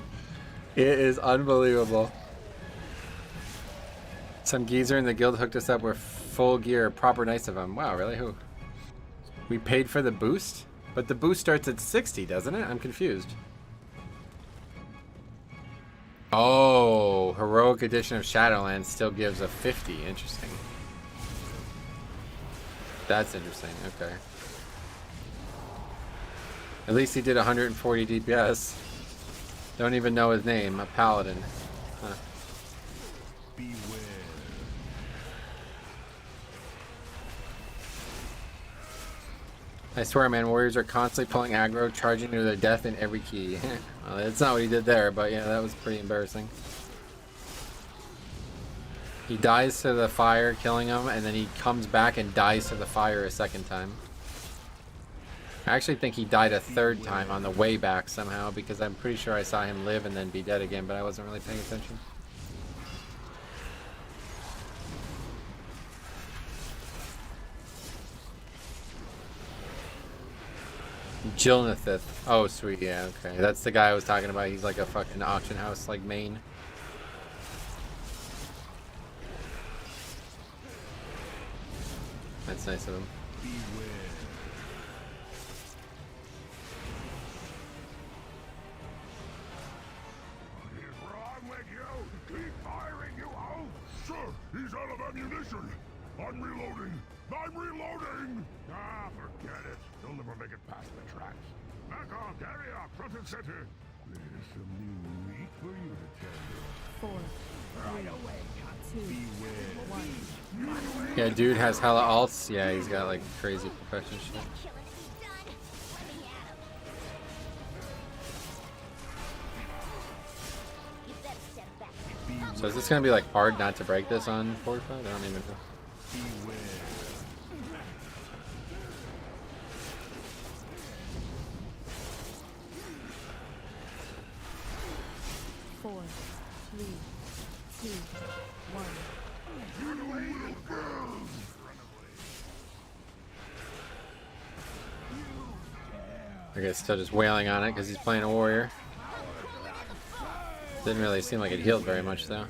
Speaker 1: It is unbelievable. Some geezer in the guild hooked us up with full gear. Proper nice of him. Wow, really? Who? We paid for the boost? But the boost starts at 60, doesn't it? I'm confused. Oh, heroic edition of Shadowlands still gives a 50. Interesting. That's interesting. Okay. At least he did 140 DPS. Don't even know his name. A paladin. Huh.
Speaker 12: Beware.
Speaker 1: I swear, man, warriors are constantly pulling aggro, charging to their death in every key. Well, that's not what he did there, but yeah, that was pretty embarrassing. He dies to the fire, killing him, and then he comes back and dies to the fire a second time. I actually think he died a third time on the way back somehow, because I'm pretty sure I saw him live and then be dead again, but I wasn't really paying attention. Jilnathith. Oh, sweet. Yeah, okay. That's the guy I was talking about. He's like a fucking auction house, like, main. That's nice of him.
Speaker 12: What is wrong with you? Keep firing, you hoe! Sir, he's out of ammunition! I'm reloading! I'm reloading! Ah, forget it. He'll never make it past the tracks. Back off, carry off, front and center. There's some new meat for you to tender.
Speaker 8: 4,
Speaker 12: Right away,
Speaker 8: 2,
Speaker 12: beware.
Speaker 8: 1.
Speaker 1: Yeah, dude has hella alts. Yeah, he's got like crazy profession shit. So is this gonna be like hard not to break this on Fortified? I don't even know.
Speaker 12: Beware.
Speaker 8: 4, 3, 2, 1.
Speaker 1: I guess still just wailing on it because he's playing a warrior. Didn't really seem like it healed very much though.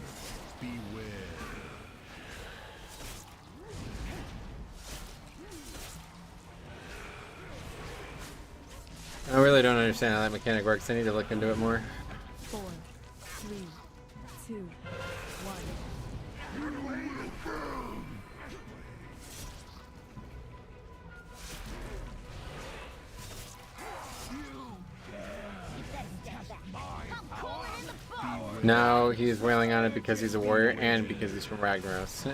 Speaker 1: I really don't understand how that mechanic works. I need to look into it more.
Speaker 8: 4, 3, 2, 1.
Speaker 1: Now he's wailing on it because he's a warrior and because he's from Ragnaros.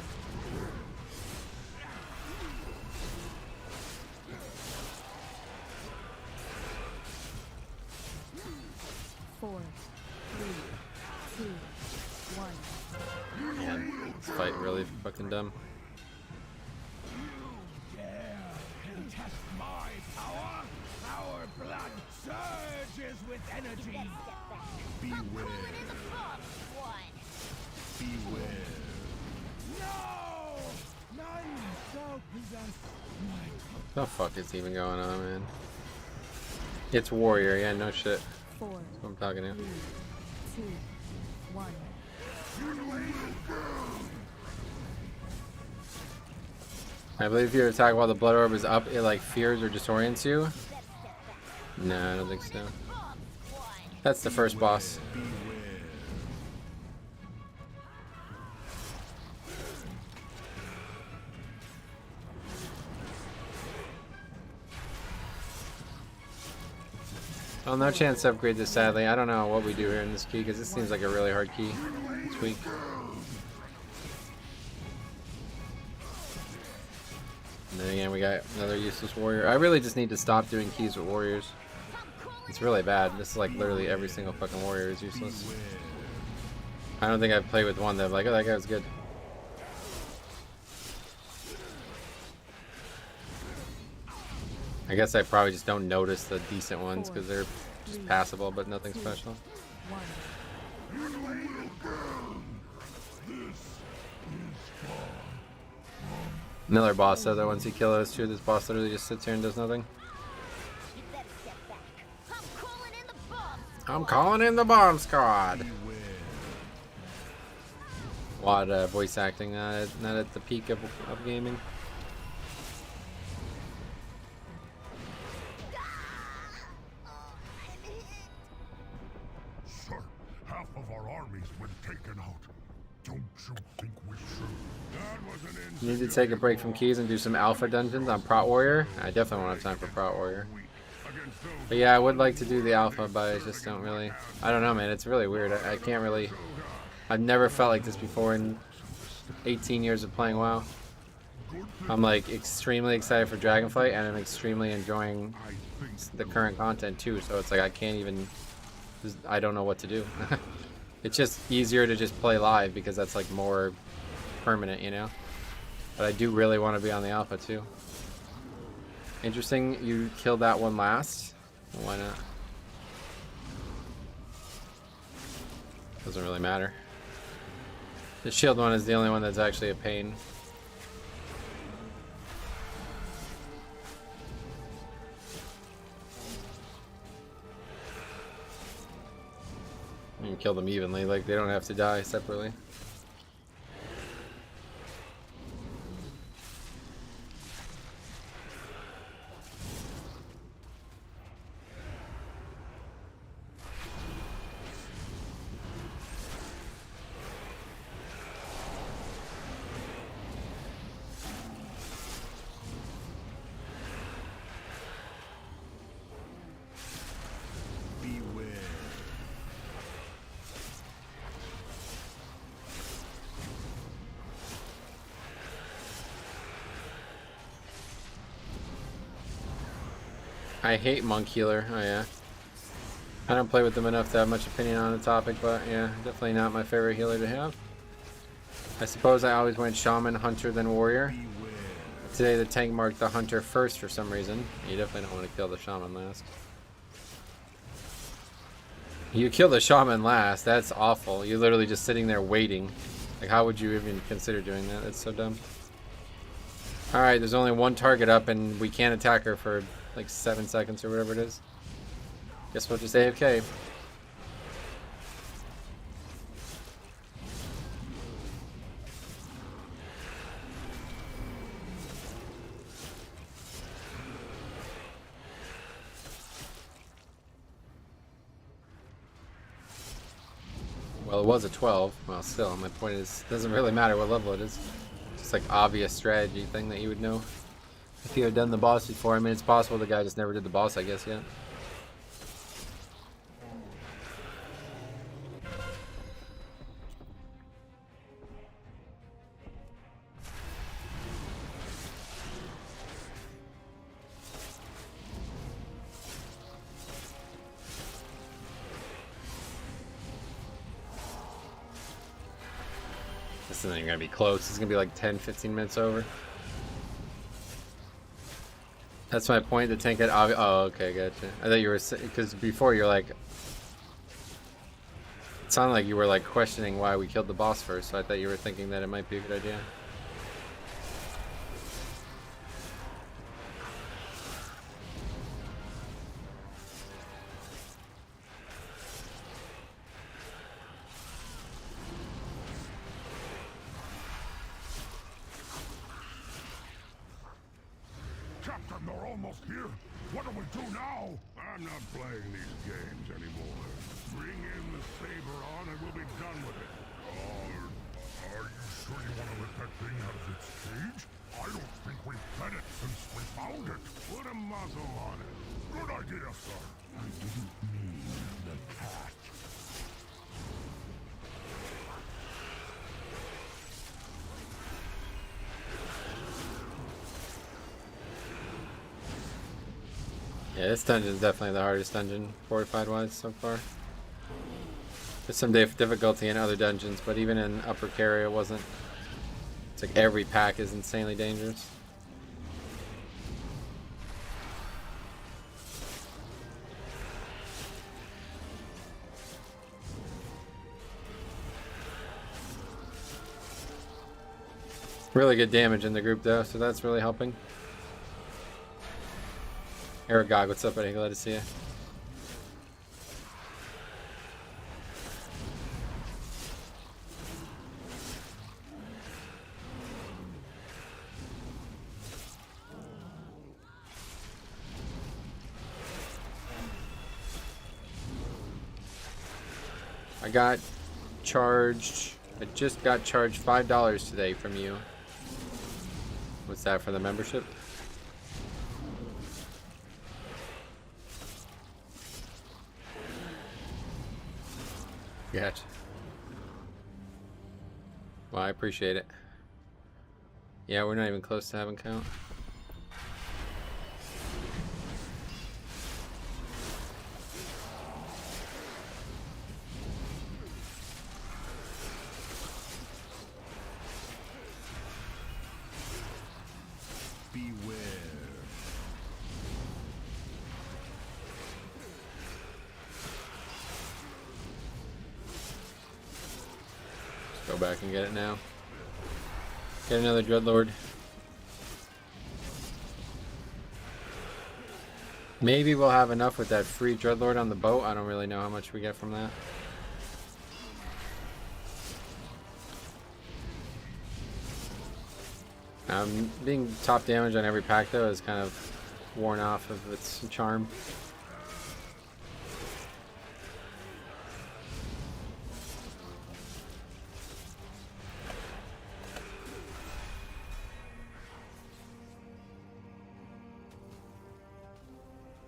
Speaker 8: 4, 3, 2, 1.
Speaker 1: Man, this fight really fucking dumb.
Speaker 5: Test my power. Our blood surges with energy.
Speaker 12: Beware.
Speaker 1: The fuck is even going on, man? It's warrior, yeah, no shit.
Speaker 13: 4,
Speaker 1: That's what I'm talking to.
Speaker 13: 3, 2, 1.
Speaker 1: I believe if you attack while the blood orb is up, it like fears or disorients you. No, I don't think so. That's the first boss. Well, no chance to upgrade this, sadly. I don't know what we do here in this key, because this seems like a really hard key this week. And then again, we got another useless warrior. I really just need to stop doing keys with warriors. It's really bad. This is like literally every single fucking warrior is useless. I don't think I've played with one that I'm like, oh, that guy was good. I guess I probably just don't notice the decent ones because they're just passable, but nothing special. Another boss though that once you kill those two, this boss literally just sits here and does nothing. I'm calling in the bomb squad. What voice acting? Not at the peak of gaming.
Speaker 12: Sir, half of our army's been taken out. Don't you think we should? That was an
Speaker 1: You need to take a break from keys and do some alpha dungeons on Prot Warrior. I definitely won't have time for Prot Warrior. But yeah, I would like to do the alpha, but I just don't really... I don't know, man. It's really weird. I can't really... I've never felt like this before in 18 years of playing WoW. I'm like extremely excited for Dragonflight, and I'm extremely enjoying the current content too, so it's like I can't even... I don't know what to do. It's just easier to just play live because that's like more permanent, you know? But I do really want to be on the alpha too. Interesting, you killed that one last. Why not? Doesn't really matter. The shield one is the only one that's actually a pain. You can kill them evenly, like they don't have to die separately. I hate Monk Healer. Oh yeah. I don't play with them enough to have much opinion on the topic, but yeah, definitely not my favorite healer to have. I suppose I always went Shaman, Hunter, then Warrior. Today the tank marked the Hunter first for some reason. You definitely don't want to kill the Shaman last. You kill the Shaman last, that's awful. You're literally just sitting there waiting. Like how would you even consider doing that? That's so dumb. Alright, there's only one target up and we can't attack her for like 7 seconds or whatever it is. Guess we'll just AFK. Well, it was a 12. Well, still, my point is, it doesn't really matter what level it is. Just like obvious strategy thing that you would know if you had done the boss before. I mean, it's possible the guy just never did the boss, I guess, yet. This isn't even gonna be close. It's gonna be like 10-15 minutes over. That's my point. The tank had oh, okay, gotcha. I thought you were, because before you're like, It sounded like you were like questioning why we killed the boss first, so I thought you were thinking that it might be a good idea.
Speaker 12: Captain, they're almost here. What do we do now? I'm not playing these games anymore. Bring in the saber on and we'll be done with it. Are you sure you want to let that thing out of its cage? I don't think we've fed it since we found it. Put a muzzle on it. Good idea, sir. I didn't mean the cat.
Speaker 1: Yeah, this dungeon is definitely the hardest dungeon, fortified-wise, so far. There's some difficulty in other dungeons, but even in Upper Carry it wasn't. It's like every pack is insanely dangerous. Really good damage in the group though, so that's really helping. Aragog, what's up, buddy? Glad to see you. I got charged. I just got charged $5 today from you. What's that for the membership? Gotcha. Well, I appreciate it. Yeah, we're not even close to having count.
Speaker 6: Beware.
Speaker 1: Go back and get it now. Get another Dreadlord. Maybe we'll have enough with that free Dreadlord on the boat. I don't really know how much we get from that. Being top damage on every pack though is kind of worn off of its charm.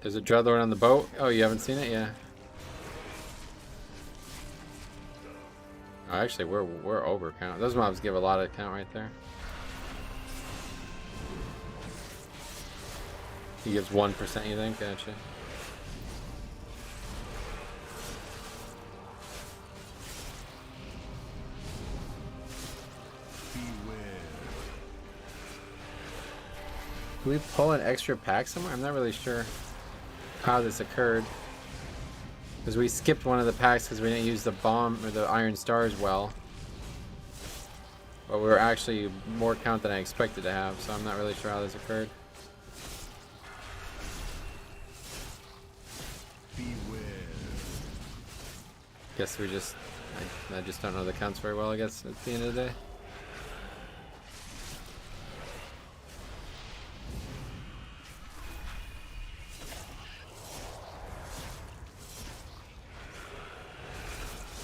Speaker 1: There's a Dreadlord on the boat. Oh, you haven't seen it? Yeah. Oh, actually, we're over count. Those mobs give a lot of count right there. He gives 1%, you think? Gotcha. Do we pull an extra pack somewhere? I'm not really sure how this occurred. Because we skipped one of the packs because we didn't use the bomb or the iron stars well. But we were actually more count than I expected to have, so I'm not really sure how this occurred. Guess we just, I just don't know the counts very well, I guess, at the end of the day.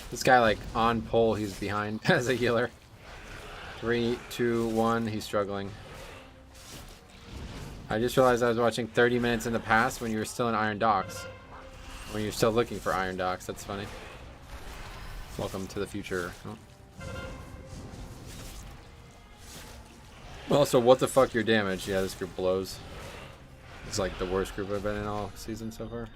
Speaker 1: This guy, like, on pole, he's behind as a healer. 3, 2, 1, he's struggling. I just realized I was watching 30 minutes in the past when you were still in Iron Docks. When you're still looking for Iron Docks, that's funny. Welcome to the future. Oh. Also, what the fuck your damage? Yeah, this group blows. It's like the worst group I've been in all season so far.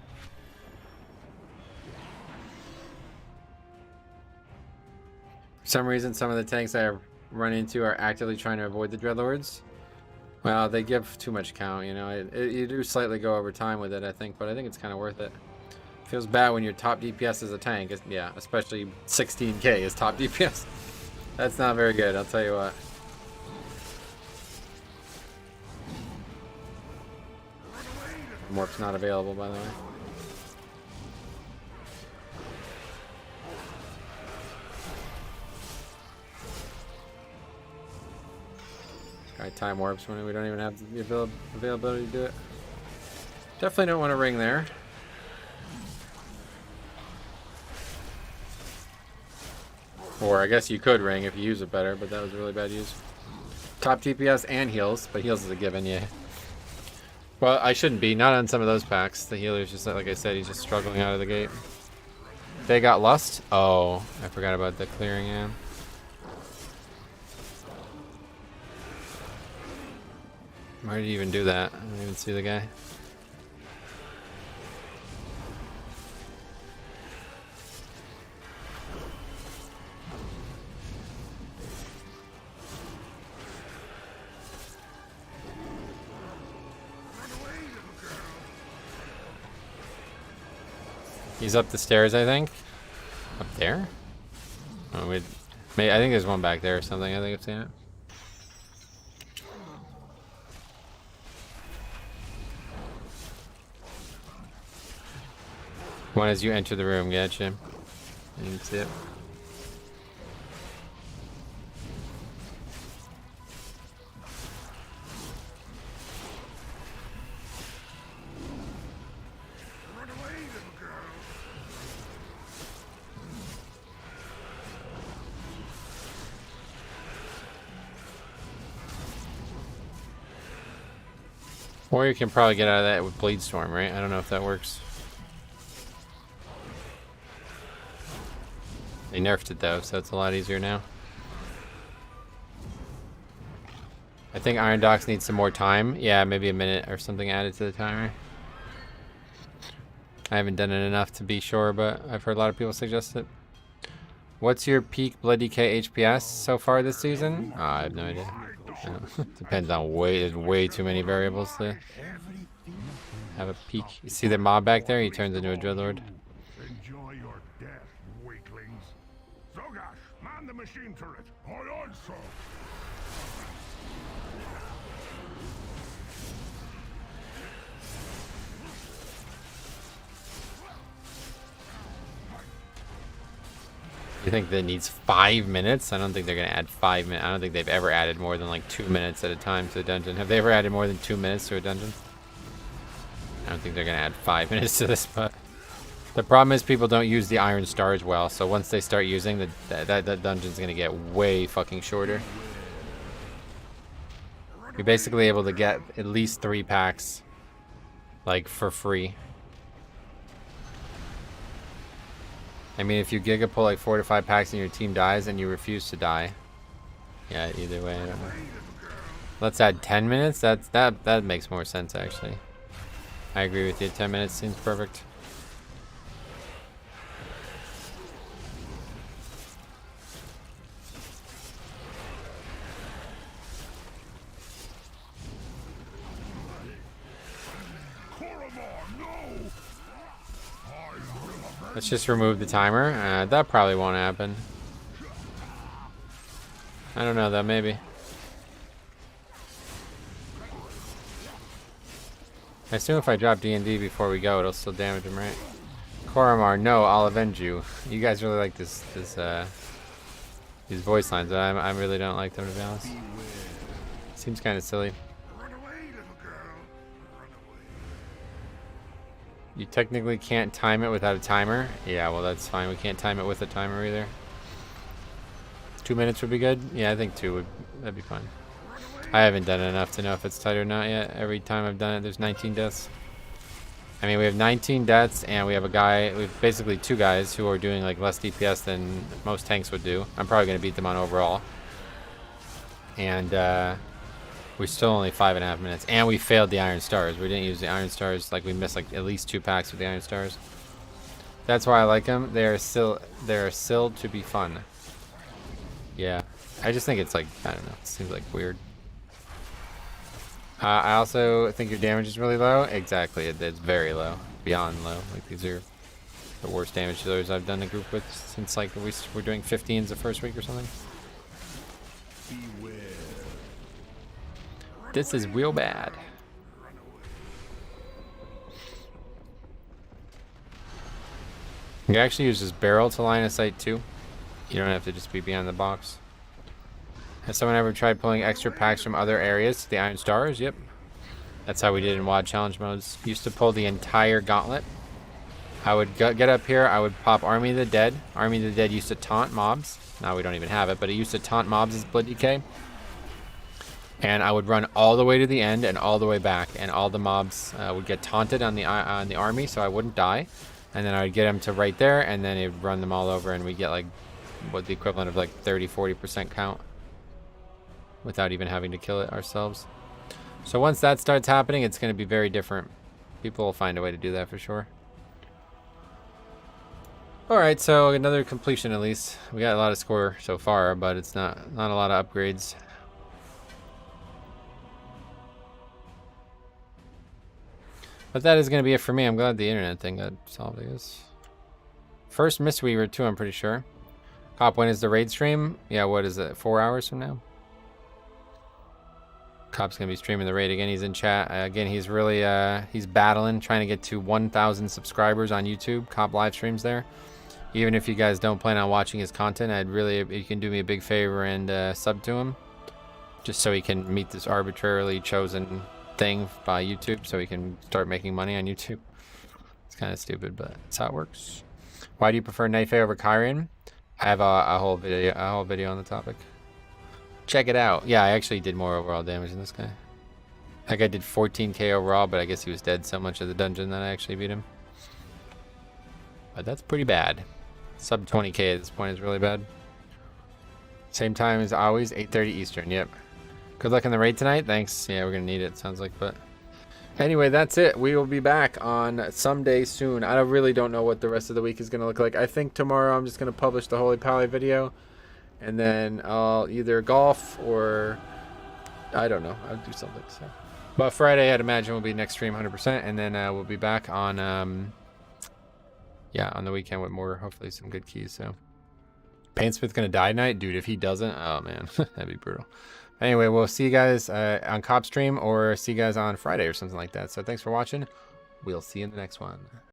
Speaker 1: For some reason, some of the tanks I run into are actively trying to avoid the Dreadlords. Well, they give too much count, you know. You do slightly go over time with it, I think, but I think it's kind of worth it. Feels bad when your top DPS is a tank. Yeah, especially 16k is top DPS. That's not very good, I'll tell you what. Morph's not available, by the way. Guy time warps when we don't even have the availability to do it. Definitely don't want to ring there. Or I guess you could ring if you use it better, but that was a really bad use. Top TPS and heals, but heals is a given, yeah. Well, I shouldn't be, not on some of those packs. The healer's just, like I said, he's just struggling out of the gate. They got Lust? Oh, I forgot about the clearing, yeah. Why did he even do that? I didn't even see the guy. He's up the stairs, I think. Up there? Oh, I think there's one back there or something. I think I've seen it. One as you enter the room, gotcha. You can see it. Or you can probably get out of that with Bleed Storm, right? I don't know if that works. They nerfed it though, so it's a lot easier now. I think Iron Docs needs some more time. Yeah, maybe a minute or something added to the timer. I haven't done it enough to be sure, but I've heard a lot of people suggest it. What's your peak Blood DK HPS so far this season? Oh, I have no idea. Depends on there's way too many variables to have a peak. You see the mob back there? He turns into a Dreadlord.
Speaker 12: Enjoy your death, weaklings. Zogash, man the machine turret. Aye, sir.
Speaker 1: You think that needs 5 minutes? I don't think they're gonna add 5 minutes. I don't think they've ever added more than like 2 minutes at a time to a dungeon. Have they ever added more than 2 minutes to a dungeon? I don't think they're gonna add 5 minutes to this, but the problem is people don't use the Iron Stars well. So once they start using that dungeon's gonna get way fucking shorter. You're basically able to get at least 3 packs, like for free. I mean, if you Giga pull like 4 to 5 packs and your team dies and you refuse to die. Yeah, either way, I don't know. Let's add 10 minutes? That makes more sense, actually. I agree with you. 10 minutes seems perfect. Let's just remove the timer. That probably won't happen. I don't know though, maybe. I assume if I drop D&D before we go, it'll still damage him, right? Koromar, no, I'll avenge you. You guys really like these voice lines. I really don't like them, to be honest. Seems kind of silly. You technically can't time it without a timer. Yeah, well that's fine. We can't time it with a timer either. 2 minutes would be good. Yeah, I think 2 that'd be fine. I haven't done it enough to know if it's tight or not yet. Every time I've done it, there's 19 deaths. I mean, we have 19 deaths, and we have we've basically 2 guys who are doing like less DPS than most tanks would do. I'm probably gonna beat them on overall. And we're still only 5.5 minutes, and we failed the Iron Stars. We didn't use the Iron Stars. Like we missed like at least 2 packs with the Iron Stars. That's why I like them. They're still to be fun. Yeah, I just think it's like, I don't know. It seems like weird. I also think your damage is really low. Exactly, it's very low, beyond low. Like these are The worst damage dealers I've done a group with since like we're doing 15s the first week or something.
Speaker 12: Beware.
Speaker 1: This is real bad. You can actually use this barrel to line of sight too. You don't have to just be behind the box. Has someone ever tried pulling extra packs from other areas to the Iron Stars? Yep. That's how we did in WoD challenge modes. Used to pull the entire gauntlet. I would get up here, I would pop Army of the Dead. Army of the Dead used to taunt mobs. Now we don't even have it, but it used to taunt mobs as Blood DK. And I would run all the way to the end and all the way back, and all the mobs would get taunted on the army, so I wouldn't die. And then I would get them to right there, and then it would run them all over, and we get like what the equivalent of like 30-40% count without even having to kill it ourselves. So once that starts happening, it's going to be very different. People will find a way to do that for sure. Alright, so another completion at least. We got a lot of score so far, but it's not a lot of upgrades. But that is going to be it for me. I'm glad the internet thing got solved, I guess. First Mistweaver too, I'm pretty sure. Cop, when is the raid stream? Yeah, what is it, 4 hours from now? Cop's going to be streaming the raid again. He's in chat. Again, he's really, he's battling, trying to get to 1,000 subscribers on YouTube. Cop live streams there. Even if you guys don't plan on watching his content, I'd really, if you can do me a big favor and sub to him. Just so he can meet this arbitrarily chosen thing by YouTube, so he can start making money on YouTube. It's kind of stupid, but that's how it works. Why do you prefer Knife over Kyrian? I have a whole video on the topic. Check it out. Yeah, I actually did more overall damage than this guy. That guy did 14k overall, but I guess he was dead so much of the dungeon that I actually beat him. But that's pretty bad. Sub 20k at this point is really bad. Same time as always, 8:30 Eastern. Yep. Good luck in the raid tonight. Thanks. Yeah, we're gonna need it, sounds like. But anyway, that's it. We will be back on someday soon. I really don't know what the rest of the week is gonna look like. I think tomorrow I'm just gonna publish the Holy Pally video, and then I'll either golf or I don't know. I'll do something. So, but Friday I'd imagine will be next stream 100%, and then we'll be back on yeah, on the weekend with more, hopefully some good keys. So Painsmith gonna die tonight, dude. If he doesn't, oh man, that'd be brutal. Anyway, we'll see you guys on Cop stream, or see you guys on Friday or something like that. So thanks for watching. We'll see you in the next one.